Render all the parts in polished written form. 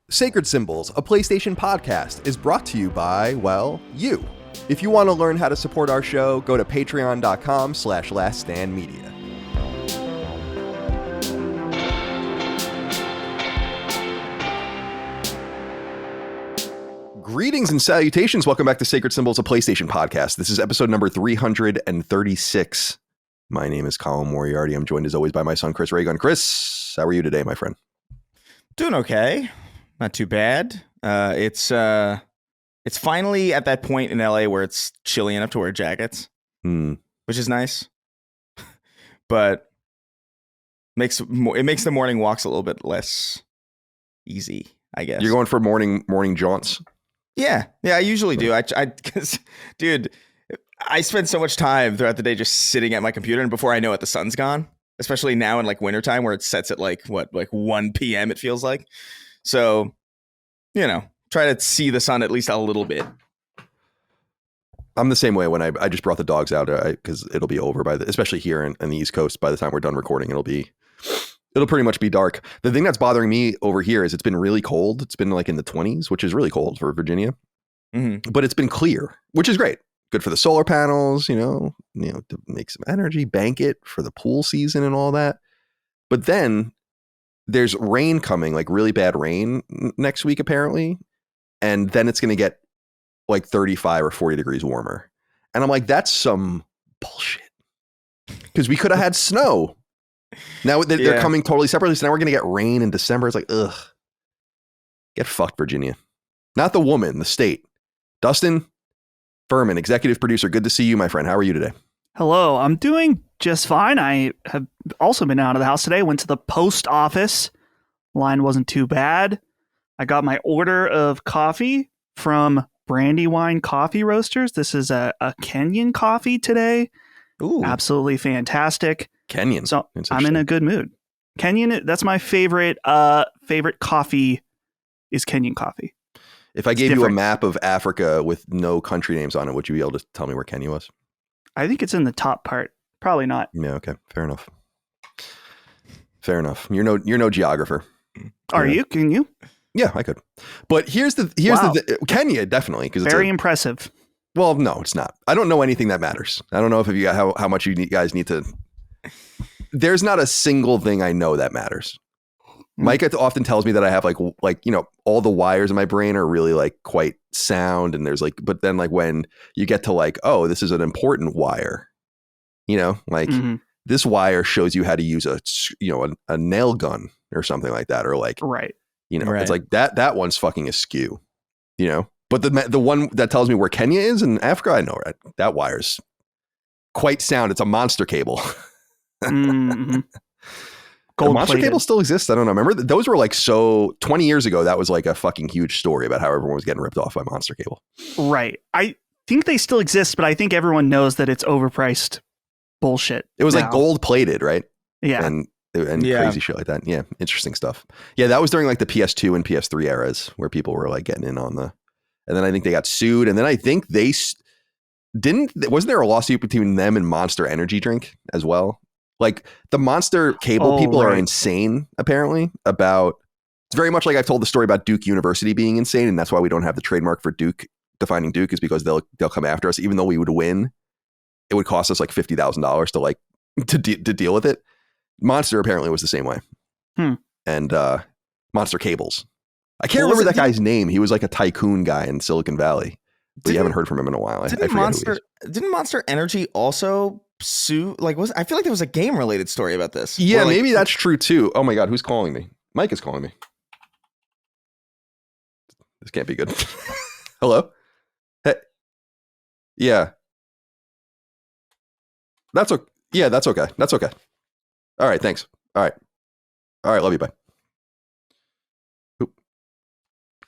Sacred Symbols, a PlayStation podcast, is brought to you by, well, you. If you want to learn how to support our show, go to patreon.com/laststandmedia. Greetings and salutations. Welcome back to Sacred Symbols, a PlayStation podcast. This is episode number 336. My name is Colin Moriarty. I'm joined as always by my son, Chris Raygun. Chris, how are you today, my friend? Doing okay. Not too bad. It's finally at that point in LA where it's chilly enough to wear jackets, which is nice. But it makes the morning walks a little bit less easy, I guess. You're going for morning jaunts? Yeah, I usually do. Because, dude, I spend so much time throughout the day just sitting at my computer, and before I know it, the sun's gone. Especially now in like wintertime where it sets at like 1 p.m. it feels like. So, try to see the sun at least a little bit. I'm the same way when I just brought the dogs out because it'll be over especially here in the East Coast. By the time we're done recording, it'll pretty much be dark. The thing that's bothering me over here is it's been really cold. It's been like in the 20s, which is really cold for Virginia. Mm-hmm. But it's been clear, which is great. Good for the solar panels, to make some energy, bank it for the pool season and all that. But then there's rain coming, like really bad rain next week, apparently. And then it's going to get like 35 or 40 degrees warmer. And I'm like, that's some bullshit. Because we could have had snow. Now they're coming totally separately. So now we're going to get rain in December. It's like, ugh. Get fucked, Virginia. Not the woman, the state. Dustin Furman, executive producer. Good to see you, my friend. How are you today? Hello, I'm doing just fine. I have also been out of the house today. Went to the post office. Line wasn't too bad. I got my order of coffee from Brandywine Coffee Roasters. This is a Kenyan coffee today. Ooh. Absolutely fantastic. Kenyan. So I'm in a good mood. Kenyan, that's my favorite coffee is Kenyan coffee. If I gave you a map of Africa with no country names on it, would you be able to tell me where Kenya was? I think it's in the top part. Probably not. Yeah. Okay. Fair enough. You're no geographer. Are you? Can you? Yeah, I could. But here's the Kenya definitely, because it's very impressive. Well, no, it's not. I don't know anything that matters. I don't know if you got how much you guys need to. There's not a single thing I know that matters. Micah often tells me that I have like all the wires in my brain are really like quite sound, and there's but then like when you get to like, oh, this is an important wire, this wire shows you how to use a nail gun or something like that, or like right. Right. It's like that one's fucking askew, but the one that tells me where Kenya is in Africa, I know, right? That wire's quite sound. It's a monster cable. Mm-hmm. The monster cable still exists. I don't know. Remember, those were like 20 years ago. That was like a fucking huge story about how everyone was getting ripped off by monster cable. Right. I think they still exist, but I think everyone knows that it's overpriced bullshit. It was like gold plated, right? Yeah. And crazy shit like that. Yeah. Interesting stuff. Yeah. That was during like the PS2 and PS3 eras where people were like getting in on and then I think they got sued. And then I think wasn't there a lawsuit between them and Monster Energy Drink as well? Like the monster cable people are insane, apparently, it's very much like I've told the story about Duke University being insane. And that's why we don't have the trademark for Duke, defining Duke, is because they'll come after us. Even though we would win, it would cost us like $50,000 to deal with it. Monster apparently was the same way. And Monster Cables. I can't remember that guy's name. He was like a tycoon guy in Silicon Valley. But you haven't heard from him in a while. Didn't Monster Energy also sue? I feel like there was a game related story about this. Yeah, maybe that's true too. Oh my God, who's calling me? Mike is calling me. This can't be good. Hello? Hey. Yeah. That's okay. Yeah, that's okay. That's okay. All right, thanks. All right, love you, bye. Oop.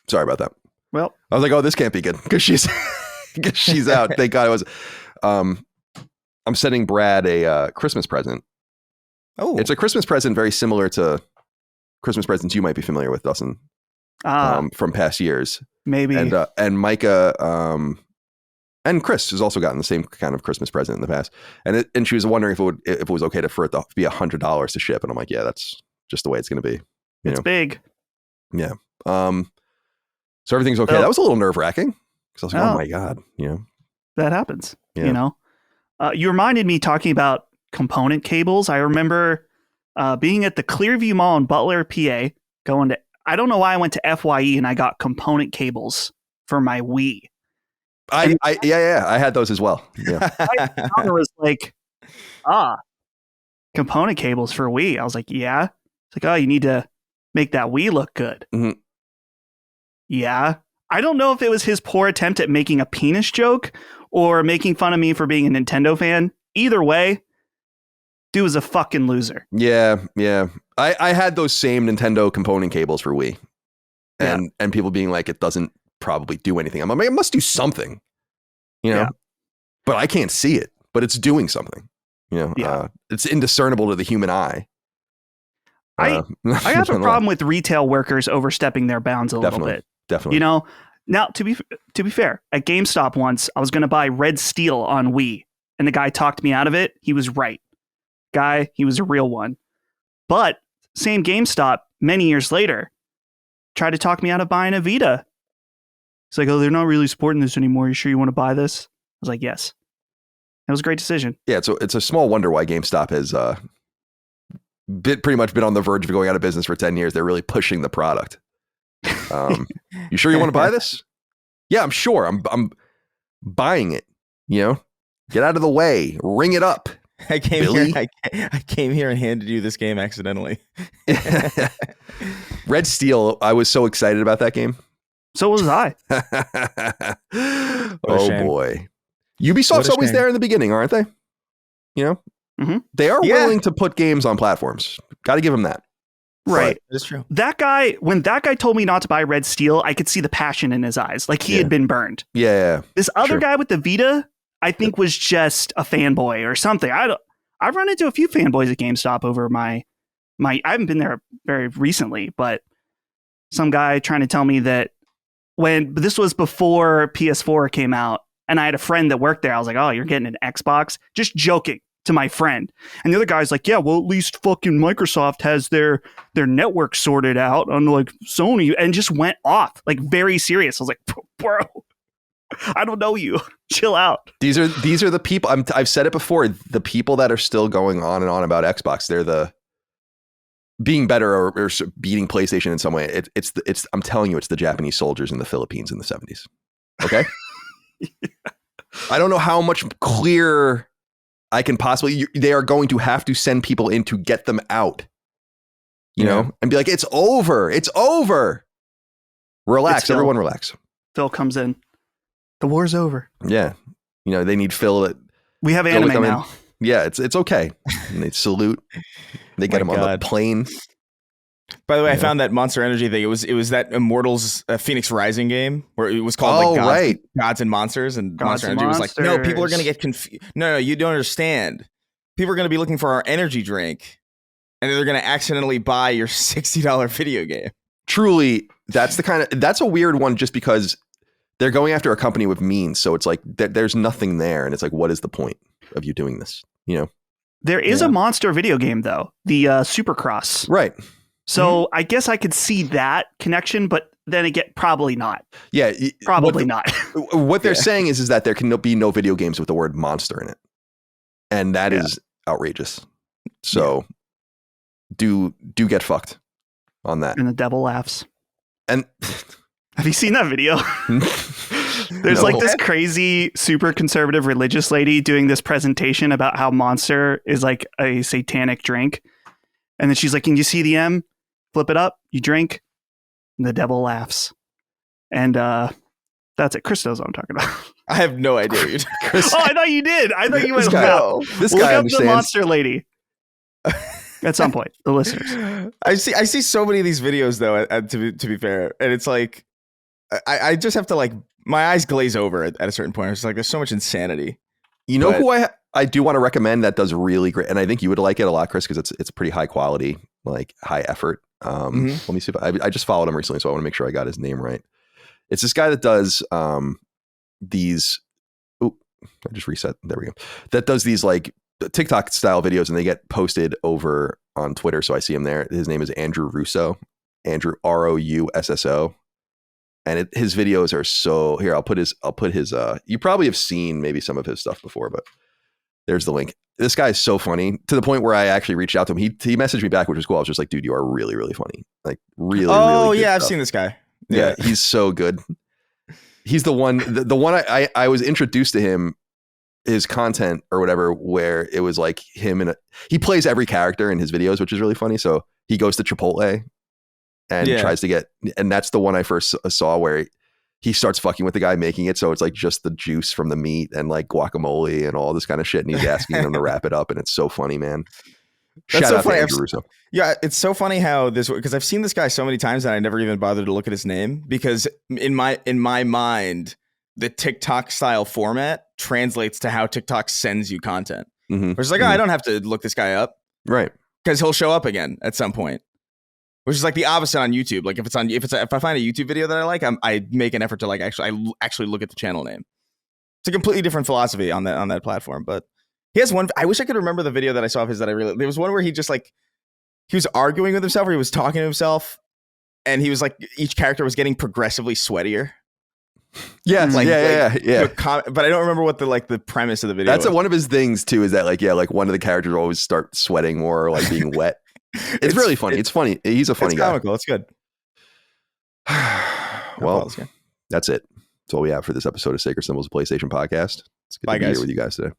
Sorry about that. Well, I was like, oh, this can't be good because she's out. Thank God it was. I'm sending Brad a Christmas present. Oh, it's a Christmas present very similar to Christmas presents you might be familiar with, Dustin, from past years. Maybe. And Micah and Chris has also gotten the same kind of Christmas present in the past. And she was wondering if it was okay for it to be $100 to ship. And I'm like, yeah, that's just the way it's going to be. It's big. Yeah. So everything's okay. So- That was a little nerve wracking because I was like, Oh. oh my God, That happens. Yeah. You know, you reminded me talking about component cables. I remember being at the Clearview Mall in Butler, PA, going to, I don't know why I went to FYE and I got component cables for my Wii. I had those as well. Yeah. I was like, component cables for Wii. I was like, yeah. It's like, oh, you need to make that Wii look good. Mhm. Yeah. I don't know if it was his poor attempt at making a penis joke or making fun of me for being a Nintendo fan. Either way, dude was a fucking loser. Yeah. I had those same Nintendo component cables for Wii, and people being like, it doesn't probably do anything. I'm like, it must do something, Yeah. but I can't see it, but it's doing something. It's indiscernible to the human eye. I have a problem with retail workers overstepping their bounds a little bit. Definitely. You know, now to be fair, at GameStop once, I was going to buy Red Steel on Wii, and the guy talked me out of it. He was right. Guy, he was a real one. But same GameStop, many years later, tried to talk me out of buying a Vita. He's like, oh, they're not really supporting this anymore. You sure you want to buy this? I was like, yes. It was a great decision. Yeah, so it's a small wonder why GameStop has pretty much been on the verge of going out of business for 10 years. They're really pushing the product. You sure you want to buy this? Yeah, I'm sure. I'm buying it. Get out of the way. Ring it up. I came Billy? here. I came here and handed you this game accidentally. Red Steel. I was so excited about that game. So was I. Oh shame. boy, Ubisoft's always shame. there in the beginning, aren't they? Mhm. They are Yeah. willing to put games on platforms. Got to give them that. Right. That's true. When that guy told me not to buy Red Steel, I could see the passion in his eyes. Like he Yeah. had been burned. Yeah. This other Sure. guy with the Vita, I think was just a fanboy or something. I've run into a few fanboys at GameStop over my I haven't been there very recently, but some guy trying to tell me that but this was before PS4 came out, and I had a friend that worked there. I was like, oh, you're getting an Xbox? Just joking to my friend. And the other guy's like, yeah, well, at least fucking Microsoft has their network sorted out, unlike Sony, and just went off, like very serious. I was like, bro, I don't know you. Chill out. These are the people. I've said it before. The people that are still going on and on about Xbox, they're the being better or beating PlayStation in some way. It's I'm telling you, it's the Japanese soldiers in the Philippines in the 70s. Okay. I don't know how much clearer I can possibly. They are going to have to send people in to get them out. You know, and be like, it's over. It's over. Relax, everyone. Relax. Phil comes in. The war's over. Yeah. They need Phil. We have Phil to anime come in. now. Yeah, it's okay. And they salute. They get him on the plane. By the way, I found that Monster Energy thing. It was that Immortals Phoenix Rising game where it was called Gods and Monsters, and Monster Energy was like, no, people are going to get confused. No, you don't understand. People are going to be looking for our energy drink, and they're going to accidentally buy your $60 video game. Truly, that's a weird one, just because they're going after a company with means. So it's like there's nothing there, and it's like, what is the point of you doing this? There is a monster video game though, the Supercross. Right. So I guess I could see that connection, but then again, probably not. Yeah, probably not. What they're saying is that there can be no video games with the word monster in it, and that is outrageous. So do get fucked on that. And the devil laughs. And have you seen that video? There's like this crazy, super conservative religious lady doing this presentation about how Monster is like a satanic drink. And then she's like, can you see the M? Flip it up, you drink, and the devil laughs. And that's it. Chris knows what I'm talking about. I have no idea. Chris, I thought you did. I thought you went, this look guy up understands. the monster lady. At some point, the listeners. I see so many of these videos though, to be fair. And it's like, I just have to like, my eyes glaze over at a certain point. It's like, there's so much insanity. You know who I do want to recommend that does really great, and I think you would like it a lot, Chris, because it's pretty high quality, like high effort. Let me see if I just followed him recently, so I want to make sure I got his name right. It's this guy that does these. Oh, I just reset. There we go. That does these like TikTok style videos, and they get posted over on Twitter. So I see him there. His name is Andrew Russo, Andrew Rousso. And his videos are so here. I'll put his you probably have seen maybe some of his stuff before, but there's the link. This guy is so funny to the point where I actually reached out to him. He messaged me back, which was cool. I was just like, dude, you are really, really funny. Like really, really Oh good yeah, I've stuff. seen this guy. Yeah, he's so good. He's the one I was introduced to him, his content or whatever, where it was like him he plays every character in his videos, which is really funny. So he goes to Chipotle and tries to and that's the one I first saw where he starts fucking with the guy making it. So it's like just the juice from the meat and like guacamole and all this kind of shit. And he's asking him to wrap it up. And it's so funny, man. That's Shout so out funny. to Andrew Russo. Yeah, it's so funny how because I've seen this guy so many times that I never even bothered to look at his name, because in my mind, the TikTok style format translates to how TikTok sends you content. Mm-hmm. Which is like, I don't have to look this guy up. Right. Because he'll show up again at some point. Which is like the opposite on YouTube. Like if I find a YouTube video that I like, I make an effort to like actually look at the channel name. It's a completely different philosophy on that platform. But he has one. I wish I could remember the video that I saw of his that there was one where he just like he was arguing with himself, or he was talking to himself, and he was like each character was getting progressively sweatier. Yes, yeah. But I don't remember what the premise of the video. That's was. One of his things too. Is that like one of the characters will always start sweating more, or like being wet. It's really funny. It's funny. He's a funny guy. It's comical. It's good. Well, that's it. That's all we have for this episode of Sacred Symbols, PlayStation Podcast. It's good to be here with you guys today.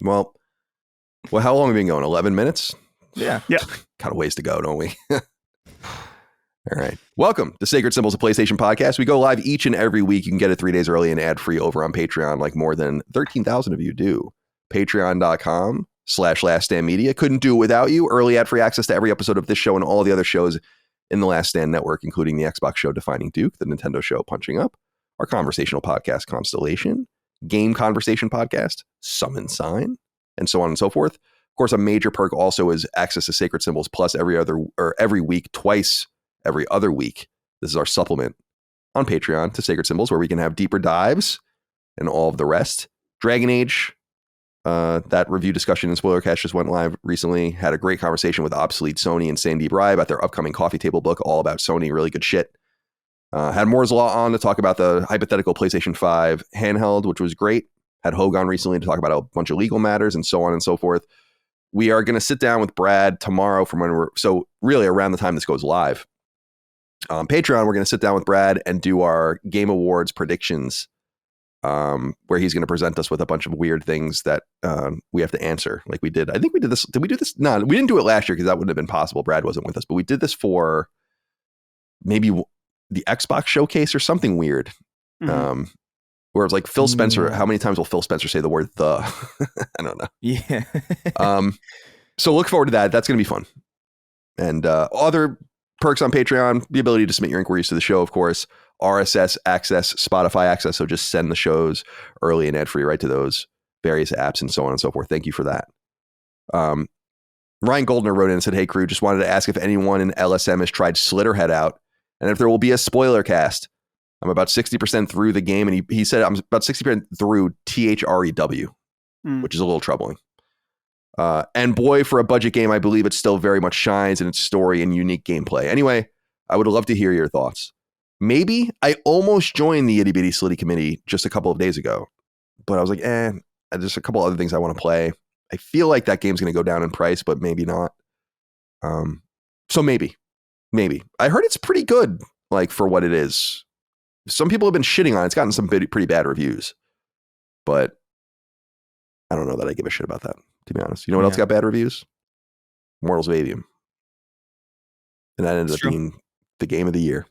Well, how long have we been going? 11 minutes? Yeah. Got a ways to go, don't we? All right. Welcome to Sacred Symbols, a PlayStation Podcast. We go live each and every week. You can get it 3 days early and ad-free over on Patreon, like more than 13,000 of you do. Patreon.com/LastStandMedia. Couldn't do it without you. Early ad-free access to every episode of this show and all the other shows in the Last Stand Network, including the Xbox show Defining Duke, the Nintendo show Punching Up, our conversational podcast Constellation, game conversation podcast Summon Sign, and so on and so forth. Of course, a major perk also is access to Sacred Symbols Plus every week, twice every other week. This is our supplement on Patreon to Sacred Symbols, where we can have deeper dives and all of the rest. Dragon Age, that review discussion in Spoilercast just went live recently. Had a great conversation with Obsolete Sony and Sandy Bry about their upcoming coffee table book, all about Sony. Really good shit. Had Moore's Law on to talk about the hypothetical PlayStation 5 handheld, which was great. Had Hogue on recently to talk about a bunch of legal matters and so on and so forth. We are going to sit down with Brad tomorrow so really around the time this goes live. On Patreon, we're going to sit down with Brad and do our Game Awards predictions, where he's going to present us with a bunch of weird things that we have to answer, like we did. I think we did this. Did we do this? No, we didn't do it last year because that wouldn't have been possible. Brad wasn't with us, but we did this for maybe the Xbox showcase or something weird. Mm-hmm. Where it's like Phil Spencer. How many times will Phil Spencer say the word "the"? I don't know. Yeah. So look forward to that. That's going to be fun. And other perks on Patreon: the ability to submit your inquiries to the show, of course. RSS access, Spotify access. So just send the shows early and ad-free right to those various apps and so on and so forth. Thank you for that. Ryan Goldner wrote in and said, "Hey crew, just wanted to ask if anyone in LSM has tried Slitterhead out and if there will be a spoiler cast. I'm about 60% through the game." And he said, I'm about 60% through THREW, which is a little troubling. And boy, for a budget game, I believe it still very much shines in its story and unique gameplay. Anyway, I would love to hear your thoughts. Maybe I almost joined the Itty Bitty Slitty Committee just a couple of days ago, but I was like, just a couple other things I want to play. I feel like that game's going to go down in price, but maybe not. So maybe. I heard it's pretty good, like for what it is. Some people have been shitting on it. It's gotten some pretty bad reviews, but I don't know that I give a shit about that, to be honest. You know what else got bad reviews? Mortals of Avium. And that ended up being the game of the year.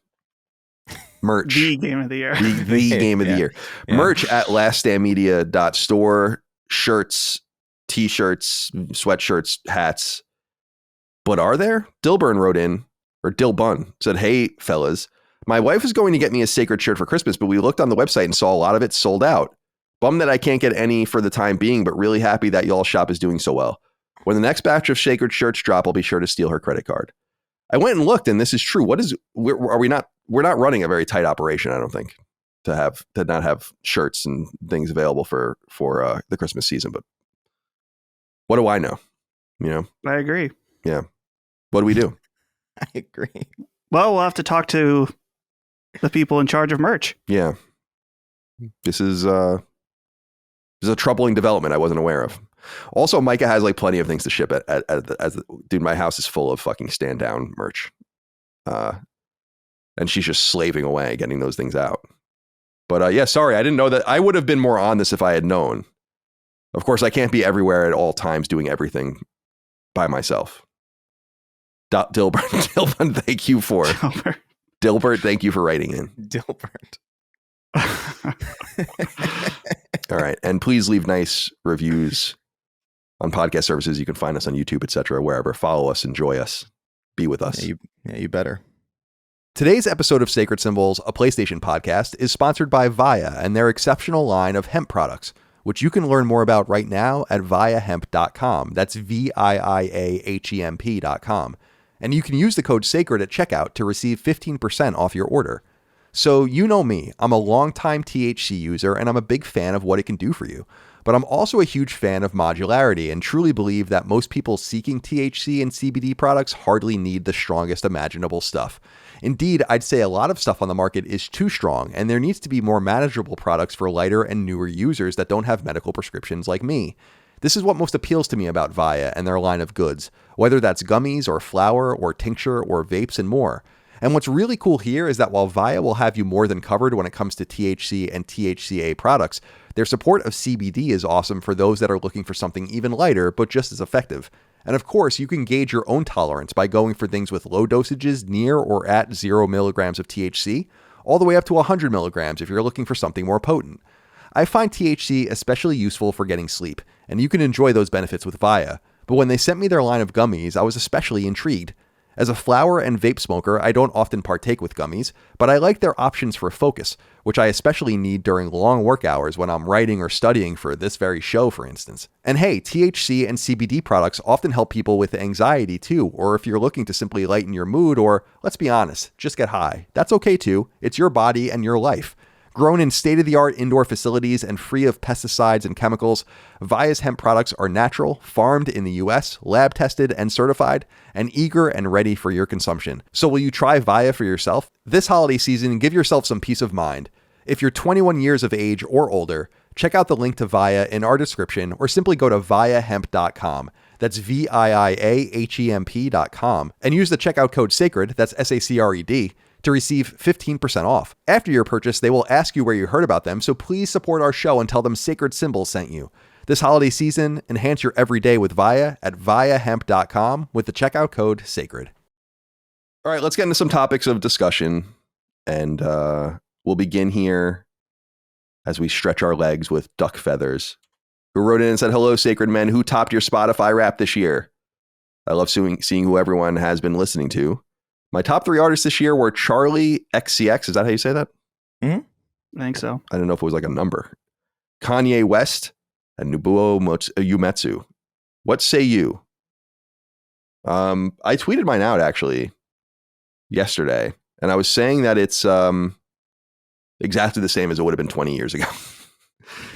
Merch. The game of the year. The game of the year. Yeah. Merch at laststandmedia.store. Shirts, t-shirts, sweatshirts, hats. But are there? Dilburn wrote in, or Dilbun, said, "Hey, fellas, my wife is going to get me a sacred shirt for Christmas, but we looked on the website and saw a lot of it sold out. Bummed that I can't get any for the time being, but really happy that y'all's shop is doing so well. When the next batch of sacred shirts drop, I'll be sure to steal her credit card." I went and looked, and this is true. We're not running a very tight operation, I don't think, to not have shirts and things available for the Christmas season. But what do I know? You know? I agree. Yeah. What do we do? I agree. Well, we'll have to talk to the people in charge of merch. Yeah. This is a troubling development I wasn't aware of. Also, Micah has like plenty of things to ship dude, my house is full of fucking stand down merch. And she's just slaving away getting those things out. But yeah, sorry, I didn't know that. I would have been more on this if I had known. Of course, I can't be everywhere at all times doing everything by myself. Dilbert, thank you for Dilbert, thank you for writing in. Dilbert. All right, and please leave nice reviews on podcast services. You can find us on YouTube, etc., wherever. Follow us, enjoy us, be with us. Yeah, you better. Today's episode of Sacred Symbols, a PlayStation podcast, is sponsored by Via and their exceptional line of hemp products, which you can learn more about right now at viahemp.com. That's VIIAHEMP.com. And you can use the code SACRED at checkout to receive 15% off your order. So you know me, I'm a longtime THC user and I'm a big fan of what it can do for you. But I'm also a huge fan of modularity and truly believe that most people seeking THC and CBD products hardly need the strongest imaginable stuff. Indeed, I'd say a lot of stuff on the market is too strong, and there needs to be more manageable products for lighter and newer users that don't have medical prescriptions like me. This is what most appeals to me about Via and their line of goods, whether that's gummies or flower or tincture or vapes and more. And what's really cool here is that while Via will have you more than covered when it comes to THC and THCA products, their support of CBD is awesome for those that are looking for something even lighter but just as effective. And of course, you can gauge your own tolerance by going for things with low dosages near or at 0 milligrams of THC, all the way up to 100 milligrams if you're looking for something more potent. I find THC especially useful for getting sleep, and you can enjoy those benefits with Via. But when they sent me their line of gummies, I was especially intrigued. As a flower and vape smoker, I don't often partake with gummies, but I like their options for focus, which I especially need during long work hours when I'm writing or studying for this very show, for instance. And hey, THC and CBD products often help people with anxiety too, or if you're looking to simply lighten your mood or, let's be honest, just get high. That's okay too. It's your body and your life. Grown in state-of-the-art indoor facilities and free of pesticides and chemicals, Via's hemp products are natural, farmed in the US, lab-tested and certified, and eager and ready for your consumption. So will you try Via for yourself? This holiday season, give yourself some peace of mind. If you're 21 years of age or older, check out the link to Via in our description or simply go to viahemp.com. That's VIIAHEMP.com and use the checkout code SACRED, that's SACRED, to receive 15% off. After your purchase, they will ask you where you heard about them, so please support our show and tell them Sacred Symbols sent you. This holiday season, enhance your everyday with Via at viahemp.com with the checkout code SACRED. All right, let's get into some topics of discussion, and we'll begin here as we stretch our legs with Duck Feathers, who wrote in and said, "Hello, Sacred Men. Who topped your Spotify rap this year? I love seeing who everyone has been listening to. My top 3 artists this year were Charlie XCX. Is that how you say that? I think so. I don't know if it was like a number. Kanye West and Nobuo Uematsu. What say you?" I tweeted mine out actually yesterday, and I was saying that it's exactly the same as it would have been 20 years ago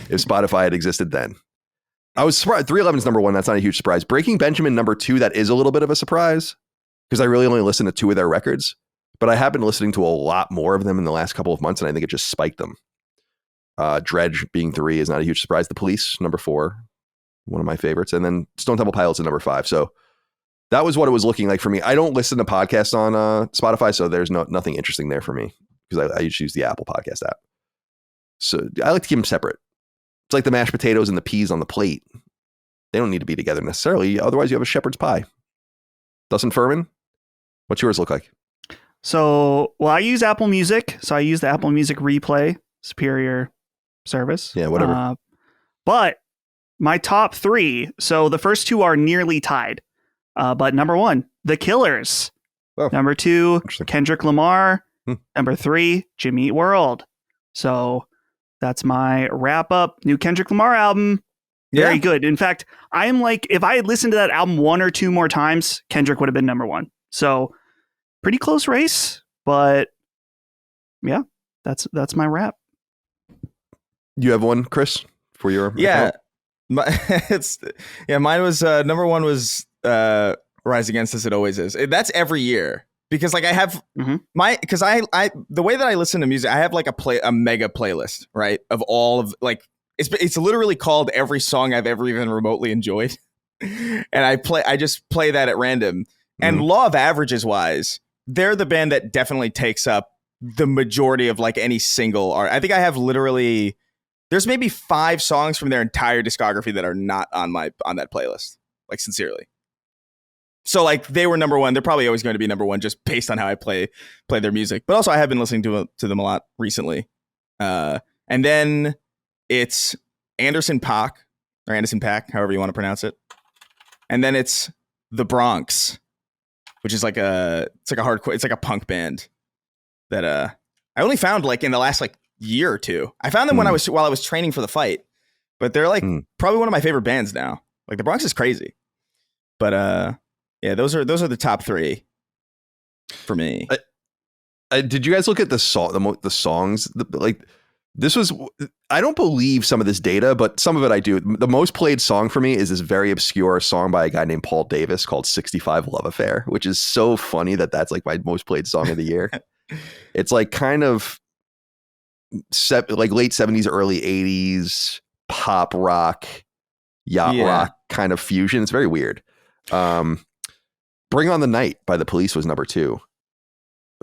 if Spotify had existed then. I was surprised. 311 is number 1. That's not a huge surprise. Breaking Benjamin number 2. That is a little bit of a surprise, because I really only listened to 2 of their records, but I have been listening to a lot more of them in the last couple of months, and I think it just spiked them. Dredge being 3 is not a huge surprise. The Police, number 4, one of my favorites, and then Stone Temple Pilots at number 5. So that was what it was looking like for me. I don't listen to podcasts on Spotify, so there's nothing interesting there for me, because I just use the Apple Podcast app. So I like to keep them separate. It's like the mashed potatoes and the peas on the plate. They don't need to be together necessarily, otherwise you have a shepherd's pie. Dustin Furman, what's yours look like? So, well, I use Apple Music. So I use the Apple Music Replay, superior service. Yeah, whatever. But my top 3, so the first 2 are nearly tied. But number 1, The Killers. Oh, number 2, Kendrick Lamar. Number 3, Jimmy Eat World. So that's my wrap up. New Kendrick Lamar album. Very good. In fact, I'm like, if I had listened to that album 1 or 2 more times, Kendrick would have been number 1. So pretty close race, but yeah, that's my wrap. You have one, Chris, for your account? Mine was number 1 was Rise Against Us. It always is. That's every year. because like I have because I the way that I listen to music, I have like a mega playlist, right, of all of like it's literally called every song I've ever even remotely enjoyed, and I just play that at random. And law of averages wise, they're the band that definitely takes up the majority of like any single art. I think I have literally there's maybe 5 songs from their entire discography that are not on that playlist. Like sincerely. So like they were number one. They're probably always going to be number one just based on how I play their music. But also I have been listening to them a lot recently. And then it's Anderson .Paak, however you want to pronounce it. And then it's The Bronx, which is like it's like a punk band that I only found like in the last like year or two. I found them while I was training for the fight, but they're like probably one of my favorite bands now. Like The Bronx is crazy, but yeah, those are the top 3 for me. Did you guys look at the songs? Like this was, I don't believe some of this data, but some of it I do. The most played song for me is this very obscure song by a guy named Paul Davis called 65 Love Affair, which is so funny that's like my most played song of the year. It's like kind of like late 70s, early 80s pop rock, yacht rock kind of fusion. It's very weird. Bring on the Night by The Police was number 2.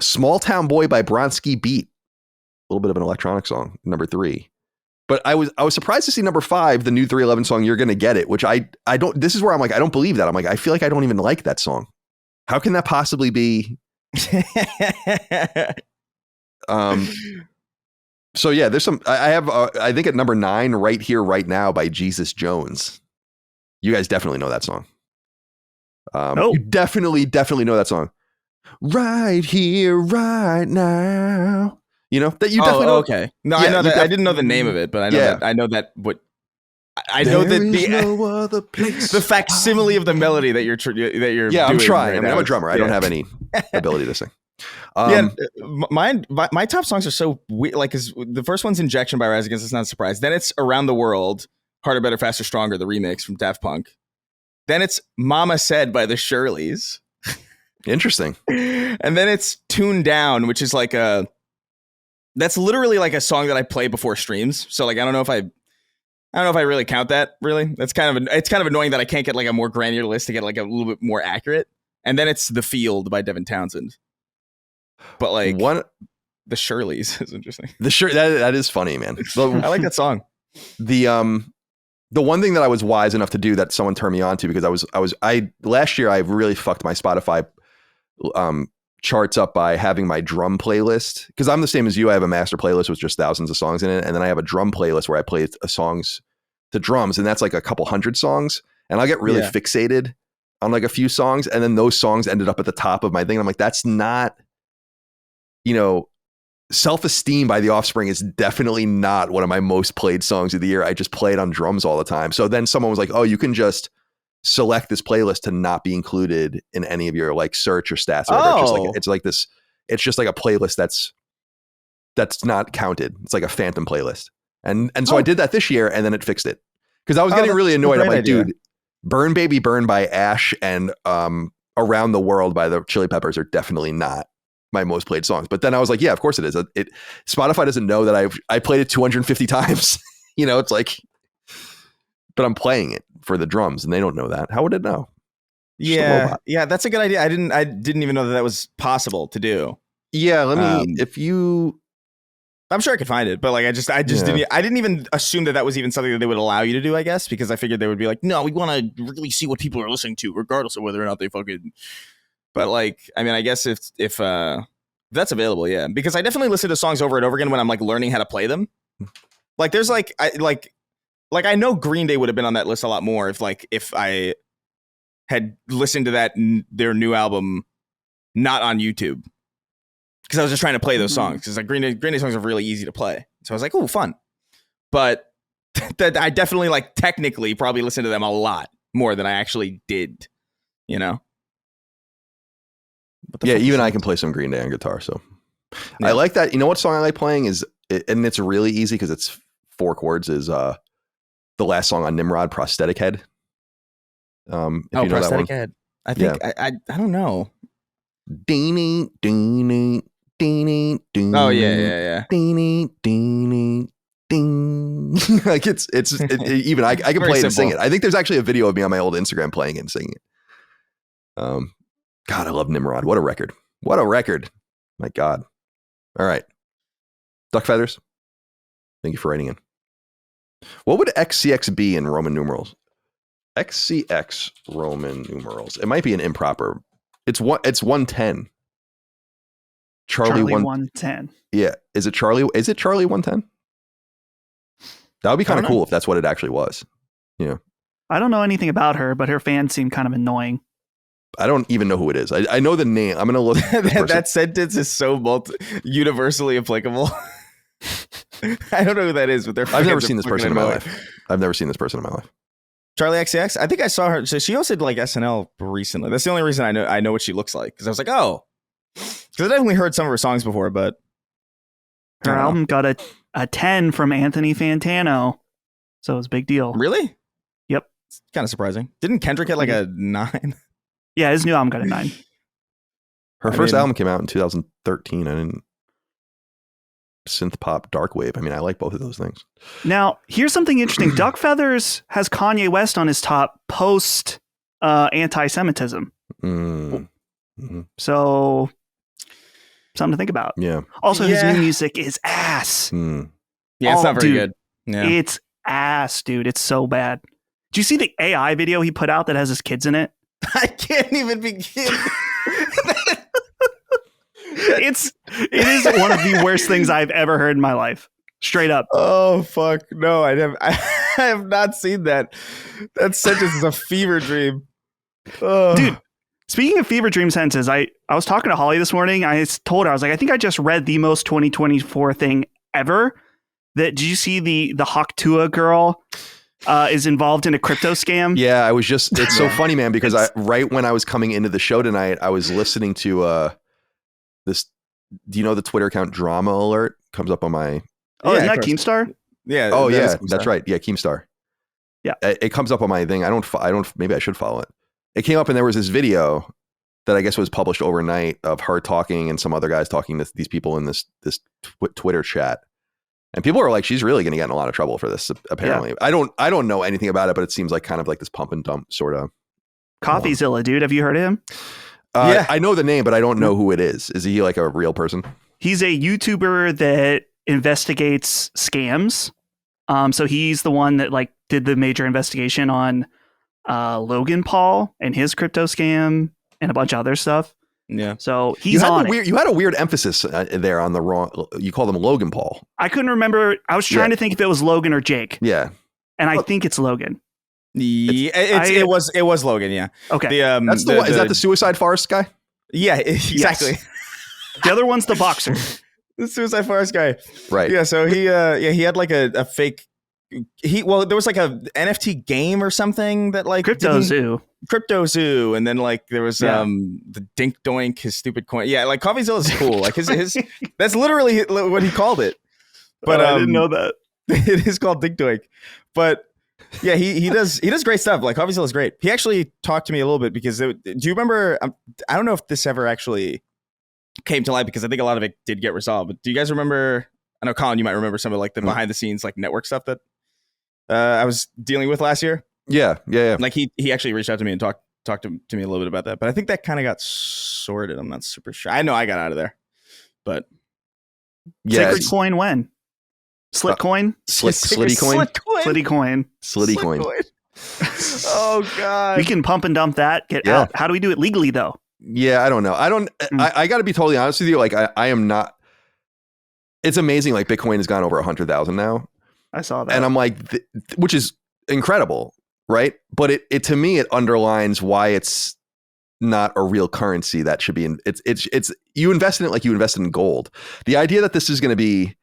Small Town Boy by Bronski Beat, a little bit of an electronic song, number 3. But I was surprised to see number 5, the new 311 song You're Gonna Get It, which I don't, this is where I'm like, I don't believe that. I'm like, I feel like I don't even like that song. How can that possibly be? So yeah, there's some, I have, I think at number 9, Right Here, Right Now by Jesus Jones. You guys definitely know that song. You definitely know that song. Right here, right now. You know that you definitely know. Okay. No, I know that. I didn't know the name of it, but I know that. I know that. What I know that no other place the facsimile of the melody that you're Yeah, I'm trying. Right I'm a drummer. I don't have any ability to sing. My top songs are so weird. Like, cause the first one's Injection by Rise Against. It's not a surprise. Then it's Around the World, Harder, Better, Faster, Stronger, the remix from Daft Punk. Then it's Mama Said by the Shirleys. Interesting. And then it's Tuned Down, which is like that's literally like a song that I play before streams. So like I don't know if I really count that. Really, it's kind of annoying that I can't get like a more granular list to get like a little bit more accurate. And then it's The Field by Devin Townsend. But like the Shirleys is interesting. That is funny, man. I like that song. The one thing that I was wise enough to do that someone turned me on to, because I last year I really fucked my Spotify charts up by having my drum playlist, because I'm the same as you. I have a master playlist with just thousands of songs in it, and then I have a drum playlist where I play songs to drums, and that's like a couple hundred songs, and I get really fixated on like a few songs, and then those songs ended up at the top of my thing. I'm like, that's not, Self-Esteem by The Offspring is definitely not one of my most played songs of the year. I just play it on drums all the time. So then someone was like, oh, you can just select this playlist to not be included in any of your like search or stats or whatever. It's just like a playlist that's not counted. It's like a phantom playlist. And so I did that this year, and then it fixed it. Because I was getting really annoyed. I'm like, dude, Burn Baby Burn by Ash and Around the World by the Chili Peppers are definitely not my most played songs. But then I was like, yeah, of course it is. Spotify doesn't know that I played it 250 times. It's like, but I'm playing it for the drums, and they don't know that. How would it know? Yeah, that's a good idea. I didn't even know that was possible to do. Yeah, let me. I'm sure I could find it, but like I just didn't even assume that was even something that they would allow you to do, I guess, because I figured they would be like, no, we want to really see what people are listening to, regardless of whether or not they fucking. But like, I mean, I guess if that's available, yeah, because I definitely listen to songs over and over again when I'm like learning how to play them. Like, there's like I know Green Day would have been on that list a lot more if I had listened to their new album not on YouTube, because I was just trying to play those songs, because like Green Day songs are really easy to play. So I was like, oh, fun. But that I definitely like technically probably listened to them a lot more than I actually did, Yeah, even I can play some Green Day on guitar. So I like that. You know what song I like playing is, and it's really easy because it's 4 chords, is the last song on Nimrod, Prosthetic Head. Prosthetic Head. I think I don't know. Ding, ding, ding, ding. Oh yeah. Ding, ding, ding. Like it's even I can Very play it and sing it. simple. I think there's actually a video of me on my old Instagram playing it and singing it. God, I love Nimrod. What a record. What a record. My God. All right. Duck Feathers. Thank you for writing in. What would XCX be in Roman numerals? XCX Roman numerals. It might be an improper. It's 110. Charlie 110. Yeah. Is it Charlie 110? That would be kind of cool if that's what it actually was. Yeah. I don't know anything about her, but her fans seem kind of annoying. I don't even know who it is. I know the name. I'm going to look at this person. That sentence is so universally applicable. I don't know who that is, but I've never seen this person in my life. I've never seen this person in my life. Charlie XCX? I think I saw her. So she hosted like SNL recently. That's the only reason I know what she looks like. Because I was like, oh. Because I definitely heard some of her songs before, but. Her album got a 10 from Anthony Fantano. So it was a big deal. Really? Yep. It's kind of surprising. Didn't Kendrick get like a 9? Yeah, his new album got a 9. Her first album came out in 2013. I didn't. Synth pop, dark wave. I mean, I like both of those things. Now, here's something interesting. Duck Feathers has Kanye West on his top post anti-Semitism. Mm-hmm. So, something to think about. Yeah. Also, his new music is ass. Mm. Yeah, it's not very good. Yeah. It's ass, dude. It's so bad. Do you see the AI video he put out that has his kids in it? I can't even begin. It is one of the worst things I've ever heard in my life. Straight up. Oh fuck no! I have not seen that. That sentence is a fever dream. Dude, speaking of fever dream sentences, I was talking to Holly this morning. I told her, I was like, I think I just read the most 2024 thing ever. Did you see the Haktua girl is involved in a crypto scam? Yeah, I was just. It's so funny, man, because right when I was coming into the show tonight, I was listening to this. Do you know the Twitter account Drama Alert comes up on my? Oh, isn't that Keemstar? Yeah. Oh yeah, that's right. Yeah, Keemstar. Yeah, it comes up on my thing. I don't. Maybe I should follow it. It came up and there was this video that I guess was published overnight of her talking and some other guys talking to these people in this Twitter chat. And people are like, she's really going to get in a lot of trouble for this. Apparently, yeah. I don't know anything about it, but it seems like kind of like this pump and dump sort of. CoffeeZilla, dude. Have you heard of him? Yeah, I know the name, but I don't know who it is. Is he like a real person? He's a YouTuber that investigates scams. So he's the one that like did the major investigation on Logan Paul and his crypto scam and a bunch of other stuff. Yeah. So he's on it. You had a weird emphasis there on the wrong. You called him Logan Paul. I couldn't remember. I was trying to think if it was Logan or Jake. Yeah. And I think it's Logan. It was Logan. Yeah. Okay. That's the one. Is that the Suicide Forest guy? Yeah, exactly. Yes. The other one's the boxer. The Suicide Forest guy. Right. Yeah. So he had like a fake. There was like a NFT game or something that like Crypto Zoo, and then like there was the Dink Doink, his stupid coin. Yeah, like CoffeeZilla is cool. Like his that's literally what he called it. But I didn't know that. It is called Dink Doink. But yeah, he does great stuff. Like CoffeeZilla is great. He actually talked to me a little bit because do you remember? I don't know if this ever actually came to light because I think a lot of it did get resolved. But do you guys remember? I know Colin, you might remember some of like the behind the scenes like network stuff that I was dealing with last year. Yeah. Like he actually reached out to me and talked to me a little bit about that. But I think that kind of got sorted. I'm not super sure. I know I got out of there, but yeah. Sacred coin when? Slit coin? Slitty coin? Slitty coin. Slitty coin. Oh God. We can pump and dump that. Get out. How do we do it legally though? Yeah, I don't know. I got to be totally honest with you. Like I am not. It's amazing. Like Bitcoin has gone over 100,000 now. I saw that. And I'm like, which is incredible, right? But it to me, it underlines why it's not a real currency that should be in. It's you invest in it like you invested in gold. The idea that this is going to be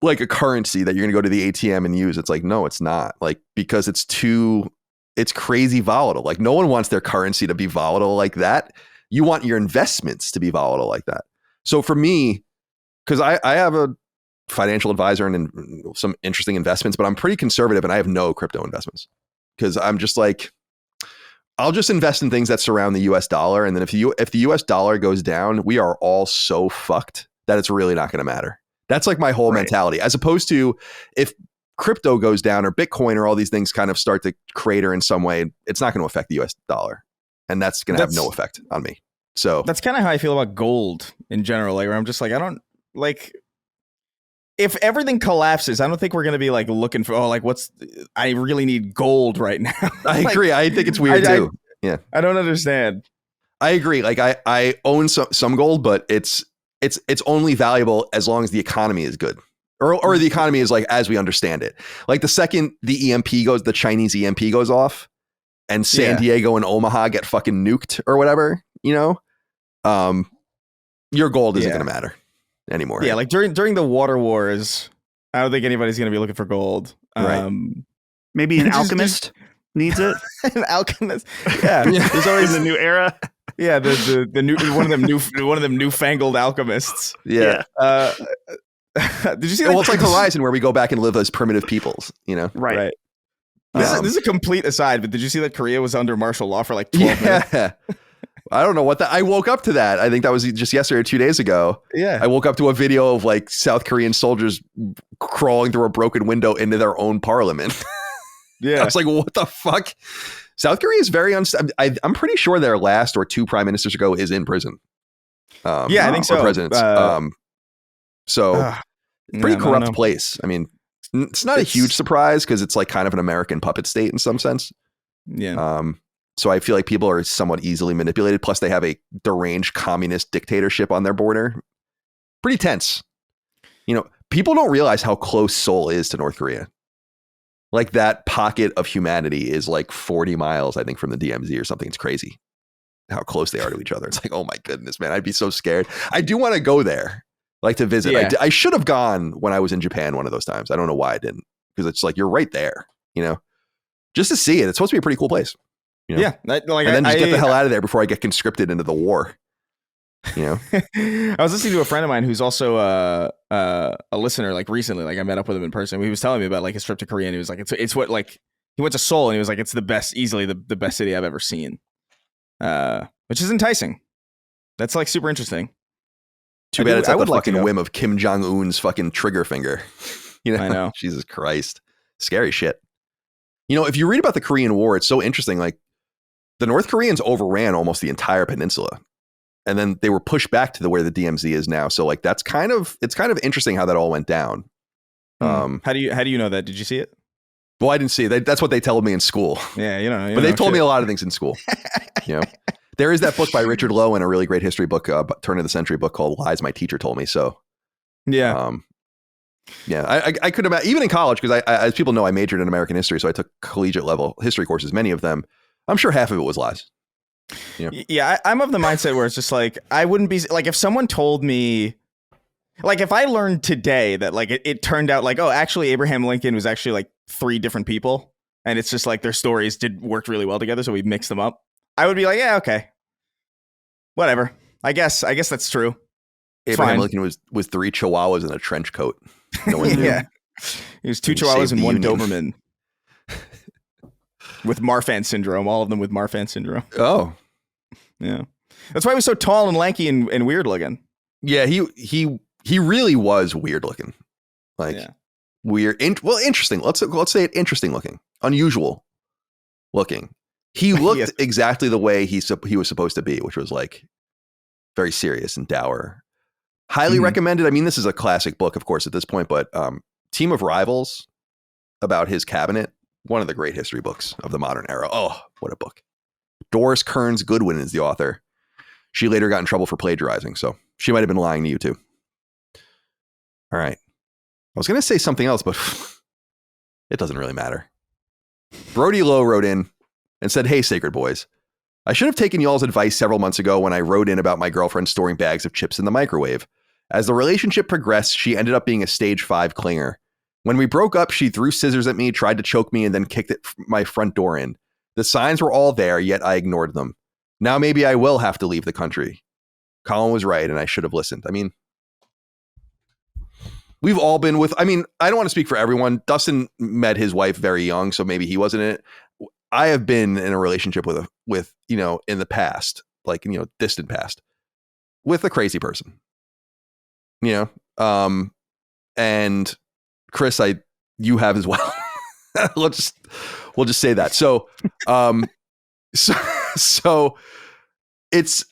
like a currency that you're going to go to the ATM and use, it's like, no, it's not. Like, because it's crazy volatile. Like no one wants their currency to be volatile like that. You want your investments to be volatile like that. So for me, because I have a financial advisor and some interesting investments, but I'm pretty conservative and I have no crypto investments because I'm just like, I'll just invest in things that surround the US dollar. And then if the US dollar goes down, we are all so fucked that it's really not going to matter. That's like my whole mentality, as opposed to if crypto goes down or Bitcoin or all these things kind of start to crater in some way, it's not going to affect the US dollar. And that's going to have no effect on me. So that's kind of how I feel about gold in general. Like, where I'm just like, I don't like, if everything collapses, I don't think we're going to be like looking for, I really need gold right now. I agree. I think it's weird too. Yeah. I don't understand. I agree. Like I own some gold, but it's only valuable as long as the economy is good, or the economy is like as we understand it. Like the second the Chinese EMP goes off, and San Diego and Omaha get fucking nuked or whatever, your gold isn't going to matter anymore. Yeah, like during the water wars, I don't think anybody's going to be looking for gold. Right. Maybe an alchemist needs it. An alchemist. Yeah, there's always a new era. Yeah, the new one of them newfangled alchemists. Yeah. Did you see? Well, it's like Horizon, where we go back and live as primitive peoples. Right. This is a complete aside, but did you see that Korea was under martial law for like 12 minutes? I don't know what I woke up to that. I think that was just yesterday or 2 days ago. Yeah. I woke up to a video of like South Korean soldiers crawling through a broken window into their own parliament. Yeah. I was like, what the fuck? South Korea is very I'm pretty sure their last or 2 prime ministers ago is in prison. Yeah, I think so. Presidents. Pretty corrupt place. I mean, it's not a huge surprise because it's like kind of an American puppet state in some sense. Yeah. So I feel like people are somewhat easily manipulated. Plus, they have a deranged communist dictatorship on their border. Pretty tense. People don't realize how close Seoul is to North Korea. Like that pocket of humanity is like 40 miles, I think, from the DMZ or something. It's crazy how close they are to each other. It's like, oh my goodness, man, I'd be so scared. I do want to go there, like to visit. Yeah. I should have gone when I was in Japan one of those times. I don't know why I didn't, because it's like you're right there, just to see it. It's supposed to be a pretty cool place. Yeah. And then just get the hell out of there before I get conscripted into the war. I was listening to a friend of mine who's also a listener, like recently, like I met up with him in person. He was telling me about like his trip to Korea, and he was like, it's what, like, he went to Seoul and he was like, it's the best, easily the best city I've ever seen. Which is enticing. That's like super interesting. Too bad it's at the fucking whim of Kim Jong-un's fucking trigger finger. I know. Jesus Christ. Scary shit. If you read about the Korean War, it's so interesting. Like the North Koreans overran almost the entire peninsula. And then they were pushed back to where the DMZ is now. So like it's kind of interesting how that all went down. How do you know that? Did you see it? Well, I didn't see it. That's what they told me in school. Yeah, but they told me a lot of things in school. There is that book by Richard Lowe and a really great history book, turn of the century book called Lies My Teacher Told Me. So yeah. I could have, even in college, because I, as people know, I majored in American history. So I took collegiate level history courses, many of them. I'm sure half of it was lies. Yeah, I'm of the mindset where it's just like, I wouldn't be like, if someone told me, like, if I learned today that like it turned out like, oh, actually Abraham Lincoln was actually like 3 different people, and it's just like their stories worked really well together, so we mixed them up, I would be like, yeah, okay, whatever. I guess that's true. Abraham Lincoln was 3 chihuahuas in a trench coat. No one knew. Yeah, he was 2 chihuahuas and 1 Doberman with Marfan syndrome. All of them with Marfan syndrome. Oh, yeah. That's why he was so tall and lanky and weird looking. Yeah, he really was weird looking. Like weird. Interesting. Let's say it interesting looking. Unusual looking. He looked exactly the way he was supposed to be, which was like very serious and dour. Highly recommended. I mean, this is a classic book, of course, at this point, but Team of Rivals, about his cabinet, one of the great history books of the modern era. Oh, what a book. Doris Kearns Goodwin is the author. She later got in trouble for plagiarizing, so she might have been lying to you too. All right. I was going to say something else, but it doesn't really matter. Brody Lowe wrote in and said, "Hey, Sacred Boys. I should have taken y'all's advice several months ago when I wrote in about my girlfriend storing bags of chips in the microwave. As the relationship progressed, she ended up being a stage 5 clinger. When we broke up, she threw scissors at me, tried to choke me, and then kicked my front door in. The signs were all there, yet I ignored them. Now maybe I will have to leave the country. Colin was right, and I should have listened." I mean, we've all been I don't want to speak for everyone. Dustin met his wife very young, so maybe he wasn't in it. I have been in a relationship with in the past, like distant past, with a crazy person. And Chris, you have as well. we'll just say that. So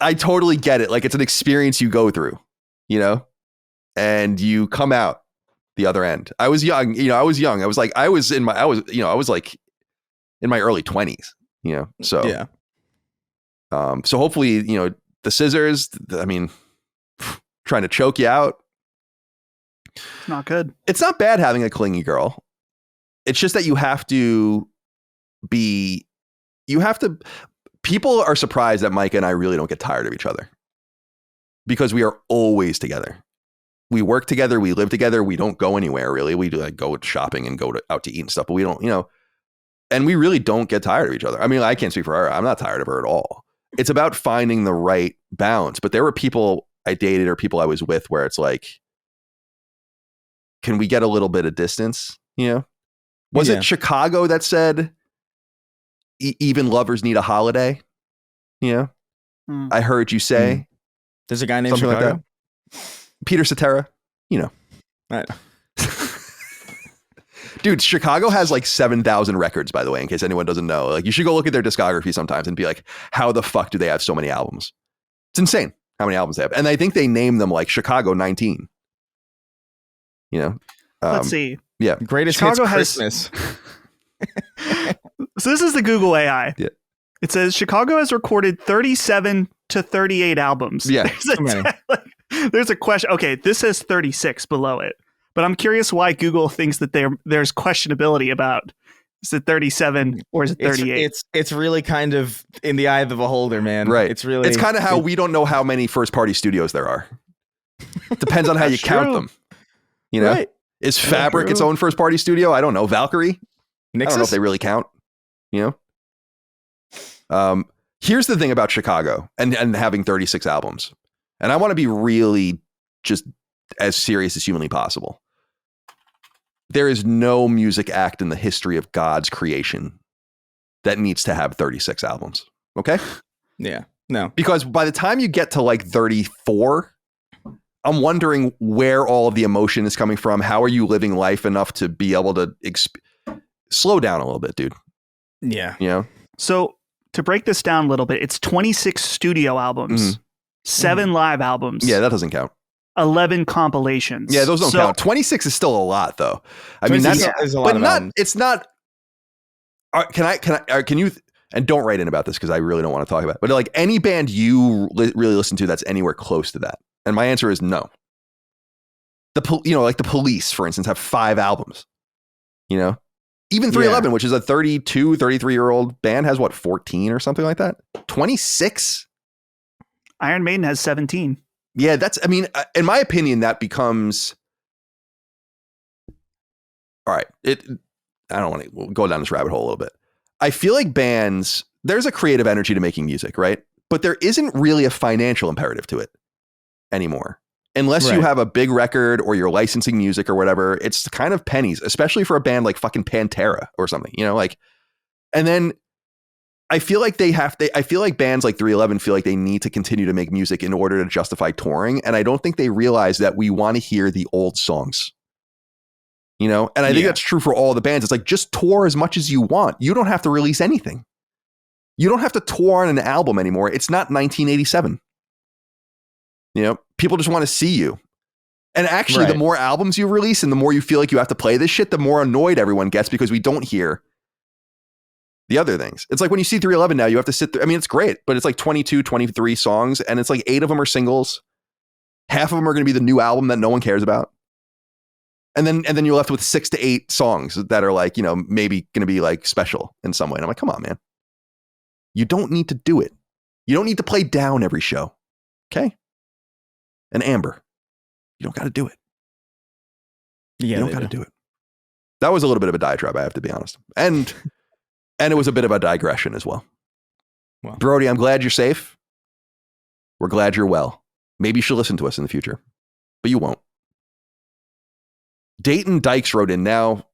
I totally get it. Like, it's an experience you go through, and you come out the other end. I was young, I was in my early 20s, so yeah. So hopefully, the scissors, trying to choke you out. It's not good. It's not bad having a clingy girl. It's just that people are surprised that Micah and I really don't get tired of each other, because we are always together. We work together. We live together. We don't go anywhere, really. We do go shopping and go out to eat and stuff, but we don't, and we really don't get tired of each other. I can't speak for her. I'm not tired of her at all. It's about finding the right balance. But there were people I dated or people I was with where it's like, can we get a little bit of distance? Was it Chicago that said even lovers need a holiday? I heard you say. There's a guy named something Chicago? like that. Peter Cetera, Right. Dude, Chicago has like 7,000 records, by the way, in case anyone doesn't know. Like, you should go look at their discography sometimes and be like, how the fuck do they have so many albums? It's insane how many albums they have. And I think they name them like Chicago 19. Let's see. Yeah. Greatest Chicago hits Christmas. So this is the Google AI. Yeah. It says Chicago has recorded 37 to 38 albums. Yeah. There's a question. Okay, this says 36 below it. But I'm curious why Google thinks that there's questionability about, is it 37 or is it 38? It's really kind of in the eye of the beholder, man. Right. It's kind of how we don't know how many first party studios there are. Depends on how you count them. Right. Is Fabric its own first party studio? I don't know. Valkyrie? Nixus? I don't know if they really count. Here's the thing about Chicago and having 36 albums. And I want to be really just as serious as humanly possible. There is no music act in the history of God's creation that needs to have 36 albums. Okay? Yeah. No. Because by the time you get to like 34, I'm wondering where all of the emotion is coming from. How are you living life enough to be able to slow down a little bit, dude? Yeah. So to break this down a little bit, it's 26 studio albums, 7 live albums. Yeah, that doesn't count. 11 compilations. Yeah, those don't count. 26 is still a lot, though. I mean, that's a lot, but not. It's not. Can you? And don't write in about this because I really don't want to talk about it. But like any band you really listen to that's anywhere close to that, and my answer is no. Like the Police, for instance, have 5 albums. Even 311, which is a 32, 33-year-old band, has what, 14 or something like that? 26? Iron Maiden has 17. Yeah, in my opinion, that becomes all right. I don't want to go down this rabbit hole a little bit. I feel like bands, there's a creative energy to making music, right? But there isn't really a financial imperative to it anymore. Unless you have a big record or you're licensing music or whatever, it's kind of pennies, especially for a band like fucking Pantera or something, and then I feel like I feel like bands like 311 feel like they need to continue to make music in order to justify touring. And I don't think they realize that we want to hear the old songs, and I think that's true for all the bands. It's like, just tour as much as you want. You don't have to release anything. You don't have to tour on an album anymore. It's not 1987. People just want to see you. And actually, the more albums you release and the more you feel like you have to play this shit, the more annoyed everyone gets because we don't hear the other things. It's like when you see 311 now, you have to sit through. I mean, it's great, but it's like 22, 23 songs, and it's like 8 of them are singles. Half of them are going to be the new album that no one cares about. And then you're left with 6 to 8 songs that are like, maybe going to be like special in some way. And I'm like, come on, man. You don't need to do it. You don't need to play down every show. Okay? And Amber, you don't got to do it. Yeah, you don't got to do it. That was a little bit of a diatribe, I have to be honest. And it was a bit of a digression as well. Brody, I'm glad you're safe. We're glad you're well. Maybe you should listen to us in the future, but you won't. Dayton Dykes wrote in. Now,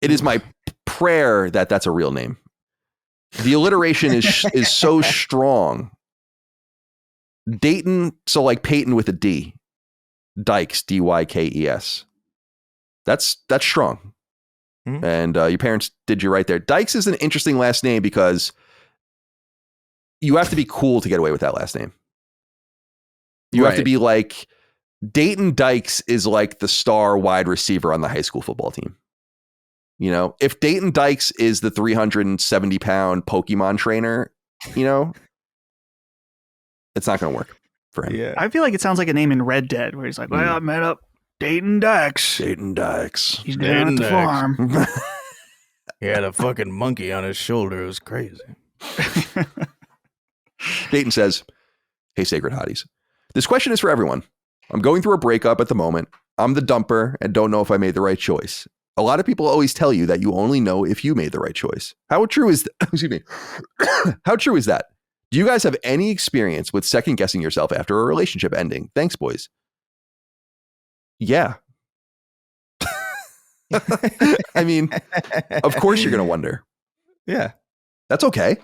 it is my prayer that that's a real name. The alliteration is so strong. Dayton, so like Peyton with a D. Dykes, Dykes. That's strong. Mm-hmm. And your parents did you right there. Dykes is an interesting last name because you have to be cool to get away with that last name. You have to be like, Dayton Dykes is like the star wide receiver on the high school football team. You know, if Dayton Dykes is the 370-pound Pokemon trainer, you know, it's not going to work for him. Yeah. I feel like it sounds like a name in Red Dead where he's like, well, I met up Dayton Dykes. Dayton Dykes. He's down at the farm. He had a fucking monkey on his shoulder. It was crazy. Dayton says, hey, Sacred Hotties. This question is for everyone. I'm going through a breakup at the moment. I'm the dumper and don't know if I made the right choice. A lot of people always tell you that you only know if you made the right choice. How true is excuse me? How true is that? Do you guys have any experience with second guessing yourself after a relationship ending? Thanks, boys. Yeah. I mean, of course you're going to wonder. Yeah. That's okay.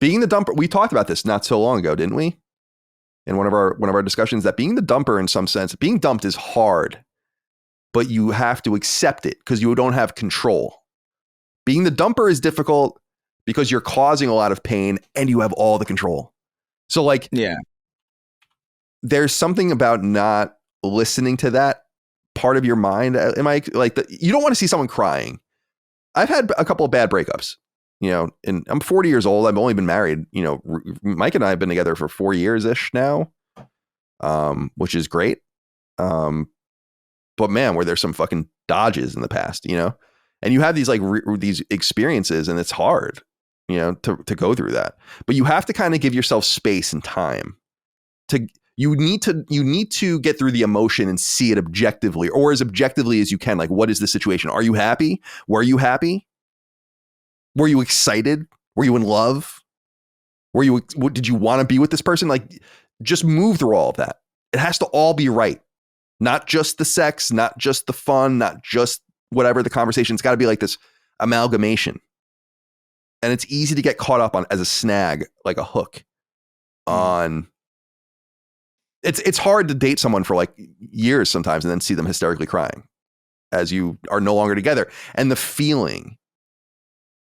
Being the dumper, we talked about this not so long ago, didn't we? In one of our discussions, that being the dumper in some sense, being dumped is hard, but you have to accept it because you don't have control. Being the dumper is difficult because you're causing a lot of pain and you have all the control. So like, yeah, there's something about not listening to that part of your mind. Am I like you don't want to see someone crying. I've had a couple of bad breakups, you know, and I'm 40 years old. I've only been married, you know, Mike and I have been together for 4 years ish now, which is great. But man, were there some fucking dodges in the past, you know, and you have these like these experiences and it's hard, you know, to go through that, but you have to kind of give yourself space and time to, you need to get through the emotion and see it objectively or as objectively as you can. Like, what is the situation? Are you happy? Were you happy? Were you excited? Were you in love? Did you want to be with this person? Like, just move through all of that. It has to all be right. Not just the sex, not just the fun, not just whatever the conversation. It's got to be like this amalgamation. And it's easy to get caught up on as a snag, like a hook on. It's hard to date someone for like years sometimes and then see them hysterically crying as you are no longer together. And the feeling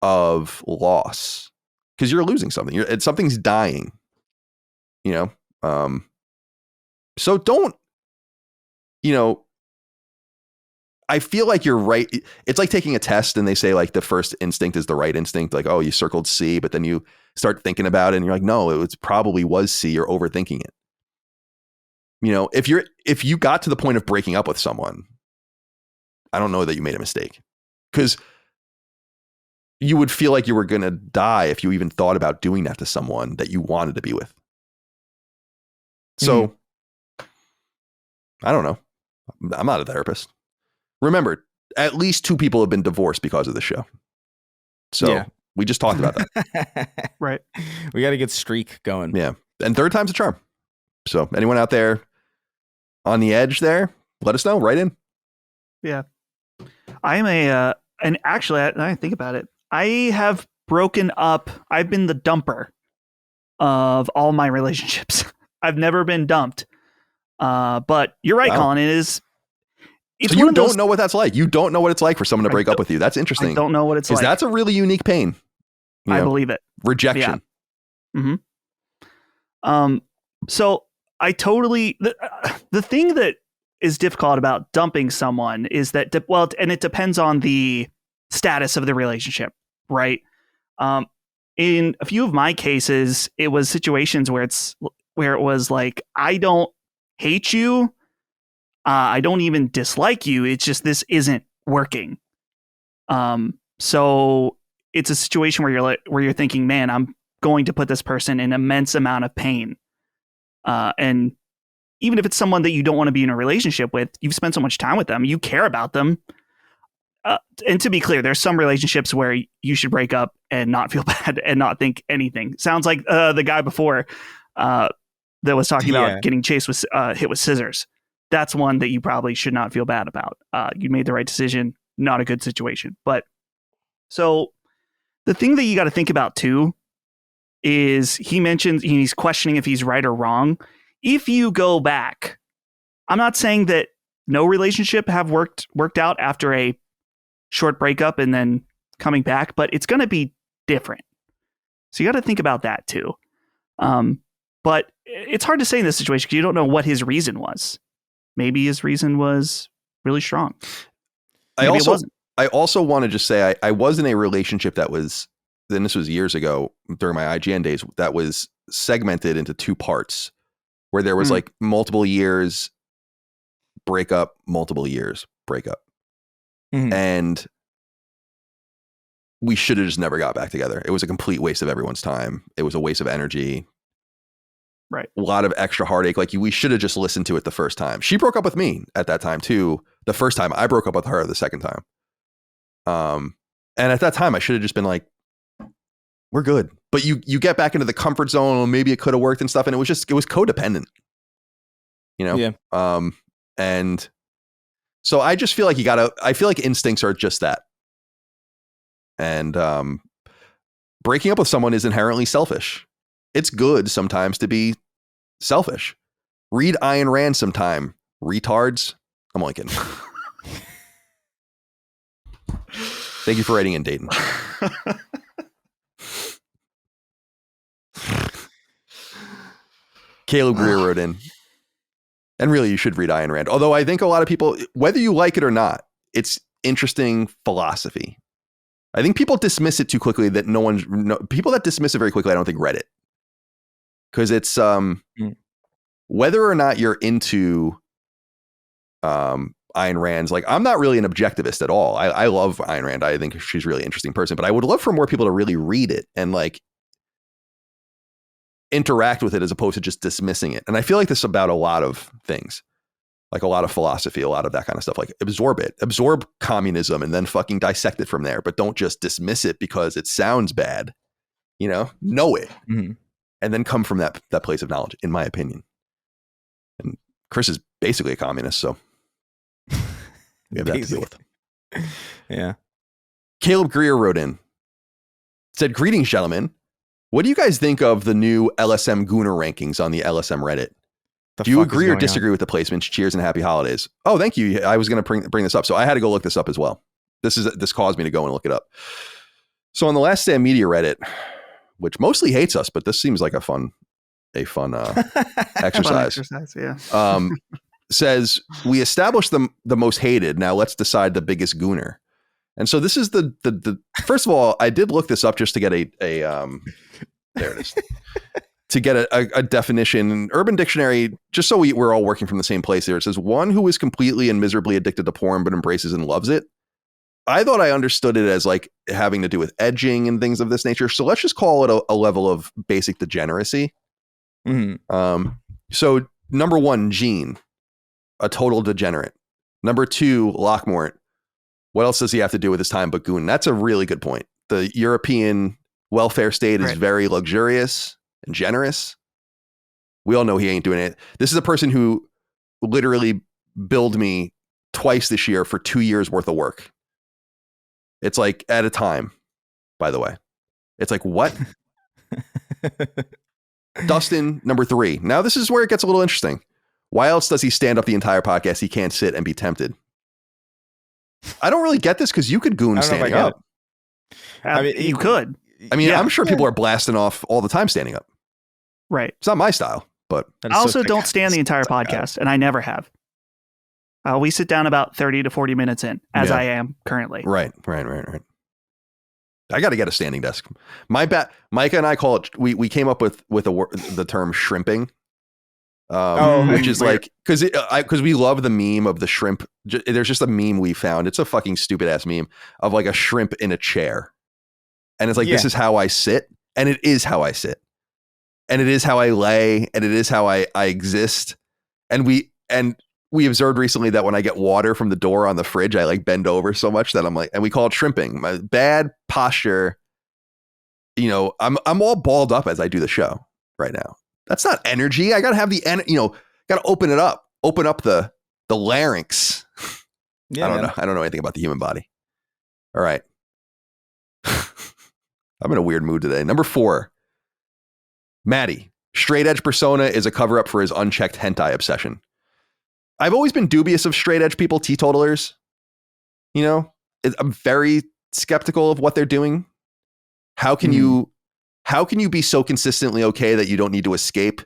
of loss, because you're losing something. Something's dying, you know? So don't, you know, I feel like you're right. It's like taking a test and they say like the first instinct is the right instinct. Like, oh, you circled C, but then you start thinking about it and you're like, no, it probably was C. You're overthinking it. You know, if you got to the point of breaking up with someone, I don't know that you made a mistake, because you would feel like you were going to die if you even thought about doing that to someone that you wanted to be with. So I don't know. I'm not a therapist. Remember, at least 2 people have been divorced because of the show. So we just talked about that. Right. We got a good streak going. Yeah. And third time's a charm. So anyone out there on the edge there, let us know. Write in. Yeah. I'm and actually, I think about it. I have broken up. I've been the dumper of all my relationships. I've never been dumped. But you're right, Colin. It's so you don't know what that's like. You don't know what it's like for someone to break up with you. That's interesting. I don't know what it's like. Because that's a really unique pain. I believe it. Rejection. Yeah. Mm-hmm. So I totally, the thing that is difficult about dumping someone is that, and it depends on the status of the relationship, right? In a few of my cases, it was situations where it was like, I don't hate you. I don't even dislike you. It's just, this isn't working. So it's a situation where you're thinking, man, I'm going to put this person in immense amount of pain. And even if it's someone that you don't want to be in a relationship with, you've spent so much time with them, you care about them. And to be clear, there's some relationships where you should break up and not feel bad and not think anything. Sounds like the guy before that was talking about getting chased with hit with scissors. That's one that you probably should not feel bad about. You made the right decision. Not a good situation. But so The thing that you got to think about too is he mentions he's questioning if he's right or wrong. If you go back, I'm not saying that no relationship have worked out after a short breakup and then coming back, but it's going to be different. So you got to think about that too. But it's hard to say in this situation because you don't know what his reason was. Maybe his reason was really strong. Maybe I also want to just say I was in a relationship that was, then this was years ago during my IGN days, that was segmented into 2 parts where there was like multiple years breakup, multiple years breakup. And we should have just never got back together. It was a complete waste of everyone's time. It was a waste of energy. Right. A lot of extra heartache. Like we should have just listened to it the first time. She broke up with me at that time too. The first time I broke up with her the second time. And at that time I should have just been like, we're good. But you get back into the comfort zone. Maybe it could have worked and stuff. And it was codependent, you know? Yeah. And so I just feel like I feel like instincts are just that. And, breaking up with someone is inherently selfish. It's good sometimes to be selfish. Read Ayn Rand sometime, retards. I'm only kidding. Thank you for writing in, Dayton. Caleb Greer wrote in. And really, you should read Ayn Rand. Although I think a lot of people, whether you like it or not, it's interesting philosophy. I think people dismiss it too quickly that people that dismiss it very quickly, I don't think read it. Because it's whether or not you're into Ayn Rand's, like, I'm not really an objectivist at all. I love Ayn Rand. I think she's a really interesting person, but I would love for more people to really read it and like interact with it as opposed to just dismissing it. And I feel like this about a lot of things, like a lot of philosophy, a lot of that kind of stuff. Like absorb communism and then fucking dissect it from there, but don't just dismiss it because it sounds bad. Know it. And then come from that place of knowledge, in my opinion. And Chris is basically a communist, so we have that to deal with. Yeah. Caleb Greer wrote in, said, "Greetings, gentlemen. What do you guys think of the new LSM Gooner rankings on the LSM Reddit? Do you agree or disagree with the placements? Cheers and happy holidays." Oh, thank you. I was going to bring this up, so I had to go look this up as well. This caused me to go and look it up. So on the Last Stand Media Reddit, which mostly hates us, but this seems like a fun exercise. Yeah. Says, "We established the most hated. Now let's decide the biggest gooner." And so this is the first of all, I did look this up just to get a there it is. To get a definition, Urban Dictionary, just so we're all working from the same place there. It says, one who is completely and miserably addicted to porn, but embraces and loves it. I thought I understood it as like having to do with edging and things of this nature. So let's just call it a level of basic degeneracy. So number 1, Gene, a total degenerate. Number 2, Lockmort. What else does he have to do with his time but goon? That's a really good point. The European welfare state is very luxurious and generous. We all know he ain't doing it. This is a person who literally billed me twice this year for 2 years worth of work. It's like at a time, by the way. It's like, what? Dustin, number 3. Now this is where it gets a little interesting. Why else does he stand up the entire podcast? He can't sit and be tempted. I don't really get this because you could goon standing up. I mean, you could. I mean, I'm sure people are blasting off all the time standing up. Right. It's not my style, but I also don't stand the entire podcast, and I never have. We sit down about 30 to 40 minutes in, as I am currently. Right. I got to get a standing desk. Micah and I call it. We came up with the term shrimping, which is like because we love the meme of the shrimp. There's just a meme we found. It's a fucking stupid ass meme of like a shrimp in a chair. And it's like, this is how I sit. And it is how I sit. And it is how I lay. And it is how I exist. And we observed recently that when I get water from the door on the fridge, I like bend over so much that I'm like, and we call it shrimping. My bad posture. I'm all balled up as I do the show right now. That's not energy. I got to have the got to open it up. Open up the larynx. Yeah, I don't know. I don't know anything about the human body. All right. I'm in a weird mood today. Number 4, Maddie. Straight edge persona is a cover up for his unchecked hentai obsession. I've always been dubious of straight edge people, teetotalers. You know, I'm very skeptical of what they're doing. How can you be so consistently okay that you don't need to escape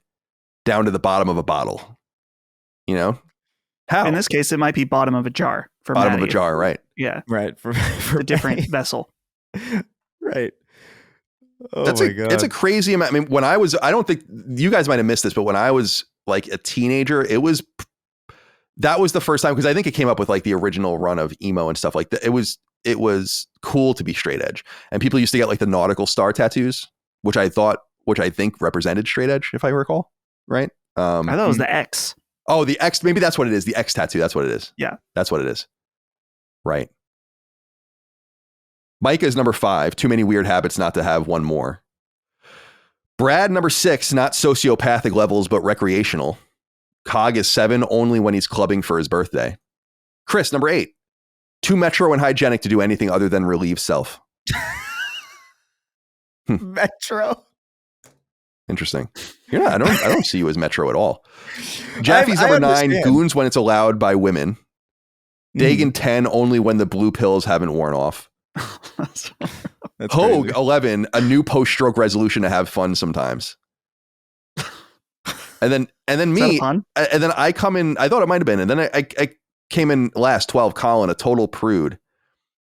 down to the bottom of a bottle? You know, how? In this case, it might be bottom of a jar. For bottom Maddie. of a jar, right? Yeah, right. For a different vessel. Right. Oh God. It's a crazy amount. I mean, I don't think you guys might have missed this, but when I was like a teenager, that was the first time, because I think it came up with like the original run of emo and stuff like that. It was cool to be straight edge, and people used to get like the nautical star tattoos, which I think represented straight edge, if I recall, right? I thought it was the X. Oh, the X. Maybe that's what it is. The X tattoo. That's what it is. Yeah, that's what it is. Right. Micah is number 5. Too many weird habits not to have one more. Brad, number 6. Not sociopathic levels, but recreational. Cog is 7. Only when he's clubbing for his birthday. Chris, number 8. Too metro and hygienic to do anything other than relieve self. Metro. Interesting. You're not. I don't see you as metro at all. Jaffe's number 9. Goons when it's allowed by women. Dagan 10. Only when the blue pills haven't worn off. That's Hogue crazy. 11. A new post-stroke resolution to have fun sometimes. And then me. And then I come in. I thought it might have been. And then I came in last, 12. Colin, a total prude.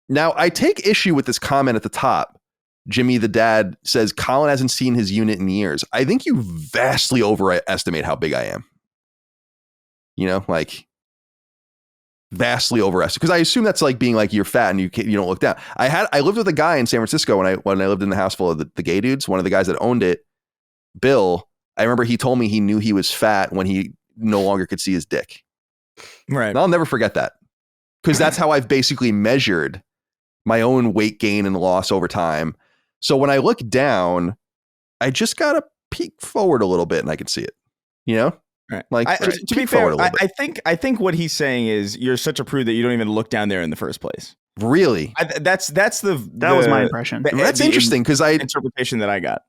Now I take issue with this comment at the top. Jimmy the dad says Colin hasn't seen his unit in years. I think you vastly overestimate how big I am. You know, like vastly overestimate, because I assume that's like being like you're fat and you don't look down. I lived with a guy in San Francisco when I lived in the house full of the gay dudes. One of the guys that owned it, Bill. I remember he told me he knew he was fat when he no longer could see his dick. Right. And I'll never forget that, because that's how I've basically measured my own weight gain and loss over time. So when I look down, I just gotta peek forward a little bit and I can see it. You know, right? Like to be fair, I think what he's saying is you're such a prude that you don't even look down there in the first place. Really? That was my impression. That's interesting, because interpretation that I got.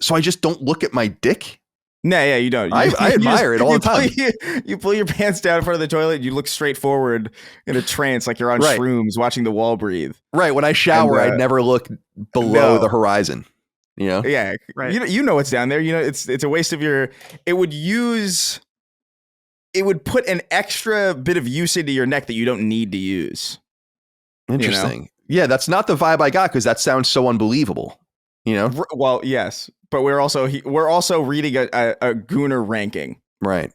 So I just don't look at my dick. No, yeah, you don't. I admire it all the time. You pull your pants down in front of the toilet. You look straight forward in a trance, like you're on shrooms, watching the wall breathe. Right. When I shower, I never look below the horizon. You know. Yeah. Right. You know what's down there. You know it's a waste of your. It would put an extra bit of use into your neck that you don't need to use. Interesting. You know? Yeah, that's not the vibe I got, because that sounds so unbelievable. You know. Well, yes. But we're also reading a Gooner ranking. Right.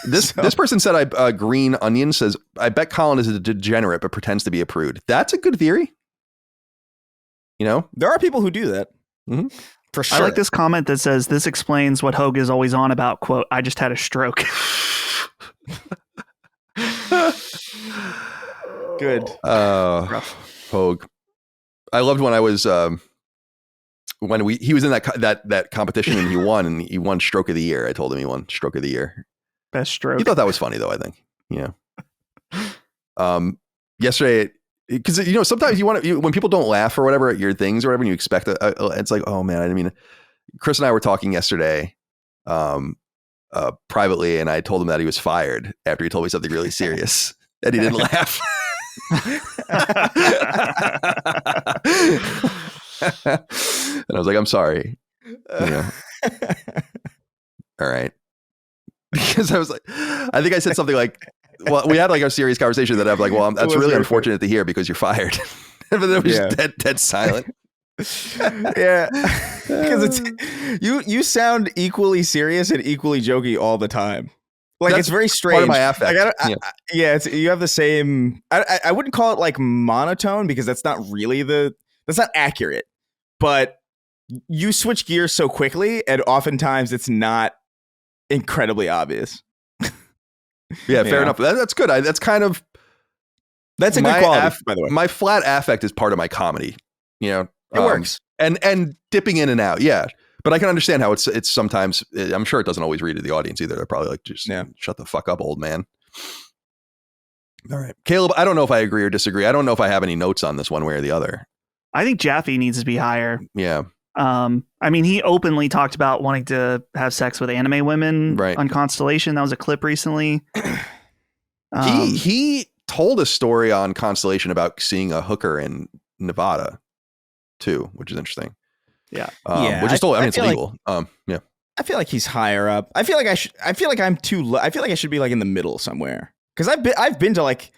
This So- this person said, Green Onion says, I bet Colin is a degenerate but pretends to be a prude. That's a good theory. You know, there are people who do that. Mm-hmm. For sure. I like this comment that says, this explains what Hogue is always on about, quote, I just had a stroke. Good. Hogue. I loved when I was when he was in that competition and he won stroke of the year. I told him he won stroke of the year. Best stroke. He thought that was funny though, I think. Yeah. Yesterday, because you know, sometimes when people don't laugh or whatever at your things or whatever, and you expect it's like, oh man, I mean, Chris and I were talking yesterday privately, and I told him that he was fired after he told me something really serious, and he didn't laugh. And I was like, I'm sorry. You know. All right. Because I was like, I think I said something like, well, we had like a serious conversation that I'm like, well, that's really unfortunate to hear because you're fired. But then it was just dead silent. Yeah. Because you sound equally serious and equally jokey all the time. Like, that's it's very strange. Part of my affect. Like, you have the same. I wouldn't call it like monotone, because that's not really that's not accurate. But you switch gears so quickly, and oftentimes it's not incredibly obvious. Yeah, fair enough. That's good. That's a good quality, by the way. My flat affect is part of my comedy. You know, it works. And dipping in and out. Yeah. But I can understand how it's sometimes, I'm sure it doesn't always read to the audience either. They're probably like, just shut the fuck up, old man. All right. Caleb, I don't know if I agree or disagree. I don't know if I have any notes on this one way or the other. I think Jaffe needs to be higher. Yeah. I mean, he openly talked about wanting to have sex with anime women on Constellation. That was a clip recently. He told a story on Constellation about seeing a hooker in Nevada too, which is interesting. Yeah. Which is totally, I mean, it's illegal. Yeah. I feel like he's higher up. I feel like I'm too low. I feel like I should be like in the middle somewhere. Because I've been to like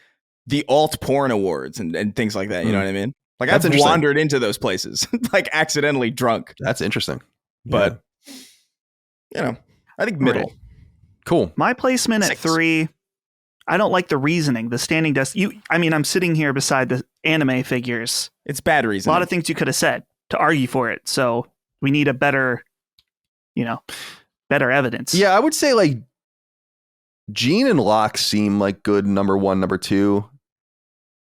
the alt porn awards and things like that. You know what I mean? Like I've wandered into those places, like accidentally drunk. That's interesting. But you know, I think middle. Right. Cool. My placement at 3. I don't like the reasoning. The standing desk. I mean, I'm sitting here beside the anime figures. It's bad reasoning. A lot of things you could have said to argue for it. So we need a better, better evidence. Yeah, I would say like Gene and Locke seem like good number 1, number 2.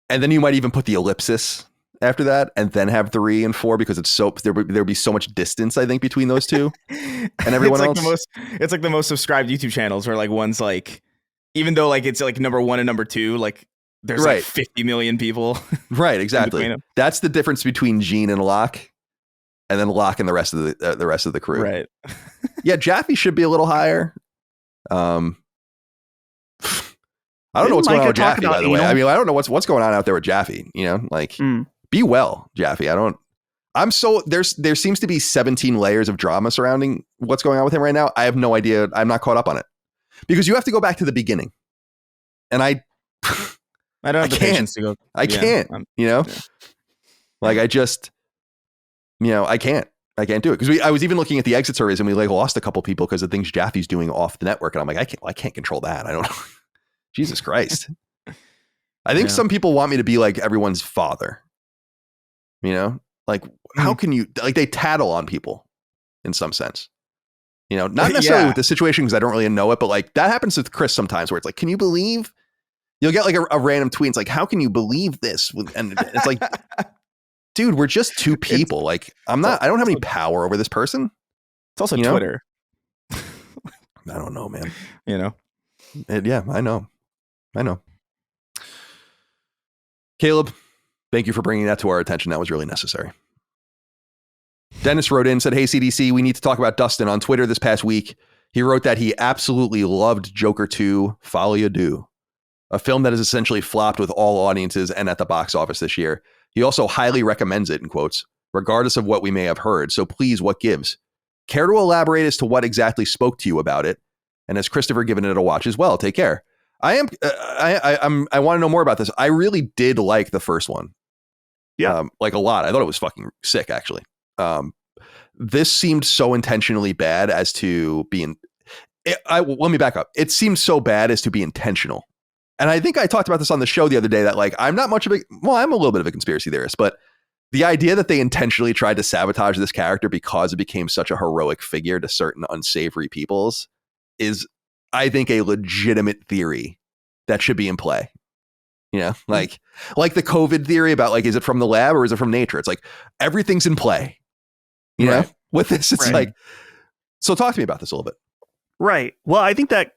And then you might even put the ellipsis after that and then have 3 and 4 because it's so there'd be so much distance, I think, between those two and everyone else. It's like the most subscribed YouTube channels where like one's like, even though like it's like number 1 and number 2, like there's like 50 million people. Right, exactly. That's the difference between Gene and Locke, and then Locke and the rest of the crew. Right. Yeah, Jaffe should be a little higher. I don't know what's going on with Jaffe, by the way. I mean, I don't know what's going on out there with Jaffe. Like be well, Jaffe. There seems to be 17 layers of drama surrounding what's going on with him right now. I have no idea. I'm not caught up on it because you have to go back to the beginning, and I don't have the patience to go. I can't. Like I just, I can't do it because I was even looking at the exit surveys and we like lost a couple people because of things Jaffe's doing off the network, and I'm like, I can't control that. I don't know. Jesus Christ. I think some people want me to be like everyone's father. Like how can you, like they tattle on people in some sense, not necessarily with the situation because I don't really know it, but like that happens with Chris sometimes where it's like, can you believe you'll get like a random tweet. It's like, how can you believe this? And it's like, dude, we're just two people. I don't have any power over this person. It's also Twitter. I don't know, man. Yeah, I know. Caleb, thank you for bringing that to our attention. That was really necessary. Dennis wrote in, said, hey, CDC, we need to talk about Dustin on Twitter this past week. He wrote that he absolutely loved Joker 2, Folie à Deux, a film that has essentially flopped with all audiences and at the box office this year. He also highly recommends it, in quotes, regardless of what we may have heard. So please, what gives? Care to elaborate as to what exactly spoke to you about it? And has Christopher given it a watch as well? Take care. I want to know more about this. I really did like the first one. Yeah. Like a lot. I thought it was fucking sick, actually. This seemed so intentionally bad as to be let me back up. It seemed so bad as to be intentional. And I think I talked about this on the show the other day that like, I'm not much of I'm a little bit of a conspiracy theorist, but the idea that they intentionally tried to sabotage this character because it became such a heroic figure to certain unsavory peoples is, I think, a legitimate theory that should be in play. Like the COVID theory about like, is it from the lab or is it from nature? It's like everything's in play. Know, with this, it's like, so talk to me about this a little bit. Right. Well, I think that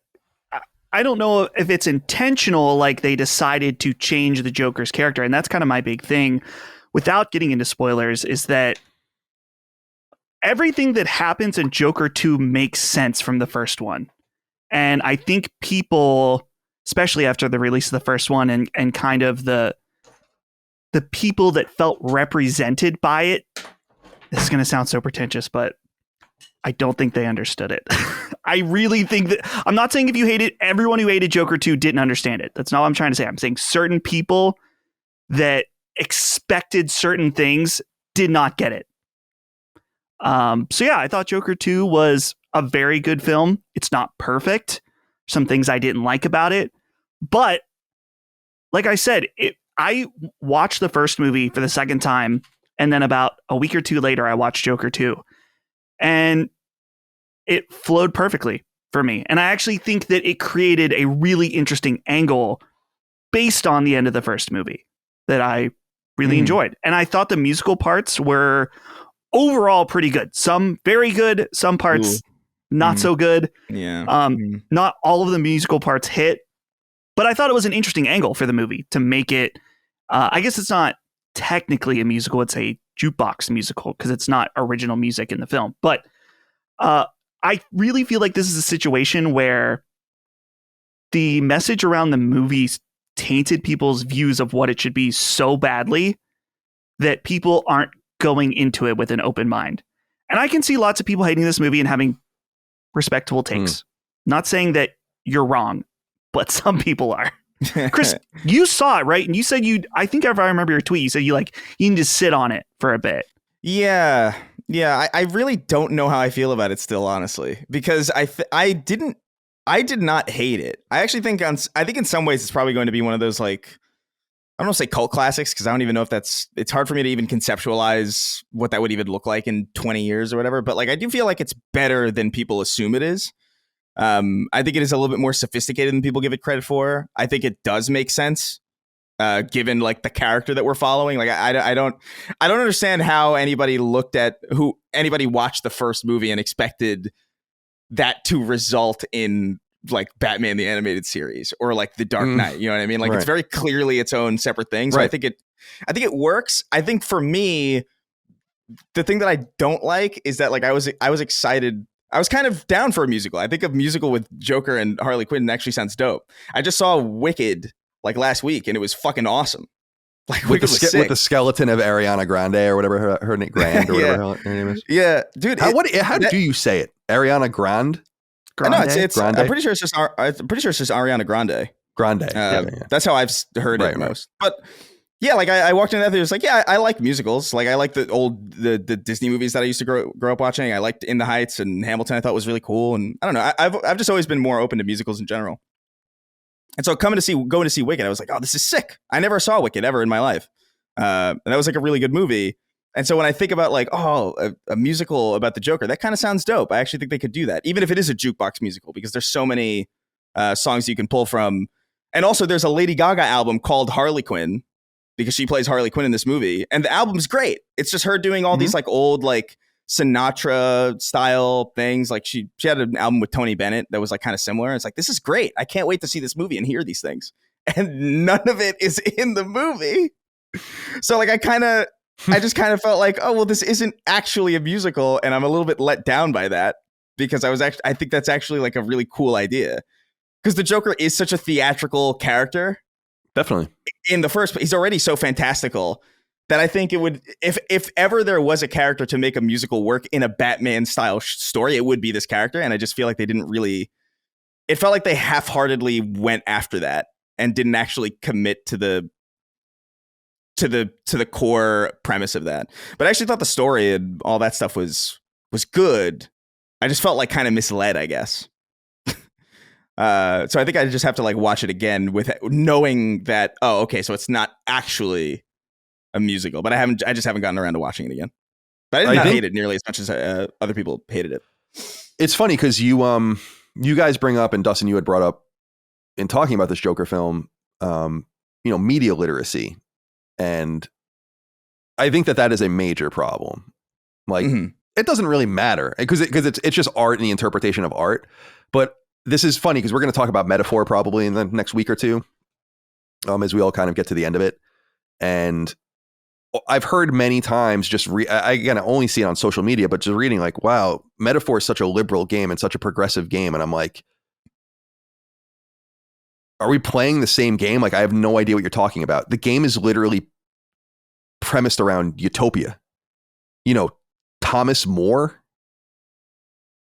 I don't know if it's intentional, like they decided to change the Joker's character. And that's kind of my big thing without getting into spoilers is that everything that happens in Joker 2 makes sense from the first one. And I think people, especially after the release of the first one and kind of the people that felt represented by it, this is going to sound so pretentious, but I don't think they understood it. I really think that I'm not saying if you hated everyone who hated Joker 2 didn't understand it. That's not what I'm trying to say. I'm saying certain people that expected certain things did not get it. So yeah, I thought Joker 2 was a very good film. It's not perfect. Some things I didn't like about it, but like I said, I watched the first movie for the second time. And then about a week or two later, I watched Joker 2 and it flowed perfectly for me. And I actually think that it created a really interesting angle based on the end of the first movie that I really enjoyed. And I thought the musical parts were overall pretty good. Some very good, some parts not so good. Yeah. Not all of the musical parts hit, but I thought it was an interesting angle for the movie to make it. I guess it's not technically a musical. It's a jukebox musical because it's not original music in the film. But I really feel like this is a situation where the message around the movies tainted people's views of what it should be so badly that people aren't going into it with an open mind. And I can see lots of people hating this movie and having respectable takes. Not saying that you're wrong, but some people are. Chris, you saw it, right? And you said I think if I remember your tweet, you said you need to sit on it for a bit. Yeah. I really don't know how I feel about it still, honestly, because I did not hate it. I actually think in some ways it's probably going to be one of those, like, I don't want to say cult classics, because I don't even know if it's hard for me to even conceptualize what that would even look like in 20 years or whatever. But like, I do feel like it's better than people assume it is. I think it is a little bit more sophisticated than people give it credit for. I think it does make sense, given like the character that we're following. Like, I don't understand how anybody watched the first movie and expected that to result in like Batman the Animated Series or like The Dark Knight. You know what I mean? Like, It's very clearly its own separate thing. So I think it works. I think for me, the thing that I don't like is that, like, I was excited. I was kind of down for a musical. I think a musical with Joker and Harley Quinn actually sounds dope. I just saw Wicked like last week, and it was fucking awesome. Like, with the skeleton of Ariana Grande or whatever her name, Grand or whatever her name is. Yeah, dude. How do you say it? Ariana Grande? No, it's Grande? I'm pretty sure it's just Ariana Grande. Grande. That's how I've heard it most. But yeah, like I walked in that there's like, yeah, I like musicals. Like, I like the Disney movies that I used to grow up watching. I liked In the Heights and Hamilton. I thought was really cool. And I don't know, I've just always been more open to musicals in general. And so going to see Wicked, I was like, oh, this is sick. I never saw Wicked ever in my life. And that was like a really good movie. And so when I think about like, a musical about the Joker, that kind of sounds dope. I actually think they could do that, even if it is a jukebox musical, because there's so many songs you can pull from. And also there's a Lady Gaga album called Harley Quinn, because she plays Harley Quinn in this movie. And the album's great. It's just her doing all these like old, like Sinatra style things. Like she had an album with Tony Bennett that was like kind of similar. It's like, this is great. I can't wait to see this movie and hear these things. And none of it is in the movie. So like, I just kind of felt like, oh, well, this isn't actually a musical. And I'm a little bit let down by that, because I think that's actually like a really cool idea, because the Joker is such a theatrical character. Definitely. In the first place, he's already so fantastical that I think it would, if ever there was a character to make a musical work in a Batman style story, it would be this character. And I just feel like they didn't really, it felt like they half-heartedly went after that and didn't actually commit to the core premise of that. But I actually thought the story and all that stuff was good. I just felt like kind of misled, I guess. So I think I just have to like watch it again with knowing that, oh, okay, so it's not actually a musical. But I just haven't gotten around to watching it again. But I did not hate it nearly as much as other people hated it. It's funny because you guys bring up, and Dustin, you had brought up in talking about this Joker film, media literacy. And I think that is a major problem. Like, it doesn't really matter because it's just art and the interpretation of art. But this is funny because we're going to talk about metaphor probably in the next week or two, as we all kind of get to the end of it. And I've heard many times I only see it on social media, but just reading like, wow, metaphor is such a liberal game and such a progressive game. And I'm like, are we playing the same game? Like, I have no idea what you're talking about. The game is literally premised around utopia. Thomas More,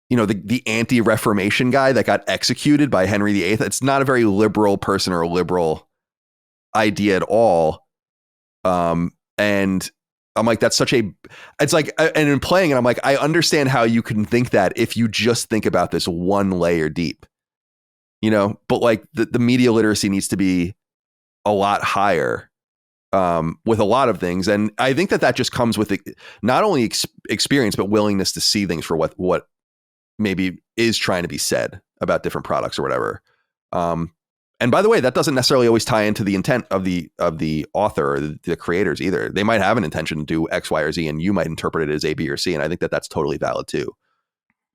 the anti-Reformation guy that got executed by Henry VIII. It's not a very liberal person or a liberal idea at all. And I'm like, it's like, and in playing it, I'm like, I understand how you can think that if you just think about this one layer deep, but like the media literacy needs to be a lot higher, with a lot of things. And I think that just comes with not only experience, but willingness to see things for what maybe is trying to be said about different products or whatever. And by the way, that doesn't necessarily always tie into the intent of the author or the creators either. They might have an intention to do X, Y, or Z, and you might interpret it as A, B, or C. And I think that that's totally valid too.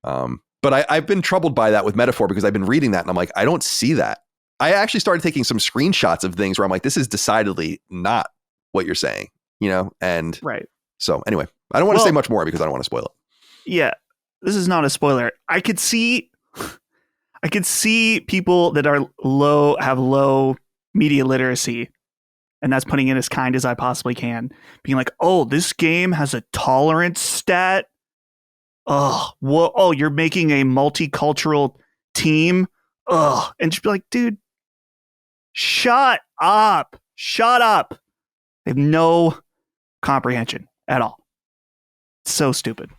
But I've been troubled by that with metaphor because I've been reading that and I'm like, I don't see that. I actually started taking some screenshots of things where I'm like, this is decidedly not what you're saying. and right. So anyway, I don't want to say much more because I don't want to spoil it. Yeah, this is not a spoiler. I could see people that have low media literacy, and that's putting it as kind as I possibly can, being like, "Oh, this game has a tolerance stat. Oh, you're making a multicultural team. And just be like, dude, shut up. They have no comprehension at all. It's so stupid.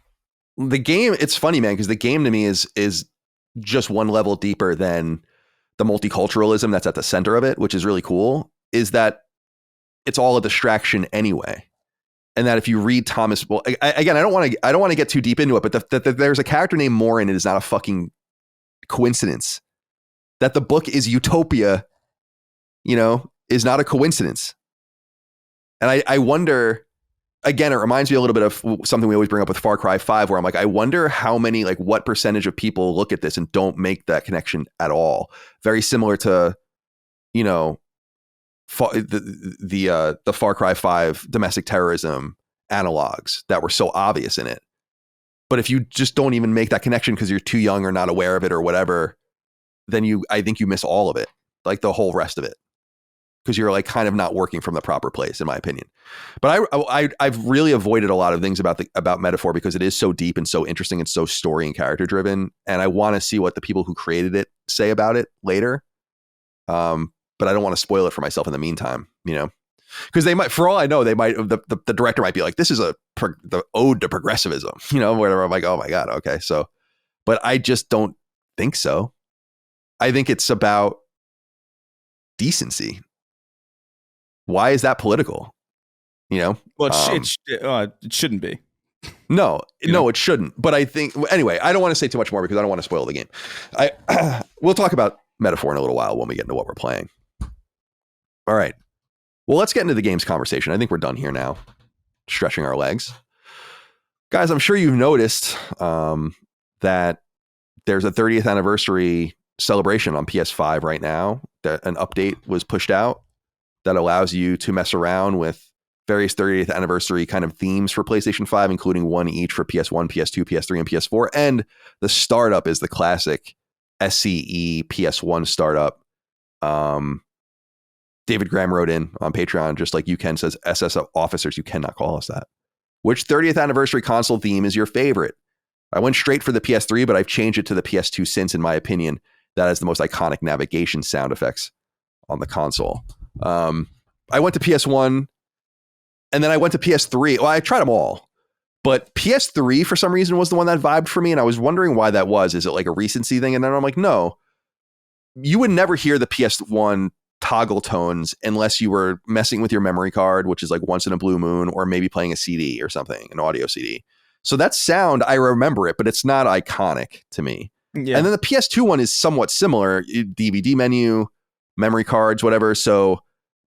The game, it's funny, man, because the game to me is just one level deeper than the multiculturalism that's at the center of it, which is really cool, is that it's all a distraction anyway. And that if you read Thomas, well, again, I don't want to get too deep into it, but that there's a character named Morin, it is not a fucking coincidence. That the book is utopia, is not a coincidence. And I wonder, again, it reminds me a little bit of something we always bring up with Far Cry 5, where I'm like, I wonder how many, what percentage of people look at this and don't make that connection at all. Very similar to, the Far Cry 5 domestic terrorism analogs that were so obvious in it. But if you just don't even make that connection because you're too young or not aware of it or whatever, then I think you miss all of it, like the whole rest of it, because you're kind of not working from the proper place, in my opinion. But I've really avoided a lot of things about Metaphor because it is so deep and so interesting and so story and character driven, and I want to see what the people who created it say about it later. But I don't want to spoil it for myself in the meantime, because they might, for all I know, the director might be like, this is the ode to progressivism, whatever. I'm like, oh my God. Okay. So, but I just don't think so. I think it's about decency. Why is that political? Well, it shouldn't be. No, it shouldn't. But I think, anyway, I don't want to say too much more because I don't want to spoil the game. We'll talk about Metaphor in a little while when we get into what we're playing. All right. Well, let's get into the game's conversation. I think we're done here now, stretching our legs. Guys, I'm sure you've noticed that there's a 30th anniversary celebration on PS5 right now. That an update was pushed out that allows you to mess around with various 30th anniversary kind of themes for PlayStation 5, including one each for PS1, PS2, PS3, and PS4. And the startup is the classic SCE PS1 startup. David Graham wrote in on Patreon, just like you can, says, SS officers, you cannot call us that. Which 30th anniversary console theme is your favorite? I went straight for the PS3, but I've changed it to the PS2 since, in my opinion, that has the most iconic navigation sound effects on the console. I went to PS1 and then I went to PS3. Well, I tried them all, but PS3 for some reason was the one that vibed for me. And I was wondering why that was. Is it like a recency thing? And then I'm like, no, you would never hear the PS1 toggle tones unless you were messing with your memory card, which is like once in a blue moon, or maybe playing a CD or something, an audio CD. So that sound, I remember it, but it's not iconic to me. Yeah. And then the PS2 one is somewhat similar, DVD menu, memory cards, whatever. So,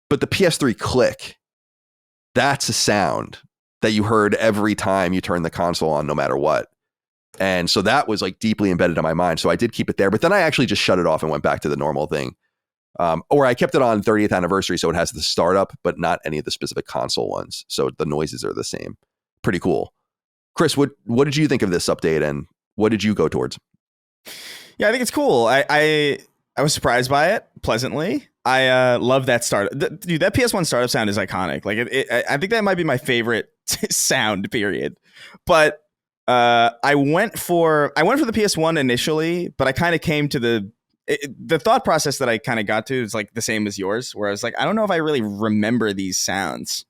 but the PS3 click, that's a sound that you heard every time you turn the console on, no matter what. And so that was like deeply embedded in my mind. So I did keep it there, but then I actually just shut it off and went back to the normal thing. Or I kept it on 30th anniversary, so it has the startup, but not any of the specific console ones. So the noises are the same. Pretty cool. Chris, what did you think of this update, and what did you go towards? Yeah, I think it's cool. I was surprised by it pleasantly. I love that startup. Dude, that PS1 startup sound is iconic. Like I think that might be my favorite sound. Period. But I went for the PS1 initially, but I kind of came to the thought process that I kind of got to is like the same as yours, where I was like, I don't know if I really remember these sounds,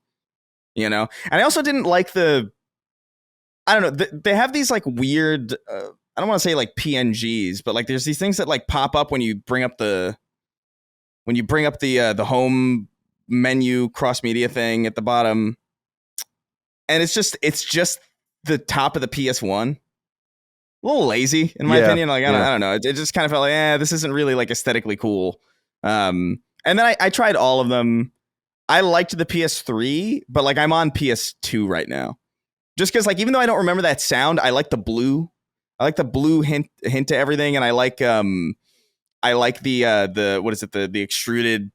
And I also didn't like I don't know. They have these like weird, I don't want to say like PNGs, but like there's these things that like pop up when you bring up the home menu cross media thing at the bottom. And it's just the top of the PS1. A little lazy in my opinion. Like, I don't know. It just kind of felt like, this isn't really like aesthetically cool. And then I tried all of them. I liked the PS3, but like I'm on PS2 right now. Just because like, even though I don't remember that sound, I like the blue. I like the blue hint to everything. And I like the what is it? The extruded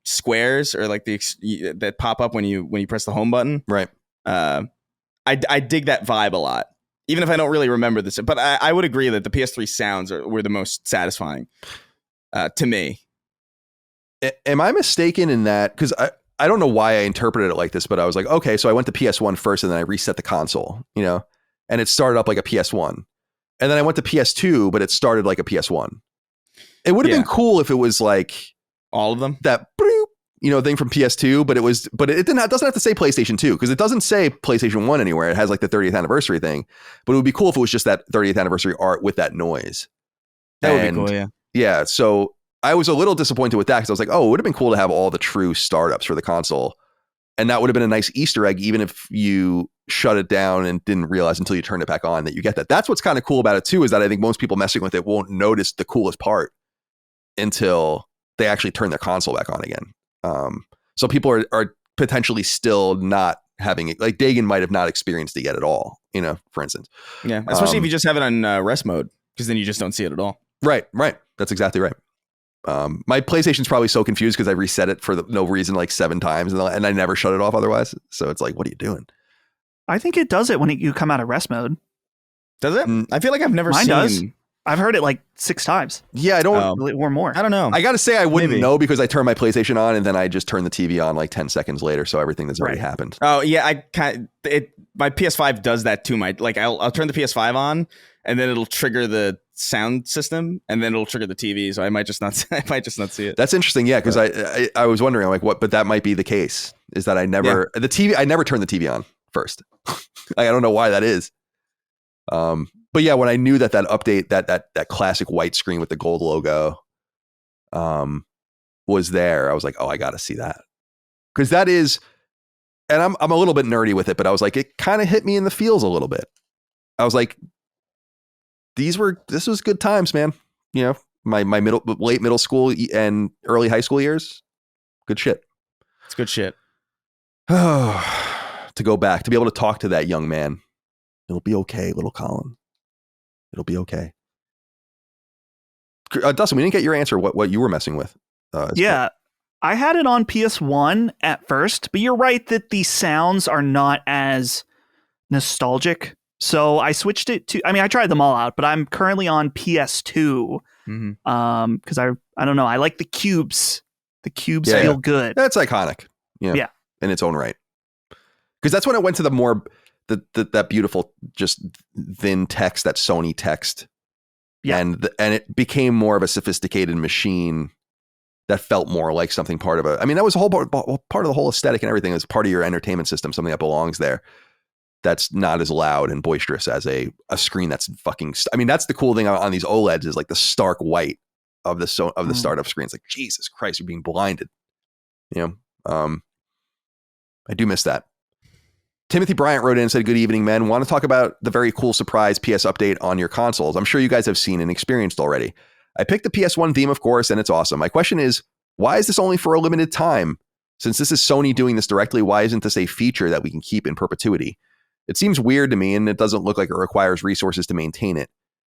squares or like that pop up when you press the home button. Right. I dig that vibe a lot, even if I don't really remember this. But I would agree that the PS3 sounds were the most satisfying to me. Am I mistaken in that? Because I don't know why I interpreted it like this, but I was like, okay, so I went to PS1 first and then I reset the console, and it started up like a PS1. And then I went to PS2, but it started like a PS1. It would have been cool if it was like all of them, that bloop, thing from PS2, but it doesn't have to say PlayStation 2 because it doesn't say PlayStation 1 anywhere. It has like the 30th anniversary thing, but it would be cool if it was just that 30th anniversary art with that noise. That would be cool, yeah. Yeah, so I was a little disappointed with that because I was like, oh, it would have been cool to have all the true startups for the console. And that would have been a nice Easter egg, even if you shut it down and didn't realize until you turn it back on that you get that. That's what's kind of cool about it too, is that I think most people messing with it won't notice the coolest part until they actually turn their console back on again. So people are potentially still not having it. Like Dagan might have not experienced it yet at all, for instance. Yeah, especially if you just have it on rest mode, because then you just don't see it at all. Right. That's exactly right. My PlayStation's probably so confused because I reset it for no reason like 7 times and I never shut it off otherwise. So it's like, what are you doing? I think it does it when you come out of rest mode. Does it? I feel like I've never Mine seen. Does. I've heard it like 6 times. Yeah, I don't. Or more. I don't know. I got to say I wouldn't know because I turned my PlayStation on and then I just turned the TV on like 10 seconds later. So everything that's already happened. Oh yeah, my PS5 does that too. I'll turn the PS5 on and then it'll trigger the sound system and then it'll trigger the TV. So I might just not see it. That's interesting. Yeah, because I was wondering, I'm like, what? But that might be the case. Is that I never turn the TV on first. I don't know why that is. But yeah, when I knew that update, that classic white screen with the gold logo, was there, I was like, oh, I got to see that, because that is, and I'm a little bit nerdy with it, but I was like, it kind of hit me in the feels a little bit. I was like, this was good times, man. My late middle school and early high school years, good shit. It's good shit. To go back, to be able to talk to that young man. It'll be okay, little Colin. It'll be okay. Dustin, we didn't get your answer. What you were messing with? I had it on PS1 at first, but you're right that the sounds are not as nostalgic. So I switched it to. I mean, I tried them all out, but I'm currently on PS2. Because I don't know. I like the cubes. The cubes feel good. That's iconic. Yeah. In its own right. Because that's when it went to the more. That beautiful, just thin text, that Sony text, and it became more of a sophisticated machine that felt more like something part of a. I mean, that was a whole part of the whole aesthetic and everything. As part of your entertainment system, something that belongs there. That's not as loud and boisterous as a screen that's fucking. I mean, that's the cool thing on these OLEDs is like the stark white of the startup screens. Like Jesus Christ, you're being blinded. I do miss that. Timothy Bryant wrote in and said, good evening, men. Want to talk about the very cool surprise PS update on your consoles? I'm sure you guys have seen and experienced already. I picked the PS1 theme, of course, and it's awesome. My question is, why is this only for a limited time? Since this is Sony doing this directly, why isn't this a feature that we can keep in perpetuity? It seems weird to me, and it doesn't look like it requires resources to maintain it.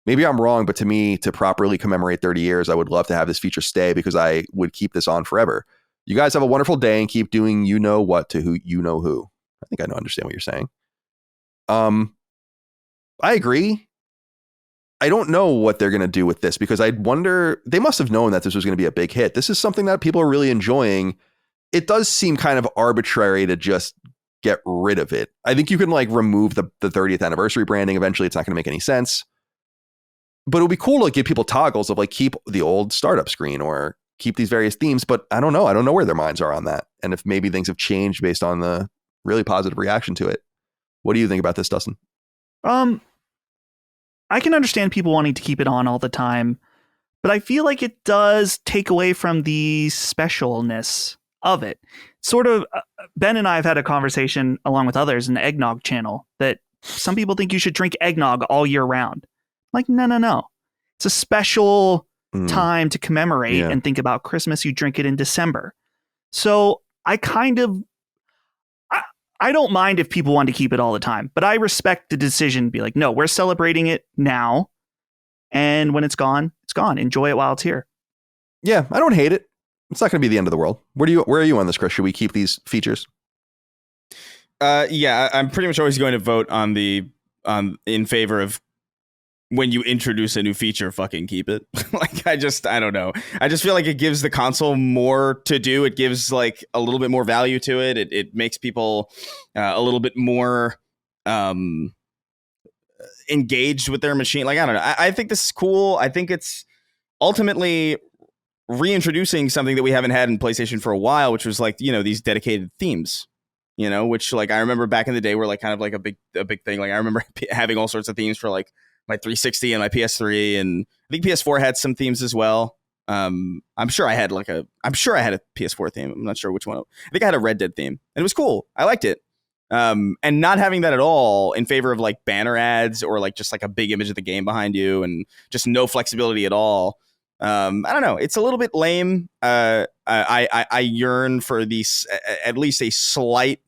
Maybe I'm wrong, but to me, to properly commemorate 30 years, I would love to have this feature stay because I would keep this on forever. You guys have a wonderful day and keep doing what to who you know who. I think I understand what you're saying. I agree. I don't know what they're going to do with this because I wonder, they must have known that this was going to be a big hit. This is something that people are really enjoying. It does seem kind of arbitrary to just get rid of it. I think you can like remove the 30th anniversary branding. Eventually it's not going to make any sense, but it would be cool to give people toggles of like, keep the old startup screen or keep these various themes. But I don't know. I don't know where their minds are on that. And if maybe things have changed based on the really positive reaction to it. What do you think about this, Dustin? I can understand people wanting to keep it on all the time, but I feel like it does take away from the specialness of it. Sort of, Ben and I have had a conversation along with others in the Eggnog channel that some people think you should drink eggnog all year round. Like, no. It's a special time to commemorate and think about Christmas. You drink it in December. So I don't mind if people want to keep it all the time, but I respect the decision to be like, no, we're celebrating it now. And when it's gone, it's gone. Enjoy it while it's here. Yeah, I don't hate it. It's not going to be the end of the world. Where are you on this, Chris? Should we keep these features? Yeah, I'm pretty much always going to vote on in favor of when you introduce a new feature, fucking keep it. Like, I don't know. I just feel like it gives the console more to do. It gives like a little bit more value to it. It makes people a little bit more engaged with their machine. Like, I don't know. I think this is cool. I think it's ultimately reintroducing something that we haven't had in PlayStation for a while, which was like, these dedicated themes. Which like I remember back in the day were like kind of like a big thing. Like I remember having all sorts of themes for like my 360 and my PS3, and I think PS4 had some themes as well. I'm sure I had a PS4 theme. I'm not sure which one. I think I had a Red Dead theme, and it was cool. I liked it. And not having that at all in favor of like banner ads or like just like a big image of the game behind you and just no flexibility at all. I don't know. It's a little bit lame. I yearn for these at least a slight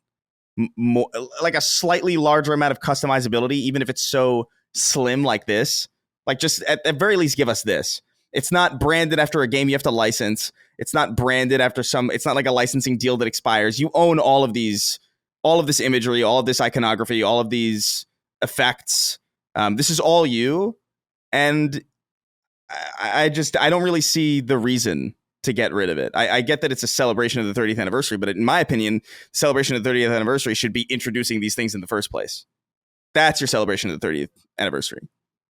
more, like a slightly larger amount of customizability, even if it's so slim like this. Like just at the very least, give us this. It's not branded after a game you have to license. It's not branded after it's not like a licensing deal that expires. You own all of this imagery, all of this iconography, all of these effects. This is all you. And I don't really see the reason to get rid of it. I get that it's a celebration of the 30th anniversary, but in my opinion, the celebration of the 30th anniversary should be introducing these things in the first place. That's your celebration of the 30th anniversary.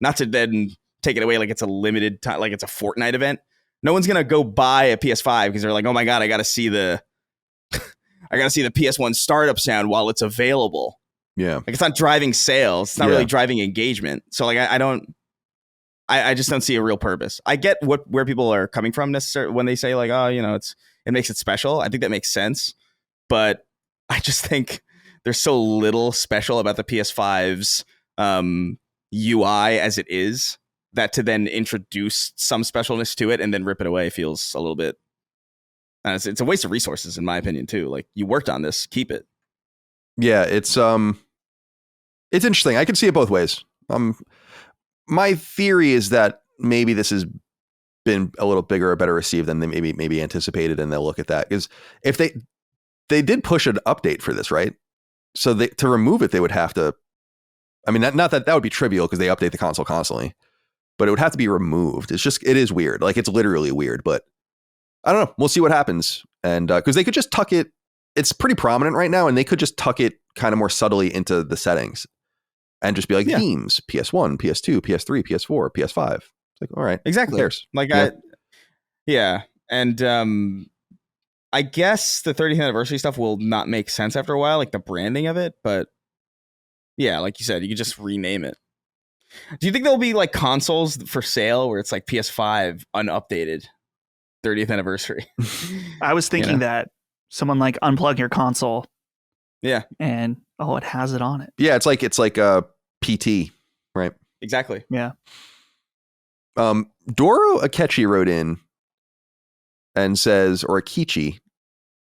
Not to then take it away like it's a limited time, like it's a Fortnite event. No one's going to go buy a PS5 because they're like, oh my God, I got to see the PS1 startup sound while it's available. Yeah. Like it's not driving sales. It's not really driving engagement. So like, I just don't see a real purpose. I get where people are coming from necessarily when they say like, oh, it makes it special. I think that makes sense. But I just think there's so little special about the PS5's UI as it is that to then introduce some specialness to it and then rip it away feels a little bit. It's a waste of resources, in my opinion, too. Like you worked on this, keep it. Yeah, it's interesting. I can see it both ways. My theory is that maybe this has been a little bigger or better received than they maybe anticipated, and they'll look at that because if they did push an update for this, right? So to remove it, they would have to. I mean, not that would be trivial because they update the console constantly, but it would have to be removed. It is weird. Like it's literally weird, but I don't know. We'll see what happens, and because they could just tuck it. It's pretty prominent right now, and they could just tuck it kind of more subtly into the settings. And just be like themes, PS1, PS2, PS3, PS4, PS5. It's like, all right. Exactly. Who cares? Like, And I guess the 30th anniversary stuff will not make sense after a while, like the branding of it. But yeah, like you said, you could just rename it. Do you think there'll be like consoles for sale where it's like PS5 unupdated 30th anniversary? I was thinking that someone like unplug your console. Yeah. And it has it on it. Yeah, it's like a PT, right? Exactly. Yeah. Doro Akechi wrote in and says, or Akichi,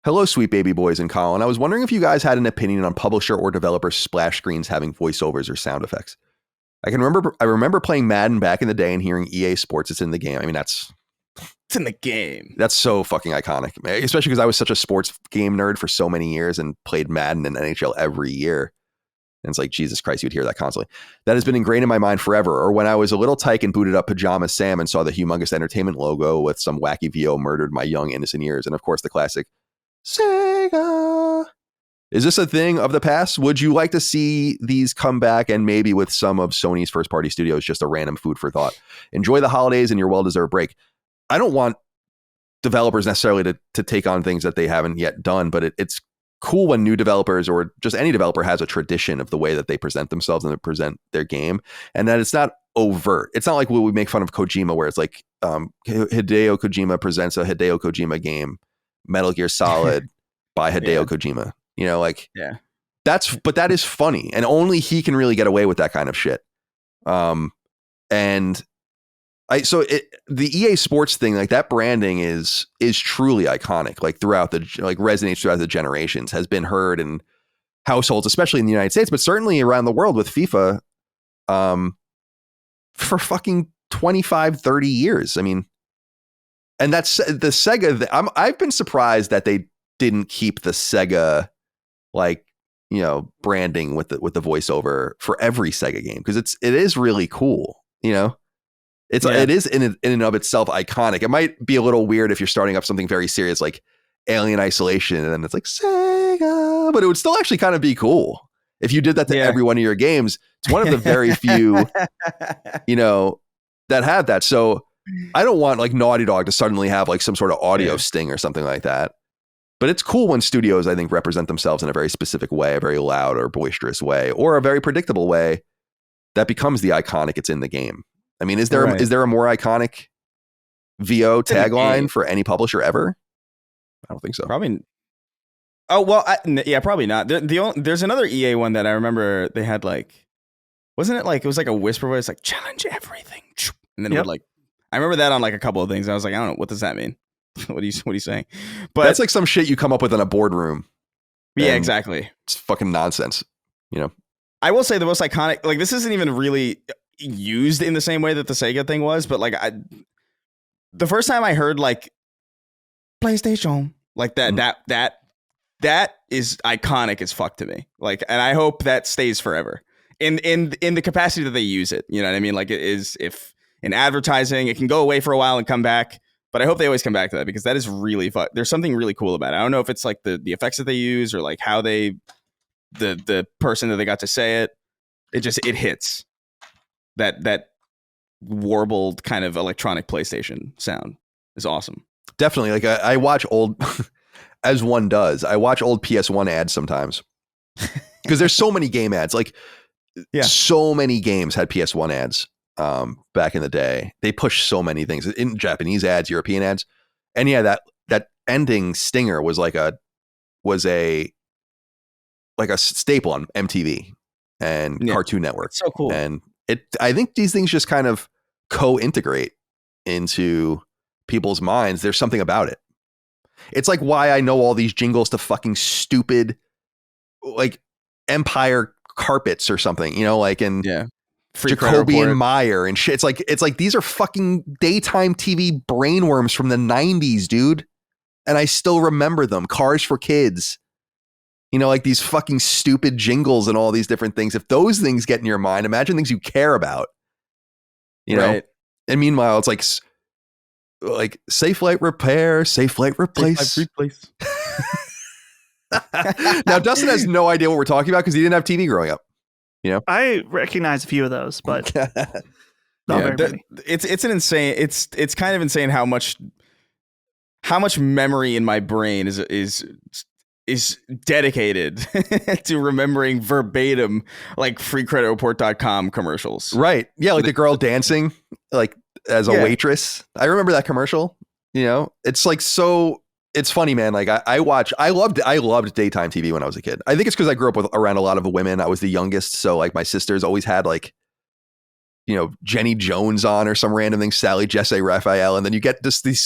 hello, sweet baby boys and Colin. I was wondering if you guys had an opinion on publisher or developer splash screens having voiceovers or sound effects. I remember playing Madden back in the day and hearing EA Sports, it's in the game. I mean, it's in the game. That's so fucking iconic, especially because I was such a sports game nerd for so many years and played Madden and NHL every year. And it's like, Jesus Christ, you'd hear that constantly. That has been ingrained in my mind forever. Or when I was a little tyke and booted up Pajama Sam and saw the Humongous Entertainment logo with some wacky VO murdered my young innocent ears. And of course, the classic Sega. Is this a thing of the past? Would you like to see these come back and maybe with some of Sony's first party studios, just a random food for thought? Enjoy the holidays and your well-deserved break. I don't want developers necessarily to take on things that they haven't yet done, but it's cool when new developers or just any developer has a tradition of the way that they present themselves and they present their game, and that it's not overt. It's not like we make fun of Kojima where it's like Hideo Kojima presents a Hideo Kojima game, Metal Gear Solid by Hideo Kojima. But that is funny, and only he can really get away with that kind of shit. The EA Sports thing, like that branding is truly iconic, like resonates throughout the generations, has been heard in households, especially in the United States, but certainly around the world with FIFA for fucking 25, 30 years. I mean, And that's the Sega. I've been surprised that they didn't keep the Sega, like, you know, branding with the voiceover for every Sega game, because it is really cool. You know, it is in and of itself iconic. It might be a little weird if you're starting up something very serious like Alien Isolation, and then it's like Sega, but it would still actually kind of be cool if you did that to every one of your games. It's one of the very few, you know, that have that. So I don't want like Naughty Dog to suddenly have like some sort of audio sting or something like that. But it's cool when studios, I think, represent themselves in a very specific way, a very loud or boisterous way, or a very predictable way that becomes the iconic it's in the game. I mean, is there a more iconic VO tagline for any publisher ever? I don't think so. Probably. Oh, well, probably not. There's another EA one that I remember they had, like, wasn't it like, it was like a whisper voice, like, challenge everything. And then it would, like, I remember that on like a couple of things. I was like, I don't know, what does that mean? What are you saying? But that's like some shit you come up with in a boardroom. Yeah, exactly. It's fucking nonsense, you know? I will say the most iconic, like, this isn't even really used in the same way that the Sega thing was, but like, the first time I heard like PlayStation, like that is iconic as fuck to me. Like, and I hope that stays forever in the capacity that they use it. You know what I mean? Like, it is, if in advertising, it can go away for a while and come back, but I hope they always come back to that, because that is really fun. There's something really cool about it. I don't know if it's like the effects that they use or like how they, the person that they got to say it, it hits that warbled kind of electronic PlayStation sound is awesome. Definitely. Like I watch old, as one does, I watch old PS1 ads sometimes because there's so many game ads. Like, so many games had PS1 ads back in the day. They pushed so many things in Japanese ads, European ads, and that ending stinger was a staple on MTV and Cartoon Network. It's so cool. And I think these things just kind of co-integrate into people's minds. There's something about it. It's like why I know all these jingles to fucking stupid, like, Empire carpets or something, you know, like, and Jacoby and Meyer and shit. It's like these are fucking daytime TV brainworms from the 90s, dude. And I still remember them. Cars for Kids. You know, like these fucking stupid jingles and all these different things. If those things get in your mind, imagine things you care about. You know? And meanwhile, it's like Safe Light Repair, Safe Light Replace. Now, Dustin has no idea what we're talking about because he didn't have TV growing up. You know, I recognize a few of those, but not very many. It's an insane. It's kind of insane how much memory in my brain is dedicated to remembering verbatim like freecreditreport.com commercials. Right. Yeah, like the girl dancing like as a waitress. I remember that commercial. You know, it's like, so it's funny, man. Like I loved daytime TV when I was a kid. I think it's because I grew up around a lot of women. I was the youngest, so like my sisters always had like, you know, Jenny Jones on or some random thing, Sally Jesse Raphael, and then you get just these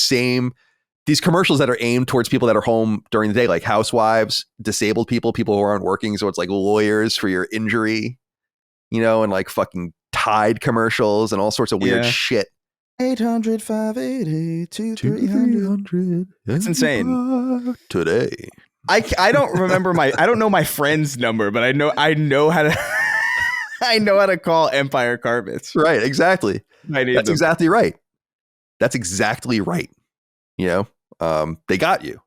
commercials that are aimed towards people that are home during the day, like housewives, disabled people who aren't working. So it's like lawyers for your injury, you know, and like fucking Tide commercials and all sorts of weird shit. 800-588-2300. It's insane. Today. I don't remember I don't know my friend's number, but I know how to I know how to call Empire Carpets. Right, exactly. Exactly right. That's exactly right. You know, they got you.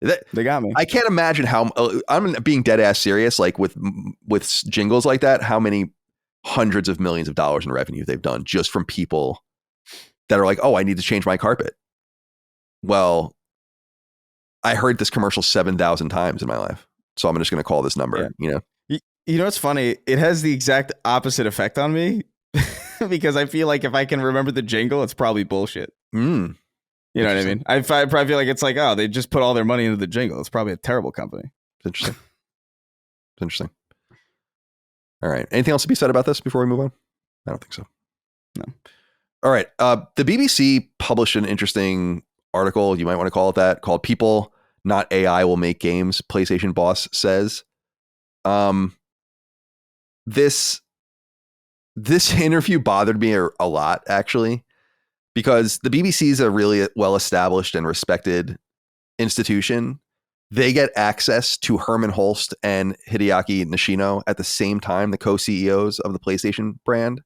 They got me. I can't imagine how I'm being dead ass serious. Like with jingles like that, how many hundreds of millions of dollars in revenue they've done just from people that are like, oh, I need to change my carpet. Well, I heard this commercial 7,000 times in my life, so I'm just going to call this number. You know, you know what's funny? It has the exact opposite effect on me because I feel like if I can remember the jingle, it's probably bullshit. You know what I mean? I probably feel like it's like, oh, they just put all their money into the jingle. It's probably a terrible company. It's interesting. All right. Anything else to be said about this before we move on? I don't think so. No. All right. The BBC published an interesting article, you might want to call it that, called "People, Not AI, Will Make Games," PlayStation boss says. This interview bothered me a lot, actually, because the BBC is a really well-established and respected institution. They get access to Herman Hulst and Hideaki Nishino at the same time, the co-CEOs of the PlayStation brand,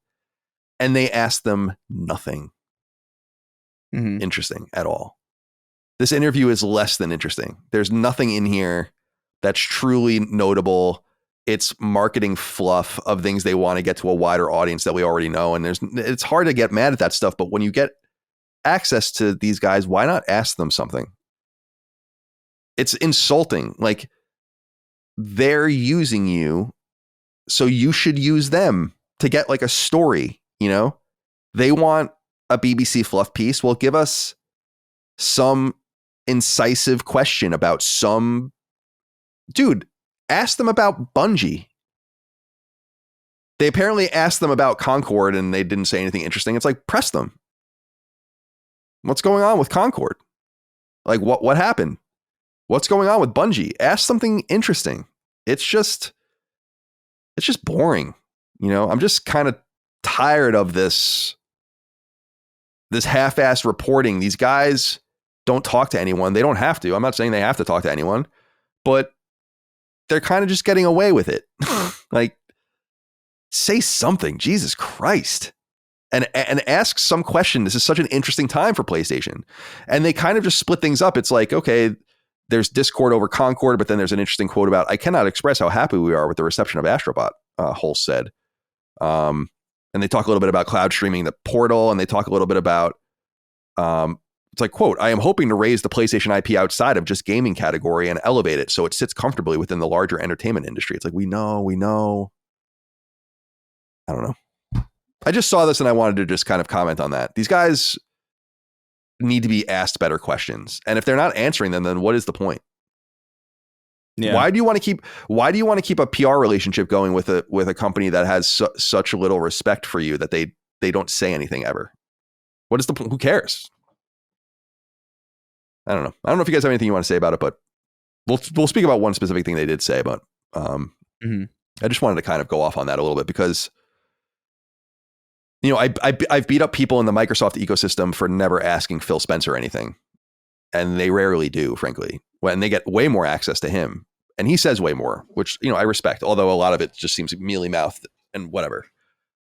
and they ask them nothing interesting at all. This interview is less than interesting. There's nothing in here that's truly notable. It's marketing fluff of things they want to get to a wider audience that we already know. And it's hard to get mad at that stuff. But when you get access to these guys, why not ask them something? It's insulting. Like, they're using you, so you should use them to get like a story, you know? They want a BBC fluff piece. Well, give us some incisive question about some dude. Ask them about Bungie. They apparently asked them about Concord and they didn't say anything interesting. It's like, press them. What's going on with Concord? Like, what happened? What's going on with Bungie? Ask something interesting. It's just boring. You know, I'm just kind of tired of this half-assed reporting. These guys don't talk to anyone. They don't have to. I'm not saying they have to talk to anyone, but they're kind of just getting away with it. Like, say something. Jesus Christ. And ask some question. This is such an interesting time for PlayStation. And they kind of just split things up. It's like, okay, there's discord over Concord, but then there's an interesting quote about, I cannot express how happy we are with the reception of Astrobot, Hulst said. And they talk a little bit about cloud streaming the Portal, and they talk a little bit about, it's like, quote, I am hoping to raise the PlayStation IP outside of just gaming category and elevate it so it sits comfortably within the larger entertainment industry. It's like, we know. I don't know. I just saw this and I wanted to just kind of comment on that. These guys need to be asked better questions. And if they're not answering them, then what is the point? Yeah. Why do you want to keep a PR relationship going with a company that has such little respect for you that they don't say anything ever? What is the point? Who cares? I don't know. I don't know if you guys have anything you want to say about it, but we'll speak about one specific thing they did say, but I just wanted to kind of go off on that a little bit because, you know, I've beat up people in the Microsoft ecosystem for never asking Phil Spencer anything. And they rarely do, frankly, when they get way more access to him. And he says way more, which, you know, I respect, although a lot of it just seems mealy mouthed and whatever.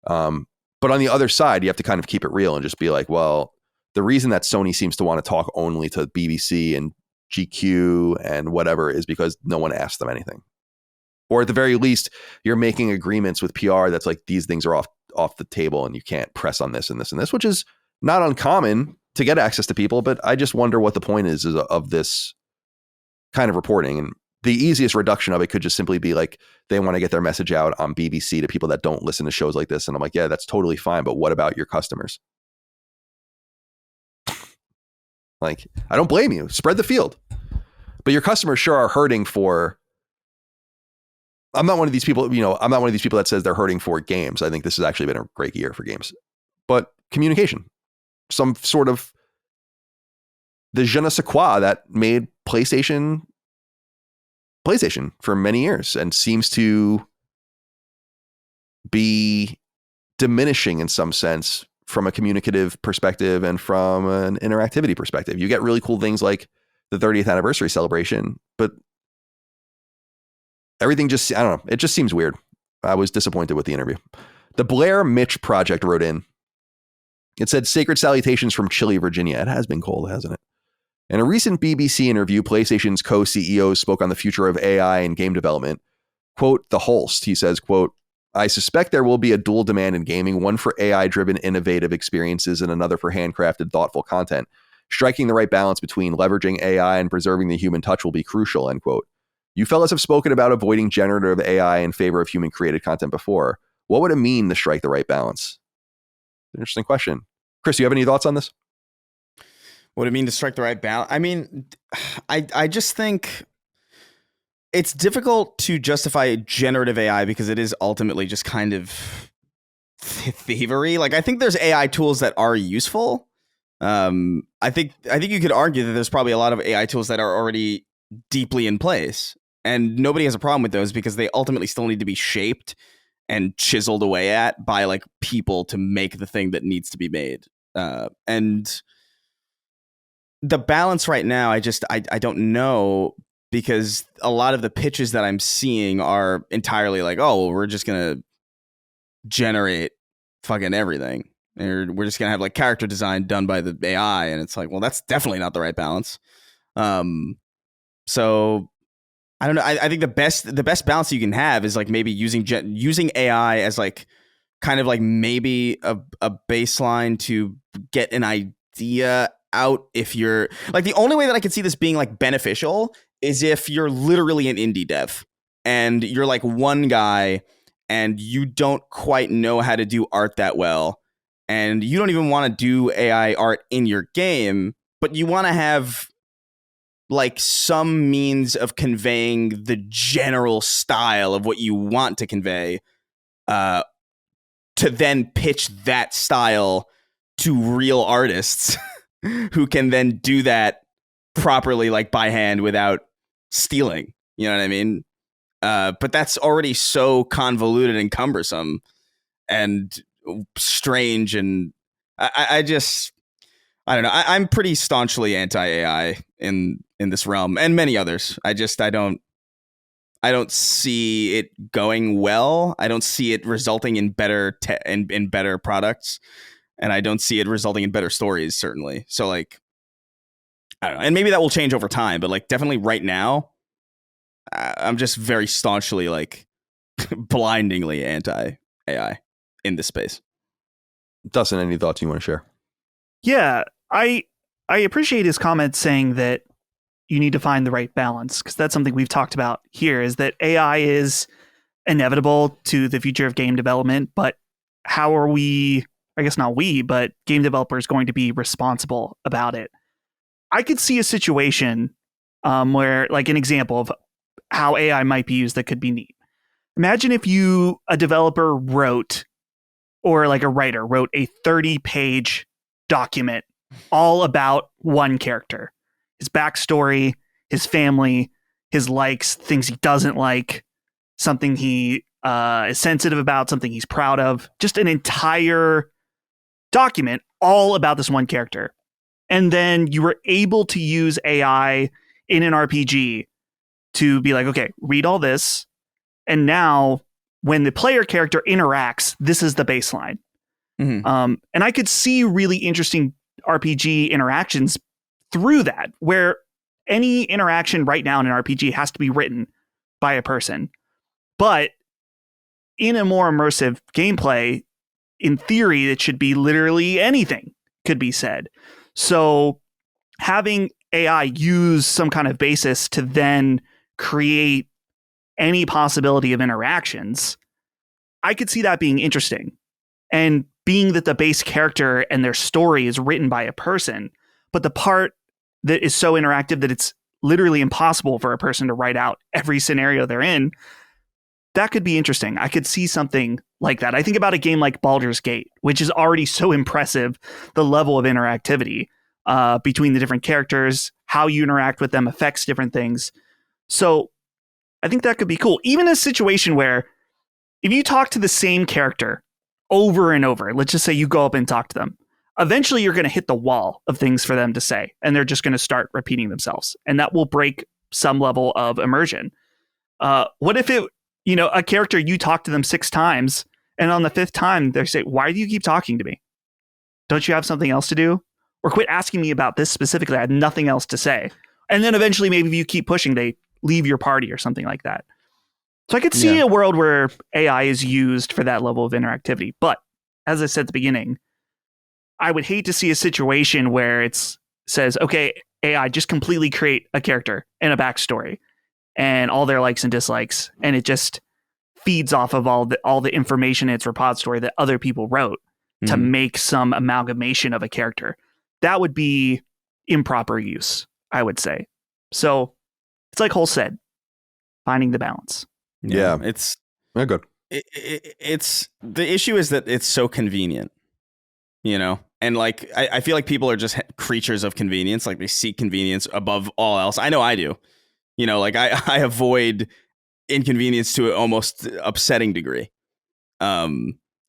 But on the other side, you have to kind of keep it real and just be like, well, the reason that Sony seems to want to talk only to BBC and GQ and whatever is because no one asked them anything. Or at the very least, you're making agreements with PR that's like, these things are off the table and you can't press on this and this and this, which is not uncommon to get access to people. But I just wonder what the point is of this kind of reporting. And the easiest reduction of it could just simply be like, they want to get their message out on BBC to people that don't listen to shows like this. And I'm like, yeah, that's totally fine. But what about your customers? Like, I don't blame you. Spread the field. But your customers sure are hurting for... I'm not one of these people, you know, I'm not one of these people that says they're hurting for games. I think this has actually been a great year for games. But communication. Some sort of the je ne sais quoi that made PlayStation for many years and seems to be diminishing in some sense from a communicative perspective and from an interactivity perspective. You get really cool things like the 30th anniversary celebration, but everything just, I don't know. It just seems weird. I was disappointed with the interview. The Blair Mitch Project wrote in. It said, sacred salutations from chilly Virginia. It has been cold, hasn't it? In a recent BBC interview, PlayStation's co-CEOs spoke on the future of AI and game development. Quote, the Hulst, he says, quote, I suspect there will be a dual demand in gaming, one for AI-driven innovative experiences and another for handcrafted, thoughtful content. Striking the right balance between leveraging AI and preserving the human touch will be crucial, end quote. You fellas have spoken about avoiding generative AI in favor of human-created content before. What would it mean to strike the right balance? Interesting question. Chris, you have any thoughts on this? What it mean to strike the right balance? I mean, I just think it's difficult to justify generative AI because it is ultimately just kind of thievery. Like, I think there's AI tools that are useful. I think you could argue that there's probably a lot of AI tools that are already deeply in place, and nobody has a problem with those because they ultimately still need to be shaped and chiseled away at by like people to make the thing that needs to be made. And the balance right now, I don't know, because a lot of the pitches that I'm seeing are entirely like, oh, well, we're just gonna generate fucking everything. We're just gonna have like character design done by the AI, and it's like, well, that's definitely not the right balance. So I don't know. I think the best balance you can have is like maybe using AI as like kind of like maybe a baseline to get an idea out. If you're like, the only way that I could see this being like beneficial is if you're literally an indie dev and you're like one guy and you don't quite know how to do art that well, and you don't even want to do AI art in your game, but you want to have like some means of conveying the general style of what you want to convey, to then pitch that style to real artists who can then do that properly, like by hand, without stealing. You know what I mean? But that's already so convoluted and cumbersome and strange, and I don't know. I'm pretty staunchly anti-AI in this realm and many others. I don't see it going well. I don't see it resulting in better in better products, and I don't see it resulting in better stories, certainly. So like, I don't know. And maybe that will change over time, but like definitely right now, I'm just very staunchly like blindingly anti-AI in this space. Dustin, any thoughts you want to share? Yeah, I appreciate his comment saying that you need to find the right balance, because that's something we've talked about here, is that AI is inevitable to the future of game development, but how are we, I guess not we, but game developers going to be responsible about it? I could see a situation where, like, an example of how AI might be used that could be neat. Imagine if a developer wrote, or like a writer wrote a 30-page document all about one character, his backstory, his family, his likes, things he doesn't like, something he is sensitive about, something he's proud of, just an entire document all about this one character. And then you were able to use AI in an RPG to be like, okay, read all this. And now when the player character interacts, this is the baseline. Mm-hmm. And I could see really interesting RPG interactions through that, where any interaction right now in an RPG has to be written by a person. But in a more immersive gameplay, in theory, it should be literally anything could be said. So having AI use some kind of basis to then create any possibility of interactions, I could see that being interesting. And being that the base character and their story is written by a person, but the part that is so interactive that it's literally impossible for a person to write out every scenario they're in, that could be interesting. I could see something like that. I think about a game like Baldur's Gate, which is already so impressive, the level of interactivity between the different characters, how you interact with them affects different things. So I think that could be cool. Even a situation where if you talk to the same character over and over, let's just say you go up and talk to them, eventually you're going to hit the wall of things for them to say, and they're just going to start repeating themselves, and that will break some level of immersion. What if a character, you talk to them 6 times, and on the 5th time they say, why do you keep talking to me? Don't you have something else to do? Or quit asking me about this specifically. I had nothing else to say. And then eventually, maybe if you keep pushing, they leave your party or something like that. So I could see a world where AI is used for that level of interactivity. But as I said at the beginning, I would hate to see a situation where it says, okay, AI, just completely create a character and a backstory and all their likes and dislikes, and it just feeds off of all the information in its repository that other people wrote to make some amalgamation of a character. That would be improper use, I would say. So it's like Hulst said, finding the balance. Yeah, it's good. It's the issue is that it's so convenient, and like I feel like people are just creatures of convenience. Like they seek convenience above all else. I know I do. Like I avoid inconvenience to an almost upsetting degree.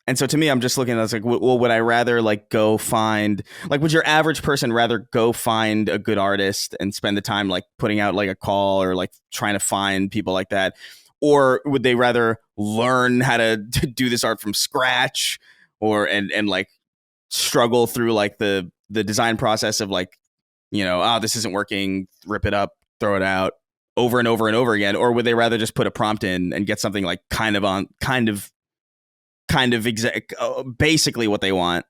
And so to me, I'm just looking at it, like, well, would I rather like go find, like, would your average person rather go find a good artist and spend the time like putting out like a call or like trying to find people like that? Or would they rather learn how to do this art from scratch or and like struggle through like the design process of like, this isn't working, rip it up, throw it out over and over and over again? Or would they rather just put a prompt in and get something like basically what they want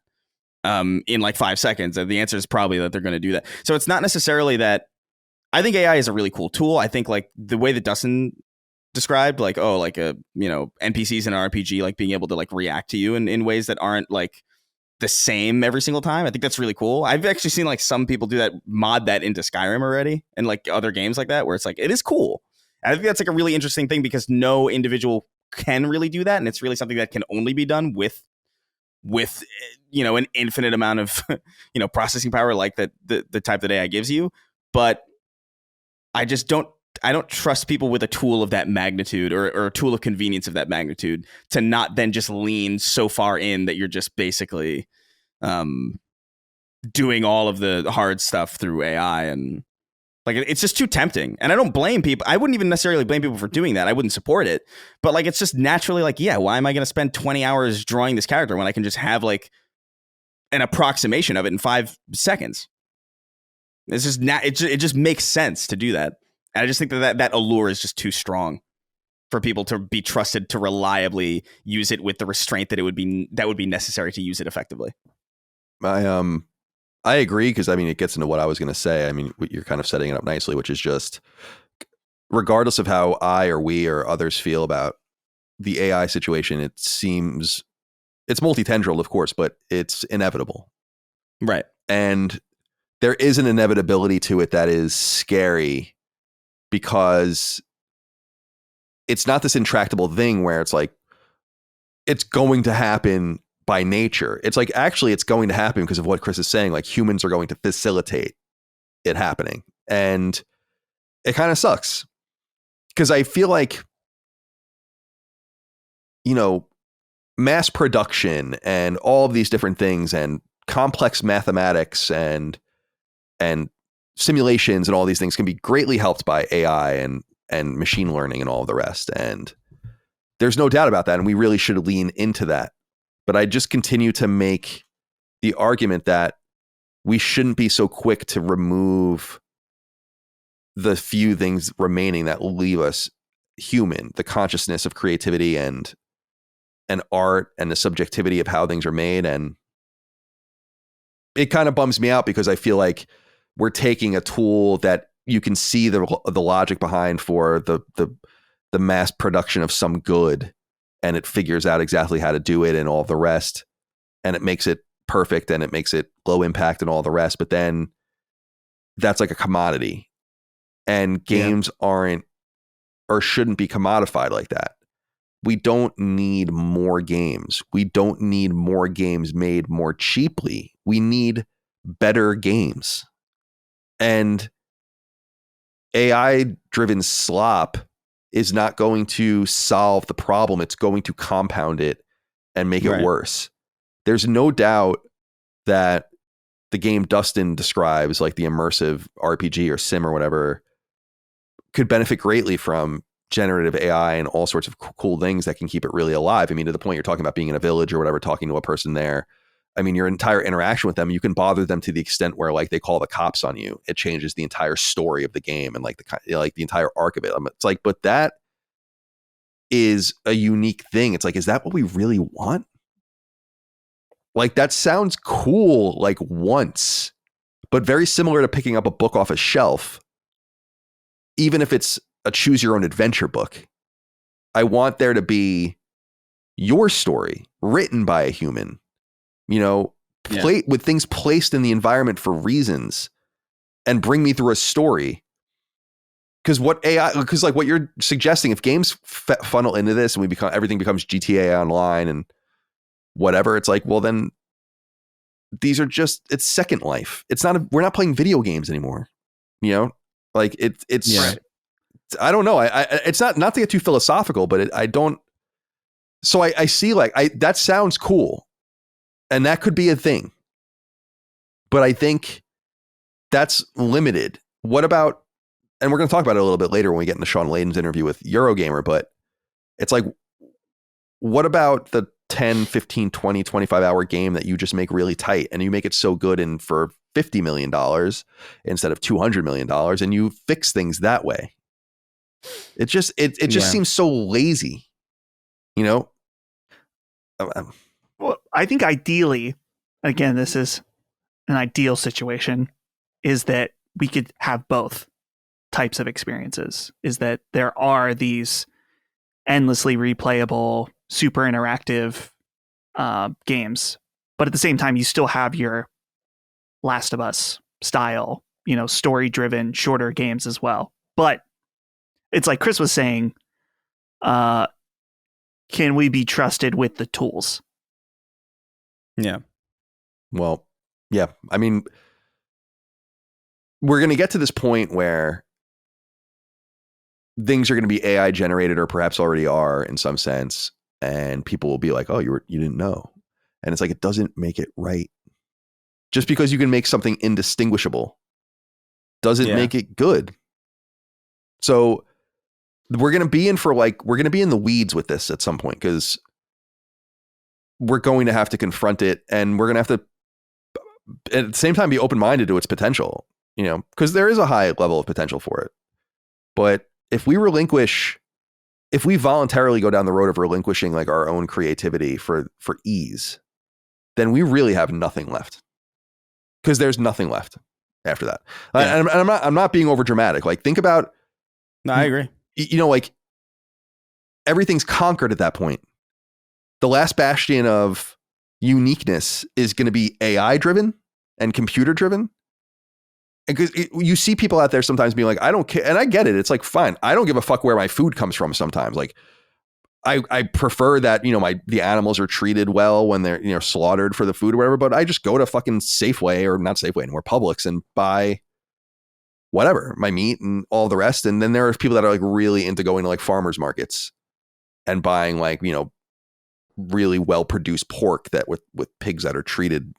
in like 5 seconds? And the answer is probably that they're going to do that. So it's not necessarily that. I think AI is a really cool tool. I think like the way that Dustin described, like, NPCs in an RPG, like being able to like react to you in ways that aren't like the same every single time. I think that's really cool. I've actually seen like some people do that, mod that into Skyrim already and like other games like that, where it's like, it is cool. And I think that's like a really interesting thing because no individual can really do that. And it's really something that can only be done with an infinite amount of, processing power, like the type that AI gives you. But I don't trust people with a tool of that magnitude or a tool of convenience of that magnitude to not then just lean so far in that you're just basically doing all of the hard stuff through AI. And like, it's just too tempting. And I don't blame people. I wouldn't even necessarily blame people for doing that. I wouldn't support it. But like, it's just naturally like, yeah, why am I going to spend 20 hours drawing this character when I can just have like an approximation of it in 5 seconds? It's just it just makes sense to do that. And I just think that allure is just too strong for people to be trusted to reliably use it with the restraint that would be necessary to use it effectively. I agree, because I mean, it gets into what I was going to say. I mean, you're kind of setting it up nicely, which is just, regardless of how I or we or others feel about the AI situation, it seems it's multi-tendril, of course, but it's inevitable. Right. And there is an inevitability to it that is scary, because it's not this intractable thing where it's like, it's going to happen by nature. It's like, actually, it's going to happen because of what Chris is saying. Like, humans are going to facilitate it happening. And it kind of sucks, because I feel like, mass production and all of these different things and complex mathematics and simulations and all these things can be greatly helped by AI and machine learning and all of the rest. And there's no doubt about that. And we really should lean into that. But I just continue to make the argument that we shouldn't be so quick to remove the few things remaining that leave us human, the consciousness of creativity and art and the subjectivity of how things are made. And it kind of bums me out, because I feel like we're taking a tool that you can see the logic behind for the mass production of some good, and it figures out exactly how to do it and all the rest, and it makes it perfect and it makes it low impact and all the rest. But then that's like a commodity, and games aren't or shouldn't be commodified like that. We don't need more games. We don't need more games made more cheaply. We need better games. And AI-driven slop is not going to solve the problem. It's going to compound it and make it worse. There's no doubt that the game Dustin describes, like the immersive RPG or sim or whatever, could benefit greatly from generative AI and all sorts of cool things that can keep it really alive. I mean, to the point you're talking about being in a village or whatever, talking to a person there. I mean, your entire interaction with them, you can bother them to the extent where like they call the cops on you. It changes the entire story of the game and like the entire arc of it. It's like, but that is a unique thing. It's like, is that what we really want? Like, that sounds cool, like once, but very similar to picking up a book off a shelf, even if it's a choose your own adventure book. I want there to be your story written by a human, with things placed in the environment for reasons, and bring me through a story. Because what you're suggesting, if games funnel into this and everything becomes GTA Online and whatever, it's like, well, then these are it's Second Life. It's not we're not playing video games anymore. Like it's. Right. I don't know. It's not to get too philosophical, but I don't So I see like that sounds cool, and that could be a thing, but I think that's limited. What about, and we're going to talk about it a little bit later when we get into Shawn Layden's interview with Eurogamer, but it's like, what about the 10, 15, 20, 25 hour game that you just make really tight and you make it so good and for $50 million instead of $200 million, and you fix things that way? It just seems so lazy, you know? Well, I think ideally, again, this is an ideal situation, is that we could have both types of experiences, is that there are these endlessly replayable, super interactive games, but at the same time, you still have your Last of Us style, story driven, shorter games as well. But it's like Chris was saying, can we be trusted with the tools? Yeah. Well, yeah. I mean, we're going to get to this point where things are going to be AI generated, or perhaps already are in some sense, and people will be like, "Oh, you didn't know," and it's like, it doesn't make it right. Just because you can make something indistinguishable doesn't make it good. So we're going to be in the weeds with this at some point, because we're going to have to confront it, and we're going to have to at the same time be open-minded to its potential, because there is a high level of potential for it. But if we voluntarily go down the road of relinquishing like our own creativity for ease, then we really have nothing left, because there's nothing left after that. Yeah. And I'm not being over dramatic. Like, think about, no, I agree. Like, everything's conquered at that point. The last bastion of uniqueness is going to be AI driven and computer driven. Because you see people out there sometimes being like, I don't care. And I get it. It's like, fine. I don't give a fuck where my food comes from sometimes. Like, I prefer that, the animals are treated well when they're, slaughtered for the food or whatever, but I just go to fucking Safeway, or not Safeway anymore, Publix, and buy whatever, my meat and all the rest. And then there are people that are like really into going to like farmers markets and buying like, really well produced pork that with pigs that are treated,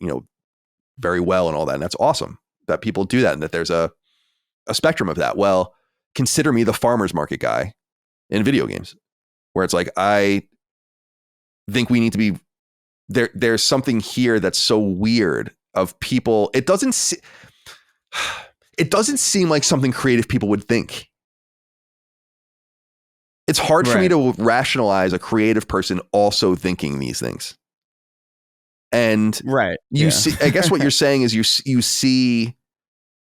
very well and all that. And that's awesome that people do that, and that there's a spectrum of that. Well, consider me the farmers market guy in video games, where it's like, I think we need to be there. There's something here that's so weird of people. It doesn't seem like something creative people would think. It's hard for me to rationalize a creative person also thinking these things. And you see, I guess what you're saying is you see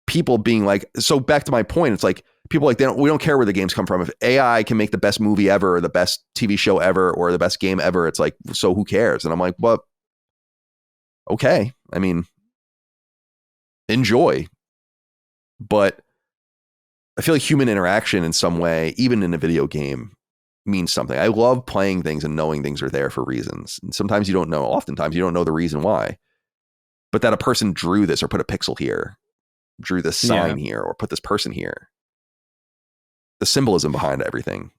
people being like, so back to my point, it's like people like, we don't care where the games come from. If AI can make the best movie ever, or the best TV show ever, or the best game ever, it's like, so who cares? And I'm like, well, okay. I mean, enjoy. But I feel like human interaction in some way, even in a video game, means something. I love playing things and knowing things are there for reasons. And sometimes you don't know. Oftentimes you don't know the reason why. But that a person drew this, or put a pixel here, drew this sign here, or put this person here. The symbolism behind everything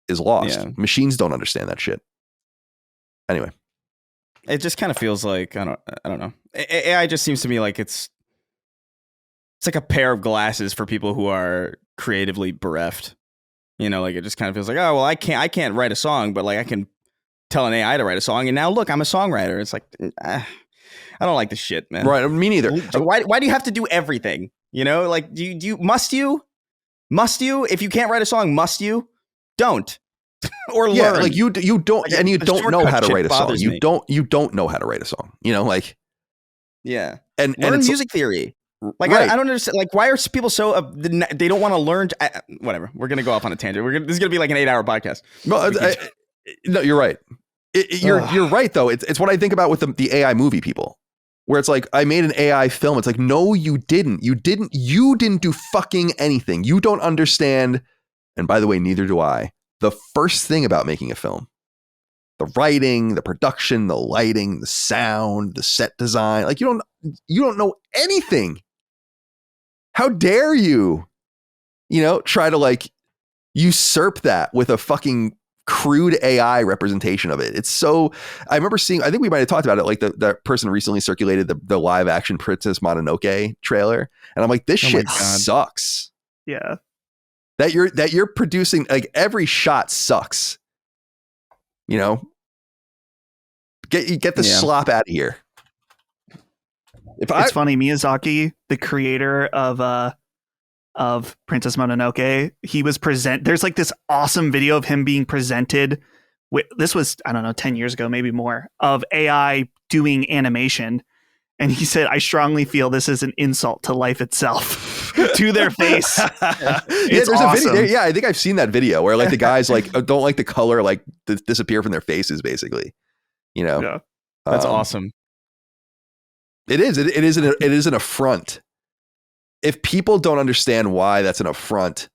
is lost. Yeah. Machines don't understand that shit. Anyway. It just kind of feels like, I don't know. AI just seems to me like it's like a pair of glasses for people who are creatively bereft. Like it just kind of feels like, oh, well, I can't write a song, but like I can tell an AI to write a song, and now look, I'm a songwriter. It's like, I don't like this shit, man. Right, me neither. Why do you have to do everything? Like must you? If you can't write a song, must you? Don't. Or learn. Yeah, like you don't, and you don't know how to write a song. You don't know how to write a song. Like, yeah, and learn music theory. Like, I don't understand. Like, why are people so they don't want to learn? Whatever. We're gonna go off on a tangent. This is gonna be like an 8-hour podcast. No, no, you're right. You're right though. It's what I think about with the AI movie people, where it's like, I made an AI film. It's like, no, you didn't. You didn't do fucking anything. You don't understand. And by the way, neither do I. The first thing about making a film: the writing, the production, the lighting, the sound, the set design. Like, you don't know anything. How dare you, try to like usurp that with a fucking crude AI representation of it. It's so, I remember seeing, I think we might have talked about it, like the person recently circulated the live action Princess Mononoke trailer. And I'm like, this shit sucks. Yeah. That you're producing, like, every shot sucks. You know? Get the slop out of here. It's funny, Miyazaki, the creator of Princess Mononoke, he was there's like this awesome video of him being presented with, this was, I don't know, 10 years ago, maybe more, of AI doing animation. And he said, I strongly feel this is an insult to life itself to their face. It's awesome. A video. Yeah, I think I've seen that video where like the guys like don't like the color like disappear from their faces, basically. You know, yeah. That's awesome. It is. It is an affront. If people don't understand why that's an affront,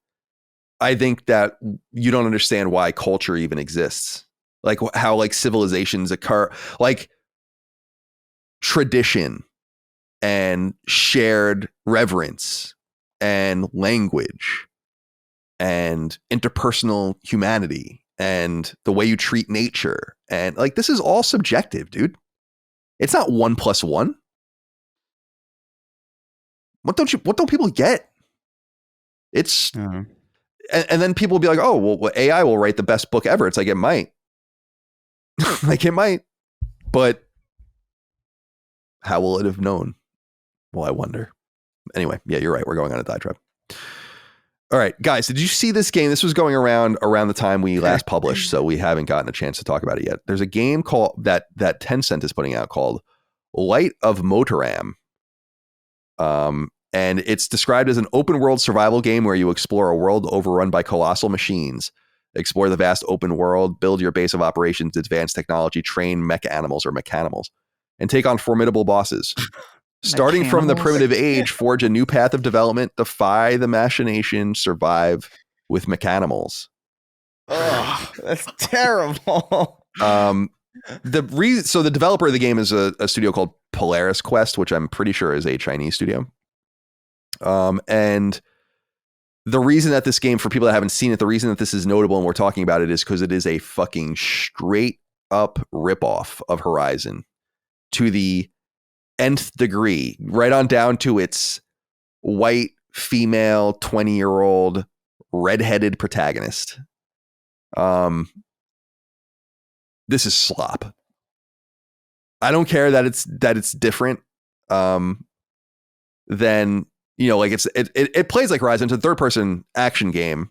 I think that you don't understand why culture even exists. Like how like civilizations occur, like tradition and shared reverence and language and interpersonal humanity and the way you treat nature. And like, this is all subjective, dude. It's not 1 + 1. What don't people get? It's, and then people will be like, oh, well, AI will write the best book ever. It's like, it might, like it might, but how will it have known? Well, I wonder. Anyway, yeah, you're right. We're going on a diatribe. All right, guys, did you see this game? This was going around the time we last published, so we haven't gotten a chance to talk about it yet. There's a game called that Tencent is putting out called Light of Moritam. And it's described as an open world survival game where you explore a world overrun by colossal machines, explore the vast open world, build your base of operations, advanced technology, train mech-animals or mechanimals, and take on formidable bosses. Starting from the primitive age, forge a new path of development, defy the machination, survive with mechanimals. Oh, that's terrible. So the developer of the game is a studio called Polaris Quest, which I'm pretty sure is a Chinese studio. And the reason that this game, for people that haven't seen it, the reason that this is notable and we're talking about it is because it is a fucking straight up ripoff of Horizon to the nth degree, right on down to its white female 20-year-old redheaded protagonist. This is slop. I don't care that it's different. Then, you know, like it plays like Horizon. It's a third-person action game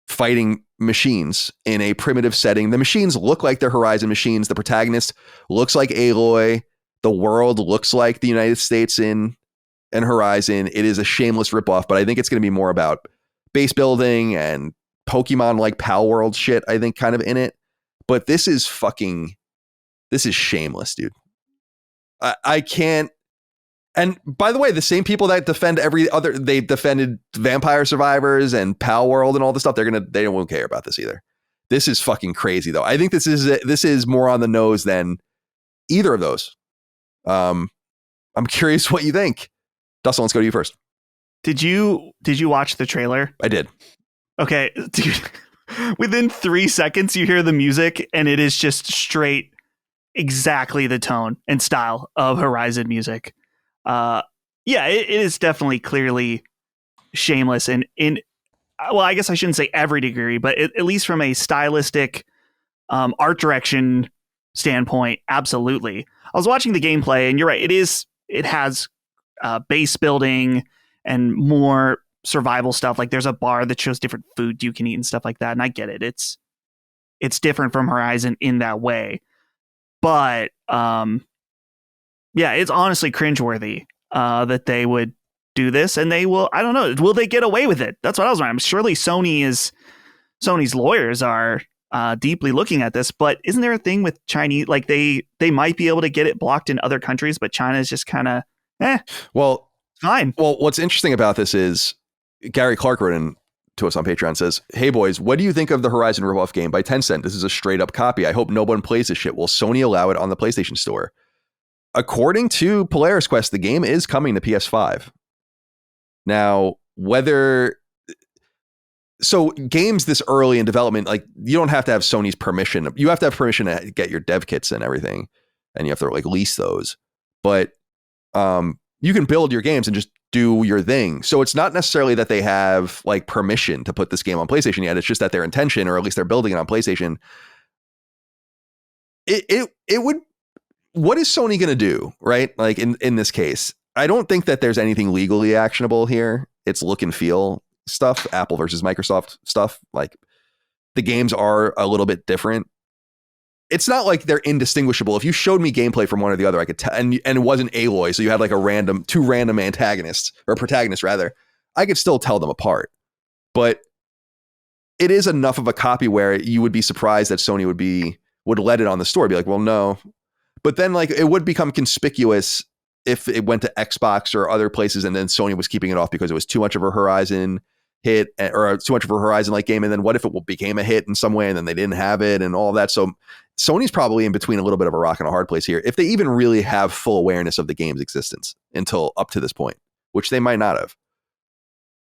fighting machines in a primitive setting. The machines look like they're Horizon machines. The protagonist looks like Aloy. The world looks like the United States in Horizon. It is a shameless ripoff, but I think it's going to be more about base building and Pokemon like Pal World shit, I think, kind of in it. But this is shameless, dude. I can't. And by the way, the same people that defend they defended Vampire Survivors and Pal World and all this stuff, they won't care about this either. This is fucking crazy, though. I think this is more on the nose than either of those. I'm curious what you think. Dustin, let's go to you first. Did you watch the trailer? I did. Okay, dude. Within 3 seconds, you hear the music, and it is just straight, exactly the tone and style of Horizon music. It is definitely clearly shameless, and well, I guess I shouldn't say every degree, but at least from a stylistic, art direction standpoint, absolutely. I was watching the gameplay, and you're right. It has base building and more survival stuff. Like there's a bar that shows different food you can eat and stuff like that. And I get it. It's different from Horizon in that way. But it's honestly cringeworthy that they would do this, and they will. I don't know. Will they get away with it? That's what I was wondering. Surely Sony's lawyers are deeply looking at this, but isn't there a thing with Chinese? Like they might be able to get it blocked in other countries, but China is just kind of Well, fine. Well, what's interesting about this is Gary Clark wrote in to us on Patreon, says, "Hey boys, what do you think of the Horizon ripoff game by Tencent? This is a straight up copy. I hope no one plays this shit. Will Sony allow it on the PlayStation Store?" According to Polaris Quest, the game is coming to PS5. Now, whether so games this early in development, like you don't have to have Sony's permission. You have to have permission to get your dev kits and everything, and you have to like lease those. But you can build your games and just do your thing. So it's not necessarily that they have like permission to put this game on PlayStation yet. It's just that their intention, or at least they're building it on PlayStation. It would. What is Sony going to do, right? Like in this case, I don't think that there's anything legally actionable here. It's look and feel stuff, Apple versus Microsoft stuff. Like the games are a little bit different. It's not like they're indistinguishable. If you showed me gameplay from one or the other, I could tell, and it wasn't Aloy, so you had like two random antagonists or protagonists rather, I could still tell them apart. But it is enough of a copy where you would be surprised that Sony would let it on the store, be like, well, no. But then like it would become conspicuous if it went to Xbox or other places, and then Sony was keeping it off because it was too much of a Horizon hit or too much of a Horizon like game. And then what if it became a hit in some way and then they didn't have it and all that? So Sony's probably in between a little bit of a rock and a hard place here, if they even really have full awareness of the game's existence until up to this point, which they might not have.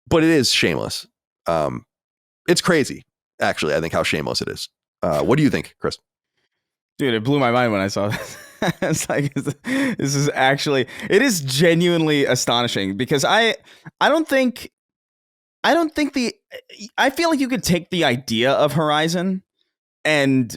But it is shameless. It's crazy, actually, I think, how shameless it is. What do you think, Chris? Dude, it blew my mind when I saw this. It's like, this is actually, it is genuinely astonishing because I feel like you could take the idea of Horizon and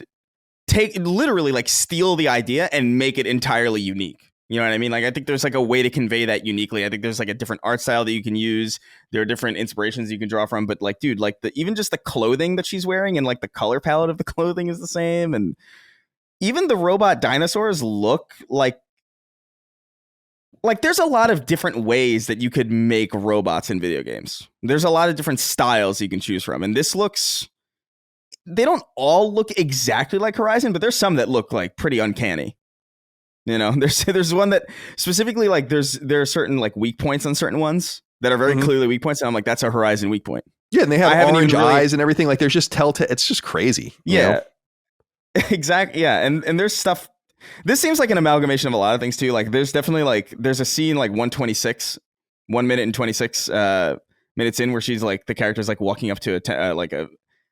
literally like steal the idea and make it entirely unique. You know what I mean? Like, I think there's like a way to convey that uniquely. I think there's like a different art style that you can use. There are different inspirations you can draw from, but like, dude, like even just the clothing that she's wearing and like the color palette of the clothing is the same. And even the robot dinosaurs look like there's a lot of different ways that you could make robots in video games. There's a lot of different styles you can choose from. And they don't all look exactly like Horizon, but there's some that look like pretty uncanny. You know, there's one that specifically like there are certain like weak points on certain ones that are very clearly weak points. And I'm like, that's a Horizon weak point. Yeah. And they have orange eyes and everything. Like there's just telltale. It's just crazy. Yeah. You know? Exactly. Yeah. And there's stuff. This seems like an amalgamation of a lot of things too. Like there's definitely like there's a scene like 1 minute and 26 minutes in where she's like the character's like walking up to a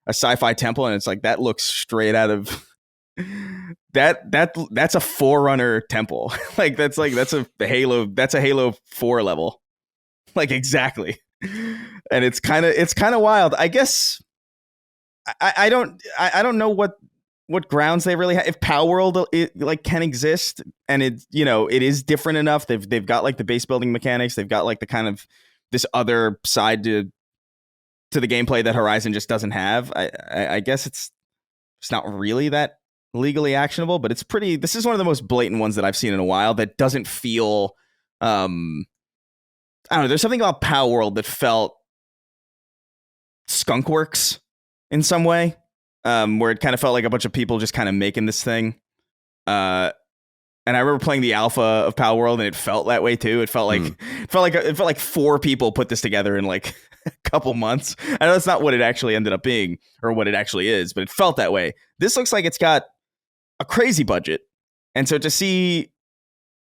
sci-fi temple, and it's like that looks straight out of that's a Forerunner temple. Like that's a Halo 4 level. Like exactly. And it's kind of wild. I guess I don't know what grounds they really have. If Power World like can exist and it is different enough. They've got like the base building mechanics. They've got like the kind of this other side to the gameplay that Horizon just doesn't have. I guess it's not really that legally actionable, but this is one of the most blatant ones that I've seen in a while that doesn't feel I don't know, there's something about Power World that felt skunkworks in some way. Where it kind of felt like a bunch of people just kind of making this thing. And I remember playing the alpha of Power World, and it felt that way too. It felt like 4 people put this together in like a couple months. I know that's not what it actually ended up being or what it actually is, but it felt that way. This looks like it's got a crazy budget. And so to see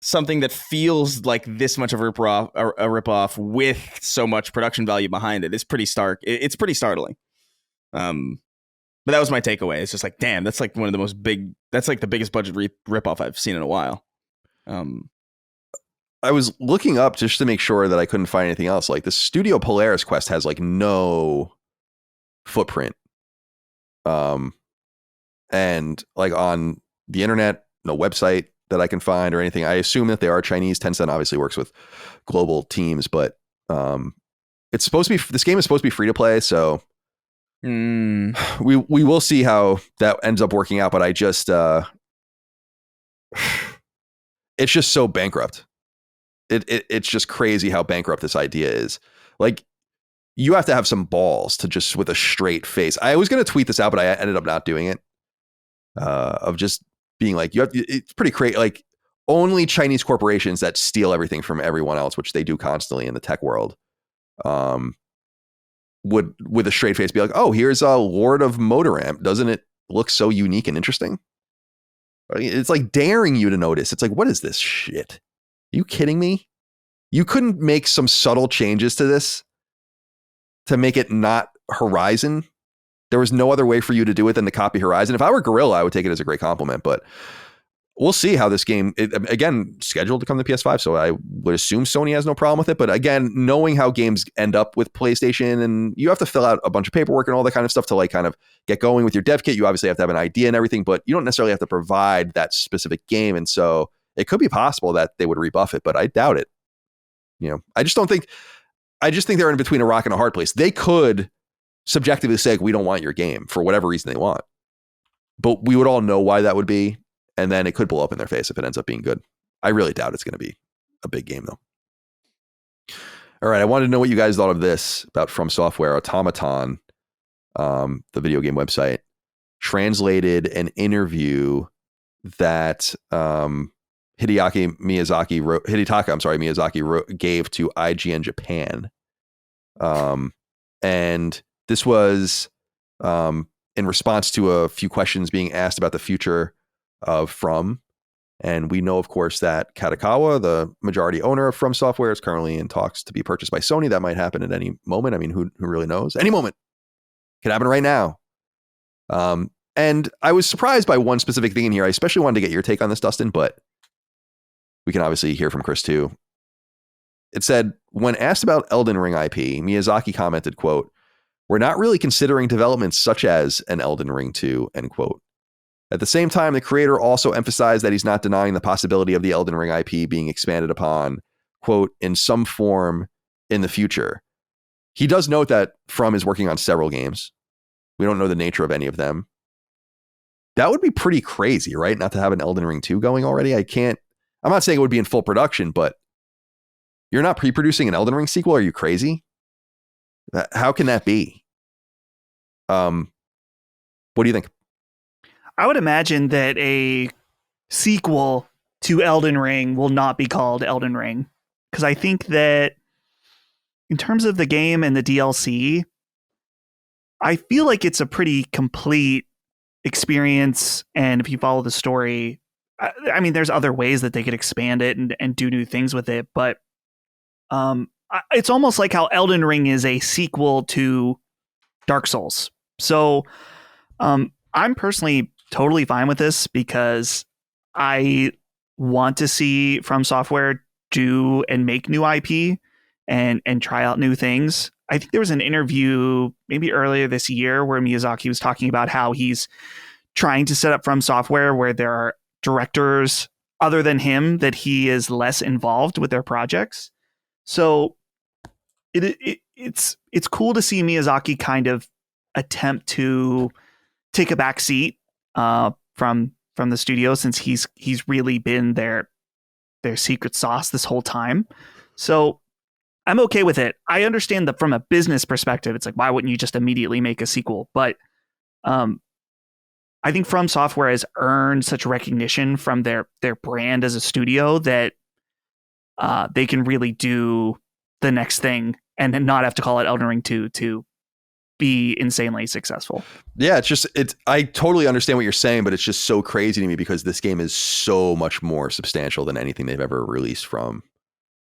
something that feels like this much of a ripoff with so much production value behind it is pretty stark. It's pretty startling. But that was my takeaway. It's just like, damn, that's like one of the most that's like the biggest budget ripoff I've seen in a while. I was looking up just to make sure that I couldn't find anything else. Like the Studio Polaris quest has like no footprint. And like on the internet, no website that I can find or anything. I assume that they are Chinese. Tencent obviously works with global teams, but this game is supposed to be free to play, so we will see how that ends up working out. But I just it's just so bankrupt. It's just crazy how bankrupt this idea is. Like, you have to have some balls to just with a straight face. I was going to tweet this out, but I ended up not doing it. Of just being like, it's pretty crazy. Like, only Chinese corporations that steal everything from everyone else, which they do constantly in the tech world, would with a straight face be like, oh, here's a Lord of Motoram. Doesn't it look so unique and interesting? It's like daring you to notice. It's like, what is this shit? Are you kidding me? You couldn't make some subtle changes to this to make it not Horizon. There was no other way for you to do it than to copy Horizon. If I were Guerrilla, I would take it as a great compliment, but we'll see how this game, again, scheduled to come to PS5, so I would assume Sony has no problem with it. But again, knowing how games end up with PlayStation, and you have to fill out a bunch of paperwork and all that kind of stuff to like kind of get going with your dev kit. You obviously have to have an idea and everything, but you don't necessarily have to provide that specific game. And so it could be possible that they would rebuff it, but I doubt it. I just think they're in between a rock and a hard place. They could subjectively say, we don't want your game for whatever reason they want, but we would all know why that would be. And then it could blow up in their face if it ends up being good. I really doubt it's going to be a big game though. All right. I wanted to know what you guys thought of this about From Software. Automaton, the video game website, translated an interview that Hidetaka Miyazaki gave to IGN Japan. And this was in response to a few questions being asked about the future of From. And we know, of course, that Katakawa, the majority owner of From Software, is currently in talks to be purchased by Sony. That might happen at any moment. I mean, who really knows? Any moment. Could happen right now. And I was surprised by one specific thing in here. I especially wanted to get your take on this, Dustin, but we can obviously hear from Chris too. It said, when asked about Elden Ring IP, Miyazaki commented, quote, "We're not really considering developments such as an Elden Ring 2, end quote. At the same time, the creator also emphasized that he's not denying the possibility of the Elden Ring IP being expanded upon, quote, in some form in the future. He does note that From is working on several games. We don't know the nature of any of them. That would be pretty crazy, right? Not to have an Elden Ring 2 going already. I'm not saying it would be in full production, but you're not pre-producing an Elden Ring sequel? Are you crazy? How can that be? What do you think? I would imagine that a sequel to Elden Ring will not be called Elden Ring, because I think that in terms of the game and the DLC, I feel like it's a pretty complete experience. And if you follow the story, I mean, there's other ways that they could expand it and do new things with it. But it's almost like how Elden Ring is a sequel to Dark Souls. So I'm personally totally fine with this because I want to see From Software do and make new IP and try out new things. I think there was an interview maybe earlier this year where Miyazaki was talking about how he's trying to set up From Software where there are directors other than him that he is less involved with their projects. So it's cool to see Miyazaki kind of attempt to take a back seat from the studio, since he's really been their secret sauce this whole time. So I'm okay with it. I understand that from a business perspective, it's like, why wouldn't you just immediately make a sequel? But I think From Software has earned such recognition from their brand as a studio that they can really do the next thing and not have to call it Elden Ring 2 to be insanely successful. Yeah, I totally understand what you're saying, but it's just so crazy to me because this game is so much more substantial than anything they've ever released from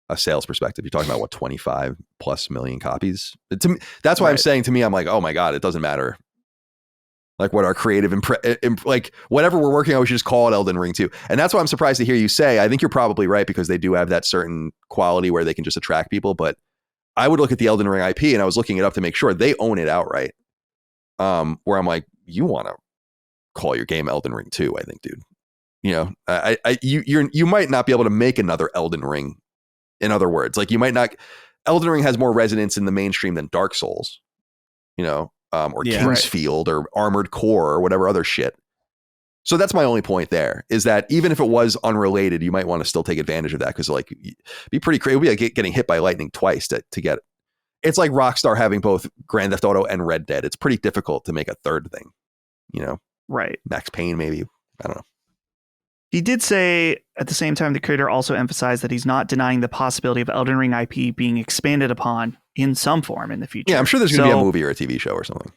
a sales perspective. You're talking about what, 25 plus million copies? To me, that's why I'm saying, to me, I'm like, oh my God, it doesn't matter. Like what our creative, like whatever we're working on, we should just call it Elden Ring 2. And that's why I'm surprised to hear you say, I think you're probably right, because they do have that certain quality where they can just attract people. But I would look at the Elden Ring IP, and I was looking it up to make sure they own it outright. Where I'm like, you want to call your game Elden Ring 2, I think, dude. You might not be able to make another Elden Ring. In other words, like you might not. Elden Ring has more resonance in the mainstream than Dark Souls, or Kingsfield or Armored Core or whatever other shit. So that's my only point there, is that even if it was unrelated, you might want to still take advantage of that, because like be pretty crazy. It would be like getting hit by lightning twice to get it. It's like Rockstar having both Grand Theft Auto and Red Dead. It's pretty difficult to make a third thing, Right. Max Payne, maybe. I don't know. He did say at the same time, the creator also emphasized that he's not denying the possibility of Elden Ring IP being expanded upon in some form in the future. Yeah, I'm sure there's going to be a movie or a TV show or something.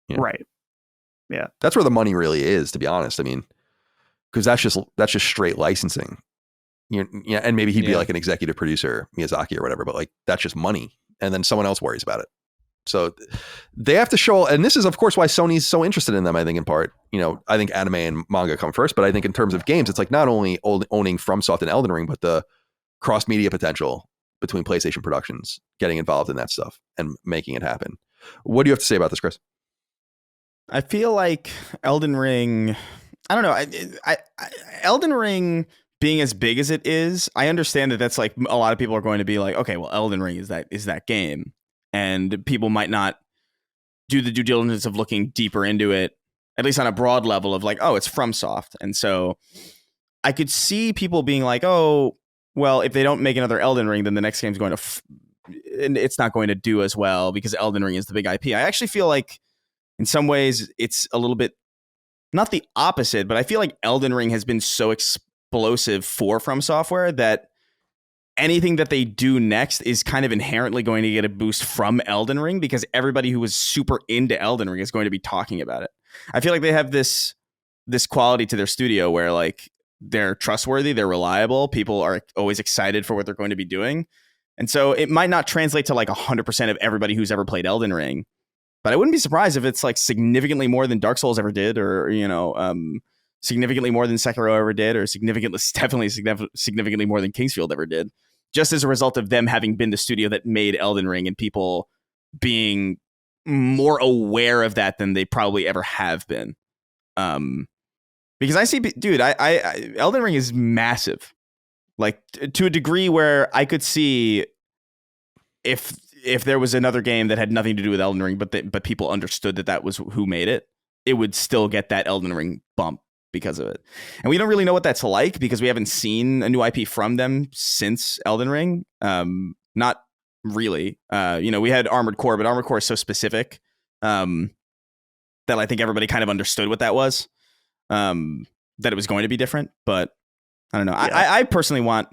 Right. Yeah. That's where the money really is, to be honest. I mean, because that's just straight licensing. And maybe he'd be like an executive producer, Miyazaki or whatever, but like that's just money. And then someone else worries about it. So they have to show, and this is of course why Sony's so interested in them. I think in part, I think anime and manga come first, but I think in terms of games, it's like not only owning FromSoft and Elden Ring, but the cross media potential between PlayStation productions, getting involved in that stuff and making it happen. What do you have to say about this, Chris? I feel like Elden Ring, I don't know. Elden Ring being as big as it is, I understand that that's like a lot of people are going to be like, okay, well, Elden Ring is that game. And people might not do the due diligence of looking deeper into it, at least on a broad level of like, oh, it's FromSoft. And so I could see people being like, oh, well, if they don't make another Elden Ring, then the next game's going to, and it's not going to do as well because Elden Ring is the big IP. I actually feel like in some ways it's a little bit, not the opposite, but I feel like Elden Ring has been so explosive for From Software that anything that they do next is kind of inherently going to get a boost from Elden Ring because everybody who was super into Elden Ring is going to be talking about it. I feel like they have this quality to their studio where like they're trustworthy, they're reliable, people are always excited for what they're going to be doing. And so it might not translate to like 100% of everybody who's ever played Elden Ring, but I wouldn't be surprised if it's like significantly more than Dark Souls ever did, or significantly more than Sekiro ever did, or significantly more than Kingsfield ever did, just as a result of them having been the studio that made Elden Ring and people being more aware of that than they probably ever have been. Because I see, dude, I Elden Ring is massive, like to a degree where I could see if there was another game that had nothing to do with Elden Ring, but people understood that was who made it, it would still get that Elden Ring bump because of it. And we don't really know what that's like because we haven't seen a new IP from them since Elden Ring. Not really. We had Armored Core, but Armored Core is so specific that I think everybody kind of understood what that was, that it was going to be different. But I don't know. Yeah. I personally want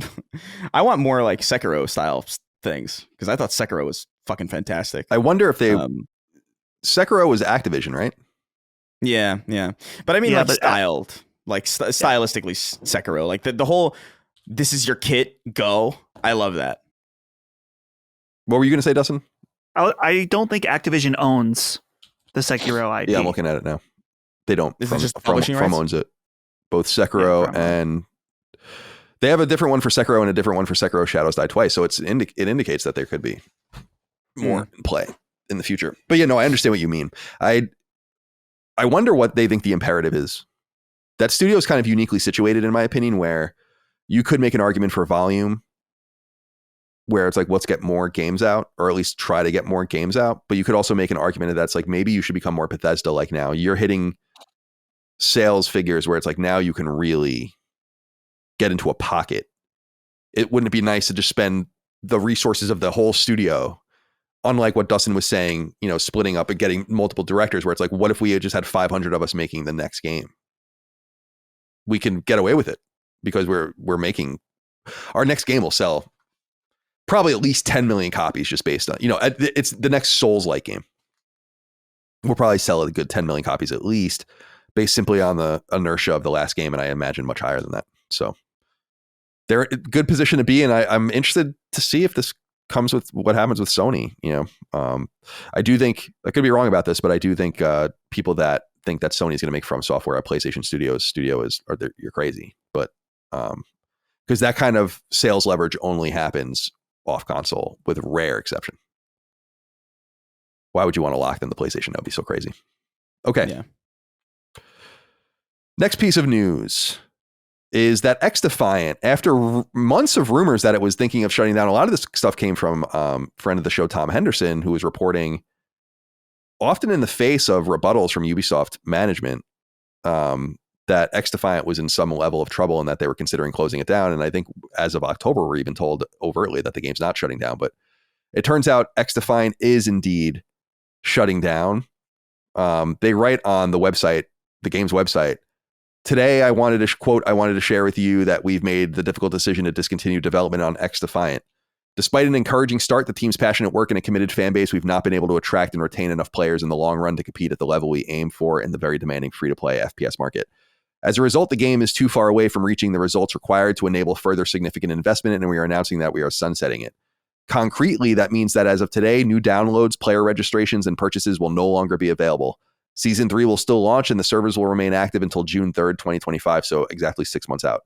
more like Sekiro style things because I thought Sekiro was fucking fantastic. I wonder if they Sekiro was Activision, right? Yeah. But I mean, stylistically Sekiro, like the whole, this is your kit, go. I love that. What were you going to say, Dustin? I don't think Activision owns the Sekiro IP. Yeah, I'm looking at it now. They don't. Is it just publishing rights? From owns it. Both Sekiro and they have a different one for Sekiro and a different one for Sekiro Shadows Die Twice. So it indicates that there could be more in play in the future. But yeah, no, I understand what you mean. I wonder what they think the imperative is. That studio is kind of uniquely situated, in my opinion, where you could make an argument for volume, where it's like, let's get more games out, or at least try to get more games out. But you could also make an argument that's like, maybe you should become more Bethesda like now. You're hitting sales figures where it's like, now you can really get into a pocket. Wouldn't it be nice to just spend the resources of the whole studio, unlike what Dustin was saying, splitting up and getting multiple directors, where it's like, what if we had just had 500 of us making the next game? We can get away with it because we're making, our next game will sell probably at least 10 million copies just based on, it's the next Souls-like game. We'll probably sell a good 10 million copies at least, based simply on the inertia of the last game. And I imagine much higher than that. So they're a good position to be in. I'm interested to see if this comes with what happens with Sony. I do think, I could be wrong about this, but I do think people that think that Sony is going to make From Software a PlayStation studio you're crazy. But because that kind of sales leverage only happens off console with rare exception. Why would you want to lock them the PlayStation? That would be so crazy. Okay. Yeah. Next piece of news is that Xdefiant, after months of rumors that it was thinking of shutting down, a lot of this stuff came from friend of the show, Tom Henderson, who was reporting often in the face of rebuttals from Ubisoft management that Xdefiant was in some level of trouble and that they were considering closing it down. And I think as of October, we're even told overtly that the game's not shutting down. But it turns out Xdefiant is indeed shutting down. They write on the website, the game's website, "Today, I wanted to share with you that we've made the difficult decision to discontinue development on Xdefiant. Despite an encouraging start, the team's passionate work and a committed fan base, we've not been able to attract and retain enough players in the long run to compete at the level we aim for in the very demanding free-to-play FPS market. As a result, the game is too far away from reaching the results required to enable further significant investment, and we are announcing that we are sunsetting it. Concretely, that means that as of today, new downloads, player registrations, and purchases will no longer be available. Season 3 will still launch, and the servers will remain active until June 3rd, 2025, so exactly 6 months out.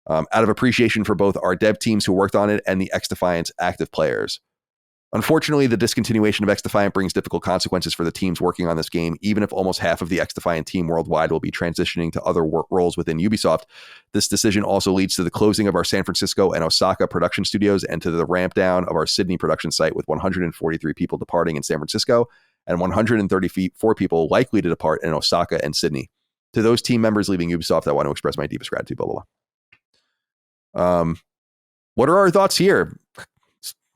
Out of appreciation for both our dev teams who worked on it and the Xdefiant's active players. Unfortunately, the discontinuation of Xdefiant brings difficult consequences for the teams working on this game. Even if almost half of the Xdefiant team worldwide will be transitioning to other roles within Ubisoft, this decision also leads to the closing of our San Francisco and Osaka production studios and to the ramp down of our Sydney production site, with 143 people departing in San Francisco and 134 people likely to depart in Osaka and Sydney. To those team members leaving Ubisoft, I want to express my deepest gratitude, blah, blah, blah. What are our thoughts here?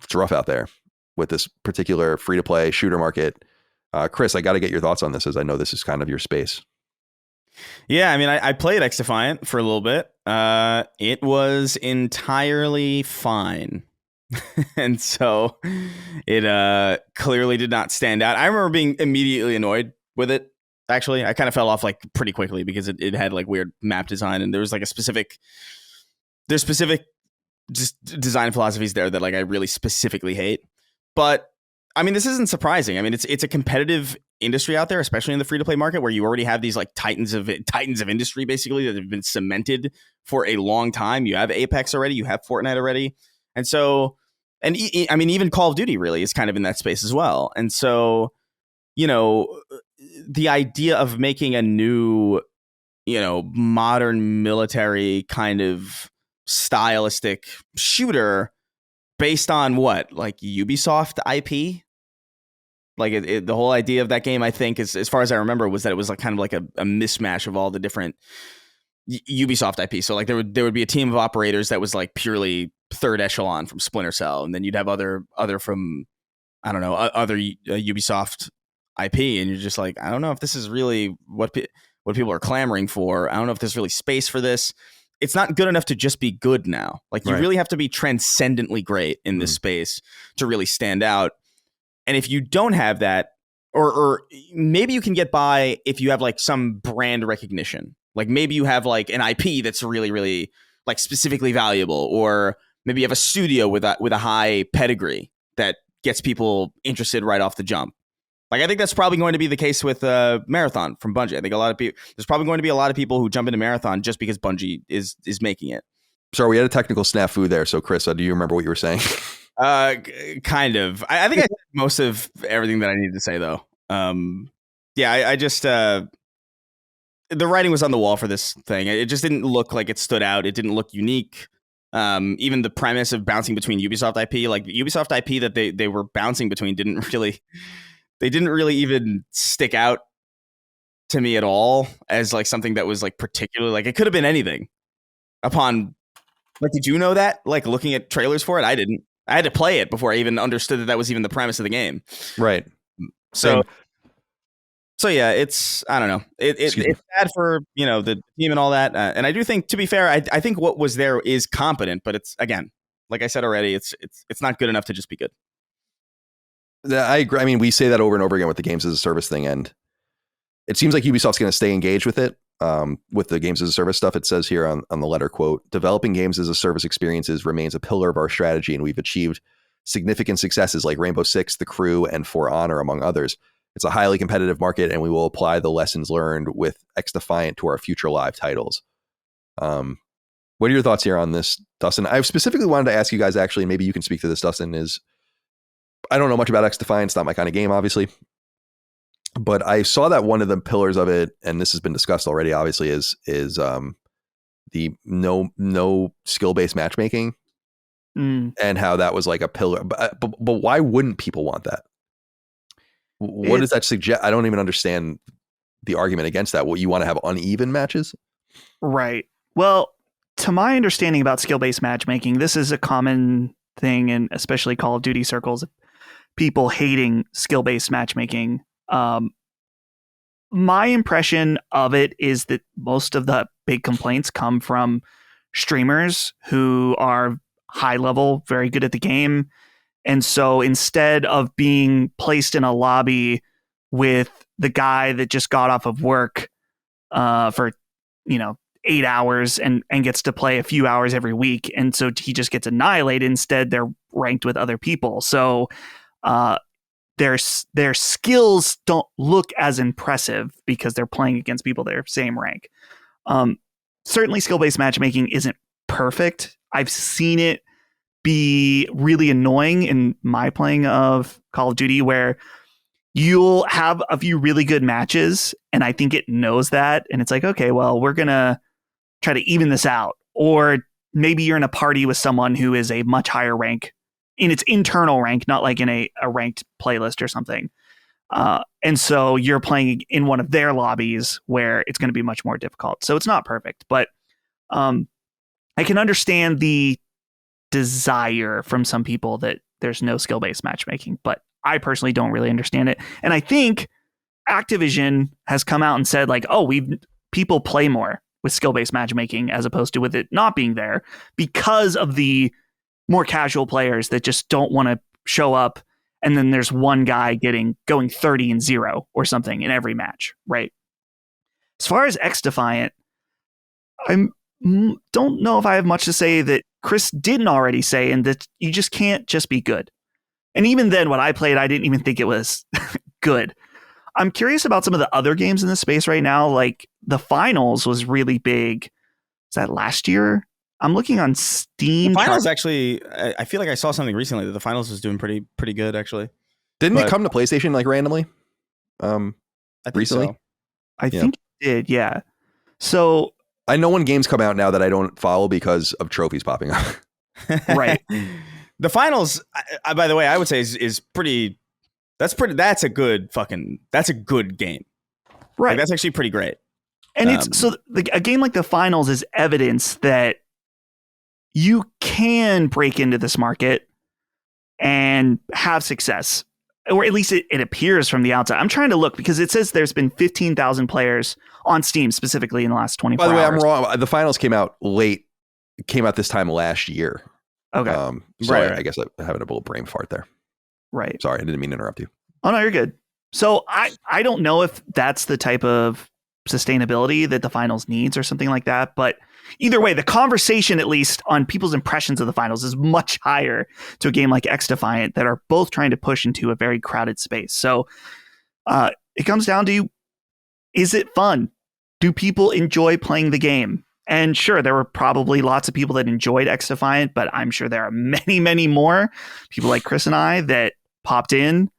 It's rough out there with this particular free-to-play shooter market. Chris, I got to get your thoughts on this, as I know this is kind of your space. Yeah, I mean, I played Xdefiant for a little bit. It was entirely fine. And so it clearly did not stand out. I remember being immediately annoyed with it. Actually, I kind of fell off like pretty quickly because it had like weird map design, and there was like there's specific just design philosophies there that like I really specifically hate. But I mean, this isn't surprising. I mean, it's a competitive industry out there, especially in the free to play market, where you already have these like titans of industry basically that have been cemented for a long time. You have Apex already, you have Fortnite already, and so, and I mean, even Call of Duty really is kind of in that space as well. And so, you know, the idea of making a new, you know, modern military kind of stylistic shooter based on what, like Ubisoft IP? Like the whole idea of that game, I think, is, as far as I remember, was that it was like kind of like a mismatch of all the different Ubisoft IP. So like there would be a team of operators that was like purely third echelon from Splinter Cell, and then you'd have other from, I don't know, other Ubisoft IP, and you're just like, I don't know if this is really what people are clamoring for. I don't know if there's really space for this. It's not good enough to just be good now. Like, you really have to be transcendently great in this space to really stand out. And if you don't have that, or maybe you can get by if you have like some brand recognition. Like maybe you have like an IP that's really, really like specifically valuable, or maybe you have a studio with a high pedigree that gets people interested right off the jump. Like, I think that's probably going to be the case with Marathon from Bungie. I think there's probably going to be a lot of people who jump into Marathon just because Bungie is making it. Sorry, we had a technical snafu there. So, Chris, do you remember what you were saying? Kind of. I think I said most of everything that I needed to say, though. Yeah, I just the writing was on the wall for this thing. It just didn't look like it stood out. It didn't look unique. Even the premise of bouncing between Ubisoft IP, like the Ubisoft IP that they were bouncing between, didn't really even stick out to me at all as like something that was like particularly, like, it could have been anything. Upon, like, did you know that? Like, looking at trailers for it, I didn't. I had to play it before I even understood that was even the premise of the game. Right. So yeah, it's, I don't know. It's bad for, you know, the team and all that. And I do think, to be fair, I think what was there is competent, but it's, again, like I said already, it's not good enough to just be good. I agree. I mean, we say that over and over again with the games as a service thing, and it seems like Ubisoft's going to stay engaged with it. With the games as a service stuff, it says here on the letter, quote, developing games as a service experiences remains a pillar of our strategy, and we've achieved significant successes like Rainbow Six, The Crew, and For Honor, among others. It's a highly competitive market, and we will apply the lessons learned with Xdefiant to our future live titles. What are your thoughts here on this, Dustin? I specifically wanted to ask you guys, actually, and maybe you can speak to this, Dustin, is I don't know much about Xdefiant. It's not my kind of game, obviously. But I saw that one of the pillars of it, and this has been discussed already, obviously, is the no skill-based matchmaking, and how that was like a pillar. But why wouldn't people want that? What does that suggest? I don't even understand the argument against that. What, you want to have uneven matches? Right. Well, to my understanding about skill-based matchmaking, this is a common thing, and especially Call of Duty circles, people hating skill-based matchmaking. My impression of it is that most of the big complaints come from streamers who are high level, very good at the game. And so instead of being placed in a lobby with the guy that just got off of work for, 8 hours and gets to play a few hours every week, and so he just gets annihilated, instead they're ranked with other people. So their skills don't look as impressive because they're playing against people their same rank. Certainly skill-based matchmaking isn't perfect. I've seen it be really annoying in my playing of Call of Duty, where you'll have a few really good matches, and I think it knows that, and it's like, okay, well, we're gonna try to even this out. Or maybe you're in a party with someone who is a much higher rank in its internal rank, not like in a ranked playlist or something. And so you're playing in one of their lobbies where it's going to be much more difficult. So it's not perfect, but I can understand the desire from some people that there's no skill-based matchmaking, but I personally don't really understand it. And I think Activision has come out and said like, oh, people play more with skill-based matchmaking as opposed to with it not being there because of the more casual players that just don't want to show up. And then there's one guy going 30-0 or something in every match, right? As far as Xdefiant, I don't know if I have much to say that Chris didn't already say, and that you just can't just be good. And even then, when I played, I didn't even think it was good. I'm curious about some of the other games in this space right now. Like the finals was really big. Is that last year? I'm looking on Steam. The finals actually, I feel like I saw something recently that the finals was doing pretty good actually. Didn't it come to PlayStation like randomly? I think recently? so. I think it did, yeah. So I know when games come out now that I don't follow because of trophies popping up. Right. The finals, by the way, I would say is pretty. That's a good game. Right. Like, that's actually pretty great. And it's so a game like the finals is evidence that you can break into this market and have success, or at least it appears from the outside. I'm trying to look because it says there's been 15,000 players on Steam specifically in the last 24 hours. By the way, I'm wrong. The finals came out late. It came out this time last year. Okay. Sorry, Right. I guess I'm having a little brain fart there. Right. Sorry, I didn't mean to interrupt you. Oh, no, you're good. So I don't know if that's the type of sustainability that the finals needs or something like that. But either way, the conversation, at least on people's impressions of the finals, is much higher to a game like Xdefiant that are both trying to push into a very crowded space. So it comes down to, is it fun? Do people enjoy playing the game? And sure, there were probably lots of people that enjoyed Xdefiant, but I'm sure there are many, many more people like Chris and I that popped in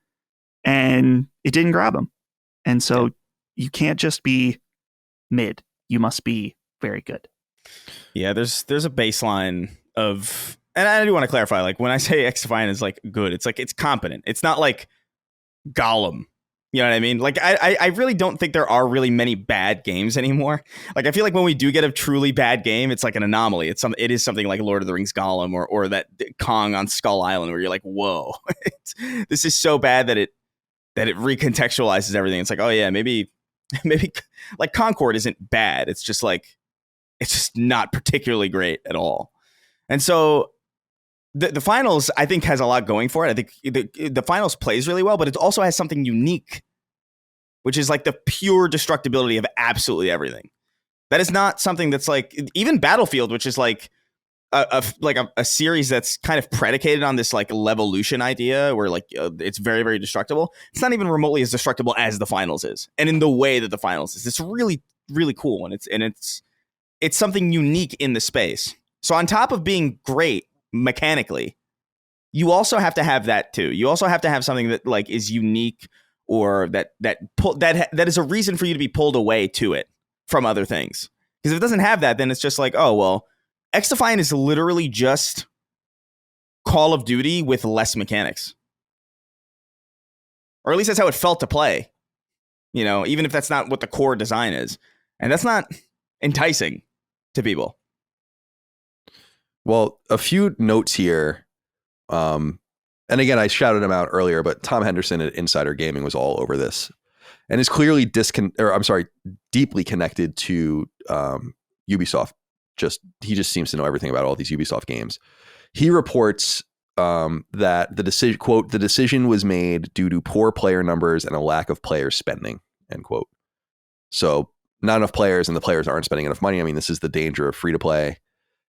and it didn't grab them. And so you can't just be mid. You must be very good. Yeah, there's a baseline of, and I do want to clarify, like when I say Xdefiant is like good, it's like it's competent. It's not like Gollum. You know what I mean? Like I really don't think there are really many bad games anymore. Like I feel like when we do get a truly bad game, it's like an anomaly. It is something like Lord of the Rings Gollum or that Kong on Skull Island where you're like, whoa, this is so bad that it recontextualizes everything. It's like, oh yeah, maybe like Concord isn't bad. It's just not particularly great at all. And so the finals, I think, has a lot going for it. I think the finals plays really well, but it also has something unique, which is like the pure destructibility of absolutely everything. That is not something that's like even Battlefield, which is like a series that's kind of predicated on this like Levolution idea where like it's very, very destructible. It's not even remotely as destructible as the finals is. And in the way that the finals is, it's really, really cool. And it's something unique in the space. So on top of being great mechanically, you also have to have that too. You also have to have something that like is unique or that is a reason for you to be pulled away to it from other things. Because if it doesn't have that, then it's just like, oh, well, Xdefiant is literally just Call of Duty with less mechanics. Or at least that's how it felt to play. You know, even if that's not what the core design is. And that's not enticing to people. Well, a few notes here. And again, I shouted him out earlier, but Tom Henderson at Insider Gaming was all over this and is clearly deeply connected to Ubisoft. He just seems to know everything about all these Ubisoft games. He reports that the decision was made due to poor player numbers and a lack of player spending, end quote. So not enough players and the players aren't spending enough money. I mean, this is the danger of free to play.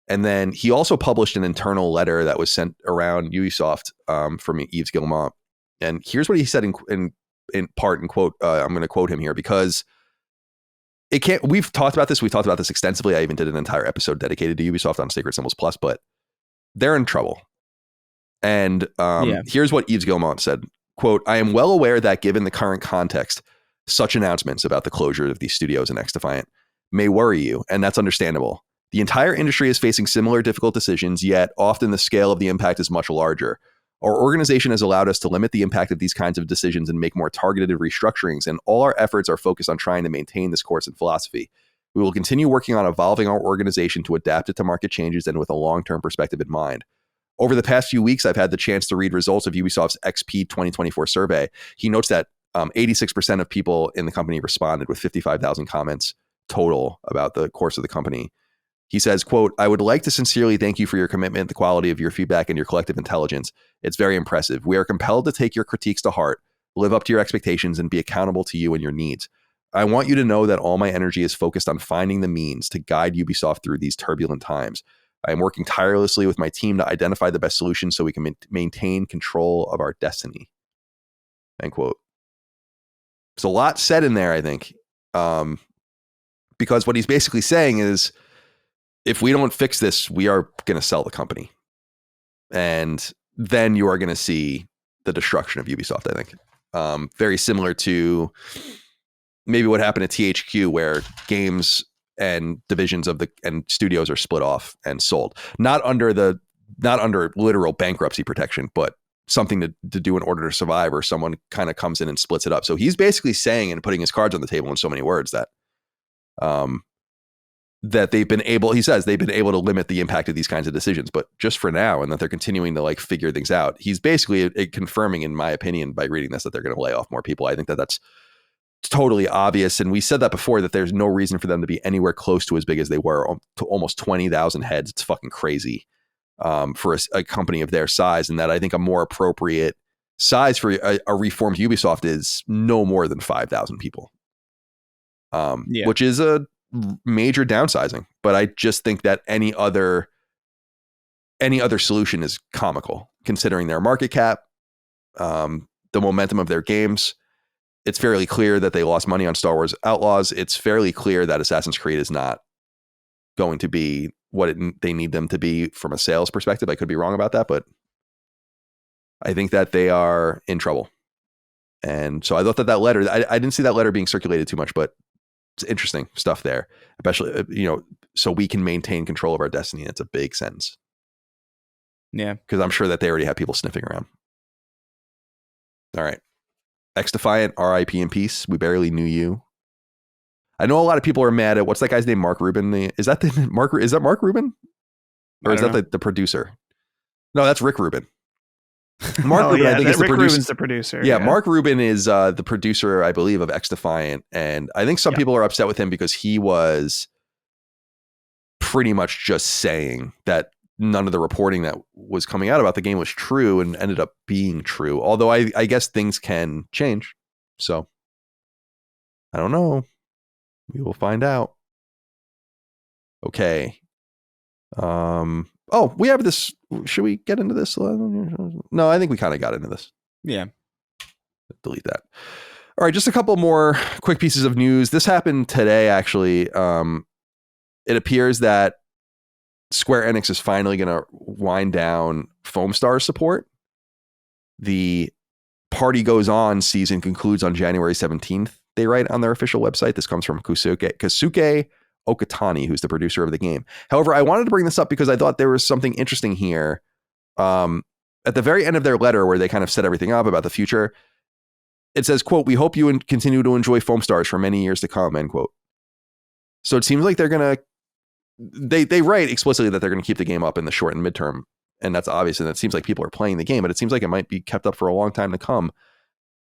And then he also published an internal letter that was sent around Ubisoft from Yves Guillemot. And here's what he said in part, and quote, I'm going to quote him here because it can't, we've talked about this extensively. I even did an entire episode dedicated to Ubisoft on Sacred Symbols Plus, but they're in trouble. And here's what Yves Guillemot said, quote, I am well aware that given the current context, such announcements about the closure of these studios and Xdefiant may worry you, and that's understandable. The entire industry is facing similar difficult decisions, yet often the scale of the impact is much larger. Our organization has allowed us to limit the impact of these kinds of decisions and make more targeted restructurings, and all our efforts are focused on trying to maintain this course and philosophy. We will continue working on evolving our organization to adapt it to market changes and with a long-term perspective in mind. Over the past few weeks, I've had the chance to read results of Ubisoft's XP 2024 survey. He notes that 86% of people in the company responded with 55,000 comments total about the course of the company. He says, quote, I would like to sincerely thank you for your commitment, the quality of your feedback, and your collective intelligence. It's very impressive. We are compelled to take your critiques to heart, live up to your expectations, and be accountable to you and your needs. I want you to know that all my energy is focused on finding the means to guide Ubisoft through these turbulent times. I am working tirelessly with my team to identify the best solution so we can maintain control of our destiny. End quote. There's a lot said in there, I think, because what he's basically saying is, if we don't fix this, we are going to sell the company. And then you are going to see the destruction of Ubisoft, I think. Very similar to maybe what happened at THQ, where games and divisions of and studios are split off and sold. Not under literal bankruptcy protection, but something to do in order to survive, or someone kind of comes in and splits it up. So he's basically saying and putting his cards on the table in so many words that that they've been able to limit the impact of these kinds of decisions, but just for now, and that they're continuing to like figure things out. He's basically confirming, in my opinion, by reading this, that they're going to lay off more people. I think that that's totally obvious. And we said that before, that there's no reason for them to be anywhere close to as big as they were, to almost 20,000 heads. It's fucking crazy for a company of their size. And that I think a more appropriate size for a reformed Ubisoft is no more than 5,000 people, which is a major downsizing. But I just think that any other solution is comical, considering their market cap, the momentum of their games. It's fairly clear that they lost money on Star Wars Outlaws. It's fairly clear that Assassin's Creed is not going to be what they need them to be from a sales perspective. I could be wrong about that, but I think that they are in trouble. And so I thought that letter, I didn't see that letter being circulated too much, but it's interesting stuff there, especially, so we can maintain control of our destiny. It's a big sentence. Yeah. Because I'm sure that they already have people sniffing around. All right. Xdefiant, RIP in peace. We barely knew you. I know a lot of people are mad at, what's that guy's name? Mark Rubin. Is that Mark Rubin? Or is that the producer? No, that's Rick Rubin. Mark Rubin, I think, is the producer. Rubin's the producer. Yeah, Mark Rubin is the producer, I believe, of Xdefiant. And I think some people are upset with him because he was pretty much just saying that none of the reporting that was coming out about the game was true, and ended up being true. Although I guess things can change. So I don't know. We will find out. Okay. We have this. Should we get into this? No, I think we kind of got into this. Yeah. Delete that. All right. Just a couple more quick pieces of news. This happened today, actually. It appears that Square Enix is finally going to wind down Foamstars support. The Party Goes On season concludes on January 17th. They write on their official website. This comes from Kasuke Okatani, who's the producer of the game. However, I wanted to bring this up because I thought there was something interesting here. At the very end of their letter, where they kind of set everything up about the future, it says, quote, "We hope you continue to enjoy Foamstars for many years to come," end quote. So it seems like they're going to, they write explicitly that they're going to keep the game up in the short and midterm. And that's obvious. And it seems like people are playing the game, but it seems like it might be kept up for a long time to come.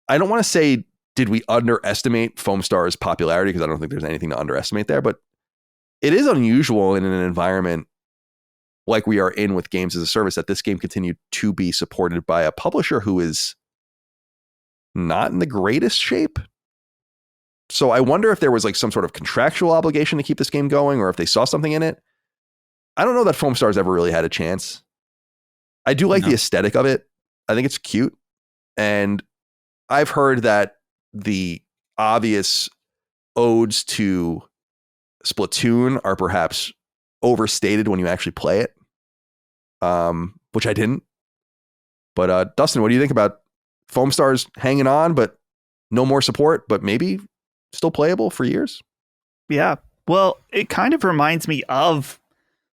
I don't want to say, did we underestimate Foamstars' popularity? Because I don't think there's anything to underestimate there, but it is unusual in an environment like we are in with games as a service that this game continued to be supported by a publisher who is not in the greatest shape. So I wonder if there was like some sort of contractual obligation to keep this game going, or if they saw something in it. I don't know that Foamstars ever really had a chance. I do like the aesthetic of it. I think it's cute. And I've heard that the obvious odes to Splatoon are perhaps overstated when you actually play it, which I didn't. But Dustin, what do you think about Foamstars hanging on, but no more support, but maybe still playable for years? Yeah. Well, it kind of reminds me of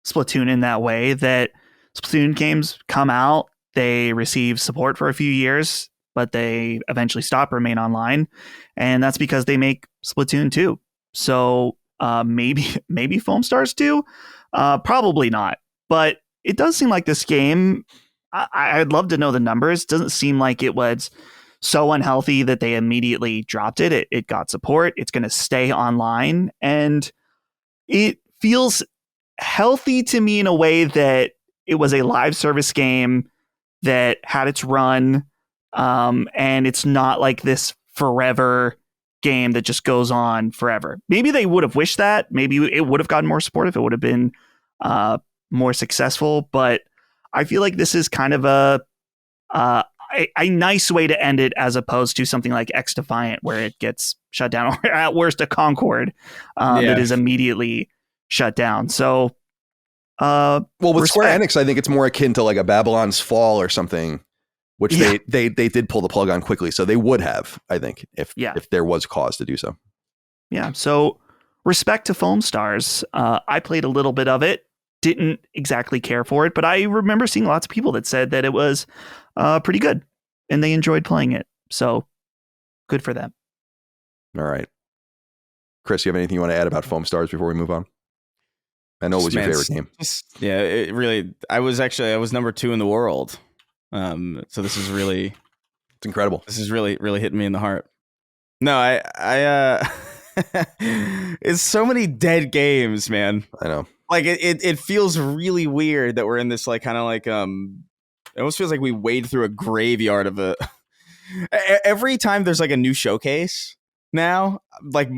Splatoon in that way, that Splatoon games come out, they receive support for a few years, but they eventually stop, remain online. And that's because they make Splatoon 2. So maybe Foamstars 2? Probably not. But it does seem like this game, I'd love to know the numbers. It doesn't seem like it was so unhealthy that they immediately dropped it. It got support. It's going to stay online. And it feels healthy to me in a way that it was a live service game that had its run. And it's not like this forever game that just goes on forever. Maybe they would have wished that. Maybe it would have gotten more support if it would have been more successful. But I feel like this is kind of a nice way to end it, as opposed to something like Xdefiant, where it gets shut down, or at worst a Concord that is immediately shut down. So, well, with Square Enix, I think it's more akin to like a Babylon's Fall or something, which they did pull the plug on quickly. So they would have, I think, if there was cause to do so. Yeah. So respect to Foamstars. I played a little bit of it, didn't exactly care for it, but I remember seeing lots of people that said that it was pretty good and they enjoyed playing it. So good for them. All right. Chris, you have anything you want to add about Foamstars before we move on? I know it was your favorite game. Yeah, it really. I was number 2 in the world. So this is really, it's incredible. This is really hitting me in the heart. No, I it's so many dead games, man. I know. Like it feels really weird that we're in this like kind of like it almost feels like we wade through a graveyard of a. Every time there's like a new showcase now, like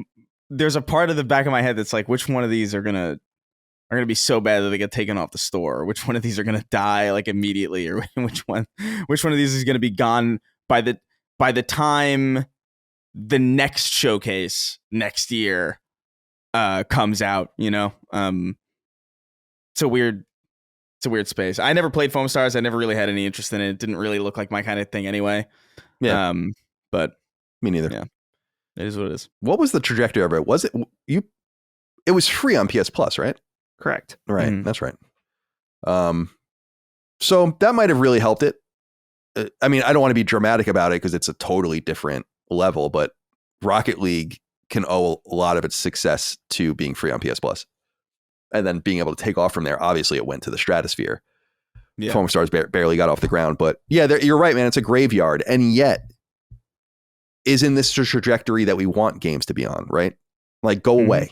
there's a part of the back of my head that's like, which one of these are gonna be so bad that they get taken off the store, or which one of these are gonna die like immediately, or which one of these is gonna be gone by the time the next showcase next year comes out, you know. It's a weird space. I never played Foamstars. I never really had any interest in it. It didn't really look like my kind of thing anyway. Yeah. But me neither. Yeah. It is what it is. What was the trajectory of it? Was it was free on PS Plus, right? Correct. Right. Mm-hmm. That's right. So that might have really helped it. I mean, I don't want to be dramatic about it because it's a totally different level, but Rocket League can owe a lot of its success to being free on PS Plus and then being able to take off from there. Obviously it went to the stratosphere. Yeah. Foamstars barely got off the ground, but yeah, you're right, man. It's a graveyard. And yet isn't this the trajectory that we want games to be on, right? Like go away.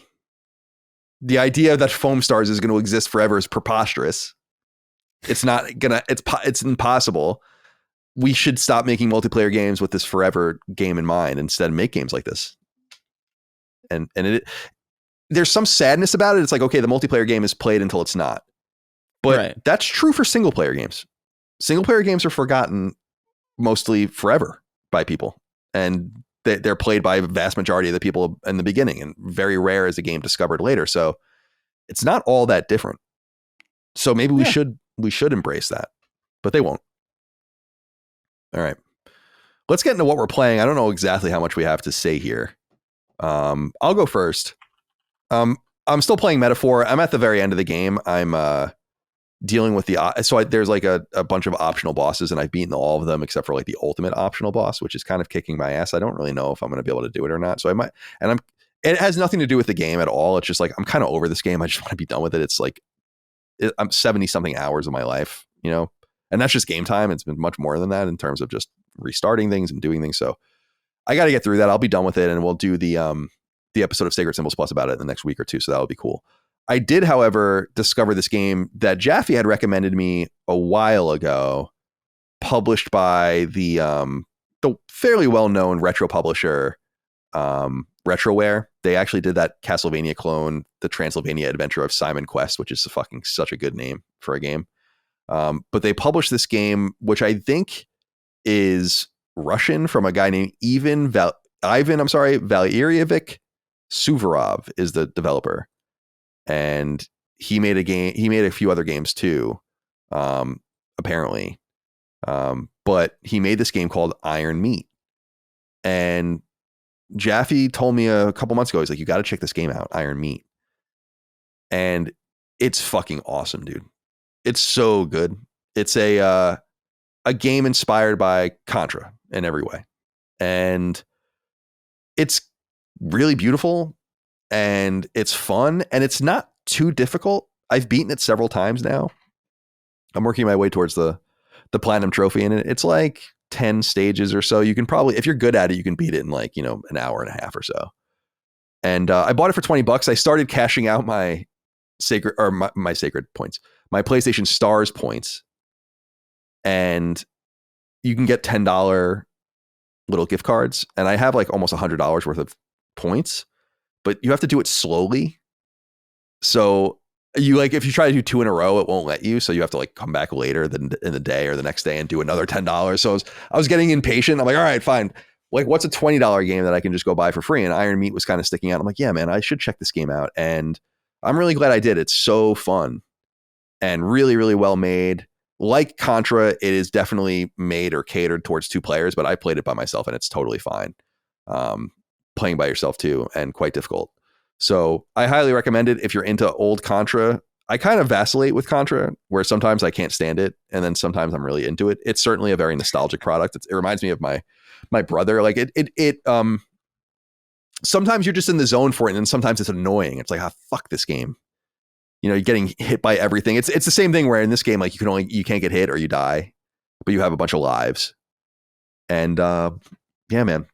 The idea that Foamstars is going to exist forever is preposterous. It's not gonna, it's impossible. We should stop making multiplayer games with this forever game in mind, instead make games like this. And there's some sadness about it. It's like, okay, the multiplayer game is played until it's not. But That's true for single player games. Single player games are forgotten mostly forever by people. And they're played by a vast majority of the people in the beginning, and very rare is a game discovered later. So it's not all that different. So maybe we should embrace that, but they won't. All right, let's get into what we're playing. I don't know exactly how much we have to say here. I'll go first. I'm still playing Metaphor. I'm at the very end of the game. I'm dealing with there's like a bunch of optional bosses, and I've beaten all of them except for like the ultimate optional boss, which is kind of kicking my ass. I don't really know if I'm going to be able to do it or not. So I might, it has nothing to do with the game at all. It's just like, I'm kind of over this game. I just want to be done with it. It's like, I'm 70 something hours of my life, you know, and that's just game time. It's been much more than that in terms of just restarting things and doing things. So I got to get through that. I'll be done with it, and we'll do the episode of Sacred Symbols Plus about it in the next week or two. So that'll be cool. I did, however, discover this game that Jaffe had recommended me a while ago, published by the fairly well-known retro publisher, Retroware. They actually did that Castlevania clone, the Transylvania Adventure of Simon Quest, which is fucking such a good name for a game. But they published this game, which I think is Russian, from a guy named Valerievich Suvorov is the developer. And he made a game. He made a few other games too, apparently. But he made this game called Iron Meat. And Jaffe told me a couple months ago, he's like, you got to check this game out, Iron Meat. And it's fucking awesome, dude. It's so good. It's a game inspired by Contra in every way. And it's really beautiful and it's fun and it's not too difficult. I've beaten it several times now. I'm working my way towards the platinum trophy, and it's like 10 stages or so. You can probably, if you're good at it, you can beat it in like, an hour and a half or so. And I bought it for $20. I started cashing out my sacred points, my PlayStation Stars points, and you can get $10 little gift cards. And I have like almost $100 worth of points, but you have to do it slowly. So if you try to do 2 in a row, it won't let you. So you have to like come back later in the day or the next day and do another $10. So I was getting impatient. I'm like, all right, fine. Like, what's a $20 game that I can just go buy for free? And Iron Meat was kind of sticking out. I'm like, yeah, man, I should check this game out. And I'm really glad I did. It's so fun and really, really well made. Like Contra, it is definitely made or catered towards 2 players, but I played it by myself and it's totally fine. Playing by yourself too, and quite difficult. So I highly recommend it if you're into old Contra. I kind of vacillate with Contra, where sometimes I can't stand it, and then sometimes I'm really into it. It's certainly a very nostalgic product. It reminds me of my brother. Like it sometimes you're just in the zone for it, and then sometimes it's annoying. It's like, fuck this game. You're getting hit by everything. It's the same thing where in this game, like you can't get hit or you die, but you have a bunch of lives. And yeah, man,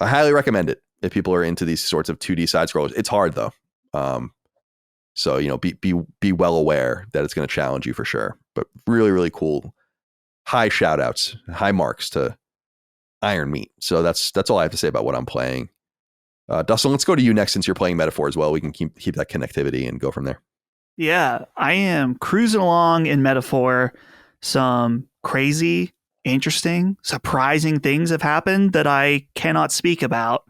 I highly recommend it if people are into these sorts of 2D side scrollers. It's hard though. So, be well aware that it's going to challenge you for sure, but really, really cool. High shout outs, high marks to Iron Meat. So that's all I have to say about what I'm playing. Dustin, let's go to you next, since you're playing Metaphor as well. We can keep that connectivity and go from there. Yeah, I am cruising along in Metaphor. Some crazy, interesting, surprising things have happened that I cannot speak about.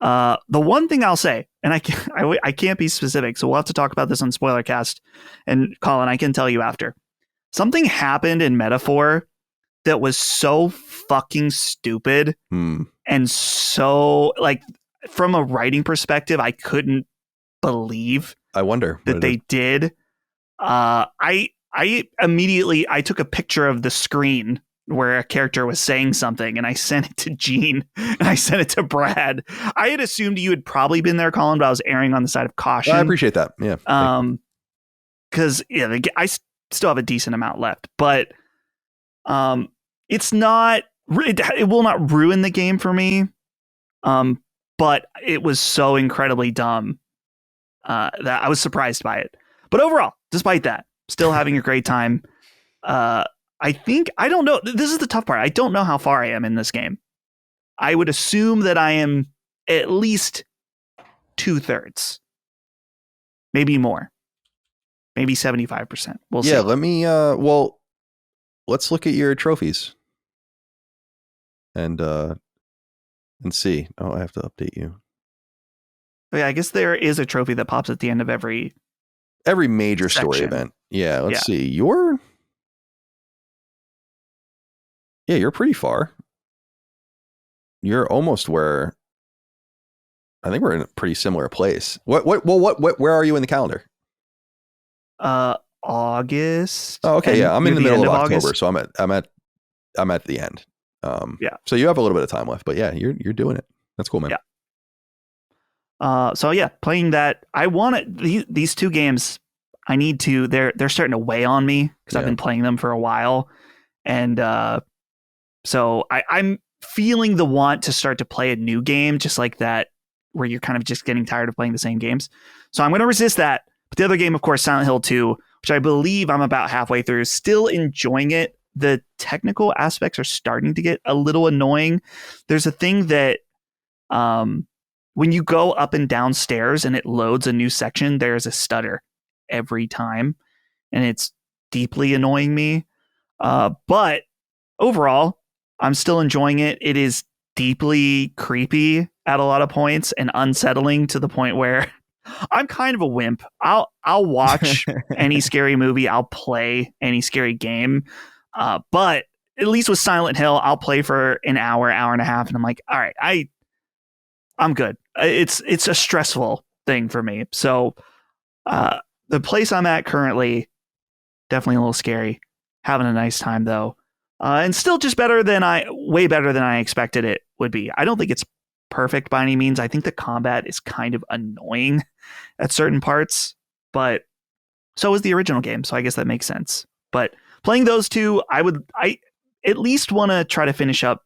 The one thing I'll say, and I can't be specific, so we'll have to talk about this on Spoilercast. And Colin, I can tell you after. Something happened in Metaphor that was so fucking stupid and so, like, from a writing perspective, I couldn't believe. I wonder that they did. I immediately took a picture of the screen where a character was saying something, and I sent it to Gene and I sent it to Brad. I had assumed you had probably been there, Colin, but I was erring on the side of caution. I appreciate that. Yeah. Because I still have a decent amount left, but it's not. It will not ruin the game for me. But it was so incredibly dumb that I was surprised by it. But overall, despite that, still having a great time. I don't know. This is the tough part. I don't know how far I am in this game. I would assume that I am at least 2/3, maybe more, maybe 75%. We'll see. Yeah, let me, let's look at your trophies and see. Oh, I have to update you. Oh, yeah, I guess there is a trophy that pops at the end of every major story event. Yeah, let's see. You're pretty far. You're almost where I think we're in a pretty similar place. Where are you in the calendar? August. Oh, okay. Yeah. I'm in the middle of October, so I'm at the end. Yeah. So you have a little bit of time left, but yeah, you're doing it. That's cool, man. Yeah. So yeah, playing that. I want it. These 2 games, I need to, they're starting to weigh on me because I've been playing them for a while. And, so I'm feeling the want to start to play a new game, just like that, where you're kind of just getting tired of playing the same games. So I'm going to resist that. But the other game, of course, Silent Hill 2, which I believe I'm about halfway through, still enjoying it. The technical aspects are starting to get a little annoying. There's a thing that when you go up and down stairs and it loads a new section, there's a stutter every time, and it's deeply annoying me. But overall, I'm still enjoying it. It is deeply creepy at a lot of points and unsettling to the point where I'm kind of a wimp. I'll watch any scary movie. I'll play any scary game. But at least with Silent Hill, I'll play for an hour and a half, and I'm like, all right, I'm good. It's a stressful thing for me. So the place I'm at currently, definitely a little scary. Having a nice time though. And still just way better than I expected it would be. I don't think it's perfect by any means. I think the combat is kind of annoying at certain parts, but so is the original game. So I guess that makes sense. But playing those two, I at least want to try to finish up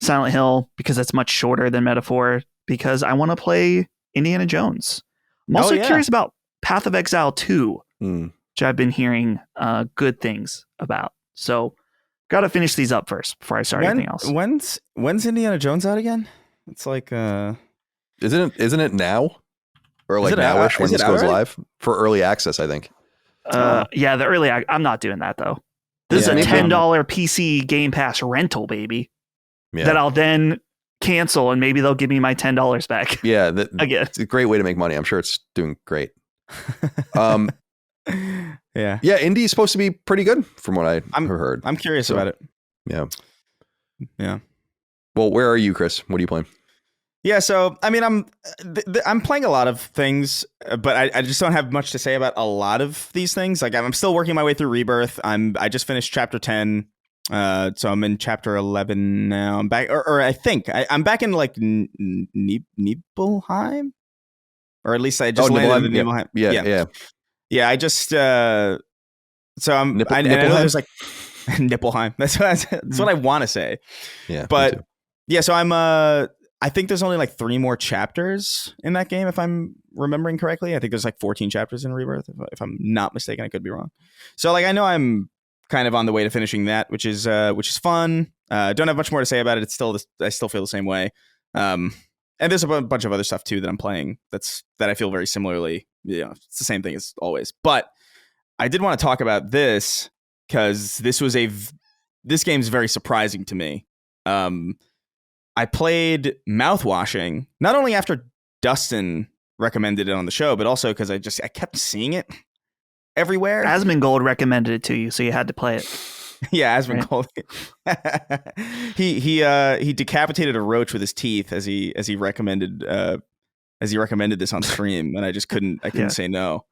Silent Hill because that's much shorter than Metaphor, because I want to play Indiana Jones. I'm also curious about Path of Exile 2, which I've been hearing good things about. So got to finish these up first before I start anything else. When's Indiana Jones out again? It's like isn't it now? Or like nowish when this goes live for early access, I think. Yeah, the early I'm not doing that though. This is a $10 PC Game Pass rental, baby. Yeah. That I'll then cancel and maybe they'll give me my $10 back. Yeah, again. It's a great way to make money. I'm sure it's doing great. Yeah, indie's supposed to be pretty good from what I've heard. I'm curious about it. Yeah. Well, where are you, Chris? What are you playing? Yeah, so I mean, I'm playing a lot of things, but I just don't have much to say about a lot of these things. Like I'm still working my way through Rebirth. I just finished chapter 10, so I'm in chapter 11 now. I'm back, or I think I'm back in like Nibelheim, or at least I just landed in Nibelheim. Yeah. I just so I'm. I know there's like Nibelheim. That's what I want to say. Yeah, but yeah, so I'm I think there's only like 3 more chapters in that game, if I'm remembering correctly. I think there's like 14 chapters in Rebirth, if I'm not mistaken. I could be wrong. So like I know I'm kind of on the way to finishing that, which is fun. Don't have much more to say about it. It's still I still feel the same way. And there's a bunch of other stuff too that I'm playing that I feel very similarly. Yeah, it's the same thing as always. But I did want to talk about this because this game's very surprising to me. I played Mouthwashing, not only after Dustin recommended it on the show, but also because I kept seeing it everywhere. Asmongold recommended it to you, so you had to play it. Yeah, Asmongold. He decapitated a roach with his teeth as he recommended this on stream, and I just couldn't say no.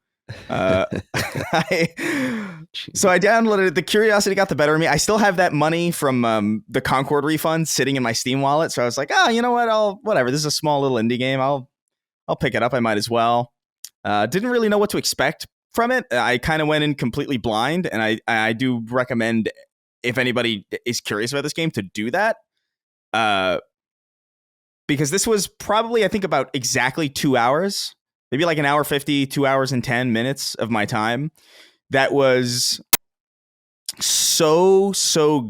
So I downloaded it. The curiosity got the better of me. I still have that money from the Concord refund sitting in my Steam wallet. So I was like, you know what? Whatever. This is a small little indie game. I'll pick it up. I might as well. Didn't really know what to expect from it. I kind of went in completely blind, and I do recommend if anybody is curious about this game to do that. Because this was probably, I think, about exactly 2 hours. Maybe like an hour 50, 2 hours and 10 minutes of my time. That was so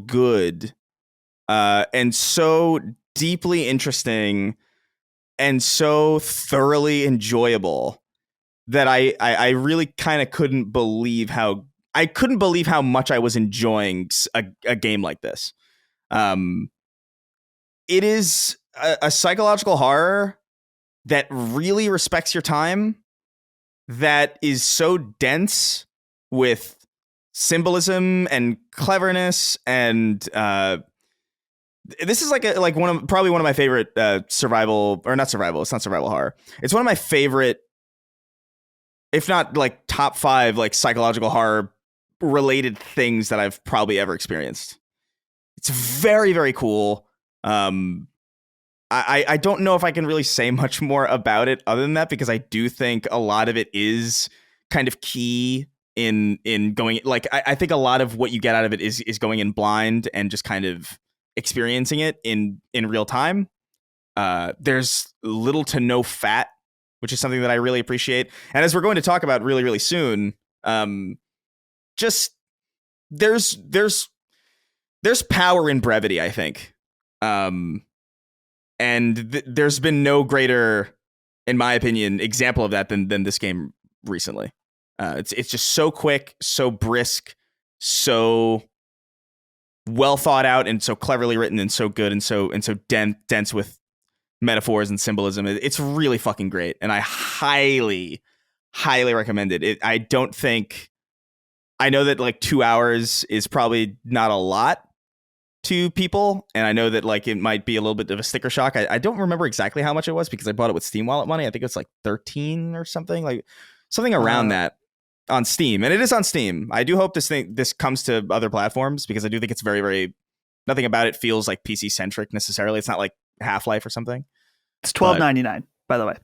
good and so deeply interesting and so thoroughly enjoyable that I really kind of couldn't believe how much I was enjoying a game like this. It is a psychological horror that really respects your time, that is so dense with symbolism and cleverness, and this is like one of my favorite survival, or not survival. It's not survival horror. It's one of my favorite, if not like top 5 like psychological horror related things that I've probably ever experienced. It's very, very cool. I don't know if I can really say much more about it other than that, because I do think a lot of it is kind of key in going, like, I think a lot of what you get out of it is going in blind and just kind of experiencing it in real time. There's little to no fat, which is something that I really appreciate. And as we're going to talk about really, really soon, just there's power in brevity, I think. And there's been no greater, in my opinion, example of that than this game recently. It's just so quick, so brisk, so well thought out, and so cleverly written, and so good, and so dense with metaphors and symbolism. It's really fucking great, and I highly recommend it. I don't think, I know that like 2 hours is probably not a lot to people, and I know that like it might be a little bit of a sticker shock. I don't remember exactly how much it was because I bought it with Steam Wallet money. I think it's like 13 or something, like something around that on Steam, and it is on Steam. I do hope this comes to other platforms because I do think it's very, very, nothing about it feels like PC centric necessarily. It's not like Half-Life or something. It's $12.99, by the way.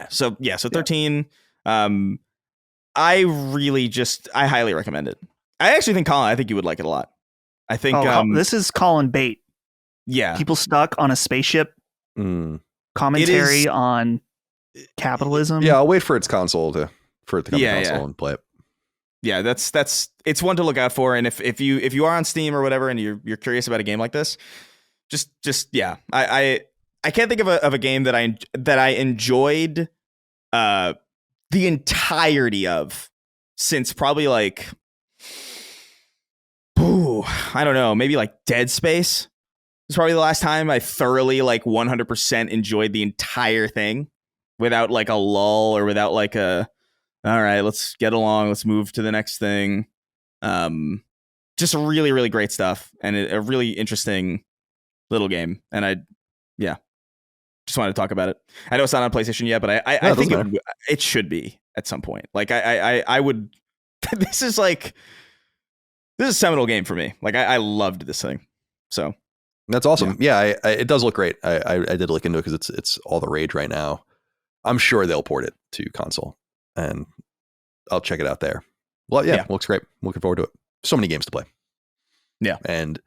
So 13. I highly recommend it. I actually think, Colin, I think you would like it a lot. I think this is Colin bait. Yeah. People stuck on a spaceship. Commentary on capitalism. Yeah, I'll wait for its console for it to come to console and play it. Yeah, that's it's one to look out for. And if you are on Steam or whatever and you're curious about a game like this, just yeah. I can't think of a game that I enjoyed the entirety of since probably like I don't know, maybe like Dead Space. It's probably the last time I thoroughly like 100% enjoyed the entire thing without like a lull or without like all right, let's get along, let's move to the next thing. Just really, really great stuff and a really interesting little game. And I just wanted to talk about it. I know it's not on PlayStation yet, but I think it should be at some point. Like I would. This is a seminal game for me. Like I loved this thing. So that's awesome. Yeah, it does look great. I did look into it because it's all the rage right now. I'm sure they'll port it to console, and I'll check it out there. Well, yeah. Looks great. Looking forward to it. So many games to play. Yeah. And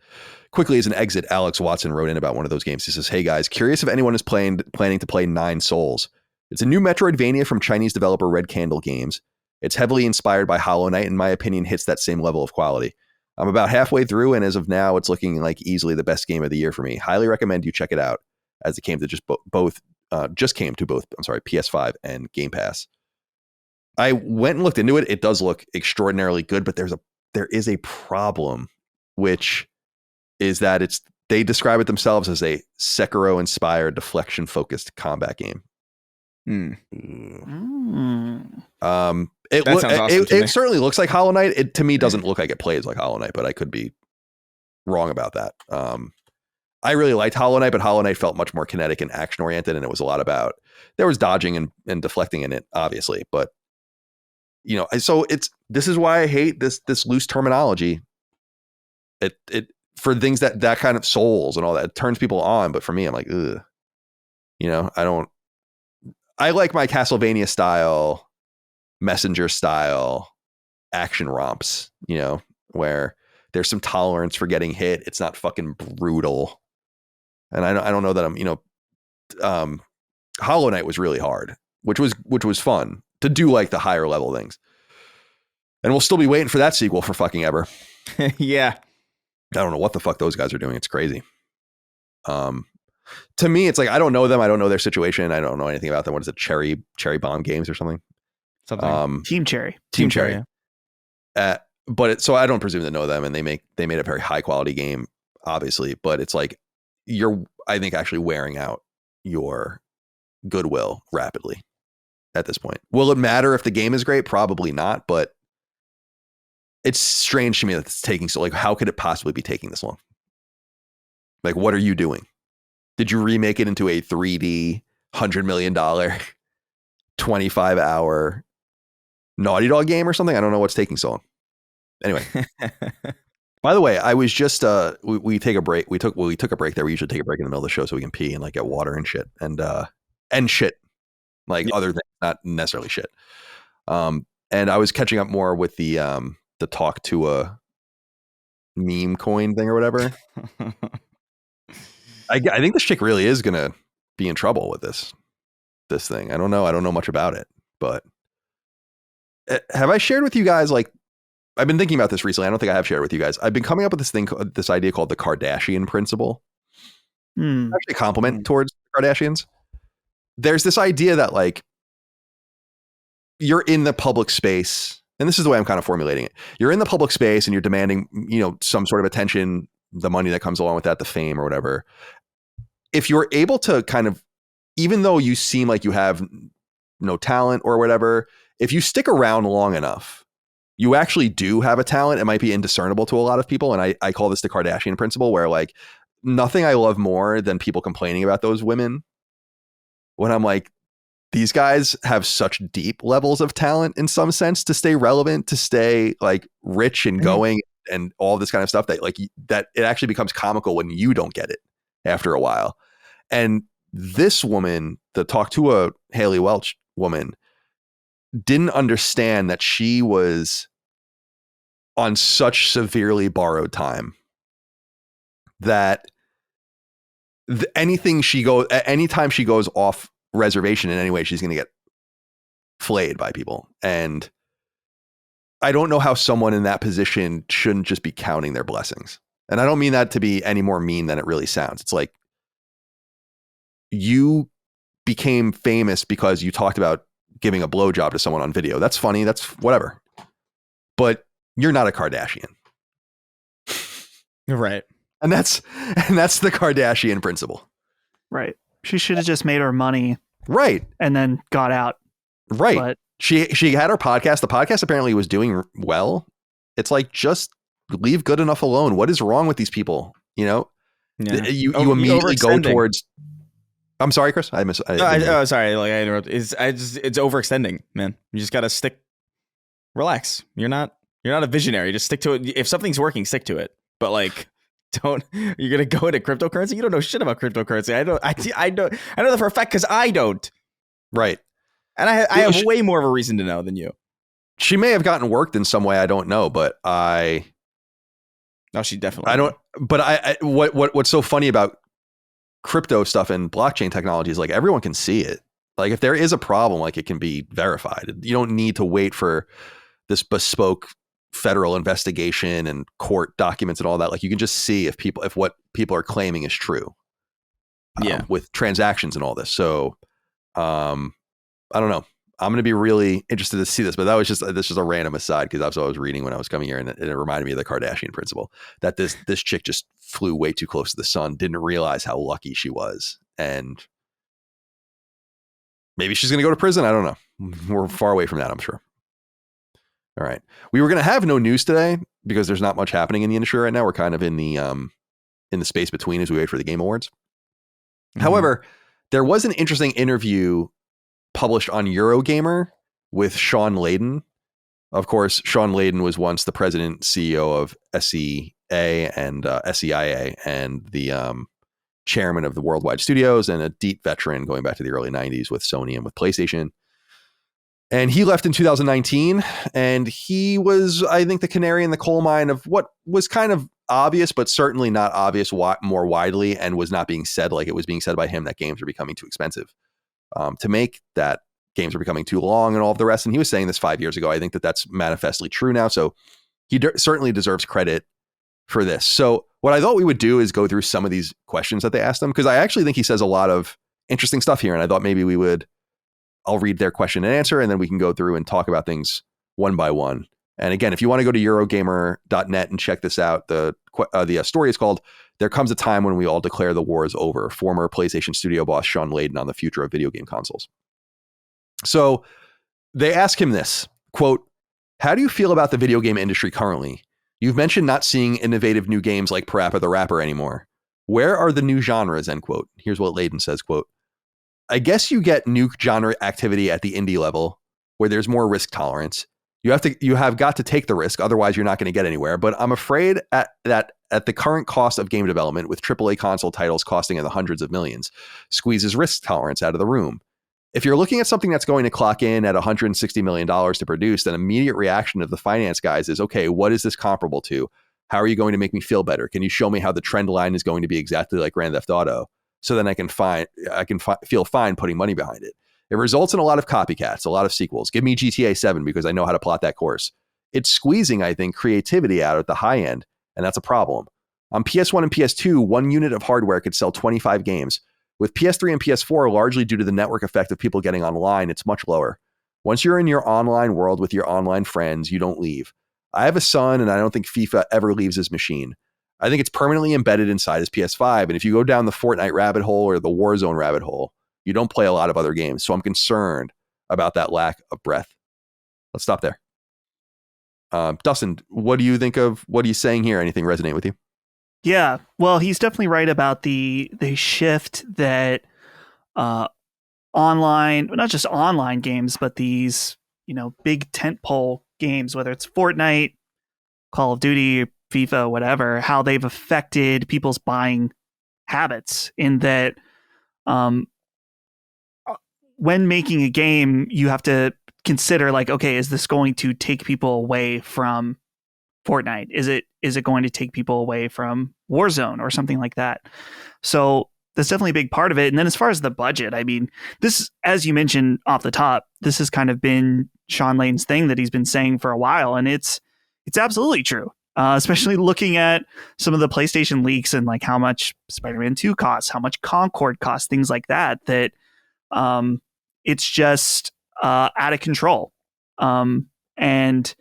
quickly as an exit, Alex Watson wrote in about one of those games. He says, "Hey guys, curious if anyone is planning to play Nine Souls. It's a new Metroidvania from Chinese developer Red Candle Games. It's heavily inspired by Hollow Knight, and in my opinion, hits that same level of quality. I'm about halfway through, and as of now, it's looking like easily the best game of the year for me. Highly recommend you check it out, as it came to both PS5 and Game Pass. I went and looked into it. It does look extraordinarily good, but there is a problem, which is that they describe it themselves as a Sekiro-inspired, deflection-focused combat game. It certainly looks like Hollow Knight. It to me doesn't look like it plays like Hollow Knight, but I could be wrong about that. I really liked Hollow Knight, but Hollow Knight felt much more kinetic and action oriented, and it was a lot about, there was dodging and deflecting in it, obviously, but so this is why I hate this loose terminology. It for things that kind of Souls and all that, it turns people on, but for me, I'm like, ugh. I like my Castlevania style, Messenger style action romps, where there's some tolerance for getting hit. It's not fucking brutal. And I don't know that Hollow Knight was really hard, which was fun to do, like the higher level things. And we'll still be waiting for that sequel for fucking ever. Yeah. I don't know what the fuck those guys are doing. It's crazy. To me, it's like, I don't know them. I don't know their situation. I don't know anything about them. What is it? Cherry Bomb Games or something? Team Cherry. Team Cherry. So I don't presume to know them, and they made a very high quality game, obviously, but it's like I think actually wearing out your goodwill rapidly at this point. Will it matter if the game is great? Probably not, but it's strange to me that it's taking so, like, how could it possibly be taking this long? Like, what are you doing? Did you remake it into a 3D $100 million 25-hour Naughty Dog game or something? I don't know what's taking so long. Anyway. By the way, I was just we take a break. We took a break there. We usually take a break in the middle of the show so we can pee and like get water and shit and shit, like other things, not necessarily shit. And I was catching up more with the talk to a meme coin thing or whatever. I think this chick really is gonna be in trouble with this thing. I don't know much about it, but have I shared with you guys, like, I've been thinking about this recently. I don't think I have shared with you guys. I've been coming up with this idea called the Kardashian principle. actually a compliment towards the Kardashians. There's this idea that like you're in the public space, and this is the way I'm kind of formulating it. You're in the public space and you're demanding, some sort of attention, the money that comes along with that, the fame or whatever. If you're able to kind of, even though you seem like you have no talent or whatever, if you stick around long enough, you actually do have a talent. It might be indiscernible to a lot of people. And I call this the Kardashian principle, where like nothing I love more than people complaining about those women, when I'm like, these guys have such deep levels of talent in some sense to stay relevant, to stay like rich and going and all this kind of stuff that like that it actually becomes comical when you don't get it after a while. And this woman, the Talk to a Haley Welch woman, didn't understand that she was on such severely borrowed time that anytime she goes off reservation in any way, she's going to get flayed by people. And I don't know how someone in that position shouldn't just be counting their blessings. And I don't mean that to be any more mean than it really sounds. It's like you became famous because you talked about giving a blowjob to someone on video. That's funny. That's whatever. But you're not a Kardashian. Right. And that's the Kardashian principle. Right. She should have just made her money. Right. And then got out. Right. But she had her podcast. The podcast apparently was doing well. It's like, just leave good enough alone. What is wrong with these people? You immediately go towards. I'm sorry, Chris. Sorry. Like I interrupted. It's overextending, man. You just got to relax. You're not a visionary. Just stick to it. If something's working, stick to it. But like, you're going to go into cryptocurrency. You don't know shit about cryptocurrency. I know that for a fact, because I don't. Right. And I have way more of a reason to know than you. She may have gotten worked in some way. I don't know, but No, she definitely. I don't. But what's so funny about crypto stuff and blockchain technology is like everyone can see it. Like if there is a problem, like it can be verified. You don't need to wait for this bespoke federal investigation and court documents and all that. Like you can just see if what people are claiming is true. With transactions and all this. So I don't know. I'm going to be really interested to see this, but this is just a random aside because that's what I was reading when I was coming here, and it reminded me of the Kardashian principle, that this chick just flew way too close to the sun, didn't realize how lucky she was, and maybe she's going to go to prison. I don't know. We're far away from that, I'm sure. All right. We were going to have no news today because there's not much happening in the industry right now. We're kind of in the space between as we wait for the Game Awards. Mm-hmm. However, there was an interesting interview published on Eurogamer with Shawn Layden. Of course, Shawn Layden was once the president CEO of SEA and SEIA and the chairman of the Worldwide Studios, and a deep veteran going back to the early 90s with Sony and with PlayStation. And he left in 2019, and he was, I think, the canary in the coal mine of what was kind of obvious, but certainly not obvious more widely, and was not being said like it was being said by him, that games are becoming too expensive to make, that games are becoming too long and all of the rest. And he was saying this 5 years ago. I think that's manifestly true now. So he certainly deserves credit for this. So what I thought we would do is go through some of these questions that they asked him, because I actually think he says a lot of interesting stuff here. And I thought maybe I'll read their question and answer, and then we can go through and talk about things one by one. And again, if you want to go to Eurogamer.net and check this out, the story is called "There Comes a Time When We All Declare the War is Over," former PlayStation studio boss Shawn Layden on the future of video game consoles. So they ask him this, quote, "How do you feel about the video game industry currently? You've mentioned not seeing innovative new games like Parappa the Rapper anymore. Where are the new genres?" End quote. Here's what Layden says, quote, "I guess you get new genre activity at the indie level where there's more risk tolerance. You have got to take the risk, otherwise you're not going to get anywhere. But I'm afraid at the current cost of game development, with AAA console titles costing in the hundreds of millions, squeezes risk tolerance out of the room. If you're looking at something that's going to clock in at $160 million to produce, then immediate reaction of the finance guys is, okay, what is this comparable to? How are you going to make me feel better? Can you show me how the trend line is going to be exactly like Grand Theft Auto? So then I can feel fine putting money behind it. It results in a lot of copycats, a lot of sequels. Give me GTA 7 because I know how to plot that course. It's squeezing, I think, creativity out at the high end, and that's a problem. On PS1 and PS2, one unit of hardware could sell 25 games. With PS3 and PS4, largely due to the network effect of people getting online, it's much lower. Once you're in your online world with your online friends, you don't leave. I have a son, and I don't think FIFA ever leaves his machine. I think it's permanently embedded inside his PS5, and if you go down the Fortnite rabbit hole or the Warzone rabbit hole, you don't play a lot of other games. So I'm concerned about that lack of breadth. Let's stop there. Dustin, what do you think of what he's saying here? Anything resonate with you? Yeah, well, he's definitely right about the shift that online, not just online games, but these, big tentpole games, whether it's Fortnite, Call of Duty, FIFA, whatever, how they've affected people's buying habits in that when making a game, you have to consider like, okay, is this going to take people away from Fortnite? Is it going to take people away from Warzone or something like that? So that's definitely a big part of it. And then as far as the budget, I mean, this, as you mentioned off the top, this has kind of been Shawn Layden's thing that he's been saying for a while, and it's absolutely true. Especially looking at some of the PlayStation leaks and like how much Spider-Man 2 costs, how much Concord costs, things like that. That it's just out of control, and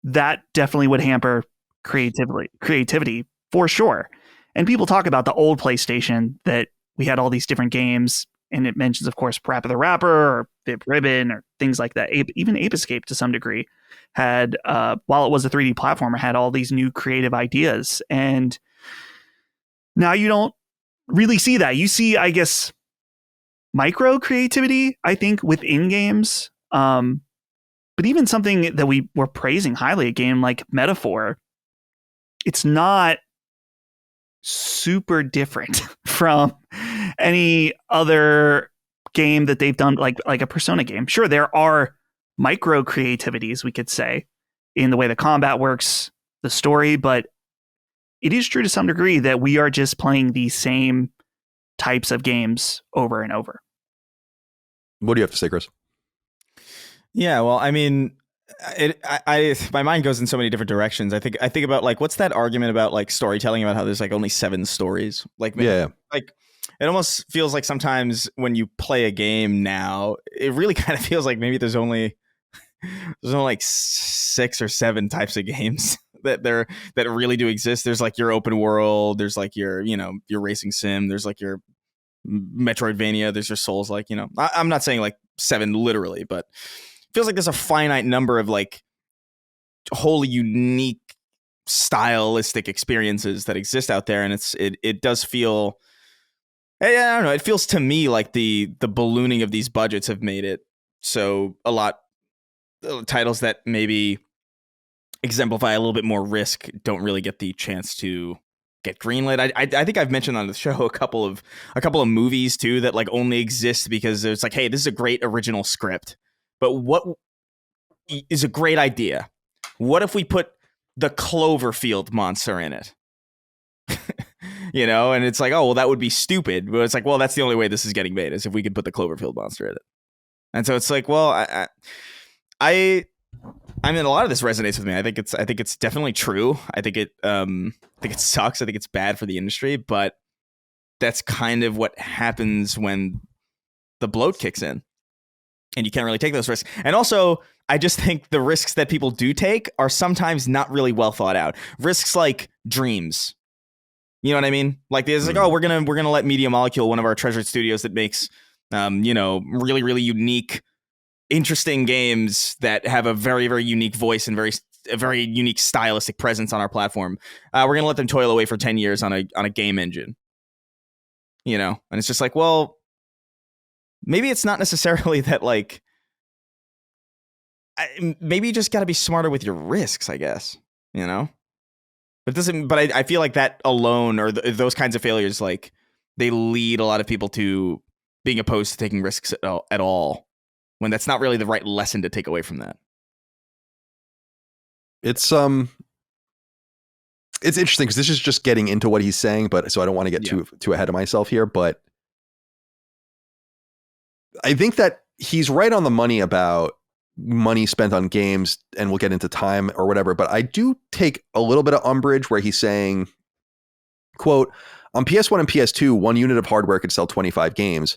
that definitely would hamper creativity for sure. And people talk about the old PlayStation that we had all these different games, and it mentions, of course, Parappa the Rapper or Vib Ribbon or things like that. Even Ape Escape to some degree had, while it was a 3D platformer, had all these new creative ideas. And now you don't really see that. You see, I guess, micro creativity, I think, within games. But even something that we were praising highly, a game like Metaphor, it's not super different from any other game that they've done, like a Persona game. Sure, there are micro creativities, we could say, in the way the combat works, the story, but it is true to some degree that we are just playing the same types of games over and over. What do you have to say, Chris? Yeah, well, I mean, my mind goes in so many different directions. I think about like, what's that argument about like storytelling, about how there's like only 7 stories? Like, yeah, like it almost feels like sometimes when you play a game now, it really kind of feels like maybe there's only like 6 or 7 types of games that really do exist. There's like your open world, there's like your racing sim, there's like your Metroidvania, there's your Souls, like, I'm not saying like 7 literally, but feels like there's a finite number of like wholly unique stylistic experiences that exist out there. And it does feel, I don't know, it feels to me like the ballooning of these budgets have made it so a lot titles that maybe exemplify a little bit more risk don't really get the chance to get greenlit. I think I've mentioned on the show a couple of movies too that like only exist because it's like, hey, this is a great original script, but what is a great idea? What if we put the Cloverfield monster in it? And it's like, oh, well, that would be stupid. But it's like, well, that's the only way this is getting made, is if we could put the Cloverfield monster in it. And so it's like, well, I mean, a lot of this resonates with me. I think it's definitely true. I think it sucks. I think it's bad for the industry, but that's kind of what happens when the bloat kicks in and you can't really take those risks. And also, I just think the risks that people do take are sometimes not really well thought out. Risks like dreams. You know what I mean? Like there's like, oh, we're gonna let Media Molecule, one of our treasured studios that makes really, really unique, interesting games that have a very, very unique voice and a very unique stylistic presence on our platform. We're gonna let them toil away for 10 years on a game engine. And it's just like, well, maybe it's not necessarily that, like, maybe you just got to be smarter with your risks, I guess, But it doesn't. But I feel like that alone, or those kinds of failures, like, they lead a lot of people to being opposed to taking risks at all, when that's not really the right lesson to take away from that. It's interesting because this is just getting into what he's saying, but so I don't want to get too ahead of myself here, but I think that he's right on the money about money spent on games, and we'll get into time or whatever, but I do take a little bit of umbrage where he's saying Quote, on PS1 and PS2, one unit of hardware could sell 25 games.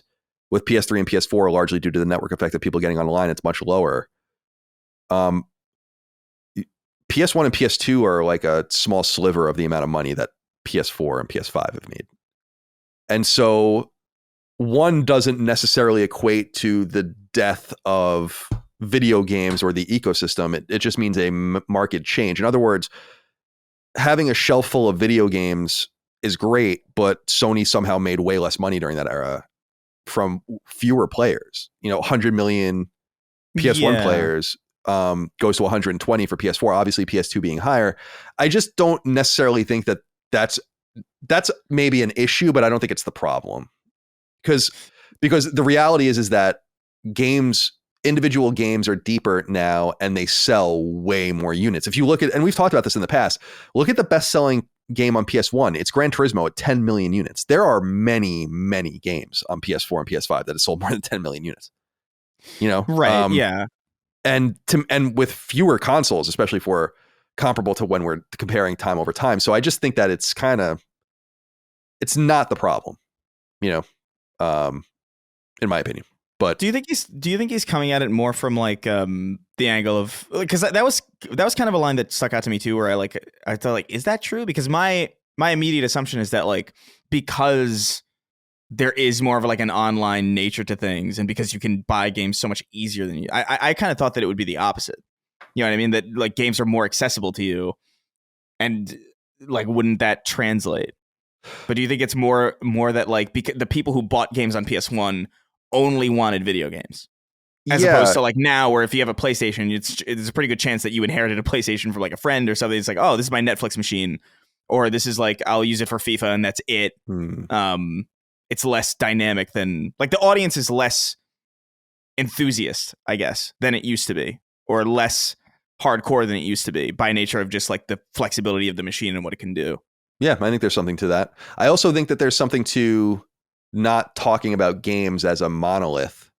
With PS3 and PS4, largely due to the network effect of people getting online, it's much lower. PS1 and PS2 are like a small sliver of the amount of money that PS4 and PS5 have made. And so one doesn't necessarily equate to the death of video games or the ecosystem. It just means a market change. In other words, having a shelf full of video games is great, but Sony somehow made way less money during that era from fewer players. 100 million PS1 players goes to 120 for PS4, obviously PS2 being higher. I just don't necessarily think that that's maybe an issue, but I don't think it's the problem. Because the reality is that individual games are deeper now and they sell way more units. If you look at, and we've talked about this in the past, look at the best-selling game on PS1. It's Gran Turismo at 10 million units. There are many, many games on PS4 and PS5 that have sold more than 10 million units. Right? Yeah. And with fewer consoles, especially for comparable to when we're comparing time over time. So I just think that it's not the problem, in my opinion. But do you think he's coming at it more from like the angle of, because that was kind of a line that stuck out to me too, where I thought like, is that true? Because my immediate assumption is that like, because there is more of like an online nature to things, and because you can buy games so much easier than you, I kind of thought that it would be the opposite. You know what I mean? That like games are more accessible to you, and like, wouldn't that translate? But do you think it's more that like the people who bought games on PS1 only wanted video games, as opposed to like now, where if you have a PlayStation, it's a pretty good chance that you inherited a PlayStation from like a friend or something. It's like, oh, this is my Netflix machine, or this is like, I'll use it for FIFA and that's it. It's less dynamic than, like, the audience is less enthusiast, I guess, than it used to be, or less hardcore than it used to be, by nature of just like the flexibility of the machine and what it can do. Yeah, I think there's something to that. I also think that there's something to not talking about games as a monolith,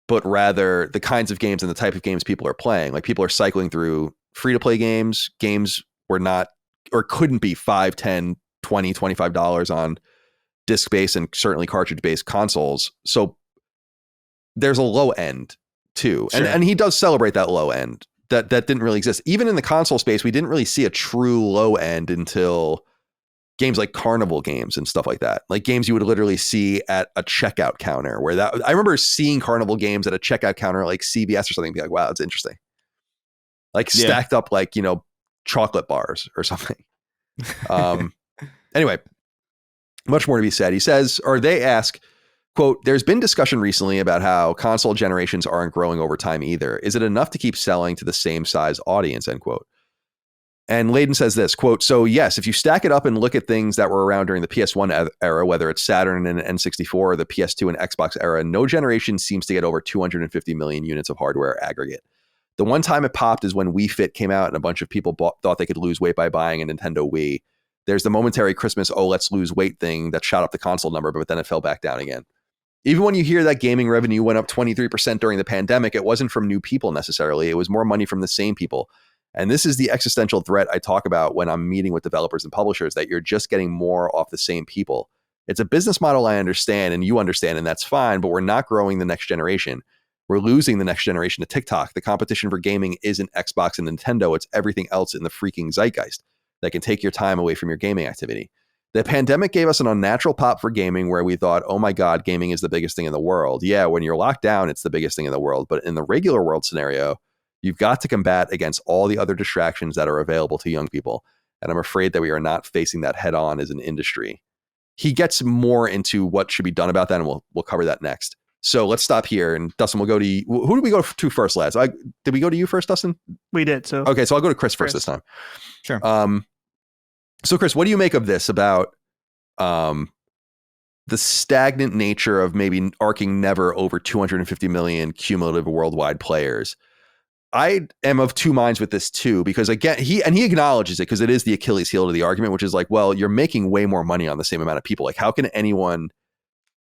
but rather the kinds of games and the type of games people are playing. Like, people are cycling through free-to-play games. Games were not, or couldn't be $5, $10, $20, $25 on disc-based and certainly cartridge-based consoles. So there's a low end too. Sure. And he does celebrate that low end. That didn't really exist. Even in the console space, we didn't really see a true low end until games like carnival games and stuff like that. Like games you would literally see at a checkout counter, where that, I remember seeing carnival games at a checkout counter, like CVS or something, and be like, wow, that's interesting. Like stacked up like, chocolate bars or something. Anyway, much more to be said. He says, or they ask, quote, there's been discussion recently about how console generations aren't growing over time either. Is it enough to keep selling to the same size audience, end quote. And Layden says this, quote, so yes, if you stack it up and look at things that were around during the PS1 era, whether it's Saturn and N64 or the PS2 and Xbox era, no generation seems to get over 250 million units of hardware aggregate. The one time it popped is when Wii Fit came out and a bunch of people thought they could lose weight by buying a Nintendo Wii. There's the momentary Christmas, oh, let's lose weight thing that shot up the console number, but then it fell back down again. Even when you hear that gaming revenue went up 23% during the pandemic, it wasn't from new people necessarily. It was more money from the same people. And this is the existential threat I talk about when I'm meeting with developers and publishers, that you're just getting more off the same people. It's a business model I understand and you understand, and that's fine, but we're not growing the next generation. We're losing the next generation to TikTok. The competition for gaming isn't Xbox and Nintendo. It's everything else in the freaking zeitgeist that can take your time away from your gaming activity. The pandemic gave us an unnatural pop for gaming where we thought, oh my God, gaming is the biggest thing in the world. Yeah, when you're locked down, it's the biggest thing in the world. But in the regular world scenario, you've got to combat against all the other distractions that are available to young people. And I'm afraid that we are not facing that head on as an industry. He gets more into what should be done about that, and we'll cover that next. So let's stop here. And Dustin, we'll go to you. Who did we go to first, lads? Did we go to you first, Dustin? We did. So okay, so I'll go to Chris first this time. Sure. So Chris, what do you make of this about the stagnant nature of maybe arcing never over 250 million cumulative worldwide players? I am of two minds with this too, because again, he acknowledges it, because it is the Achilles heel to the argument, which is like, well, you're making way more money on the same amount of people. Like, how can anyone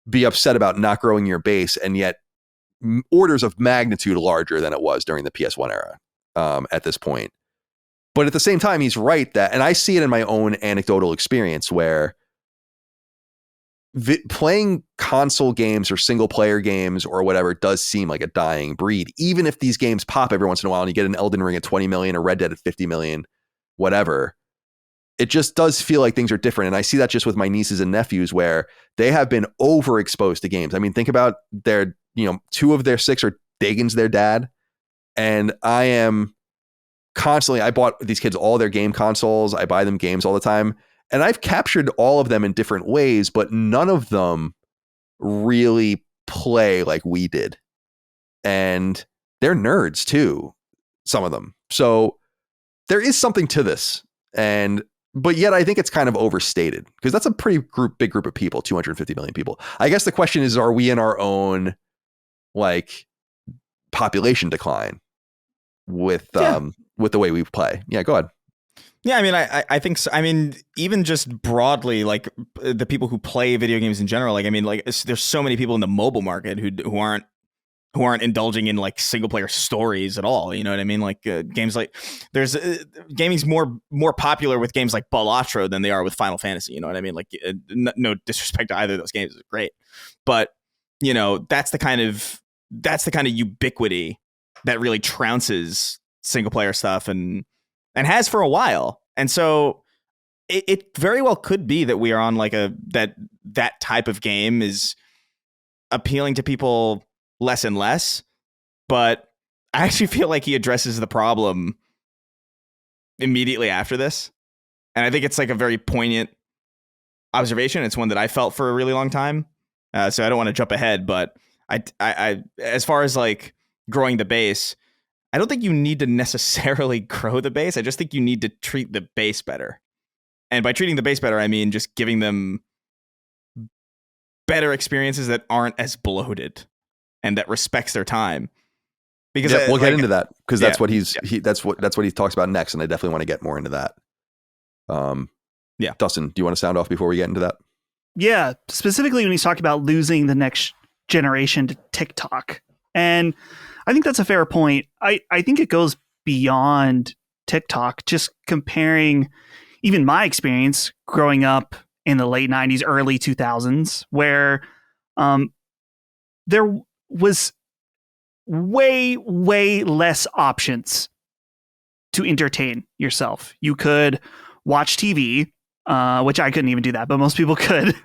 be upset about not growing your base, and yet orders of magnitude larger than it was during the PS1 era at this point? But at the same time, he's right that, and I see it in my own anecdotal experience where playing console games or single player games or whatever does seem like a dying breed. Even if these games pop every once in a while and you get an Elden Ring at 20 million or Red Dead at 50 million, whatever, it just does feel like things are different. And I see that just with my nieces and nephews where they have been overexposed to games. I mean, think about their, 2 of their 6 are Dagon's their dad. And I am constantly, I bought these kids all their game consoles. I buy them games all the time. And I've captured all of them in different ways, but none of them really play like we did. And they're nerds too, some of them. So there is something to this. But yet I think it's kind of overstated because that's a pretty big group of people, 250 million people. I guess the question is, are we in our own population decline with the way we play? Yeah, go ahead. Yeah, I mean, I think so. I mean, even just broadly, like the people who play video games in general, there's so many people in the mobile market who aren't indulging in like single player stories at all. You know what I mean? Like games like there's gaming's more popular with games like Balatro than they are with Final Fantasy. You know what I mean? Like no disrespect to either of those games, it's great, but that's the kind of ubiquity that really trounces single player stuff and has for a while. And so it very well could be that we are on like that type of game is appealing to people less and less. But I actually feel like he addresses the problem immediately after this. And I think it's like a very poignant observation. It's one that I felt for a really long time. So I don't want to jump ahead, but I as far as like growing the base, I don't think you need to necessarily grow the base. I just think you need to treat the base better. And by treating the base better, I mean just giving them better experiences that aren't as bloated and that respects their time. Because we'll get into that because that's what that's what he talks about next, and I definitely want to get more into that. Dustin, do you want to sound off before we get into that? Yeah, specifically when he's talking about losing the next generation to TikTok. And I think that's a fair point. I think it goes beyond TikTok, just comparing even my experience growing up in the late 90s, early 2000s, where there was way, way less options to entertain yourself. You could watch TV, which I couldn't even do that, but most people could.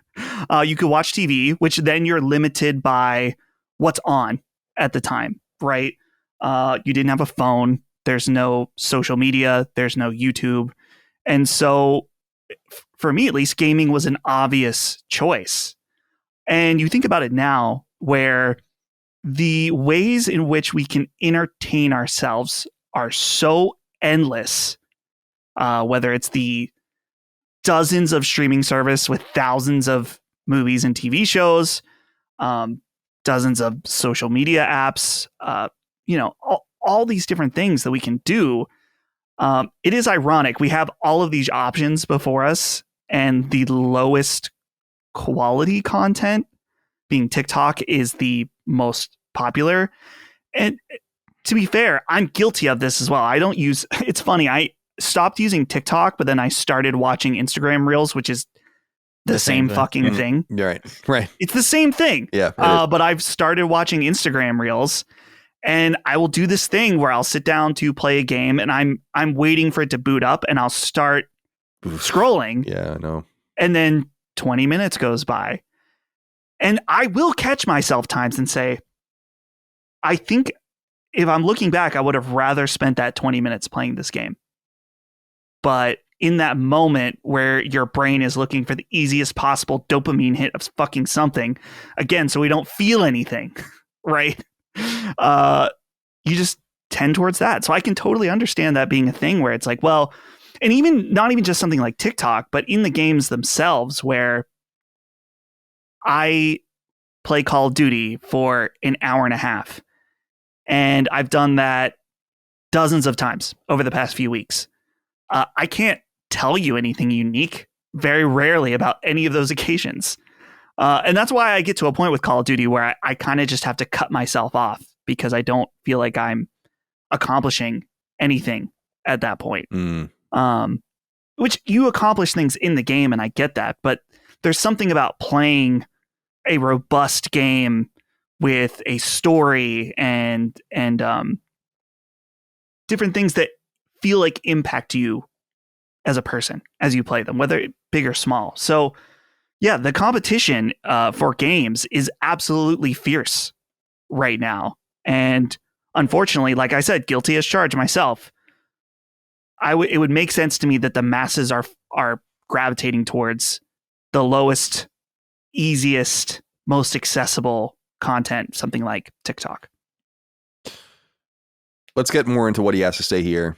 You could watch TV, which then you're limited by what's on at the time, right? You didn't have a phone. There's no social media. There's no YouTube. And so for me, at least, gaming was an obvious choice. And you think about it now where the ways in which we can entertain ourselves are so endless, whether it's the dozens of streaming service with thousands of movies and TV shows, dozens of social media apps, all these different things that we can do. It is ironic. We have all of these options before us, and the lowest quality content, being TikTok, is the most popular. And to be fair, I'm guilty of this as well. I don't use, it's funny, I stopped using TikTok, but then I started watching Instagram Reels, which is the same fucking thing. You're right. It's the same thing. Yeah. But I've started watching Instagram Reels, and I will do this thing where I'll sit down to play a game, and I'm waiting for it to boot up, and I'll start scrolling. Yeah, I know. And then 20 minutes goes by, and I will catch myself times and say, I think if I'm looking back, I would have rather spent that 20 minutes playing this game. But in that moment where your brain is looking for the easiest possible dopamine hit of fucking something, again, so we don't feel anything, right? You just tend towards that. So I can totally understand that being a thing where it's like, well, and even not even just something like TikTok, but in the games themselves, where I play Call of Duty for an hour and a half, and I've done that dozens of times over the past few weeks. I can't tell you anything unique very rarely about any of those occasions. And that's why I get to a point with Call of Duty where I kind of just have to cut myself off because I don't feel like I'm accomplishing anything at that point. Which you accomplish things in the game, and I get that, but there's something about playing a robust game with a story and different things that feel like impact you as a person as you play them, whether big or small. So yeah, the competition for games is absolutely fierce right now. And unfortunately, like I said, guilty as charged myself, it would make sense to me that the masses are gravitating towards the lowest, easiest, most accessible content, something like TikTok. Let's get more into what he has to say here.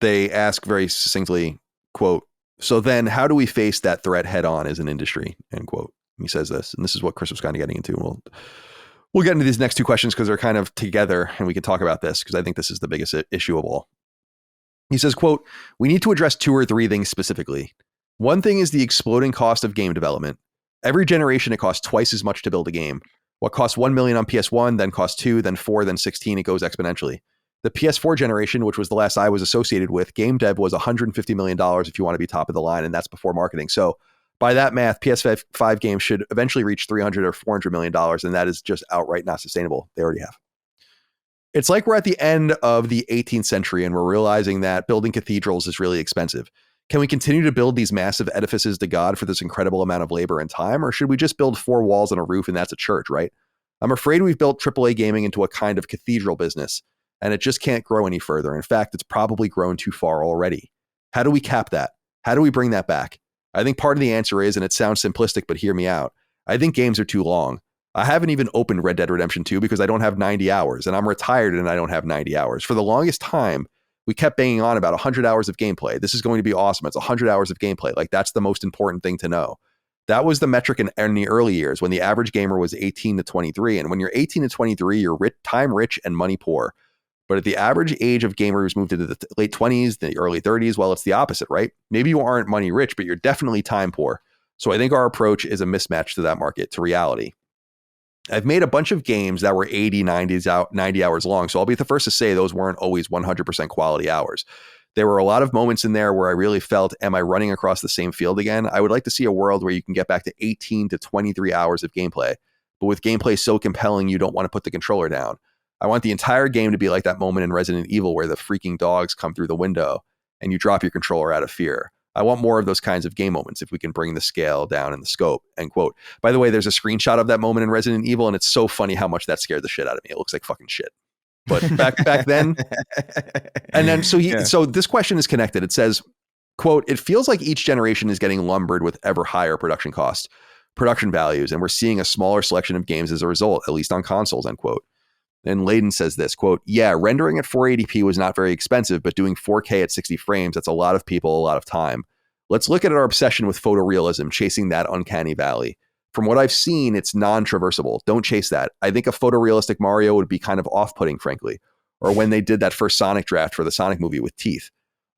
They ask very succinctly, quote, "So then how do we face that threat head on as an industry?" End quote. He says this, and this is what Chris was kind of getting into. We'll get into these next two questions because they're kind of together, and we can talk about this because I think this is the biggest issue of all. He says, quote, "We need to address 2 or 3 things specifically. One thing is the exploding cost of game development. Every generation, it costs twice as much to build a game. What costs $1 million on PS1, then costs 2, then 4, then 16. It goes exponentially. The PS4 generation, which was the last I was associated with, game dev was $150 million if you want to be top of the line, and that's before marketing. So by that math, PS5 games should eventually reach $300 or $400 million, and that is just outright not sustainable. They already have. It's like we're at the end of the 18th century, and we're realizing that building cathedrals is really expensive. Can we continue to build these massive edifices to God for this incredible amount of labor and time, or should we just build 4 walls and a roof and that's a church, right? I'm afraid we've built AAA gaming into a kind of cathedral business, and it just can't grow any further. In fact, it's probably grown too far already. How do we cap that? How do we bring that back? I think part of the answer is, and it sounds simplistic, but hear me out, I think games are too long. I haven't even opened Red Dead Redemption 2 because I don't have 90 hours, and I'm retired and I don't have 90 hours. For the longest time, we kept banging on about 100 hours of gameplay. This is going to be awesome. It's 100 hours of gameplay. Like, that's the most important thing to know. That was the metric in the early years when the average gamer was 18 to 23. And when you're 18 to 23, you're time rich and money poor. But at the average age of gamers moved into the late 20s, the early 30s, well, it's the opposite, right? Maybe you aren't money rich, but you're definitely time poor. So I think our approach is a mismatch to that market, to reality. I've made a bunch of games that were 80, 90 hours long. So I'll be the first to say those weren't always 100% quality hours. There were a lot of moments in there where I really felt, am I running across the same field again? I would like to see a world where you can get back to 18 to 23 hours of gameplay, but with gameplay so compelling, you don't want to put the controller down. I want the entire game to be like that moment in Resident Evil where the freaking dogs come through the window and you drop your controller out of fear. I want more of those kinds of game moments if we can bring the scale down in the scope, end quote. By the way, there's a screenshot of that moment in Resident Evil, and it's so funny how much that scared the shit out of me. It looks like fucking shit. But back then, and then so this question is connected. It says, quote, "It feels like each generation is getting lumbered with ever higher production costs, production values, and we're seeing a smaller selection of games as a result, at least on consoles," end quote. And Layden says this, quote, "Yeah, rendering at 480p was not very expensive, but doing 4K at 60 frames, that's a lot of people, a lot of time. Let's look at our obsession with photorealism, chasing that uncanny valley. From what I've seen, it's non-traversable. Don't chase that. I think a photorealistic Mario would be kind of off-putting, frankly. Or when they did that first Sonic draft for the Sonic movie with teeth.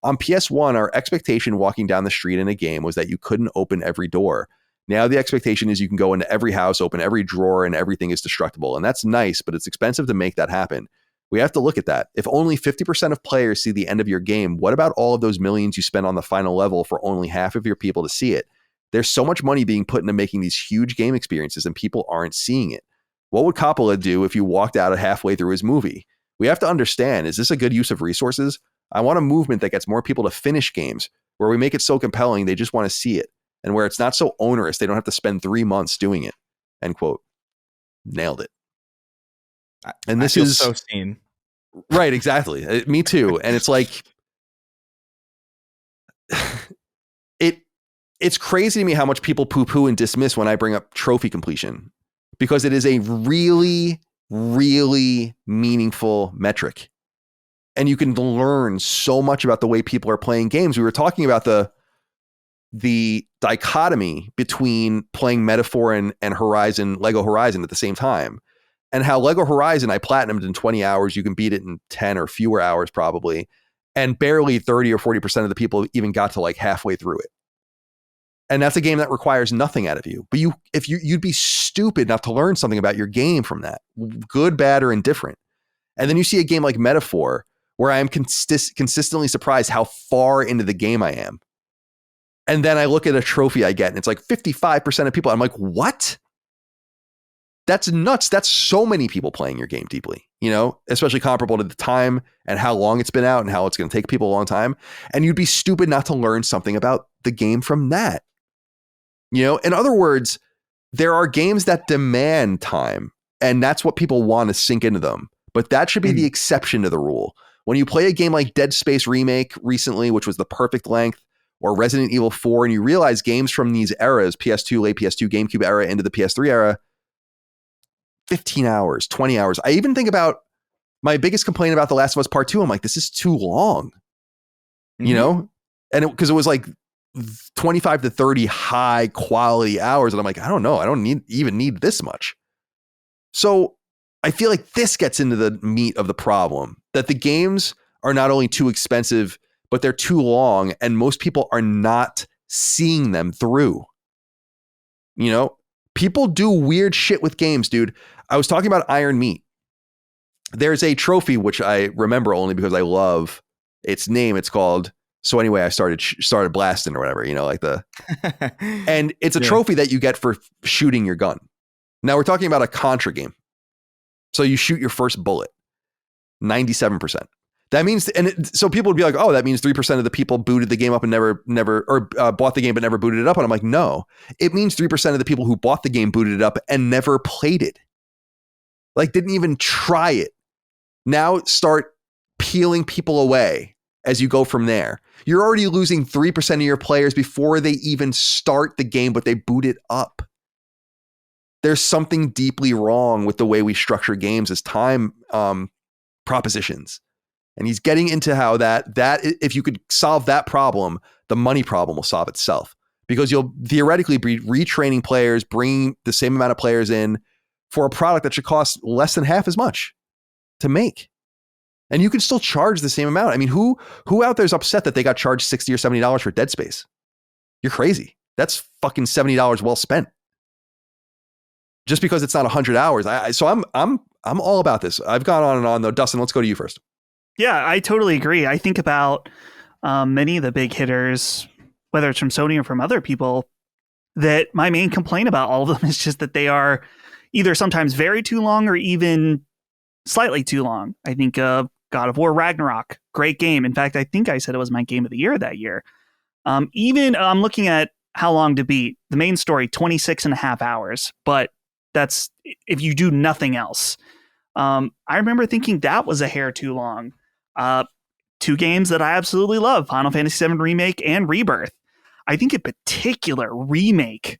On PS1, our expectation walking down the street in a game was that you couldn't open every door. Now the expectation is you can go into every house, open every drawer, and everything is destructible. And that's nice, but it's expensive to make that happen. We have to look at that. If only 50% of players see the end of your game, what about all of those millions you spend on the final level for only half of your people to see it? There's so much money being put into making these huge game experiences and people aren't seeing it. What would Coppola do if you walked out at halfway through his movie? We have to understand, is this a good use of resources? I want a movement that gets more people to finish games, where we make it so compelling they just want to see it, and where it's not so onerous they don't have to spend 3 months doing it." End quote. Nailed it. And this is so seen. Right, exactly. Me too. And it's like, it's crazy to me how much people poo-poo and dismiss when I bring up trophy completion, because it is a really, really meaningful metric. And you can learn so much about the way people are playing games. We were talking about the dichotomy between playing Metaphor and Lego Horizon at the same time. And how Lego Horizon, I platinumed in 20 hours. You can beat it in 10 or fewer hours probably. And barely 30 or 40% of the people even got to like halfway through it. And that's a game that requires nothing out of you. But you'd be stupid not to learn something about your game from that, good, bad, or indifferent. And then you see a game like Metaphor, where I am consistently surprised how far into the game I am. And then I look at a trophy I get and it's like 55% of people. I'm like, what? That's nuts. That's so many people playing your game deeply, especially comparable to the time and how long it's been out and how it's going to take people a long time. And you'd be stupid not to learn something about the game from that. In other words, there are games that demand time, and that's what people want to sink into them. But that should be the exception to the rule. When you play a game like Dead Space Remake recently, which was the perfect length, or Resident Evil 4, and you realize games from these eras, PS2, late PS2, GameCube era into the PS3 era, 15 hours, 20 hours. I even think about my biggest complaint about The Last of Us Part 2. I'm like, this is too long, And because it was like 25 to 30 high quality hours. And I'm like, I don't know. I don't even need this much. So I feel like this gets into the meat of the problem, that the games are not only too expensive, but they're too long, and most people are not seeing them through. People do weird shit with games, dude. I was talking about Iron Meat. There's a trophy, which I remember only because I love its name. It's called, so anyway, I started blasting or whatever, and it's a trophy that you get for shooting your gun. Now we're talking about a Contra game. So you shoot your first bullet, 97%. That means, so people would be like, oh, that means 3% of the people booted the game up and never, or bought the game but never booted it up. And I'm like, no, it means 3% of the people who bought the game booted it up and never played it. Like, didn't even try it. Now start peeling people away as you go from there. You're already losing 3% of your players before they even start the game, but they boot it up. There's something deeply wrong with the way we structure games as time propositions. And he's getting into how that if you could solve that problem, the money problem will solve itself, because you'll theoretically be retraining players, bringing the same amount of players in for a product that should cost less than half as much to make. And you can still charge the same amount. I mean, who out there is upset that they got charged $60 or $70 for Dead Space? You're crazy. That's fucking $70 well spent. Just because it's not 100 hours. So I'm all about this. I've gone on and on though. Dustin, let's go to you first. Yeah, I totally agree. I think about many of the big hitters, whether it's from Sony or from other people, that my main complaint about all of them is just that they are either sometimes very too long or even slightly too long. I think God of War Ragnarok, great game. In fact, I think I said it was my game of the year that year. Even I'm looking at how long to beat. The main story, 26 and a half hours. But that's if you do nothing else. I remember thinking that was a hair too long. Two games that I absolutely love, Final Fantasy VII Remake and Rebirth. I think in particular, Remake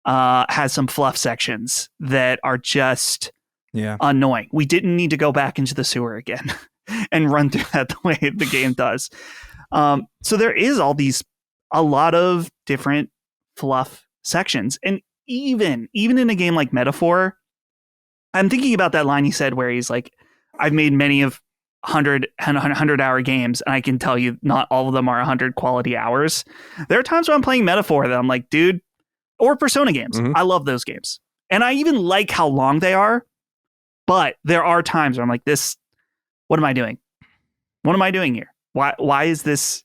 has some fluff sections that are just annoying. We didn't need to go back into the sewer again and run through that the way the game does. So there is a lot of different fluff sections. And even in a game like Metaphor, I'm thinking about that line he said where he's like, I've made many of 100-hour games, and I can tell you not all of them are 100 quality hours. There are times when I'm playing Metaphor that I'm like, dude, or Persona games. I love those games. And I even like how long they are, but there are times where I'm like, what am I doing? What am I doing here? Why is this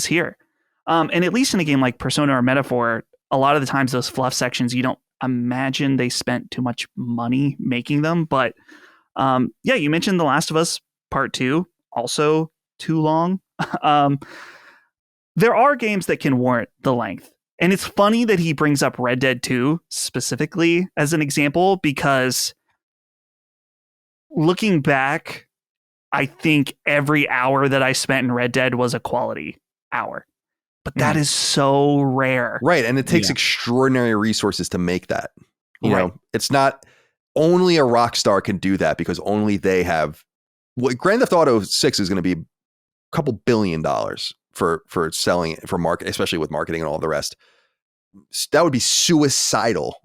here? And at least in a game like Persona or Metaphor, a lot of the times those fluff sections, you don't imagine they spent too much money making them. But you mentioned The Last of Us Part 2, also too long. There are games that can warrant the length. And it's funny that he brings up Red Dead 2 specifically as an example, because looking back, I think every hour that I spent in Red Dead was a quality hour. But that is so rare. Right. And it takes extraordinary resources to make that. You know, it's not only a Rockstar can do that, because only they have. Grand Theft Auto 6 is going to be a couple $1 billion for selling, for market, especially with marketing and all the rest. That would be suicidal.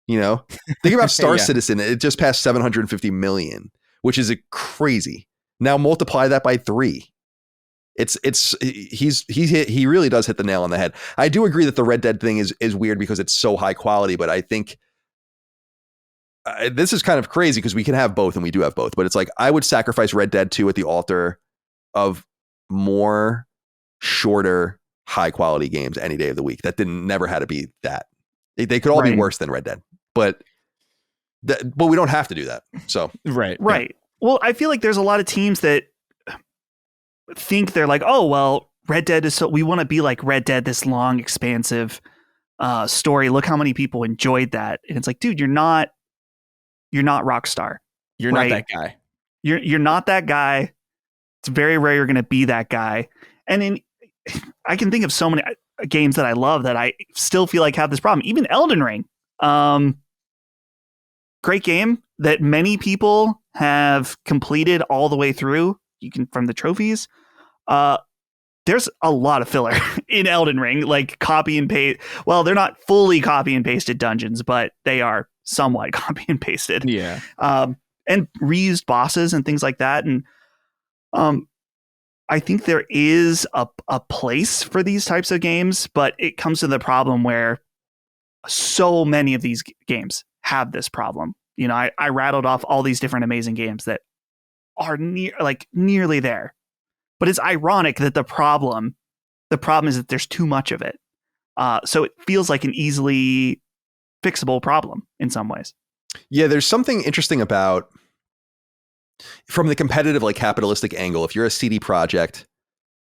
Think about Star Citizen. It just passed 750 million, which is crazy. Now multiply that by 3. He really does hit the nail on the head. I do agree that the Red Dead thing is weird because it's so high quality, but I think this is kind of crazy because we can have both and we do have both, but it's like I would sacrifice Red Dead 2 at the altar of more shorter, high quality games any day of the week. That never had to be that. They could all be worse than Red Dead, but we don't have to do that. So right. Yeah. Well, I feel like there's a lot of teams that think they're like, oh, well, Red Dead is we want to be like Red Dead, this long, expansive story. Look how many people enjoyed that. And it's like, dude, you're not Rockstar. You're not that guy. You're not that guy. It's very rare you're going to be that guy. And I can think of so many games that I love that I still feel like have this problem. Even Elden Ring. Great game that many people have completed all the way through. You can from the trophies. There's a lot of filler in Elden Ring, like copy and paste. Well, they're not fully copy and pasted dungeons, but they are somewhat copy and pasted. Yeah. And reused bosses and things like that. And I think there is a place for these types of games, but it comes to the problem where so many of these games have this problem. You know, I rattled off all these different amazing games that are nearly there. But it's ironic that the problem is that there's too much of it. So it feels like an easily fixable problem in some ways. Yeah, there's something interesting about from the competitive, like capitalistic angle. If you're a CD Projekt,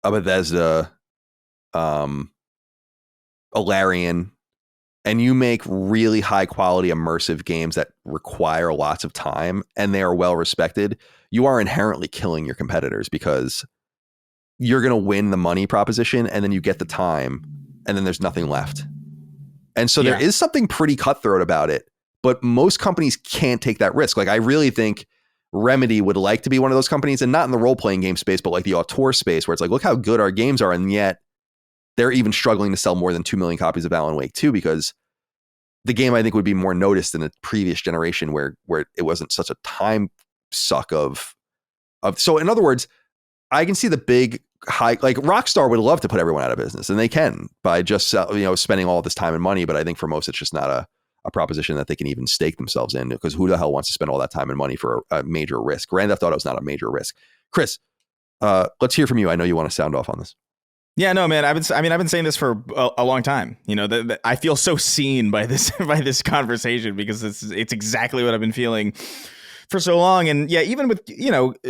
a Bethesda, a Larian, and you make really high quality immersive games that require lots of time and they are well respected, you are inherently killing your competitors because you're going to win the money proposition and then you get the time and then there's nothing left. And so there is something pretty cutthroat about it, but most companies can't take that risk. Like I really think Remedy would like to be one of those companies, and not in the role-playing game space, but like the auteur space where it's like, look how good our games are. And yet they're even struggling to sell more than 2 million copies of Alan Wake 2 because the game I think would be more noticed in a previous generation where it wasn't such a time suck of. So in other words, I can see the big high, like Rockstar would love to put everyone out of business, and they can by just spending all this time and money. But I think for most, it's just not a proposition that they can even stake themselves in, because who the hell wants to spend all that time and money for a major risk? Grand Theft Auto is not a major risk. Chris, let's hear from you. I know you want to sound off on this. Yeah, no, man. I've been saying this for a long time. You know, I feel so seen by this conversation because it's exactly what I've been feeling for so long. And yeah, even with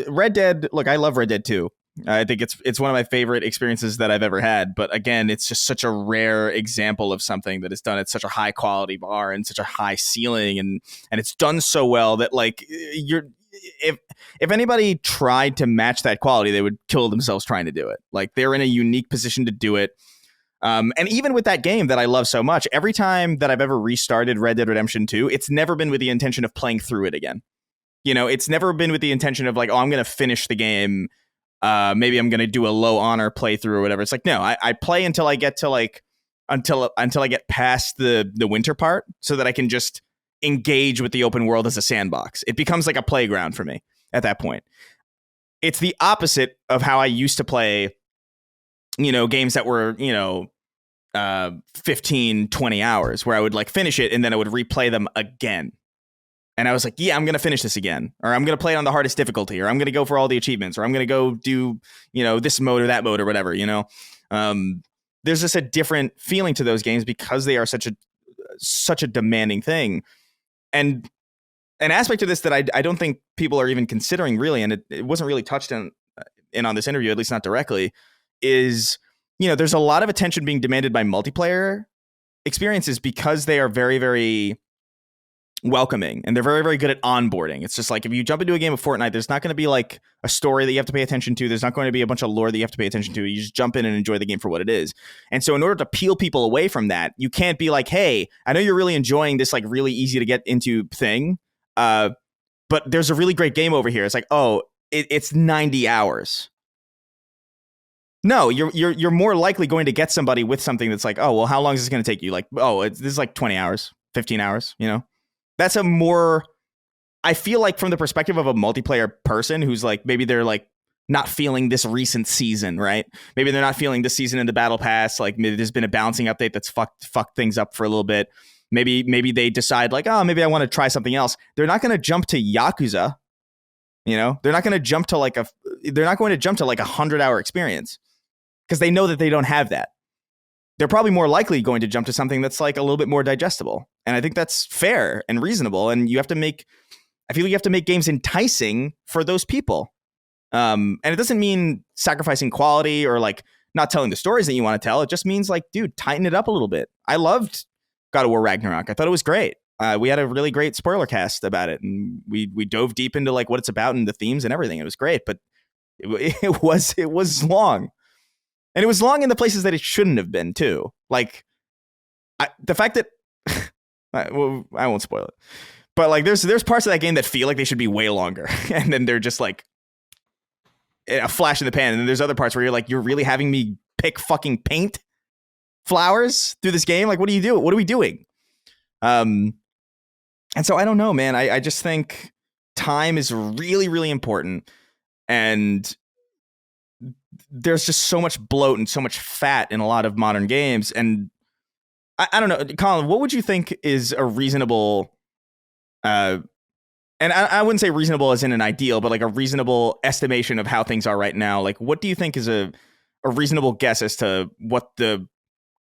Red Dead. Look, I love Red Dead 2. I think it's one of my favorite experiences that I've ever had. But again, it's just such a rare example of something that is done at such a high quality bar and such a high ceiling, and it's done so well that like if anybody tried to match that quality, they would kill themselves trying to do it. Like they're in a unique position to do it. And even with that game that I love so much, every time that I've ever restarted Red Dead Redemption 2, it's never been with the intention of playing through it again. You know, it's never been with the intention of like, oh, I'm going to finish the game. Maybe I'm going to do a low honor playthrough or whatever. It's like, no, I play until I get to like, until I get past the winter part so that I can just engage with the open world as a sandbox. It becomes like a playground for me at that point. It's the opposite of how I used to play, games that were, 15, 20 hours where I would like finish it and then I would replay them again. And I was like, yeah, I'm going to finish this again, or I'm going to play it on the hardest difficulty, or I'm going to go for all the achievements, or I'm going to go do, this mode or that mode or whatever, there's just a different feeling to those games because they are such a demanding thing. And an aspect of this that I don't think people are even considering really, and it wasn't really touched on this interview, at least not directly, is, there's a lot of attention being demanded by multiplayer experiences because they are very, very welcoming and they're very, very good at onboarding. It's just like if you jump into a game of Fortnite, there's not going to be like a story that you have to pay attention to. There's not going to be a bunch of lore that you have to pay attention to. You just jump in and enjoy the game for what it is. And so in order to peel people away from that, you can't be like, hey, I know you're really enjoying this like really easy to get into thing, but there's a really great game over here. It's like, oh, it's 90 hours. No, you're more likely going to get somebody with something that's like, oh, well, how long is this going to take you? Like, oh, this is like 20 hours, 15 hours, That's a more, I feel like from the perspective of a multiplayer person who's like, maybe they're like not feeling this recent season, right? Maybe they're not feeling this season in the battle pass. Like maybe there's been a balancing update that's fucked things up for a little bit. Maybe they decide like, oh, maybe I want to try something else. They're not going to jump to Yakuza. They're not going to jump to like a 100-hour experience because they know that they don't have that. They're probably more likely going to jump to something that's like a little bit more digestible. And I think that's fair and reasonable. And I feel like you have to make games enticing for those people. And it doesn't mean sacrificing quality or like not telling the stories that you want to tell. It just means like, dude, tighten it up a little bit. I loved God of War Ragnarok. I thought it was great. We had a really great spoiler cast about it, and we dove deep into like what it's about and the themes and everything. It was great, but it was long. And it was long in the places that it shouldn't have been too. Like the fact that I won't spoil it, but like there's parts of that game that feel like they should be way longer, and then they're just like a flash in the pan. And then there's other parts where you're like, you're really having me pick fucking paint flowers through this game. Like, what do you do? What are we doing? And so I don't know, man. I just think time is really, really important, and there's just so much bloat and so much fat in a lot of modern games. And I don't know, Colin, what would you think is a reasonable, and I wouldn't say reasonable as in an ideal, but like a reasonable estimation of how things are right now? Like, what do you think is a reasonable guess as to what the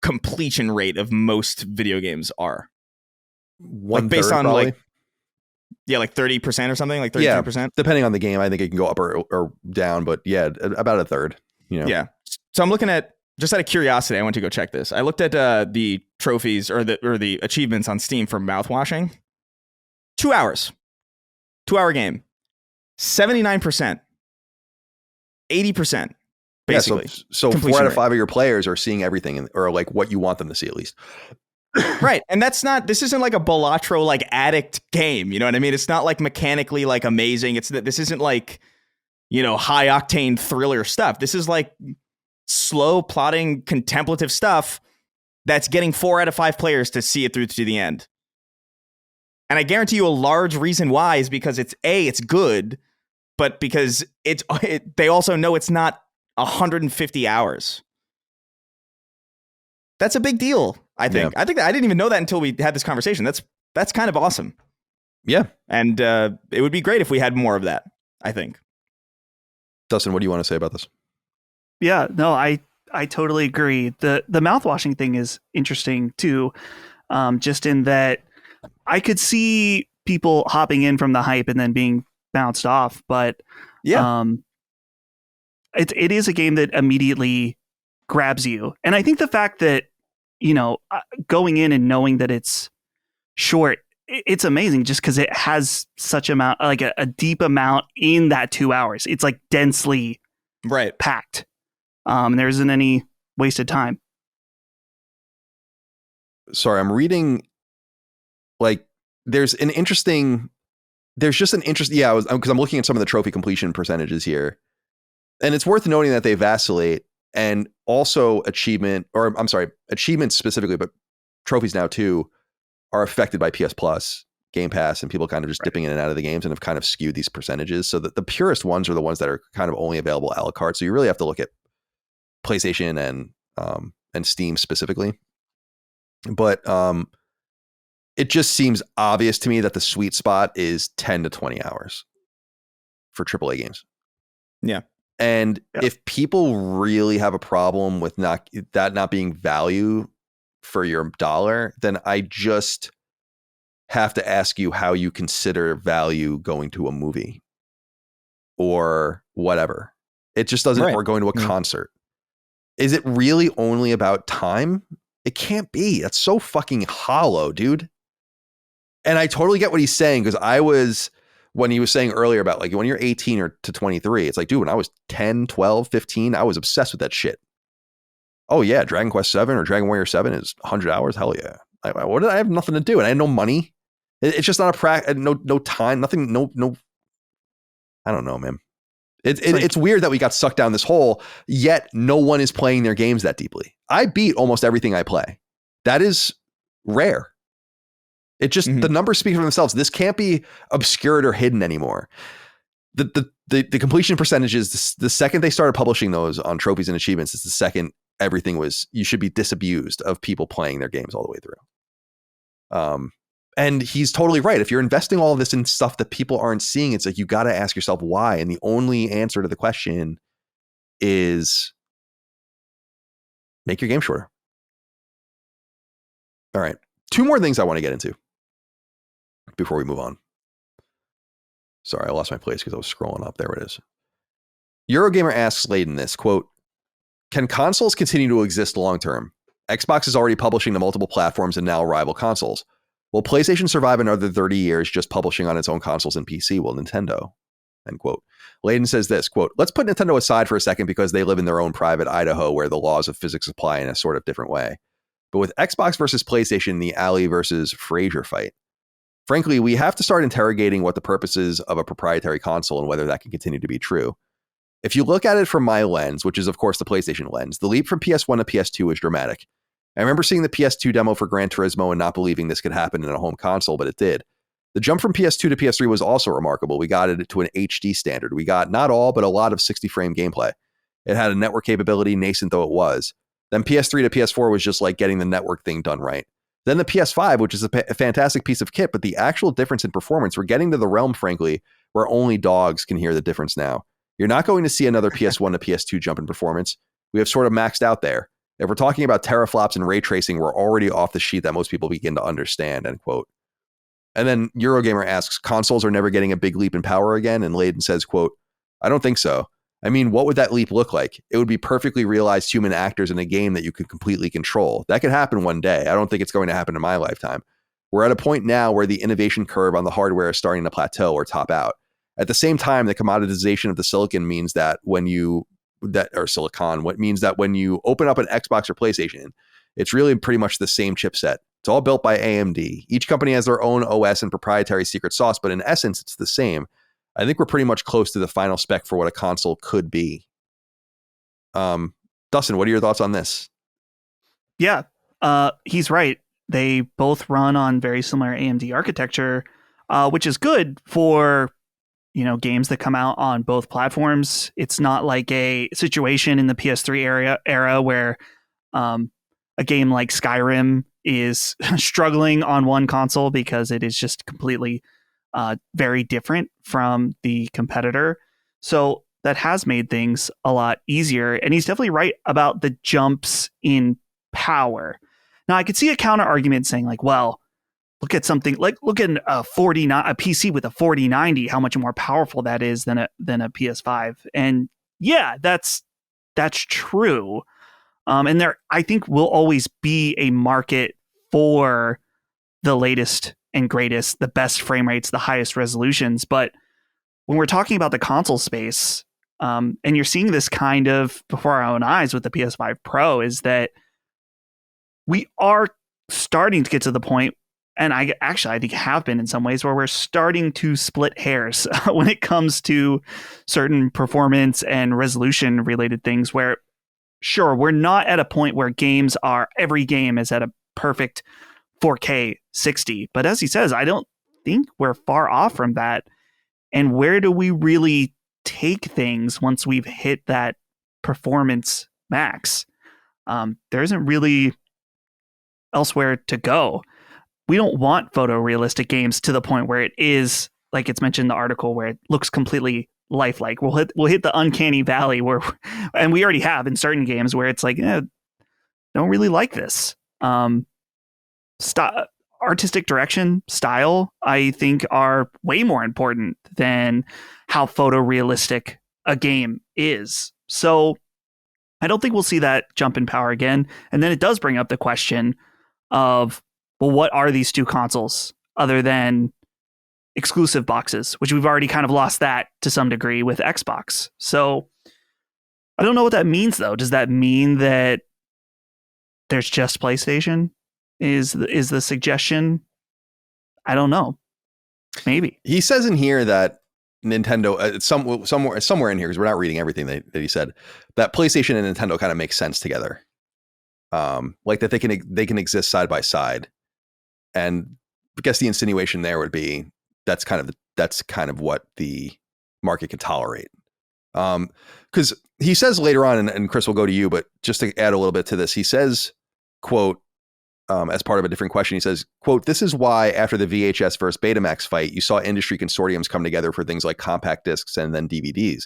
completion rate of most video games are? Like based on probably. like 30% or something, like 32%. Yeah, depending on the game, I think it can go up or down, but yeah, about a third. Yeah. So I'm looking at, just out of curiosity, I went to go check this. I looked at the trophies or the achievements on Steam for mouthwashing. 2 hours, 2-hour game, 79%, 80%. Basically, yeah, so 4 out of 5 of your players are seeing everything, or like what you want them to see at least. Right. And this isn't like a Balatro like addict game. You know what I mean? It's not like mechanically like amazing. This isn't like, high octane thriller stuff. This is like slow plotting contemplative stuff that's getting 4 out of 5 players to see it through to the end. And I guarantee you a large reason why is because it's good, but because they also know it's not 150 hours. That's a big deal, I think. Yeah. I think that I didn't even know that until we had this conversation. That's kind of awesome. Yeah. And it would be great if we had more of that, I think. Dustin, what do you want to say about this? Yeah, no, I totally agree. The mouthwashing thing is interesting too, just in that I could see people hopping in from the hype and then being bounced off, but yeah, it is a game that immediately grabs you. And I think the fact that, going in and knowing that it's short, it's amazing just because it has such amount, like a deep amount in that 2 hours. It's like densely packed. There isn't any wasted time. Sorry, I'm reading like there's just an interesting, because I'm looking at some of the trophy completion percentages here. And it's worth noting that they vacillate, and also achievements specifically, but trophies now too, are affected by PS Plus, Game Pass, and people kind of just dipping in and out of the games and have kind of skewed these percentages. So that the purest ones are the ones that are kind of only available a la carte. So you really have to look at PlayStation and Steam specifically. But it just seems obvious to me that the sweet spot is 10 to 20 hours for AAA games. Yeah. And if people really have a problem with not being value for your dollar, then I just have to ask you how you consider value going to a movie or whatever. It just doesn't, or going to a concert. Is it really only about time? It can't be. That's so fucking hollow, dude. And I totally get what he's saying, because when he was saying earlier about like when you're 18 or to 23, it's like, dude, when I was 10, 12, 15, I was obsessed with that shit. Oh yeah, Dragon Quest 7 or Dragon Warrior 7 is 100 hours. Hell yeah. What did I have? Nothing to do, and I had no money. It's just not no time, nothing, no. I don't know, man. It's weird that we got sucked down this hole, yet no one is playing their games that deeply. I beat almost everything I play. That is rare. It just, the numbers speak for themselves. This can't be obscured or hidden anymore. The completion percentages, the second they started publishing those on trophies and achievements, is the second everything was, you should be disabused of people playing their games all the way through. And he's totally right. If you're investing all of this in stuff that people aren't seeing, it's like you got to ask yourself why. And the only answer to the question is make your game shorter. All right. 2 more things I want to get into before we move on. Sorry, I lost my place because I was scrolling up. There it is. Eurogamer asks Layden this, quote, can consoles continue to exist long term? Xbox is already publishing to multiple platforms and now rival consoles. Will PlayStation survive another 30 years just publishing on its own consoles and PC? Will Nintendo? End quote. Layden says this, quote, let's put Nintendo aside for a second because they live in their own private Idaho where the laws of physics apply in a sort of different way. But with Xbox versus PlayStation, the Ali versus Frazier fight, frankly, we have to start interrogating what the purpose is of a proprietary console and whether that can continue to be true. If you look at it from my lens, which is of course the PlayStation lens, the leap from PS1 to PS2 is dramatic. I remember seeing the PS2 demo for Gran Turismo and not believing this could happen in a home console, but it did. The jump from PS2 to PS3 was also remarkable. We got it to an HD standard. We got not all, but a lot of 60-frame gameplay. It had a network capability, nascent though it was. Then PS3 to PS4 was just like getting the network thing done right. Then the PS5, which is a fantastic piece of kit, but the actual difference in performance, we're getting to the realm, frankly, where only dogs can hear the difference now. You're not going to see another PS1 to PS2 jump in performance. We have sort of maxed out there. If we're talking about teraflops and ray tracing, we're already off the sheet that most people begin to understand, end quote. And then Eurogamer asks, consoles are never getting a big leap in power again? And Layden says, quote, I don't think so. I mean, what would that leap look like? It would be perfectly realized human actors in a game that you could completely control. That could happen one day. I don't think it's going to happen in my lifetime. We're at a point now where the innovation curve on the hardware is starting to plateau or top out. At the same time, the commoditization of the silicon means that when you what means that when you open up an Xbox or PlayStation, it's really pretty much the same chipset. It's all built by AMD. Each company has their own OS and proprietary secret sauce, but in essence, it's the same. I think we're pretty much close to the final spec for what a console could be. Dustin, what are your thoughts on this? Yeah, he's right. They both run on very similar AMD architecture, which is good for games that come out on both platforms. It's not like a situation in the PS3 era where a game like Skyrim is struggling on one console because it is just completely very different from the competitor. So that has made things a lot easier. And he's definitely right about the jumps in power. Now, I could see a counter argument saying like, well, look at a PC with a 4090, how much more powerful that is than a PS5. And yeah, that's true. And there, I think, will always be a market for the latest and greatest, the best frame rates, the highest resolutions. But when we're talking about the console space, and you're seeing this kind of before our own eyes with the PS5 Pro, is that we are starting to get to the point, and I think have been in some ways, where we're starting to split hairs when it comes to certain performance and resolution related things where, sure, we're not at a point where every game is at a perfect 4K 60. But as he says, I don't think we're far off from that. And where do we really take things once we've hit that performance max? There isn't really elsewhere to go. We don't want photorealistic games to the point where it is, like it's mentioned in the article, where it looks completely lifelike. We'll hit the uncanny valley and we already have in certain games where it's like, don't really like this. Artistic direction, style, I think are way more important than how photorealistic a game is. So I don't think we'll see that jump in power again. And then it does bring up the question of, well, what are these two consoles other than exclusive boxes, which we've already kind of lost that to some degree with Xbox. So I don't know what that means, though. Does that mean that there's just PlayStation? Is the suggestion? I don't know. Maybe. He says in here that Nintendo, somewhere in here, because we're not reading everything that he said, that PlayStation and Nintendo kind of make sense together. Like that they can exist side by side. And I guess the insinuation there would be that's kind of what the market can tolerate. Because he says later on, and Chris will go to you, but just to add a little bit to this, he says, quote, as part of a different question. He says, quote, "This is why after the VHS versus Betamax fight, you saw industry consortiums come together for things like compact discs and then DVDs.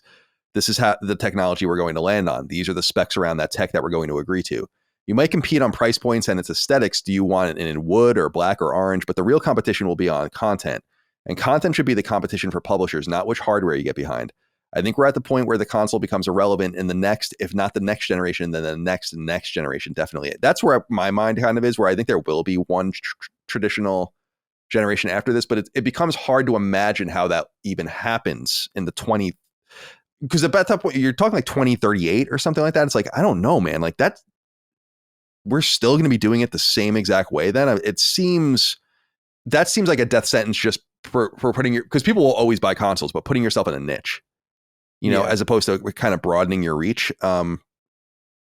This is how the technology we're going to land on. These are the specs around that tech that we're going to agree to. You might compete on price points and its aesthetics. Do you want it in wood or black or orange? But the real competition will be on content. And content should be the competition for publishers, not which hardware you get behind. I think we're at the point where the console becomes irrelevant in the next, if not the next generation, then the next generation, definitely. That's where my mind kind of is, where I think there will be one traditional generation after this, but it becomes hard to imagine how that even happens in the 20, because at that point, you're talking like 2038 or something like that. It's like, I don't know, man. Like that, we're still going to be doing it the same exact way then. That seems like a death sentence just for putting because people will always buy consoles, but putting yourself in a niche, as opposed to kind of broadening your reach. And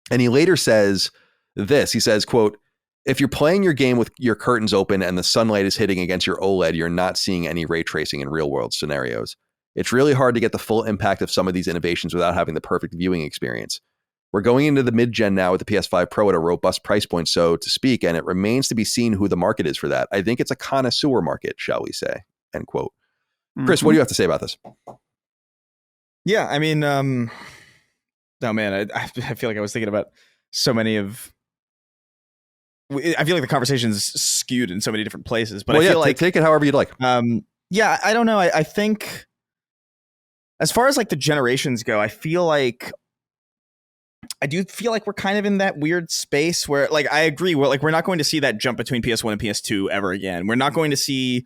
he later says this, he says, quote, "If you're playing your game with your curtains open and the sunlight is hitting against your OLED, you're not seeing any ray tracing in real world scenarios. It's really hard to get the full impact of some of these innovations without having the perfect viewing experience. We're going into the mid-gen now with the PS5 Pro at a robust price point, so to speak, and it remains to be seen who the market is for that. I think it's a connoisseur market, shall we say," end quote. Chris, what do you have to say about this? Yeah, I mean, oh man, I feel like I was thinking about so many of. I feel like the conversation's skewed in so many different places, but I feel like take it however you'd like. Yeah, I don't know. I think as far as like the generations go, I do feel like we're kind of in that weird space where, like, I agree. We're not going to see that jump between PS1 and PS2 ever again. We're not going to see,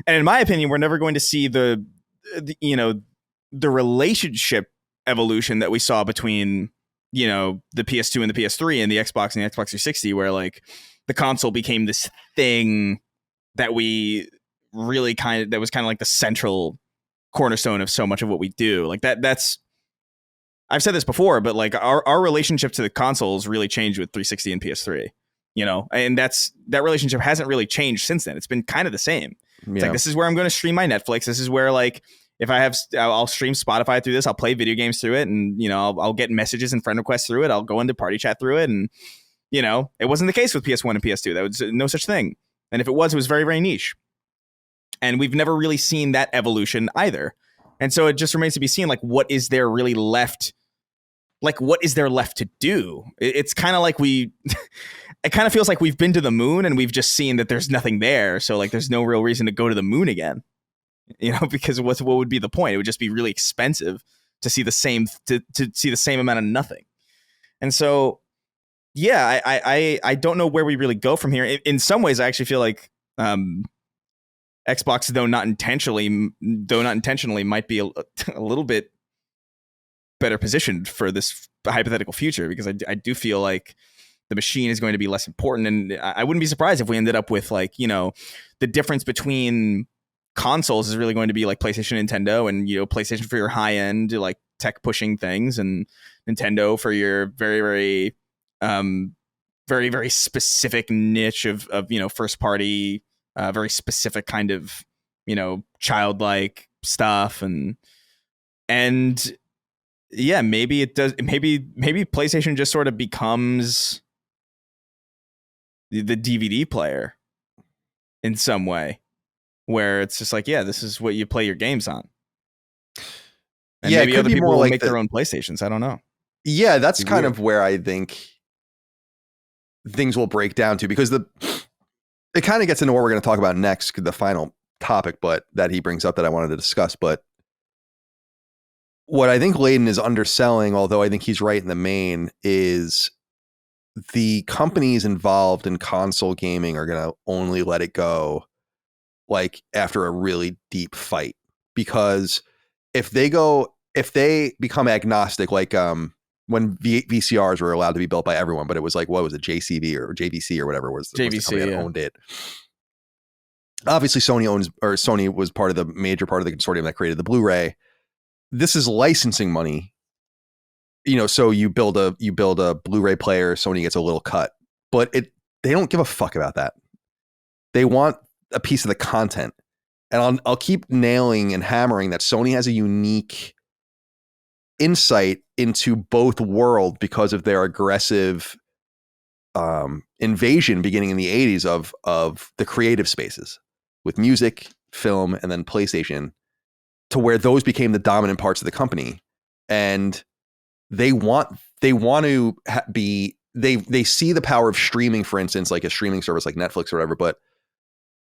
and in my opinion, we're never going to see the relationship evolution that we saw between, the PS2 and the PS3 and the Xbox and the Xbox 360, where like the console became this thing that we really that was kind of like the central cornerstone of so much of what we do. Like that's. I've said this before, but like our relationship to the consoles really changed with 360 and PS3, and that relationship hasn't really changed since then. It's been kind of the same. It's like, this is where I'm going to stream my Netflix. This is where, like, if I'll stream Spotify through this, I'll play video games through it, and, I'll get messages and friend requests through it. I'll go into party chat through it. And, it wasn't the case with PS1 and PS2. That was no such thing. And if it was very, very niche. And we've never really seen that evolution either. And so it just remains to be seen, like, what is there really left? Like, what is there left to do? It's kind of like it kind of feels like we've been to the moon and we've just seen that there's nothing there. So like, there's no real reason to go to the moon again, because what would be the point? It would just be really expensive to see the same, to see the same amount of nothing. And so, yeah, I don't know where we really go from here. In some ways, I actually feel like, Xbox, though not intentionally, might be a little bit better positioned for this hypothetical future, because I do feel like the machine is going to be less important. And I wouldn't be surprised if we ended up with, like, the difference between consoles is really going to be like PlayStation, Nintendo, and, PlayStation for your high end, like, tech pushing things, and Nintendo for your very, very, very, very specific niche of first party, very specific kind of, childlike stuff. And yeah, maybe it does. Maybe PlayStation just sort of becomes the DVD player in some way, where it's just like, yeah, this is what you play your games on. And maybe other people will make their own PlayStations. I don't know. Yeah, that's kind of where I think things will break down to, because it kind of gets into what we're going to talk about next, the final topic, but that he brings up that I wanted to discuss. But what I think Layden is underselling, although I think he's right in the main, is the companies involved in console gaming are going to only let it go like after a really deep fight. Because if they become agnostic, like when VCRs were allowed to be built by everyone, but it was like, what was it, JCV or JVC or whatever was the company that owned it. Obviously Sony was part of the major part of the consortium that created the Blu-ray. This is licensing money, so you build a Blu-ray player, Sony gets a little cut, but they don't give a fuck about that. They want a piece of the content. And I'll keep nailing and hammering that Sony has a unique insight into both worlds because of their aggressive invasion beginning in the 80s of the creative spaces with music, film, and then PlayStation, to where those became the dominant parts of the company. And they see the power of streaming, for instance, like a streaming service like Netflix or whatever, but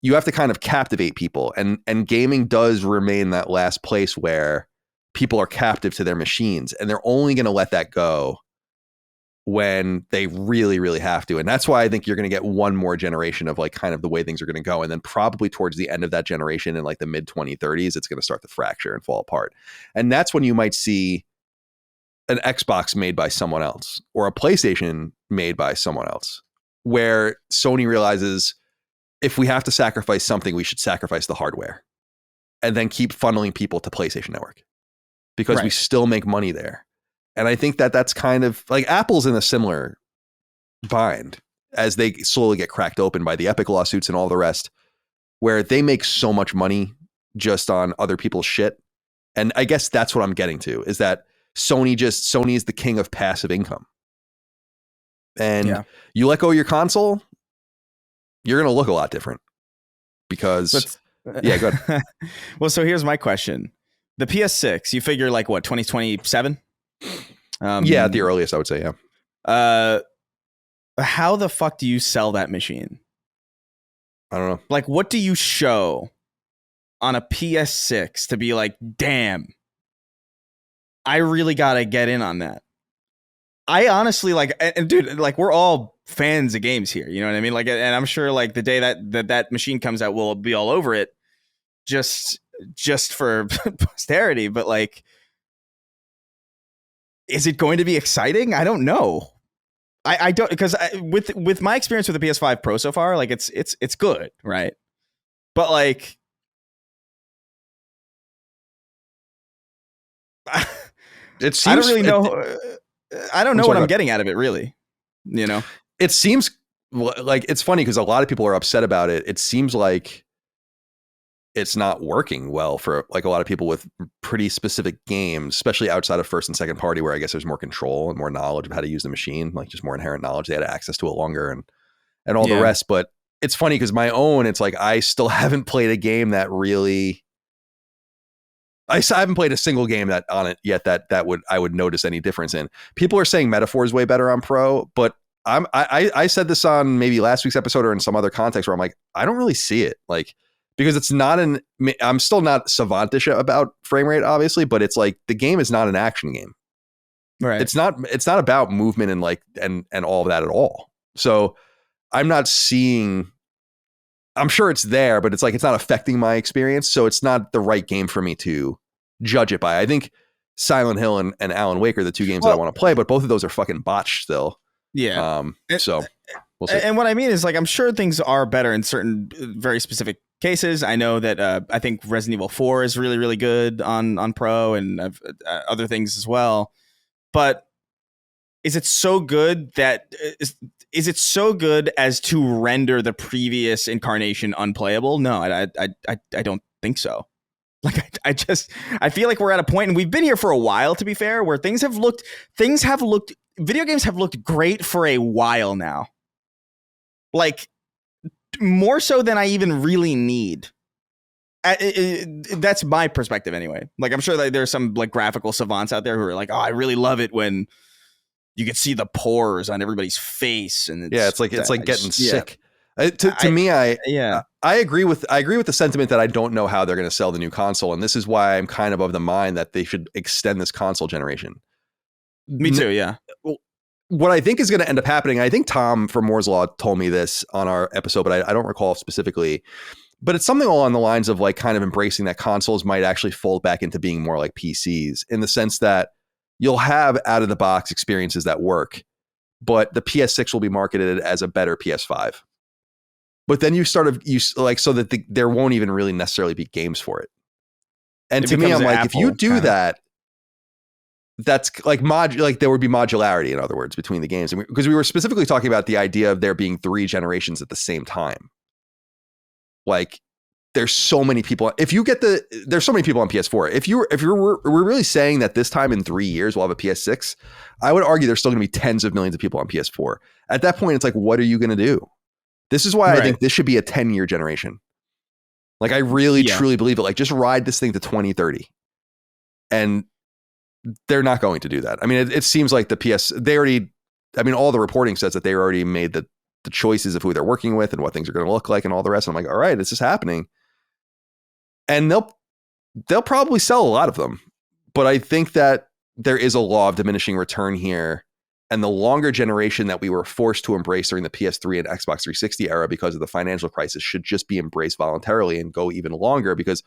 you have to kind of captivate people, and gaming does remain that last place where people are captive to their machines, and they're only going to let that go when they really, really have to. And that's why I think you're going to get one more generation of like kind of the way things are going to go. And then probably towards the end of that generation in like the mid 2030s, it's going to start to fracture and fall apart. And that's when you might see an Xbox made by someone else or a PlayStation made by someone else, where Sony realizes if we have to sacrifice something, we should sacrifice the hardware and then keep funneling people to PlayStation Network because we still make money there. And I think that that's kind of like Apple's in a similar bind as they slowly get cracked open by the Epic lawsuits and all the rest, where they make so much money just on other people's shit. And I guess that's what I'm getting to, is that Sony is the king of passive income. And you let go of your console, you're going to look a lot different because go ahead. Well, so here's my question. The PS6, you figure like what, 2027? Yeah, at the earliest, I would say, yeah. How the fuck do you sell that machine? I don't know. Like, what do you show on a PS6 to be like, damn, I really gotta get in on that? I honestly like, and dude, like we're all fans of games here, you know what I mean? Like, and I'm sure like the day that machine comes out, we'll be all over it, just for posterity. But like, is it going to be exciting? I don't know. I don't, because with my experience with the PS5 Pro so far, like it's good, right? But like, it seems, I don't really know. I don't know what I'm getting out of it, really. You know, it seems like it's funny because a lot of people are upset about it. It seems like it's not working well for like a lot of people with pretty specific games, especially outside of first and second party, where I guess there's more control and more knowledge of how to use the machine, like just more inherent knowledge. They had access to it longer and all the rest. But it's funny because my own, it's like I still haven't played a game that really. I haven't played a single game that on it yet that I would notice any difference in. People are saying Metaphor is way better on Pro, but I said this on maybe last week's episode or in some other context where I'm like, I don't really see it. Like, because it's not I'm still not savantish about frame rate, obviously, but it's like the game is not an action game. Right. It's not about movement and like, and all of that at all. So I'm not seeing, I'm sure it's there, but it's like, it's not affecting my experience. So it's not the right game for me to judge it by. I think Silent Hill and Alan Wake are the two games that I want to play, but both of those are fucking botched still. Yeah. So we'll see. And what I mean is like, I'm sure things are better in certain very specific cases. I know that I think Resident Evil 4 is really, really good on Pro and other things as well. But is it so good that is it so good as to render the previous incarnation unplayable? No, I don't think so. Like I feel like we're at a point, and we've been here for a while, to be fair, where video games have looked great for a while now. Like more so than I even really need. That's my perspective anyway. Like I'm sure that there's some like graphical savants out there who are like, oh, I really love it when you can see the pores on everybody's face, and it's like getting sick. To me, I agree with the sentiment that I don't know how they're going to sell the new console, and this is why I'm kind of the mind that they should extend this console generation. Me too. Yeah. What I think is going to end up happening, I think Tom from Moore's Law told me this on our episode, but I don't recall specifically. But it's something along the lines of like kind of embracing that consoles might actually fold back into being more like PCs, in the sense that you'll have out of the box experiences that work, but the PS6 will be marketed as a better PS5. But then so that there won't even really necessarily be games for it. And to me, I'm like, if you do that, that's like there would be modularity, in other words, between the games. Because we were specifically talking about the idea of there being 3 generations at the same time. Like there's so many people. There's so many people on PS4. If we're really saying that this time in 3 years we'll have a PS6, I would argue there's still going to be tens of millions of people on PS4. At that point, it's like, what are you going to do? This is why I think this should be a 10-year generation. Like, I really truly believe it. Like, just ride this thing to 2030, and they're not going to do that. I mean, it seems like all the reporting says that they already made the choices of who they're working with and what things are going to look like and all the rest. And I'm like, all right, this is happening. And they'll probably sell a lot of them. But I think that there is a law of diminishing return here. And the longer generation that we were forced to embrace during the PS3 and Xbox 360 era because of the financial crisis should just be embraced voluntarily and go even longer. Because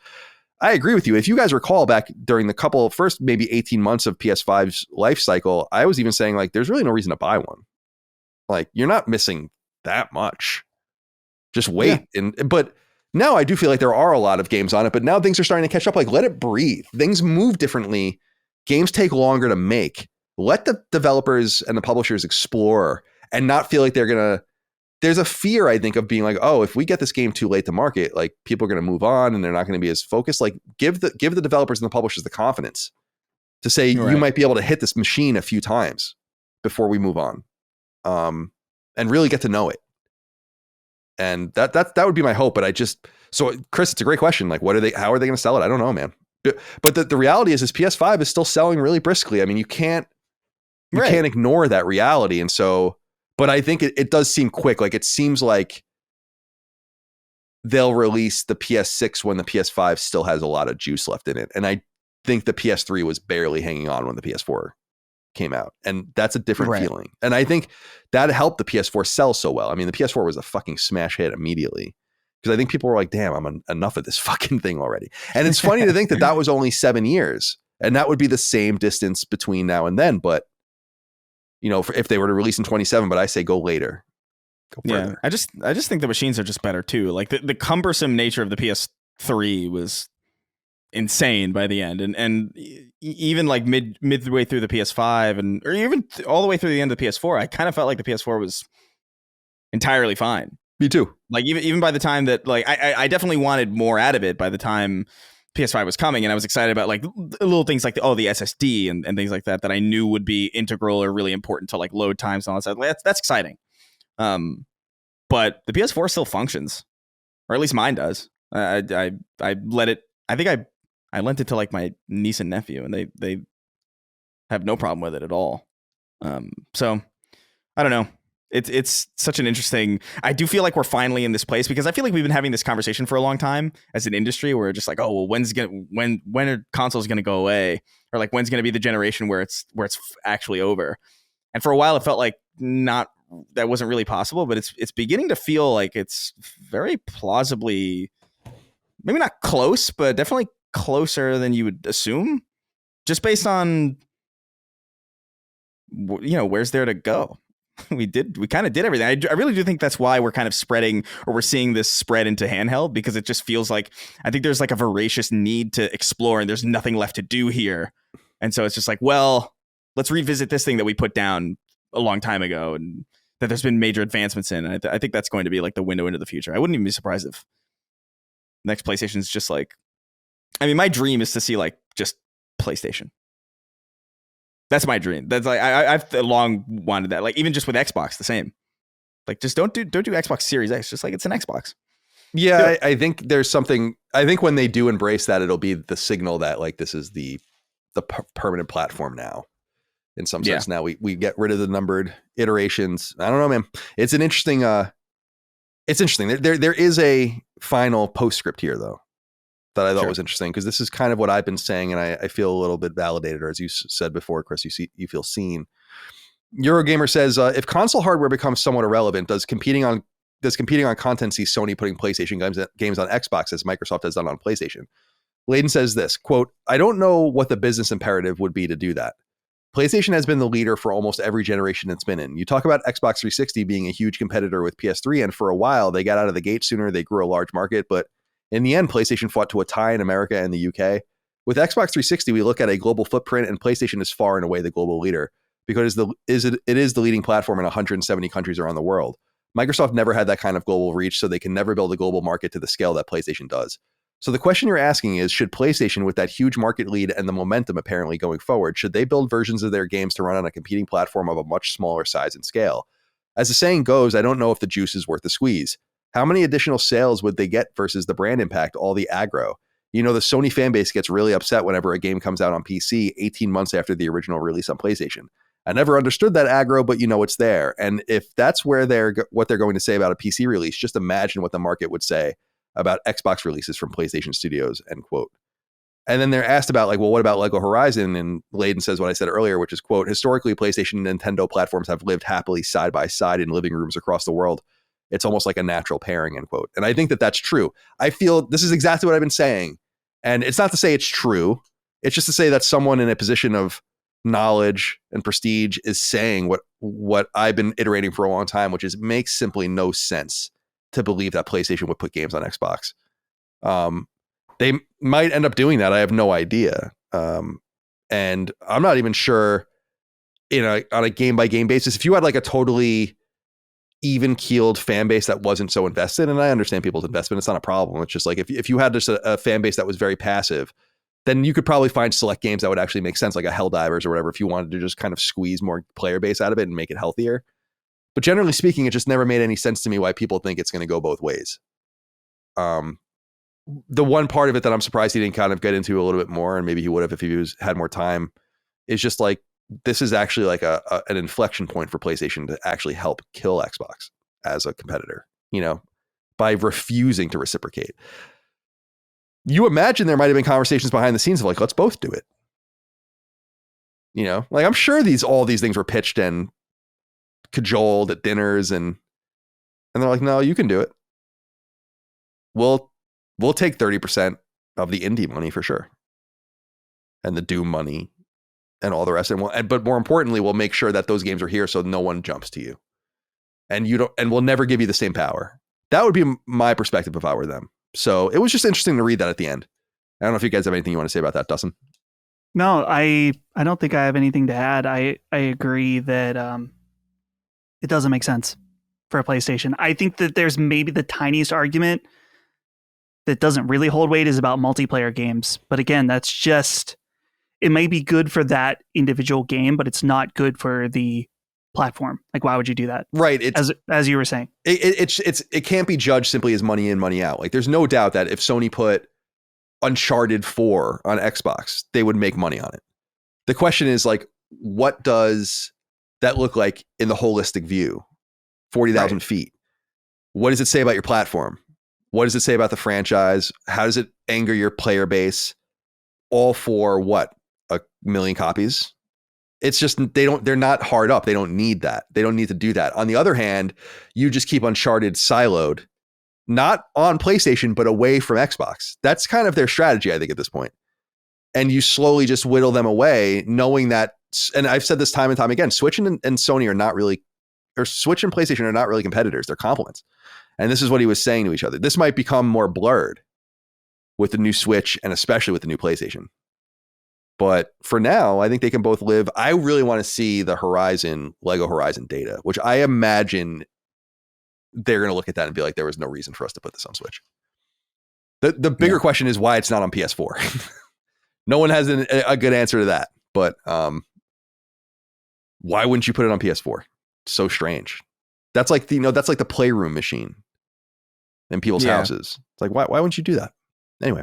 I agree with you. If you guys recall back during the first maybe 18 months of PS5's life cycle, I was even saying, like, there's really no reason to buy one. Like, you're not missing that much. Just wait. Yeah. But now I do feel like there are a lot of games on it, but now things are starting to catch up. Like, let it breathe. Things move differently. Games take longer to make. Let the developers and the publishers explore and not feel like there's a fear, I think, of being like, oh, if we get this game too late to market, like, people are going to move on and they're not going to be as focused. Like, give the developers and the publishers the confidence to say, you might be able to hit this machine a few times before we move on. And really get to know it. And that would be my hope. But so Chris, it's a great question. Like, how are they going to sell it? I don't know, man. But the reality is PS5 is still selling really briskly. I mean, you can't ignore that reality. And so, but I think it does seem quick. Like, it seems like they'll release the PS6 when the PS5 still has a lot of juice left in it. And I think the PS3 was barely hanging on when the PS4 came out, and that's a different feeling. And I think that helped the PS4 sell so well. I mean, the PS4 was a fucking smash hit immediately because I think people were like, damn, I'm enough of this fucking thing already. And it's funny to think that was only 7 years, and that would be the same distance between now and then. But, you know, if they were to release in 27, but I say go later. Go further. I just think the machines are just better too. Like, the cumbersome nature of the PS3 was insane by the end, and even like midway through the PS5 or even all the way through the end of the PS4, I kind of felt like the PS4 was entirely fine. Me too. Like, even by the time that, like, I definitely wanted more out of it by the time PS5 was coming, and I was excited about, like, little things like the SSD and things like that I knew would be integral or really important to, like, load times and all that stuff. That's exciting. But the PS4 still functions, or at least mine does. I let it. I think I lent it to, like, my niece and nephew, and they have no problem with it at all. So I don't know. It's such an interesting. I do feel like we're finally in this place, because I feel like we've been having this conversation for a long time as an industry, where we're just like, oh, well, when are consoles going to go away, or like when's going to be the generation where it's actually over? And for a while, it felt like that wasn't really possible, but it's beginning to feel like it's very plausibly, maybe not close, but definitely closer than you would assume, just based on, you know, where's there to go. We kind of did everything. I really do think that's why we're kind of spreading, or we're seeing this spread into handheld, because it just feels like, I think there's like a voracious need to explore, and there's nothing left to do here. And so it's just like, well, let's revisit this thing that we put down a long time ago, and that there's been major advancements in. And I think that's going to be like the window into the future. I wouldn't even be surprised if next PlayStation is just like, I mean, my dream is to see like just PlayStation. That's my dream. That's like, I've long wanted that. Like, even just with Xbox, the same. Like, just don't do Xbox Series X. Just like, it's an Xbox. Yeah, I think there's something. I think when they do embrace that, it'll be the signal that, like, this is the permanent platform now. In some sense, now we get rid of the numbered iterations. I don't know, man. It's an interesting. It's interesting. There is a final postscript here, though, that I thought was interesting, because this is kind of what I've been saying, and I feel a little bit validated, or as you said before, Chris, you feel seen. Eurogamer says, if console hardware becomes somewhat irrelevant, does competing on content see Sony putting PlayStation games on Xbox as Microsoft has done on PlayStation? Layden says this, quote, I don't know what the business imperative would be to do that. PlayStation has been the leader for almost every generation it's been in. You talk about Xbox 360 being a huge competitor with PS3, and for a while they got out of the gate sooner, they grew a large market, but in the end, PlayStation fought to a tie in America and the UK. With Xbox 360, we look at a global footprint, and PlayStation is far and away the global leader, because it is the leading platform in 170 countries around the world. Microsoft never had that kind of global reach, so they can never build a global market to the scale that PlayStation does. So the question you're asking is, should PlayStation, with that huge market lead and the momentum apparently going forward, should they build versions of their games to run on a competing platform of a much smaller size and scale? As the saying goes, I don't know if the juice is worth the squeeze. How many additional sales would they get versus the brand impact, all the aggro? The Sony fan base gets really upset whenever a game comes out on PC 18 months after the original release on PlayStation. I never understood that aggro, but it's there. And if that's what they're going to say about a PC release, just imagine what the market would say about Xbox releases from PlayStation Studios, end quote. And then they're asked about what about Lego Horizon? And Layden says what I said earlier, which is, quote, historically, PlayStation and Nintendo platforms have lived happily side by side in living rooms across the world. It's almost like a natural pairing, end quote. And I think that that's true. I feel this is exactly what I've been saying. And it's not to say it's true. It's just to say that someone in a position of knowledge and prestige is saying what I've been iterating for a long time, which is makes simply no sense to believe that PlayStation would put games on Xbox. They might end up doing that. I have no idea. And I'm not even sure on a game by game basis, if you had a totally even keeled fan base that wasn't so invested, and I understand people's investment, it's not a problem. It's just if you had just a fan base that was very passive, then you could probably find select games that would actually make sense, like a Helldivers or whatever, if you wanted to just kind of squeeze more player base out of it and make it healthier. But generally speaking, it just never made any sense to me why people think it's going to go both ways. The one part of it that I'm surprised he didn't kind of get into a little bit more, and maybe he would have if he had more time, is just this is actually an inflection point for PlayStation to actually help kill Xbox as a competitor, by refusing to reciprocate. You imagine there might have been conversations behind the scenes of let's both do it. I'm sure all these things were pitched and cajoled at dinners, and they're like, no, you can do it. We'll take 30% of the indie money for sure, and the Doom money and all the rest. But more importantly, we'll make sure that those games are here so no one jumps to you, and we'll never give you the same power. That would be my perspective if I were them. So it was just interesting to read that at the end. I don't know if you guys have anything you want to say about that, Dustin. No, I don't think I have anything to add. I agree that it doesn't make sense for a PlayStation. I think that there's maybe the tiniest argument that doesn't really hold weight is about multiplayer games. But again, that's just, it may be good for that individual game, but it's not good for the platform. Why would you do that? Right. As you were saying, it can't be judged simply as money in, money out. There's no doubt that if Sony put Uncharted 4 on Xbox, they would make money on it. The question is what does that look like in the holistic view? 40,000 feet. What does it say about your platform? What does it say about the franchise? How does it anger your player base? All for what? 1 million copies? It's just, they're not hard up. They don't need that. They don't need to do that. On the other hand, you just keep Uncharted siloed, not on PlayStation, but away from Xbox. That's kind of their strategy, I think, at this point. And you slowly just whittle them away, knowing that, and I've said this time and time again, Switch and Sony are not really, or Switch and PlayStation are not really competitors. They're complements. And this is what he was saying to each other. This might become more blurred with the new Switch and especially with the new PlayStation. But for now, I think they can both live. I really want to see the Lego Horizon data, which I imagine they're going to look at that and be like, there was no reason for us to put this on Switch. The bigger question is why it's not on PS4. No one has a good answer to that. But why wouldn't you put it on PS4? So strange. That's like the Playroom machine in people's houses. It's why wouldn't you do that? Anyway.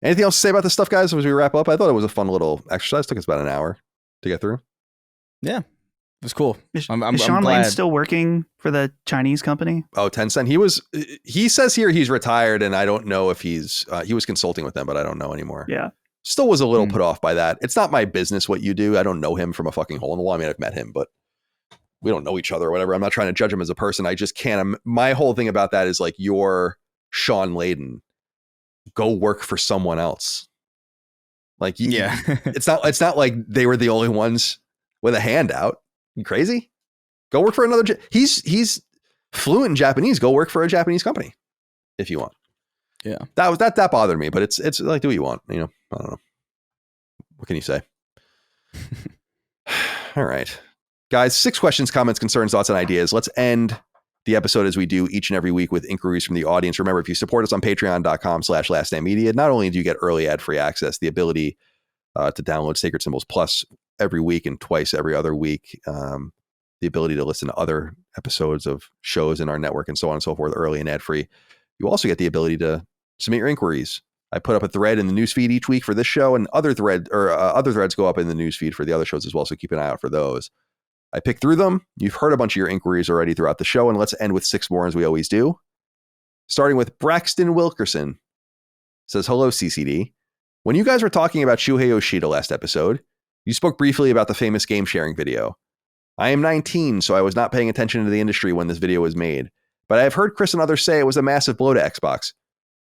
Anything else to say about this stuff, guys, as we wrap up? I thought it was a fun little exercise. It took us about an hour to get through. Yeah, it was cool. Is Shawn Layden still working for the Chinese company? Oh, Tencent. He says here he's retired, and I don't know if he was consulting with them, but I don't know anymore. Yeah. Still was a little put off by that. It's not my business what you do. I don't know him from a fucking hole in the wall. I mean, I've met him, but we don't know each other or whatever. I'm not trying to judge him as a person. I just can't. My whole thing about that is you're Shawn Layden. Go work for someone else. It's not like they were the only ones with a handout. You crazy? Go work for another. He's fluent in Japanese. Go work for a Japanese company if you want. Yeah, that bothered me, but it's do what you want. I don't know. What can you say? All right, guys. 6 questions, comments, concerns, thoughts, and ideas. Let's end the episode as we do each and every week with inquiries from the audience. Remember, if you support us on patreon.com/laststandmedia, not only do you get early ad-free access, the ability to download Sacred Symbols Plus every week and twice every other week, the ability to listen to other episodes of shows in our network and so on and so forth early and ad-free. You also get the ability to submit your inquiries. I put up a thread in the newsfeed each week for this show, and other threads go up in the newsfeed for the other shows as well, so keep an eye out for those. I picked through them. You've heard a bunch of your inquiries already throughout the show, and let's end with 6 more as we always do. Starting with Braxton Wilkerson. Says, hello, CCD. When you guys were talking about Shuhei Yoshida last episode, you spoke briefly about the famous game sharing video. I am 19, so I was not paying attention to the industry when this video was made, but I have heard Chris and others say it was a massive blow to Xbox.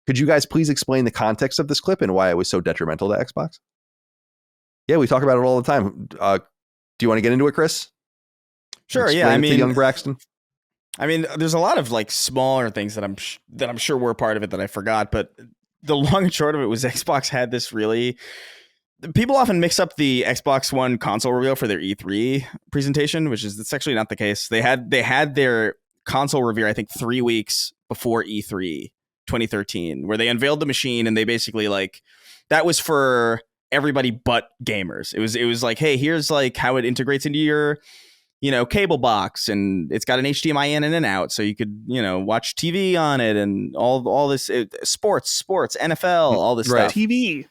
Could you guys please explain the context of this clip and why it was so detrimental to Xbox? Yeah, we talk about it all the time. Do you want to get into it, Chris? Sure. Explain Yeah. I it mean, to young Braxton. I mean, there's a lot of like smaller things that I'm sure were part of it that I forgot, but the long and short of it was Xbox had this really. People often mix up the Xbox One console reveal for their E3 presentation, which is that's actually not the case. They had their console reveal, I think, 3 weeks before E3 2013, where they unveiled the machine, and they basically like that was for everybody but gamers. It was like, hey, here's like how it integrates into your cable box, and it's got an HDMI in and an out, so you could watch TV on it, and all this sports, NFL, all this stuff. TV.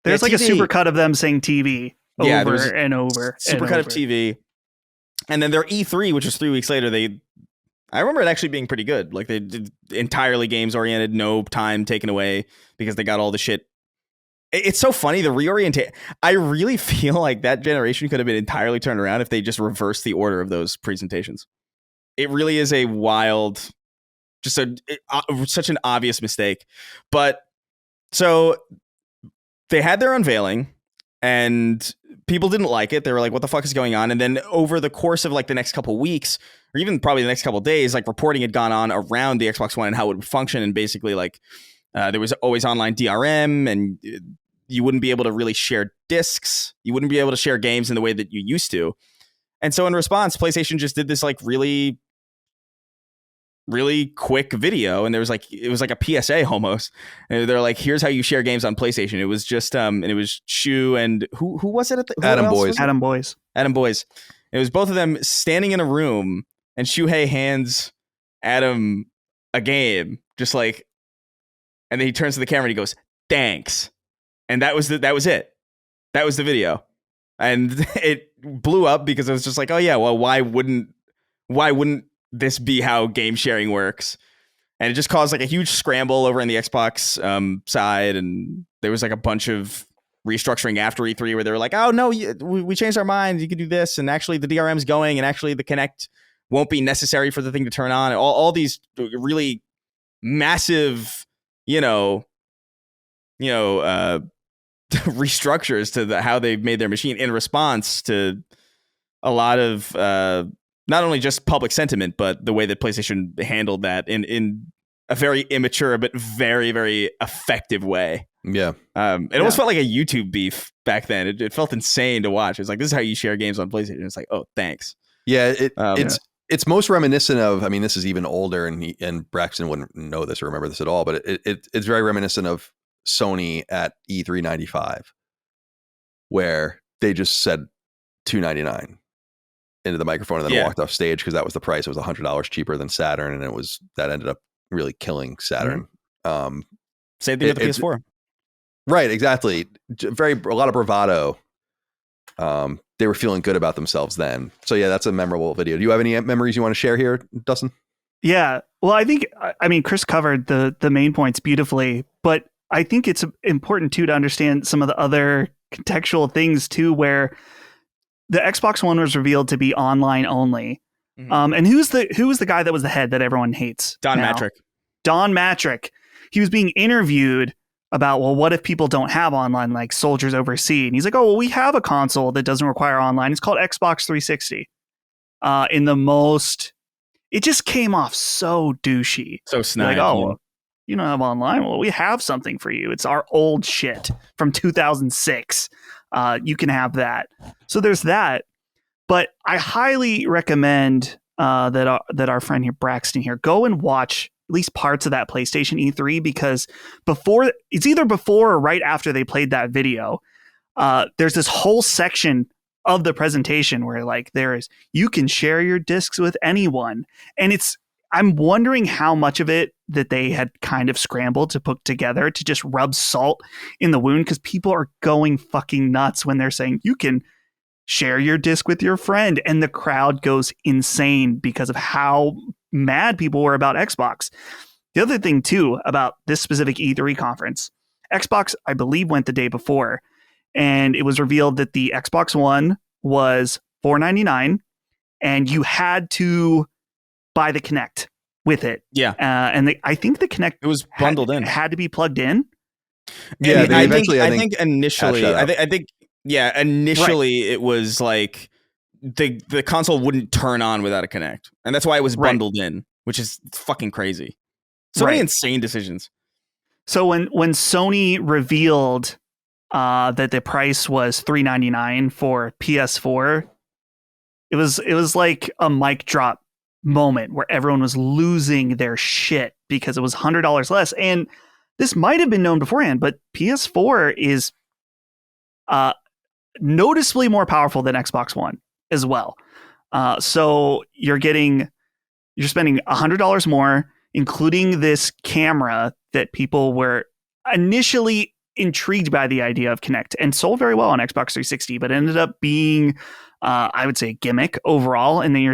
There's like TV. A super cut of them saying TV over and over. Super cut of TV. And then their E3, which was 3 weeks later, I remember it actually being pretty good. Like they did entirely games oriented, no time taken away because they got all the shit. It's so funny. The reorientation. I really feel like that generation could have been entirely turned around if they just reversed the order of those presentations. It really is a wild, just such an obvious mistake. But so they had their unveiling and people didn't like it. They were like, what the fuck is going on? And then over the course of like the next couple of weeks, or even probably the next couple of days, like reporting had gone on around the Xbox One and how it would function. And basically like there was always online DRM, and you wouldn't be able to really share discs. You wouldn't be able to share games in the way that you used to. And so in response, PlayStation just did this like really, really quick video. And it was like a PSA almost. And they're like, here's how you share games on PlayStation. It was just, and it was Shu and who was it? Adam Boys. It was both of them standing in a room, and Shuhei hands Adam a game, just like, and then he turns to the camera and he goes, thanks. And that was it. That was the video. And it blew up because it was just like, oh yeah, well, why wouldn't this be how game sharing works? And it just caused like a huge scramble over on the Xbox side. And there was like a bunch of restructuring after E3 where they were like, oh no, we changed our mind. You could do this. And actually the DRM's going, and actually the Kinect won't be necessary for the thing to turn on. All these really massive, restructures to how they've made their machine in response to a lot of not only just public sentiment, but the way that PlayStation handled that in a very immature but very, very effective way. Yeah. It almost felt like a YouTube beef back then. It felt insane to watch. It's like, this is how you share games on PlayStation. It's like, oh, thanks. Yeah, it's most reminiscent of, I mean, this is even older, and Braxton wouldn't know this or remember this at all, but it's very reminiscent of Sony at E395, where they just said $299 into the microphone and then walked off stage because that was the price. It was $100 cheaper than Saturn, and that ended up really killing Saturn. Mm-hmm. Same thing with the PS4. Right, exactly. A lot of bravado. They were feeling good about themselves then. So yeah, that's a memorable video. Do you have any memories you want to share here, Dustin? Yeah. Well, I mean, Chris covered the main points beautifully, but I think it's important too to understand some of the other contextual things too, where the Xbox One was revealed to be online only. Mm-hmm. And who was the guy that was the head that everyone hates? Don Matrick. Don Matrick. He was being interviewed about, well, what if people don't have online, like soldiers overseas? And he's like, oh, well, we have a console that doesn't require online. It's called Xbox 360. It just came off so douchey. So snide. Like, oh, well, you don't have online? Well, we have something for you. It's our old shit from 2006. You can have that. So there's that. But I highly recommend that our friend here, Braxton here, go and watch at least parts of that PlayStation E3, because it's either before or right after they played that video, there's this whole section of the presentation where like you can share your discs with anyone. And I'm wondering how much of it that they had kind of scrambled to put together to just rub salt in the wound, because people are going fucking nuts when they're saying you can share your disc with your friend, and the crowd goes insane because of how mad people were about Xbox. The other thing too about this specific E3 conference, Xbox, I believe, went the day before, and it was revealed that the Xbox One was $499, and you had to buy the Kinect with it. Yeah, and I think the Kinect it was bundled in, had to be plugged in. Yeah, I think initially, Right. it was like the console wouldn't turn on without a Kinect, and that's why it was bundled in, which is fucking crazy. So many insane decisions. So when Sony revealed that the price was $399 for PS4, it was like a mic drop moment where everyone was losing their shit because it was $100 less. And this might have been known beforehand, but PS4 is noticeably more powerful than Xbox One as well. So you're spending $100 more, including this camera that people were initially intrigued by the idea of Kinect and sold very well on Xbox 360, but ended up being, I would say, a gimmick overall. And then you're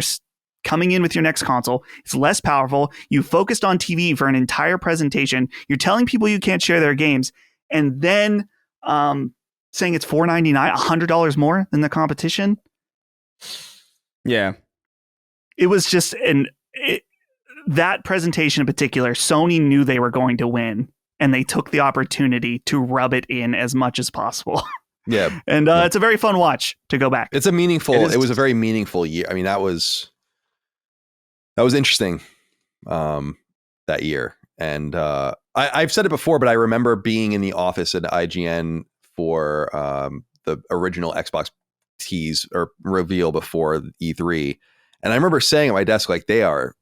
coming in with your next console. It's less powerful. You focused on TV for an entire presentation. You're telling people you can't share their games, and then saying it's $499, $100 more than the competition. Yeah, it was just that presentation in particular, Sony knew they were going to win, and they took the opportunity to rub it in as much as possible. Yeah. And it's a very fun watch to go back. It was a very meaningful year. I mean, that was interesting that year. And I've said it before, but I remember being in the office at IGN for the original Xbox tease or reveal before E3. And I remember saying at my desk, like, they are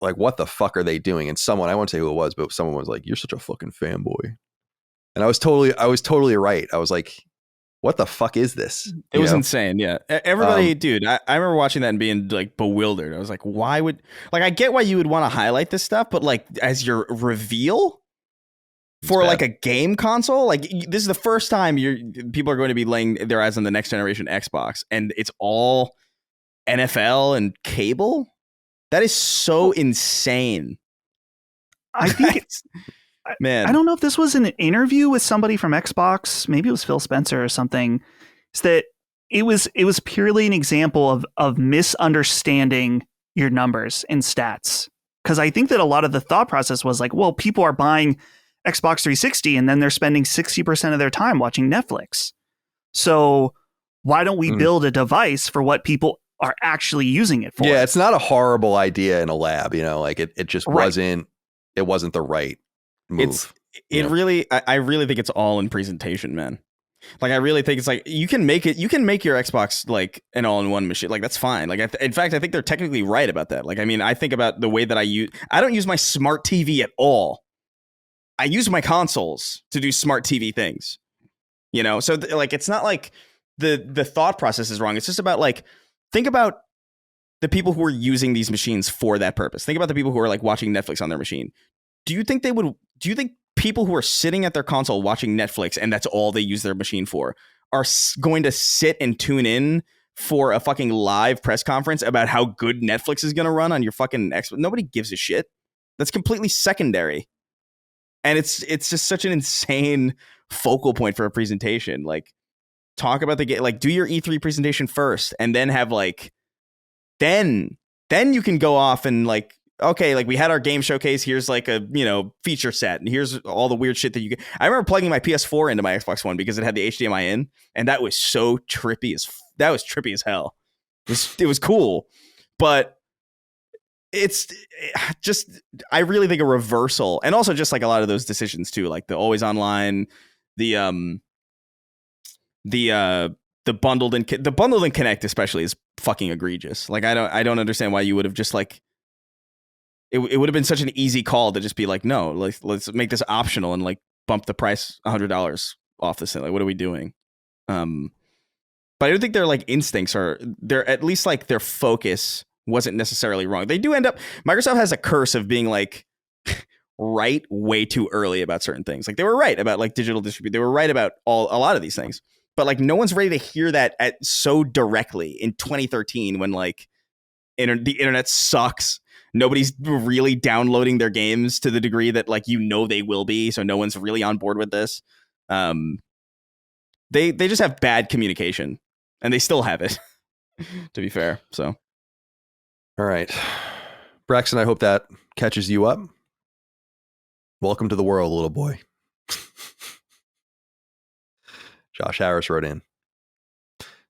like, what the fuck are they doing? And someone, I won't say who it was, but someone was like, you're such a fucking fanboy. And I was totally right. I was like, what the fuck is this? It was insane. Yeah. Everybody, dude, I remember watching that and being like bewildered. I was like, why would, like, I get why you would want to highlight this stuff, but like as your reveal for like a game console, like this is the first time people are going to be laying their eyes on the next generation Xbox, and it's all NFL and cable. That is so insane. I think man, I don't know if this was an interview with somebody from Xbox. Maybe it was Phil Spencer or something. Is that it was purely an example of misunderstanding your numbers and stats. Because I think that a lot of the thought process was like, well, people are buying Xbox 360 and then they're spending 60% of their time watching Netflix. So why don't we build a device for what people are actually using it for? Yeah, it's not a horrible idea in a lab, like it just wasn't the right move. I really think it's all in presentation, man. Like, I really think it's like you can make your Xbox like an all-in-one machine. Like, that's fine. Like, in fact, I think they're technically right about that. Like, I mean, I think about the way that I don't use my smart TV at all. I use my consoles to do smart TV things, so like, it's not like the thought process is wrong. It's just about like, think about the people who are using these machines for that purpose. Think about the people who are like watching Netflix on their machine. Do you think people who are sitting at their console watching Netflix and that's all they use their machine for are going to sit and tune in for a fucking live press conference about how good Netflix is going to run on your fucking Xbox? Nobody gives a shit. That's completely secondary. And it's just such an insane focal point for a presentation. Like, talk about the game, like, do your E3 presentation first, and then have like, then you can go off and like, okay, like, we had our game showcase. Here's like a, feature set, and here's all the weird shit that you can. I remember plugging my PS4 into my Xbox One because it had the HDMI in, and that was so trippy as hell. It was cool, but it's just, I really think a reversal, and also just like a lot of those decisions too, like the always online, the bundled and Kinect especially is fucking egregious. Like I don't understand why you would have just like it would have been such an easy call to just be like, no, let's make this optional and like bump the price $100 off this thing. Like, what are we doing? But I don't think their like instincts are they're at least like their focus wasn't necessarily wrong. They do end up Microsoft has a curse of being like right way too early about certain things. Like they were right about like digital distribution. They were right about a lot of these things. But like no one's ready to hear that so directly in 2013 when like the internet sucks. Nobody's really downloading their games to the degree that like they will be. So no one's really on board with this. They just have bad communication, and they still have it. To be fair, so all right, Braxton. I hope that catches you up. Welcome to the world, little boy. Josh Harris wrote in.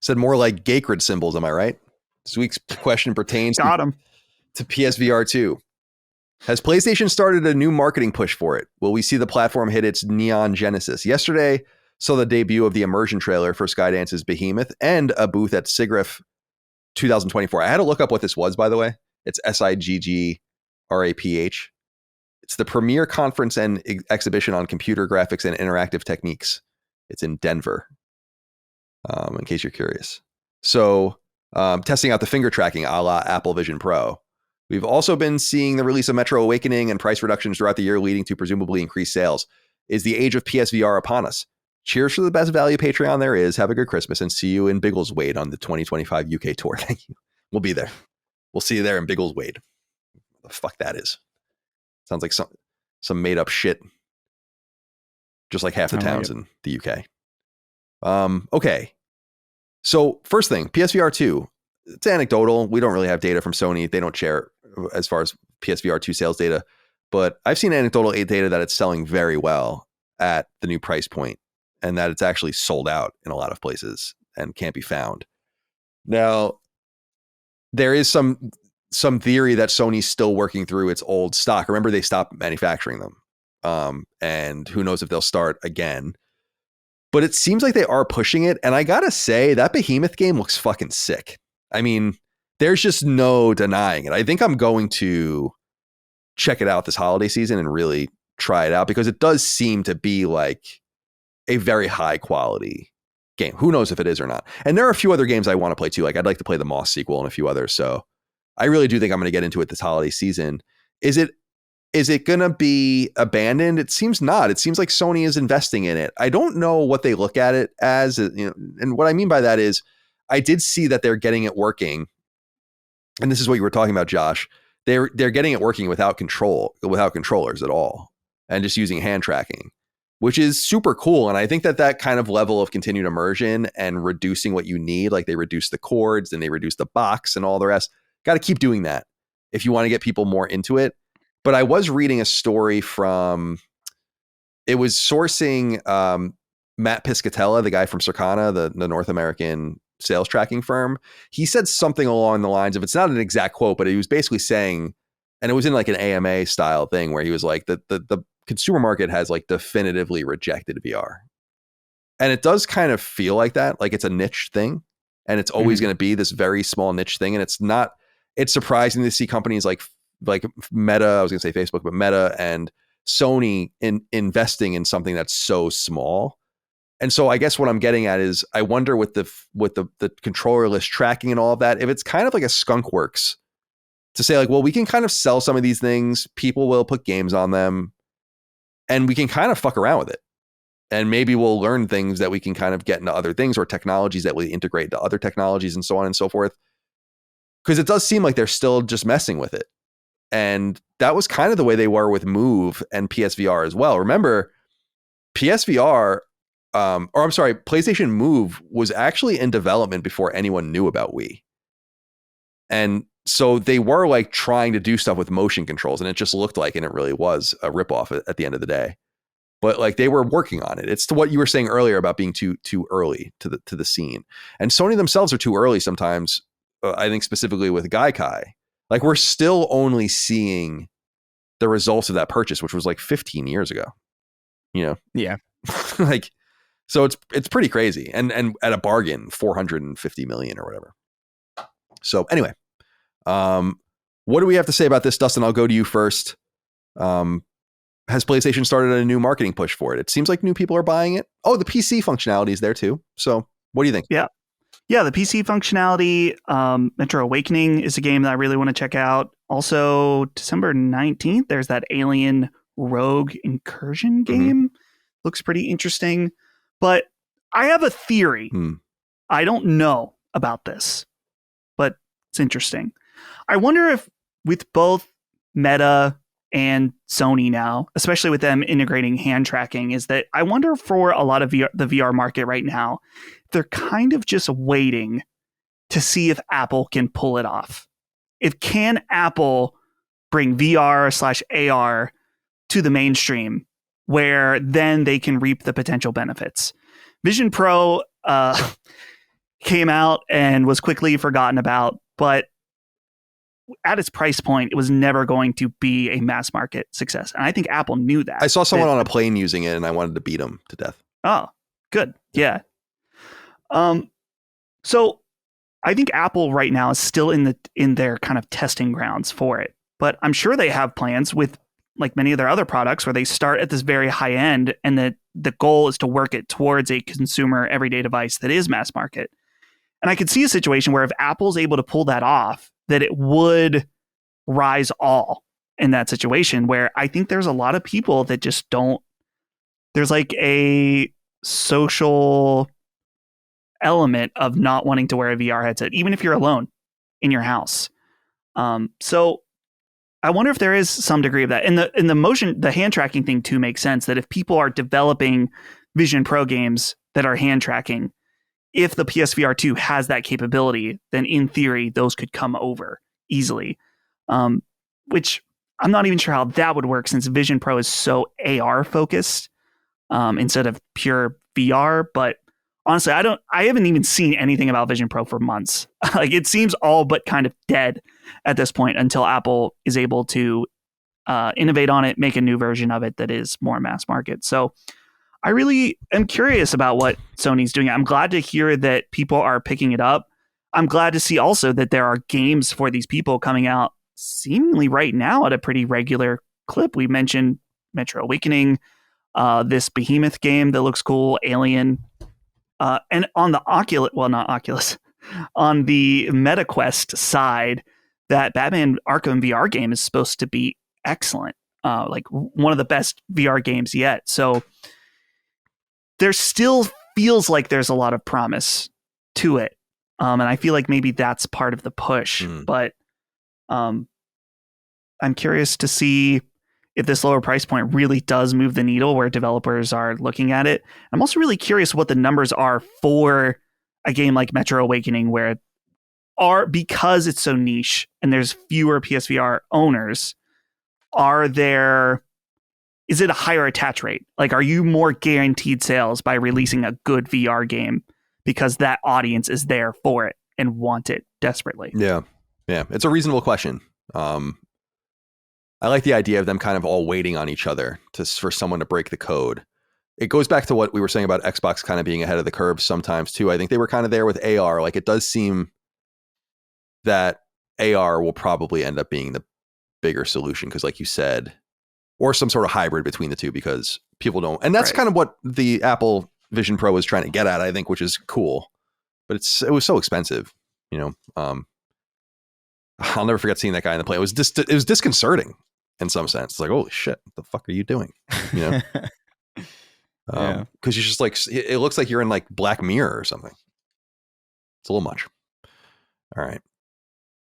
Said more like Gacrid symbols, am I right? This week's question pertains to PSVR 2. Has PlayStation started a new marketing push for it? Will we see the platform hit its neon genesis? Yesterday saw the debut of the immersion trailer for Skydance's Behemoth and a booth at SIGGRAPH 2024. I had to look up what this was, by the way. It's SIGGRAPH. It's the premier conference and exhibition on computer graphics and interactive techniques. It's in Denver, in case you're curious. So testing out the finger tracking a la Apple Vision Pro. We've also been seeing the release of Metro Awakening and price reductions throughout the year, leading to presumably increased sales. Is the age of PSVR upon us? Cheers for the best value Patreon there is. Have a good Christmas and see you in Biggleswade on the 2025 UK tour. Thank you. We'll be there. We'll see you there in Biggleswade. What the fuck that is? Sounds like some made up shit. Just like half the towns in the UK. Okay. So first thing, PSVR 2. It's anecdotal. We don't really have data from Sony. They don't share as far as PSVR 2 sales data. But I've seen anecdotal data that it's selling very well at the new price point and that it's actually sold out in a lot of places and can't be found. Now, there is some theory that Sony's still working through its old stock. Remember, they stopped manufacturing them. And who knows if they'll start again. But it seems like they are pushing it. And I gotta say, that Behemoth game looks fucking sick. I mean, there's just no denying it. I think I'm going to check it out this holiday season and really try it out because it does seem to be like a very high quality game. Who knows if it is or not. And there are a few other games I want to play too. Like I'd like to play the Moss sequel and a few others. So I really do think I'm going to get into it this holiday season. Is it going to be abandoned? It seems not. It seems like Sony is investing in it. I don't know what they look at it as, and what I mean by that is I did see that they're getting it working. And this is what you were talking about, Josh. They're getting it working without controllers at all and just using hand tracking, which is super cool. And I think that kind of level of continued immersion and reducing what you need, like they reduce the cords and they reduce the box and all the rest, got to keep doing that if you want to get people more into it. But I was reading a story it was sourcing Matt Piscatella, the guy from Circana, the North American sales tracking firm. He said something along the lines of, it's not an exact quote, but he was basically saying, and it was in like an AMA style thing where he was like, the consumer market has like definitively rejected VR. And it does kind of feel like that, like it's a niche thing and it's always going to be this very small niche thing. And it's surprising to see companies like Meta, I was going to say Facebook, but Meta and Sony investing in something that's so small. And so I guess what I'm getting at is I wonder with the controllerless tracking and all of that, if it's kind of like a skunk works to say like, well, we can kind of sell some of these things. People will put games on them and we can kind of fuck around with it. And maybe we'll learn things that we can kind of get into other things or technologies that we integrate to other technologies and so on and so forth. Because it does seem like they're still just messing with it. And that was kind of the way they were with Move and PSVR as well. Remember, PlayStation Move was actually in development before anyone knew about Wii. And so they were like trying to do stuff with motion controls and it just looked like, and it really was a ripoff at the end of the day. But like they were working on it. It's to what you were saying earlier about being too early to the scene. And Sony themselves are too early sometimes. I think specifically with Gaikai. Like we're still only seeing the results of that purchase, which was like 15 years ago. Yeah. Like, so it's pretty crazy. And at a bargain, 450 million or whatever. So anyway, what do we have to say about this, Dustin? I'll go to you first. Has PlayStation started a new marketing push for it? It seems like new people are buying it. Oh, the PC functionality is there too. So what do you think? Yeah, the PC functionality. Metro Awakening is a game that I really want to check out. Also, December 19th, there's that Alien Rogue Incursion game. Looks pretty interesting. But I have a theory. I don't know about this, but it's interesting. I wonder if with both Meta and Sony now, especially with them integrating hand tracking, is that I wonder for a lot of the VR market right now, they're kind of just waiting to see if Apple can pull it off. Can Apple bring VR/AR to the mainstream where then they can reap the potential benefits. Vision Pro came out and was quickly forgotten about, but at its price point, it was never going to be a mass market success. And I think Apple knew that. I saw someone on a plane using it and I wanted to beat him to death. Oh, good. Yeah. So I think Apple right now is still in their kind of testing grounds for it, but I'm sure they have plans with like many of their other products where they start at this very high end and the goal is to work it towards a consumer everyday device that is mass market. And I could see a situation where if Apple's able to pull that off, that it would rise all in that situation where I think there's a lot of people that just don't, there's like a social element of not wanting to wear a VR headset, even if you're alone in your house. So I wonder if there is some degree of that. And the hand tracking thing too makes sense that if people are developing Vision Pro games that are hand tracking, if the PSVR 2 has that capability, then in theory, those could come over easily. Which I'm not even sure how that would work since Vision Pro is so AR focused instead of pure VR. But honestly, I haven't even seen anything about Vision Pro for months. Like it seems all but kind of dead at this point until Apple is able to innovate on it, make a new version of it that is more mass market. So I really am curious about what Sony's doing. I'm glad to hear that people are picking it up. I'm glad to see also that there are games for these people coming out seemingly right now at a pretty regular clip. We mentioned Metro Awakening, this Behemoth game that looks cool, Alien, and on the on the MetaQuest side, that Batman Arkham VR game is supposed to be excellent, like one of the best VR games yet. So there still feels like there's a lot of promise to it. And I feel like maybe that's part of the push, but I'm curious to see if this lower price point really does move the needle where developers are looking at it. I'm also really curious what the numbers are for a game like Metro Awakening, where because it's so niche and there's fewer PSVR owners, is it a higher attach rate? Like, are you more guaranteed sales by releasing a good VR game because that audience is there for it and want it desperately? Yeah. It's a reasonable question. I like the idea of them kind of all waiting on each other for someone to break the code. It goes back to what we were saying about Xbox kind of being ahead of the curve sometimes too. I think they were kind of there with AR. Like it does seem that AR will probably end up being the bigger solution because like you said, or some sort of hybrid between the two because people don't. And that's kind of what the Apple Vision Pro was trying to get at, I think, which is cool. But it was so expensive, you know. I'll never forget seeing that guy in the plane. It was disconcerting in some sense. It's like, holy shit, what the fuck are you doing? You know? Because you're just like, it looks like you're in like Black Mirror or something. It's a little much. All right.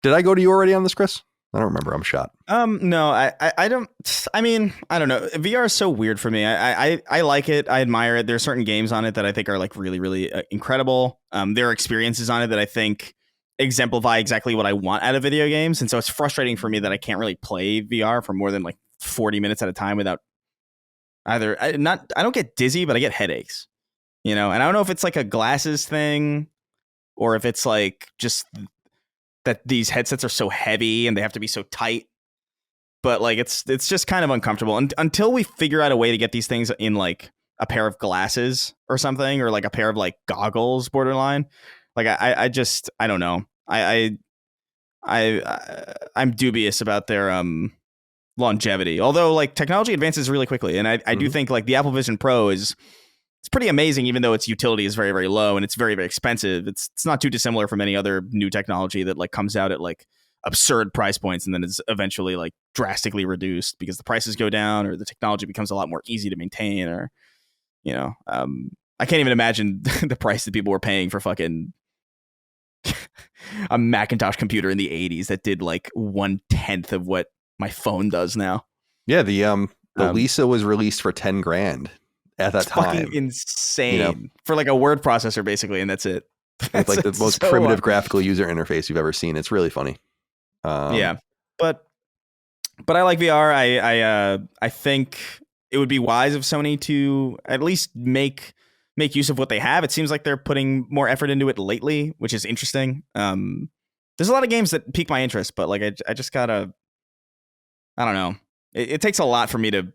Did I go to you already on this, Chris? I don't remember. I'm shot. No, I don't. I mean, I don't know. VR is so weird for me. I like it. I admire it. There are certain games on it that I think are like really, really incredible. There are experiences on it that I think exemplify exactly what I want out of video games. And so it's frustrating for me that I can't really play VR for more than like 40 minutes at a time without I don't get dizzy, but I get headaches, you know, and I don't know if it's like a glasses thing or if it's like just that these headsets are so heavy and they have to be so tight, but like it's just kind of uncomfortable until we figure out a way to get these things in like a pair of glasses or something, or like a pair of like goggles borderline. Like I don't know. I I'm dubious about their longevity. Although like technology advances really quickly, and I do think like the Apple Vision Pro it's pretty amazing, even though its utility is very, very low and it's very, very expensive. It's not too dissimilar from any other new technology that like comes out at like absurd price points and then is eventually like drastically reduced because the prices go down or the technology becomes a lot more easy to maintain, or I can't even imagine the price that people were paying for fucking a Macintosh computer in the 80s that did like 1/10 of what my phone does now. Yeah, the Lisa was released for $10,000 at that time. Fucking insane for like a word processor, basically, and that's it. It's like the most primitive graphical user interface you've ever seen. It's really funny. Yeah, but I like VR. I think it would be wise of Sony to at least make use of what they have. It seems like they're putting more effort into it lately, which is interesting. There's a lot of games that pique my interest, but like I just gotta, I don't know. It takes a lot for me to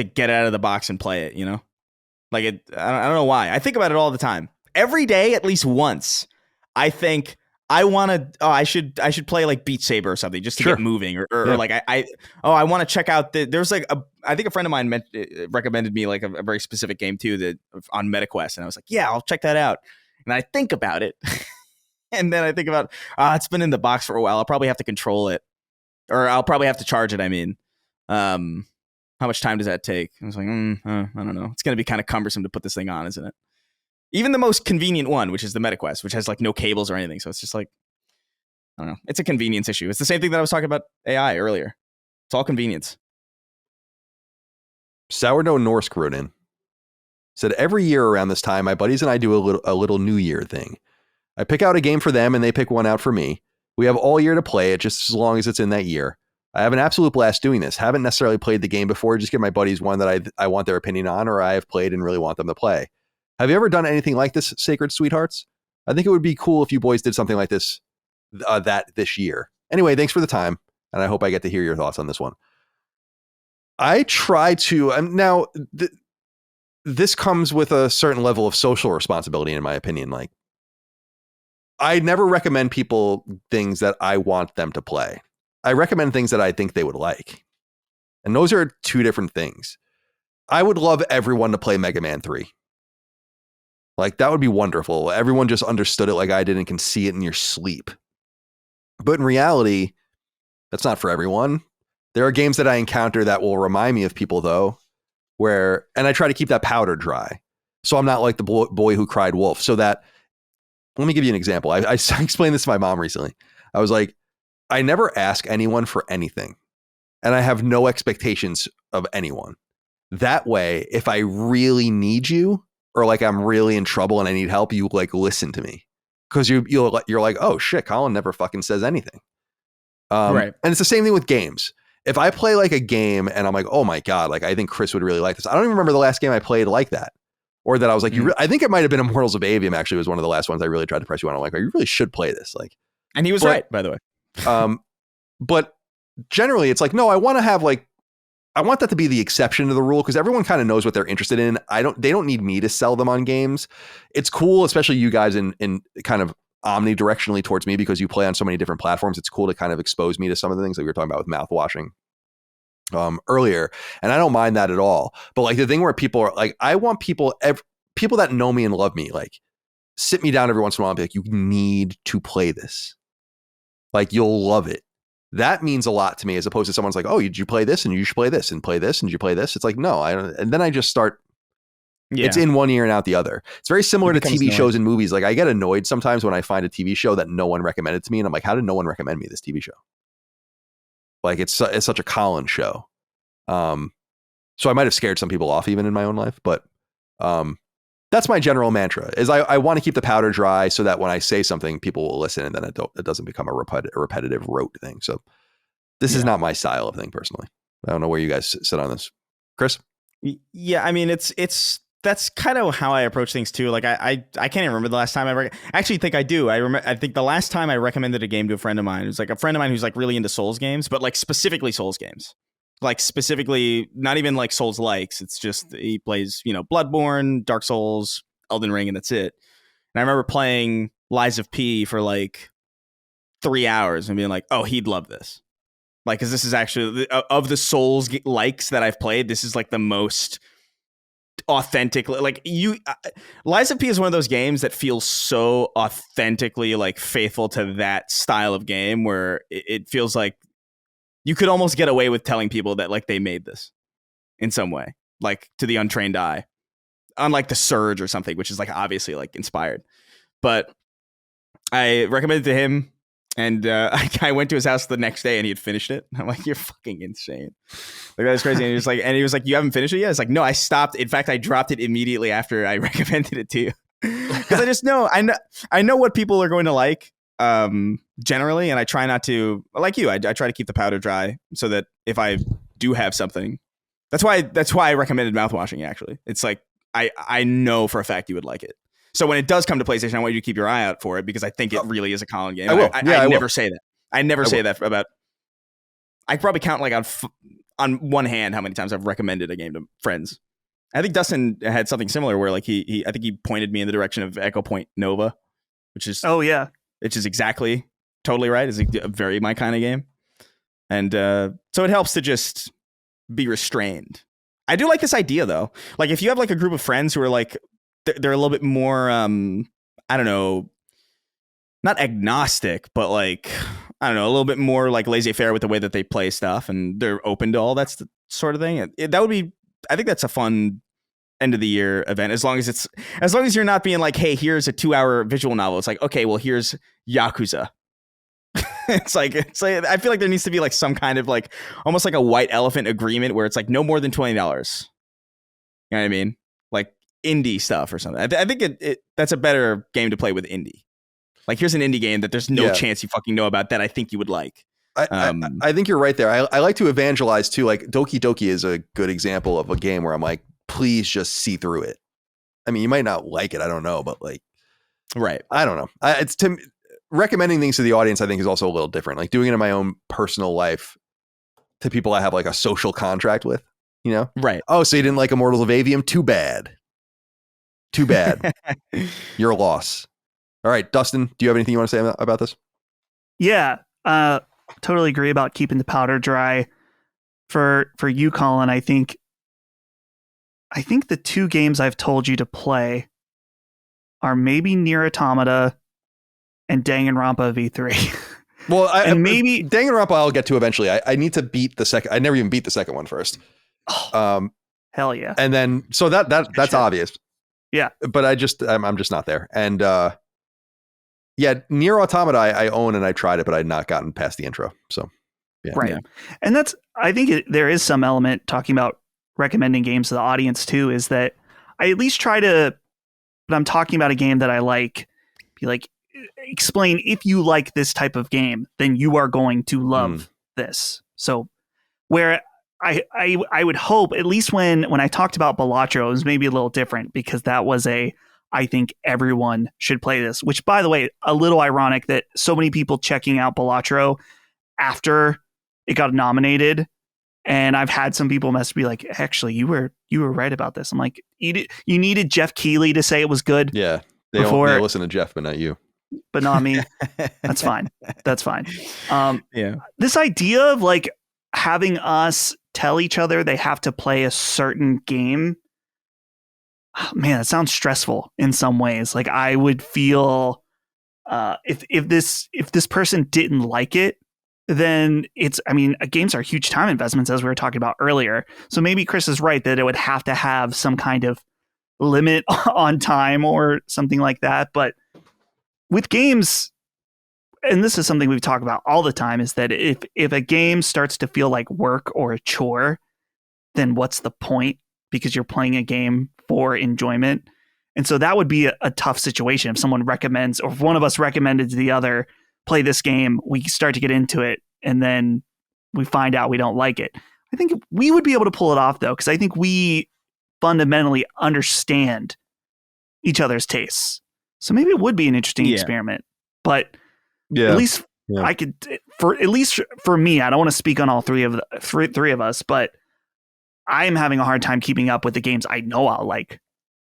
get out of the box and play it, like I don't know why. I think about it all the time. Every day, at least once, I think I want to, I should play like Beat Saber or something just to get moving, or like I want to check out there's like I think a friend of mine recommended me like a very specific game too, that on MetaQuest, and I was like, yeah, I'll check that out. And I think about it, and then I think about, it's been in the box for a while. I'll probably have to control it, or I'll probably have to charge it. I mean, how much time does that take? I was like, I don't know. It's going to be kind of cumbersome to put this thing on, isn't it? Even the most convenient one, which is the MetaQuest, which has like no cables or anything. So it's just like, I don't know. It's a convenience issue. It's the same thing that I was talking about AI earlier. It's all convenience. Sourdough Norse wrote in. Said, every year around this time, my buddies and I do a little New Year thing. I pick out a game for them and they pick one out for me. We have all year to play it, just as long as it's in that year. I have an absolute blast doing this. Haven't necessarily played the game before, just give my buddies one that I want their opinion on, or I have played and really want them to play. Have you ever done anything like this, Sacred Sweethearts? I think it would be cool if you boys did something like this this year. Anyway, thanks for the time, and I hope I get to hear your thoughts on this one. I try to, now, this comes with a certain level of social responsibility, in my opinion. Like, I never recommend people things that I want them to play. I recommend things that I think they would like. And those are two different things. I would love everyone to play Mega Man 3. Like, that would be wonderful. Everyone just understood it like I did and can see it in your sleep. But in reality, that's not for everyone. There are games that I encounter that will remind me of people, though, and I try to keep that powder dry. So I'm not like the boy who cried wolf. So that, let me give you an example. I explained this to my mom recently. I was like, I never ask anyone for anything, and I have no expectations of anyone. That way, if I really need you, or like I'm really in trouble and I need help, you like listen to me, because you're like, oh shit, Colin never fucking says anything. Right. And it's the same thing with games. If I play like a game and I'm like, oh my God, like I think Chris would really like this. I don't even remember the last game I played like that, or that I was like, I think it might have been Immortals of Avium. Actually, was one of the last ones I really tried to press you on. I'm like, oh, you really should play this. Like, and he was right, by the way. But generally it's like, no, I want that to be the exception to the rule, because everyone kind of knows what they're interested in. They don't need me to sell them on games. It's cool, especially you guys in kind of omnidirectionally towards me, because you play on so many different platforms. It's cool to kind of expose me to some of the things that we were talking about with mouthwashing earlier. And I don't mind that at all. But like the thing where people are like, I want people that know me and love me, like sit me down every once in a while and be like, you need to play this. Like, you'll love it. That means a lot to me, as opposed to someone's like, oh, did you play this? And you should play this and play this. And did you play this? It's like, no, I don't. And then I just start. Yeah. It's in one ear and out the other. It's very similar to TV shows and movies. Like, I get annoyed sometimes when I find a TV show that no one recommended to me. And I'm like, how did no one recommend me this TV show? Like, it's such a Colin show. So I might have scared some people off even in my own life. But that's my general mantra, is I want to keep the powder dry so that when I say something, people will listen, and then it doesn't become a repetitive rote thing. So this is not my style of thing personally. I don't know where you guys sit on this. Chris? Yeah, I mean, that's kind of how I approach things too. Like I can't even remember the last time I actually think I do. I think the last time I recommended a game to a friend of mine, it was like a friend of mine who's like really into Souls games, but like specifically Souls games. Like specifically, not even like Souls likes. It's just he plays, Bloodborne, Dark Souls, Elden Ring, and that's it. And I remember playing Lies of P for like 3 hours and being like, oh, he'd love this. Like, because this is actually, of the Souls likes that I've played, this is like the most authentic. Like, Lies of P is one of those games that feels so authentically like faithful to that style of game where it feels like you could almost get away with telling people that like they made this in some way, like to the untrained eye, unlike The Surge or something, which is like obviously like inspired. But I recommended it to him, and I went to his house the next day and he had finished it. I'm like, you're fucking insane. Like, that's crazy. And he was like, you haven't finished it yet? It's like, no, I stopped. In fact, I dropped it immediately after I recommended it to you. Because I just know, I know what people are going to like generally. And I try not to, like you, I try to keep the powder dry so that if I do have something, that's why I recommended mouthwashing, actually. It's like, I know for a fact you would like it. So when it does come to PlayStation, I want you to keep your eye out for it because I think it really is a Colin game. I will. I never say that. I never say that about. I probably count like on one hand how many times I've recommended a game to friends. I think Dustin had something similar where like I think he pointed me in the direction of Echo Point Nova, which is which is exactly totally right. It's a very my kind of game, and so it helps to just be restrained. I do like this idea though. Like if you have like a group of friends who are like. They're a little bit more, I don't know, not agnostic, but like, I don't know, a little bit more like laissez-faire with the way that they play stuff, and they're open to all that sort of thing. That would be, I think that's a fun end of the year event, as long as you're not being like, hey, here's a 2-hour visual novel. It's like, okay, well, here's Yakuza. It's like I feel like there needs to be like some kind of like almost like a white elephant agreement where it's like no more than $20. You know what I mean? Like indie stuff or something. I think that's a better game to play with indie. Like here's an indie game that there's no chance you fucking know about that I think you would like. I think you're right there. I like to evangelize too. Like Doki Doki is a good example of a game where I'm like, please just see through it. I mean, you might not like it. I don't know, but like, right. I don't know. It's recommending things to the audience. I think is also a little different. Like doing it in my own personal life to people I have like a social contract with, you know? Right. Oh, so you didn't like Immortals of Avium? Too bad. Too bad. You're a loss. All right, Dustin, do you have anything you want to say about this? Yeah, totally agree about keeping the powder dry. For you, Colin, I think the two games I've told you to play are maybe Nier Automata and Danganronpa V3. Well, maybe Danganronpa I'll get to eventually. I need to beat the second. I never even beat the second one first. Hell yeah! And then so that's obvious. Yeah, but I'm just not there. And Nier Automata I own and I tried it, but I had not gotten past the intro. So yeah, right. Yeah. And that's I think there is some element talking about recommending games to the audience too. Is that I at least try to, when I'm talking about a game that I like, be like, explain if you like this type of game, then you are going to love this. So where I would hope, at least when I talked about Balatro, it was maybe a little different because that was I think everyone should play this, which by the way, a little ironic that so many people checking out Balatro after it got nominated. And I've had some people mess me like, actually, you were right about this. I'm like, you needed Jeff Keighley to say it was good. Yeah. They listen to Jeff, but not you. But not me. That's fine. That's fine. Yeah. This idea of like having us tell each other they have to play a certain game, man, it sounds stressful in some ways. Like I would feel if this person didn't like it, then games are huge time investments, as we were talking about earlier. So maybe Chris is right that it would have to have some kind of limit on time or something like that. But with games, and this is something we've talked about all the time, is that if a game starts to feel like work or a chore, then what's the point? Because you're playing a game for enjoyment. And so that would be a tough situation if someone recommends, or if one of us recommended to the other, play this game, we start to get into it, and then we find out we don't like it. I think we would be able to pull it off, though, because I think we fundamentally understand each other's tastes. So maybe it would be an interesting experiment. But at least I could, at least for me, I don't want to speak on all three of us, but I am having a hard time keeping up with the games I know I'll like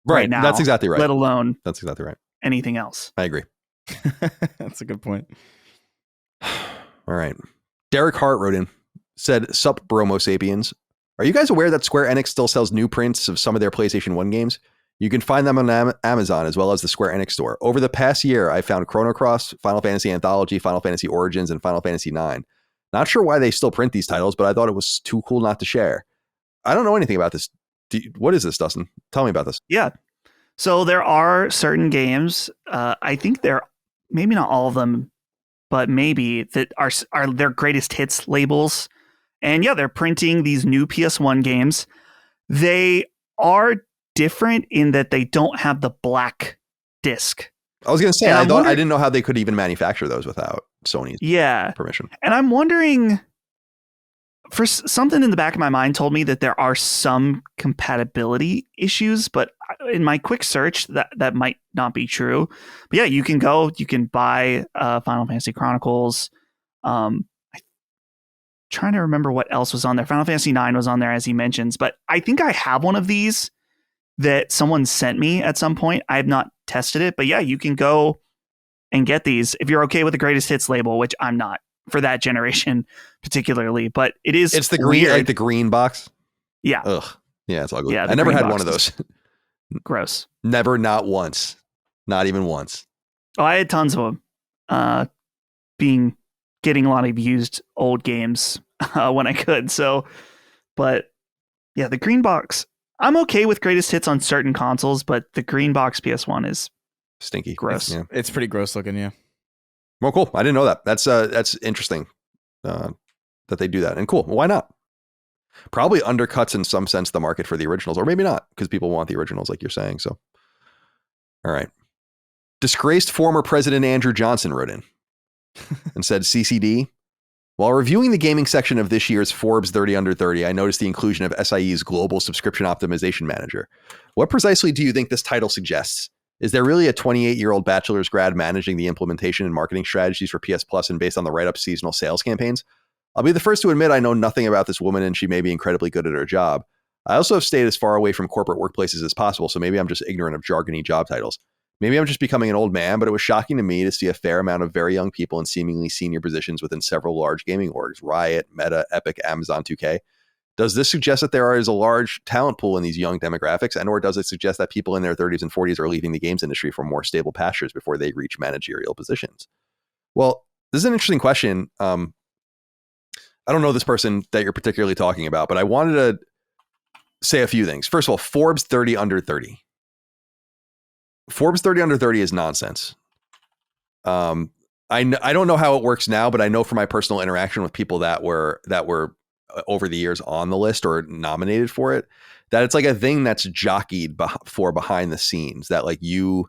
right now. That's exactly right. Let alone that's exactly right. Anything else. I agree. That's a good point. All right. Derek Hart wrote in, said, "Sup, Bromo Sapiens. Are you guys aware that Square Enix still sells new prints of some of their PlayStation 1 games? You can find them on Amazon as well as the Square Enix store. Over the past year, I found Chrono Cross, Final Fantasy Anthology, Final Fantasy Origins, and Final Fantasy IX. Not sure why they still print these titles, but I thought it was too cool not to share." I don't know anything about this. What is this, Dustin? Tell me about this. Yeah. So there are certain games, I think they're maybe not all of them, but maybe that are their greatest hits labels. And yeah, they're printing these new PS1 games. They are different in that they don't have the black disc. I was going to say, I didn't know how they could even manufacture those without Sony's permission. And I'm wondering, for something in the back of my mind told me that there are some compatibility issues, but in my quick search, that might not be true. But yeah, you can buy Final Fantasy Chronicles. I'm trying to remember what else was on there. Final Fantasy IX was on there, as he mentions, but I think I have one of these that someone sent me at some point. I have not tested it, but yeah, you can go and get these if you're okay with the greatest hits label, which I'm not for that generation particularly, but it's the green, like the green box. Yeah. Ugh. Yeah, it's ugly. Yeah, I never had one of those. Gross. Never, not once. Not even once. Oh, I had tons of them. Getting a lot of used old games when I could. So, but yeah, the green box. I'm okay with greatest hits on certain consoles, but the green box PS1 is stinky. Gross. It's pretty gross looking. Yeah. Well, cool. I didn't know that. That's interesting that they do that. And cool. Well, why not? Probably undercuts in some sense the market for the originals, or maybe not, because people want the originals, like you're saying. So, all right. Disgraced former President Andrew Johnson wrote in and said, "CCD, while reviewing the gaming section of this year's Forbes 30 Under 30, I noticed the inclusion of SIE's Global Subscription Optimization Manager. What precisely do you think this title suggests? Is there really a 28-year-old bachelor's grad managing the implementation and marketing strategies for PS Plus and based on the write-up seasonal sales campaigns? I'll be the first to admit I know nothing about this woman and she may be incredibly good at her job. I also have stayed as far away from corporate workplaces as possible, so maybe I'm just ignorant of jargony job titles. Maybe I'm just becoming an old man, but it was shocking to me to see a fair amount of very young people in seemingly senior positions within several large gaming orgs, Riot, Meta, Epic, Amazon, 2K. Does this suggest that there is a large talent pool in these young demographics, and or does it suggest that people in their 30s and 40s are leaving the games industry for more stable pastures before they reach managerial positions?" Well, this is an interesting question. I don't know this person that you're particularly talking about, but I wanted to say a few things. First of all, Forbes 30 Under 30. Forbes 30 Under 30 is nonsense. I don't know how it works now, but I know from my personal interaction with people that were over the years on the list or nominated for it, that it's like a thing that's jockeyed for behind the scenes, that like you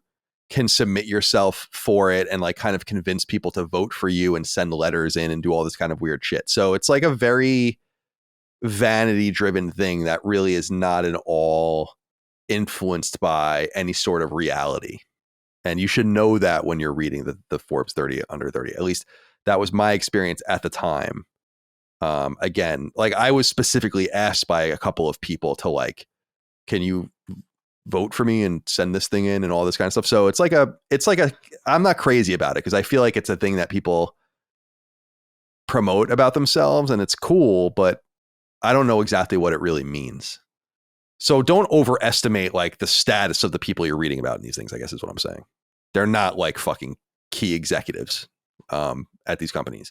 can submit yourself for it and like kind of convince people to vote for you and send letters in and do all this kind of weird shit. So it's like a very vanity driven thing that really is not at all influenced by any sort of reality. And you should know that when you're reading the Forbes 30 Under 30. At least that was my experience at the time. Again, like I was specifically asked by a couple of people to like, can you vote for me and send this thing in and all this kind of stuff. So it's like a, I'm not crazy about it because I feel like it's a thing that people promote about themselves and it's cool, but I don't know exactly what it really means. So don't overestimate like the status of the people you're reading about in these things, I guess is what I'm saying. They're not like fucking key executives at these companies.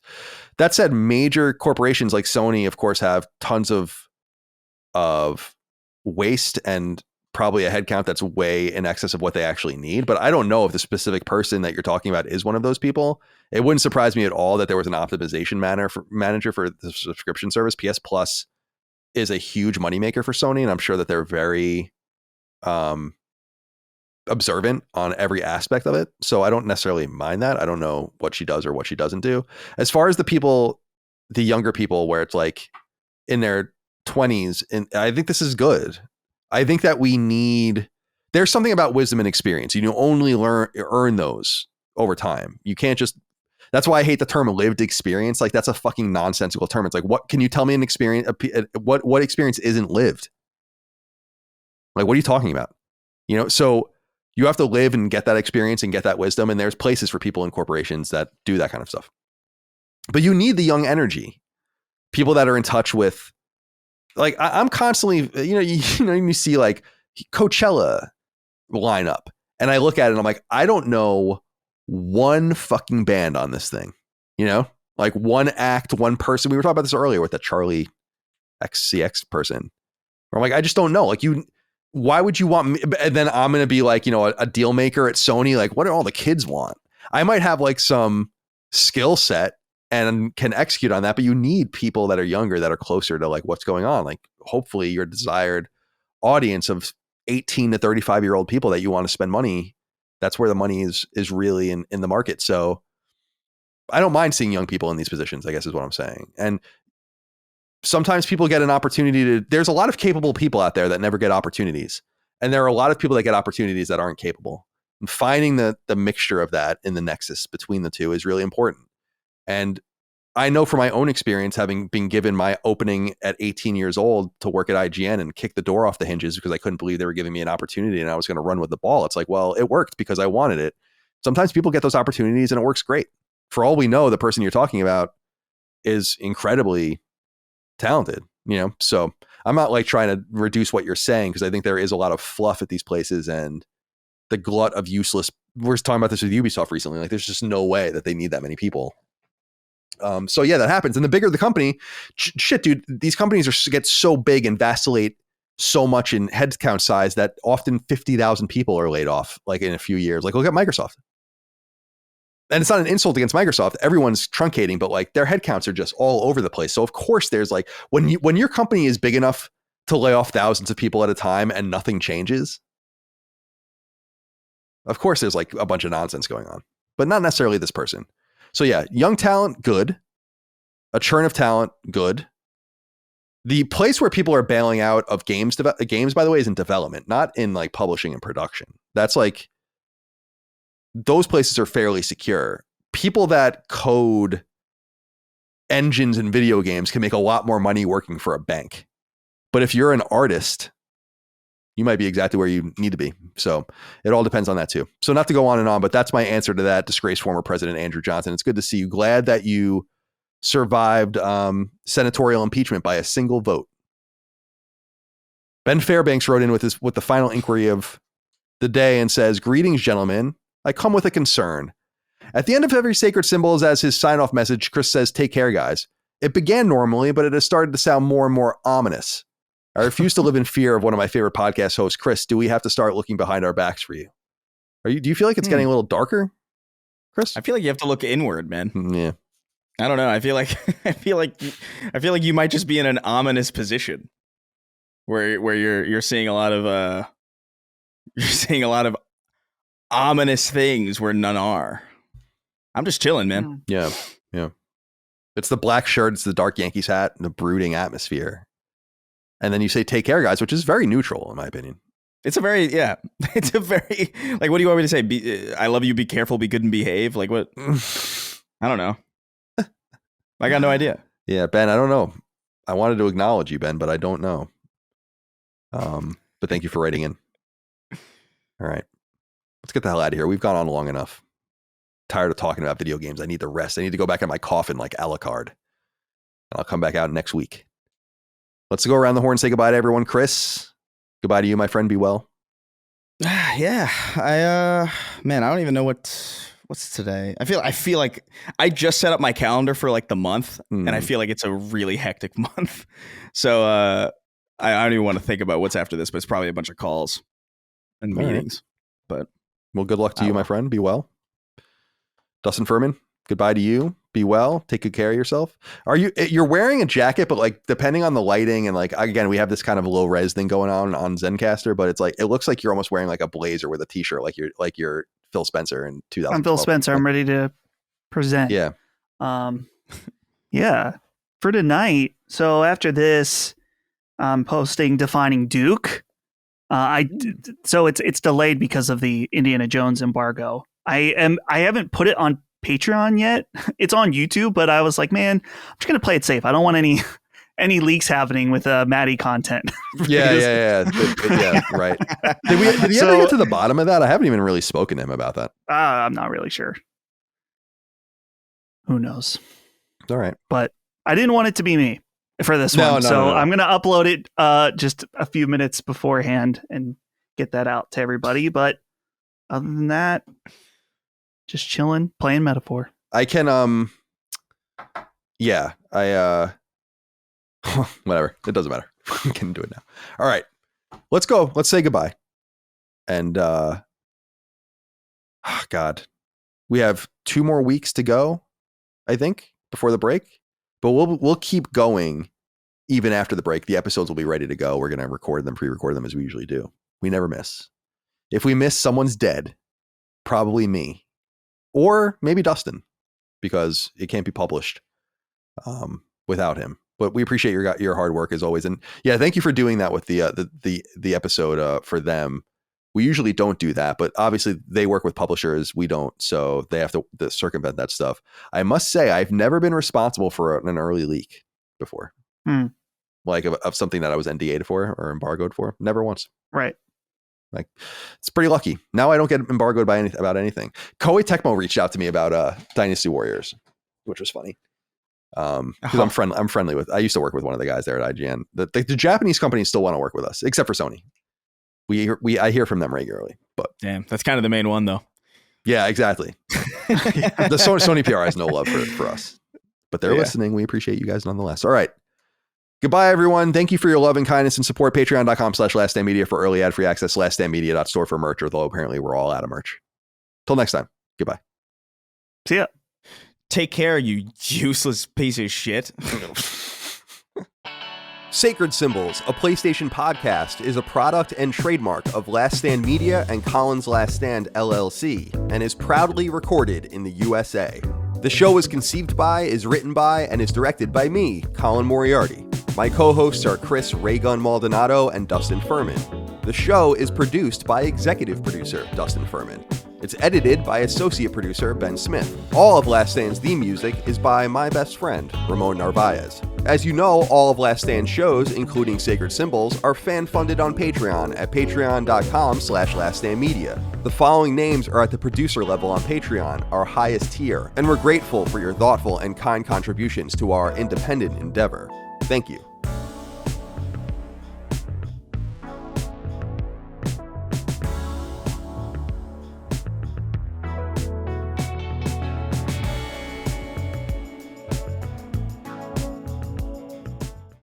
That said, major corporations like Sony, of course, have tons of waste and probably a headcount that's way in excess of what they actually need. But I don't know if the specific person that you're talking about is one of those people. It wouldn't surprise me at all that there was an optimization manager for the subscription service. PS Plus is a huge moneymaker for Sony, and I'm sure that they're very observant on every aspect of it. So I don't necessarily mind that. I don't know what she does or what she doesn't do. As far as the younger people where it's like in their 20s, and I think this is good. I think that there's something about wisdom and experience. You only earn those over time. You can't just, that's why I hate the term lived experience. Like that's a fucking nonsensical term. It's like, what can you tell me an experience? What experience isn't lived? Like, what are you talking about? So you have to live and get that experience and get that wisdom. And there's places for people in corporations that do that kind of stuff. But you need the young energy, people that are in touch with, like I'm constantly, you see like Coachella lineup, and I look at it and I'm like, I don't know one fucking band on this thing, like one act, one person. We were talking about this earlier with the Charlie XCX person. Where I'm like, I just don't know. Like why would you want me? And then I'm going to be like, a deal maker at Sony. Like, what do all the kids want? I might have like some skill set and can execute on that, but you need people that are younger, that are closer to like what's going on. Like, hopefully your desired audience of 18 to 35-year-old people that you want to spend money. That's where the money is really in the market. So I don't mind seeing young people in these positions, I guess is what I'm saying. And sometimes people get an opportunity there's a lot of capable people out there that never get opportunities. And there are a lot of people that get opportunities that aren't capable. And finding the mixture of that in the nexus between the two is really important. And I know from my own experience, having been given my opening at 18 years old to work at IGN and kick the door off the hinges because I couldn't believe they were giving me an opportunity and I was going to run with the ball. It's like, well, it worked because I wanted it. Sometimes people get those opportunities and it works great. For all we know, the person you're talking about is incredibly talented, So I'm not like trying to reduce what you're saying, because I think there is a lot of fluff at these places and the glut of useless. We were talking about this with Ubisoft recently. Like, there's just no way that they need that many people. So yeah, that happens. And the bigger the company, shit, dude, these companies get so big and vacillate so much in headcount size that often 50,000 people are laid off, like in a few years. Like, look at Microsoft. And it's not an insult against Microsoft. Everyone's truncating, but like their headcounts are just all over the place. So of course there's like, when your company is big enough to lay off thousands of people at a time and nothing changes, of course there's like a bunch of nonsense going on, but not necessarily this person. So yeah, young talent, good. A churn of talent, good. The place where people are bailing out of games, by the way, is in development, not in like publishing and production. That's like, those places are fairly secure. People that code engines in video games can make a lot more money working for a bank. But if you're an artist, you might be exactly where you need to be. So it all depends on that too. So not to go on and on, but that's my answer to that disgraced former president, Andrew Johnson. It's good to see you. Glad that you survived senatorial impeachment by a single vote. Ben Fairbanks wrote in with the final inquiry of the day and says, "Greetings, gentlemen. I come with a concern. At the end of every sacred symbols as his sign-off message, Chris says, 'Take care, guys.' It began normally, but it has started to sound more and more ominous. I refuse to live in fear of one of my favorite podcast hosts. Chris, do we have to start looking behind our backs for you? Do you feel like it's getting a little darker, Chris?" I feel like you have to look inward, man. Yeah. I don't know. I feel like you might just be in an ominous position where you're seeing a lot of ominous things where none are. I'm just chilling, man. Yeah. It's the black shirt, it's the dark Yankees hat, and the brooding atmosphere. And then you say, "Take care, guys," which is very neutral, in my opinion. It's a very, like, what do you want me to say? I love you, be careful, be good, and behave. Like, what? I don't know. I got no idea. Yeah, Ben, I don't know. I wanted to acknowledge you, Ben, but I don't know. But thank you for writing in. All right. Let's get the hell out of here. We've gone on long enough. Tired of talking about video games. I need to rest. I need to go back in my coffin like Alucard. And I'll come back out next week. Let's go around the horn and say goodbye to everyone. Chris, goodbye to you, my friend. Be well. Yeah. I don't even know what's today. I feel like I just set up my calendar for like the month, and I feel like it's a really hectic month. So I don't even want to think about what's after this, but it's probably a bunch of calls and meetings. But well, good luck to you, my friend. Be well. Dustin Furman, goodbye to you. Be well. Take good care of yourself. You're wearing a jacket, but like depending on the lighting and like, again, we have this kind of low res thing going on Zencaster, but it's like, it looks like you're almost wearing like a blazer with a t-shirt, like you're Phil Spencer in 2000. I'm Phil Spencer. I'm ready to present. Yeah. Yeah. For tonight. So after this, I'm posting Defining Duke. So it's delayed because of the Indiana Jones embargo. I haven't put it on Patreon yet. It's on YouTube, but I was like, man, I'm just gonna play it safe. I don't want any leaks happening with Maddie content. Yeah, right. Did he ever get to the bottom of that? I haven't even really spoken to him about that. I'm not really sure. Who knows? All right. But I didn't want it to be me for this one. So I'm going to upload it just a few minutes beforehand and get that out to everybody. But other than that, just chilling, playing Metaphor. I can, yeah, whatever. It doesn't matter. We can do it now. All right. Let's go. Let's say goodbye. And, God, we have 2 more weeks to go, I think, before the break. But we'll keep going even after the break. The episodes will be ready to go. We're going to record them, pre-record them as we usually do. We never miss. If we miss, someone's dead. Probably me. Or maybe Dustin, because it can't be published without him. But we appreciate your hard work as always. And yeah, thank you for doing that with the episode for them. We usually don't do that, but obviously they work with publishers. We don't, so they have to circumvent that stuff. I must say, I've never been responsible for an early leak before, like of something that I was NDA'd for or embargoed for. Never once. Right. Like, it's pretty lucky. Now I don't get embargoed about anything. Koei Tecmo reached out to me about Dynasty Warriors, which was funny. Because I'm friendly with. I used to work with one of the guys there at IGN. The Japanese companies still want to work with us, except for Sony. I hear from them regularly, but damn, that's kind of the main one though. Yeah, exactly. The Sony PR has no love for us, but they're listening. We appreciate you guys nonetheless. All right. Goodbye, everyone. Thank you for your love and kindness and support. Patreon.com/LastStandMedia for early ad-free access. LastStandMedia.store for merch, although apparently we're all out of merch. Till next time. Goodbye. See ya. Take care, you useless piece of shit. Sacred Symbols, a PlayStation podcast, is a product and trademark of Last Stand Media and Collins Last Stand LLC, and is proudly recorded in the USA. The show is conceived by, is written by, and is directed by me, Colin Moriarty. My co-hosts are Chris Raygun Maldonado and Dustin Furman. The show is produced by executive producer Dustin Furman. It's edited by associate producer Ben Smith. All of Last Stand's theme music is by my best friend, Ramon Narvaez. As you know, all of Last Stand's shows, including Sacred Symbols, are fan-funded on Patreon at patreon.com/laststandmedia. The following names are at the producer level on Patreon, our highest tier, and we're grateful for your thoughtful and kind contributions to our independent endeavor. Thank you.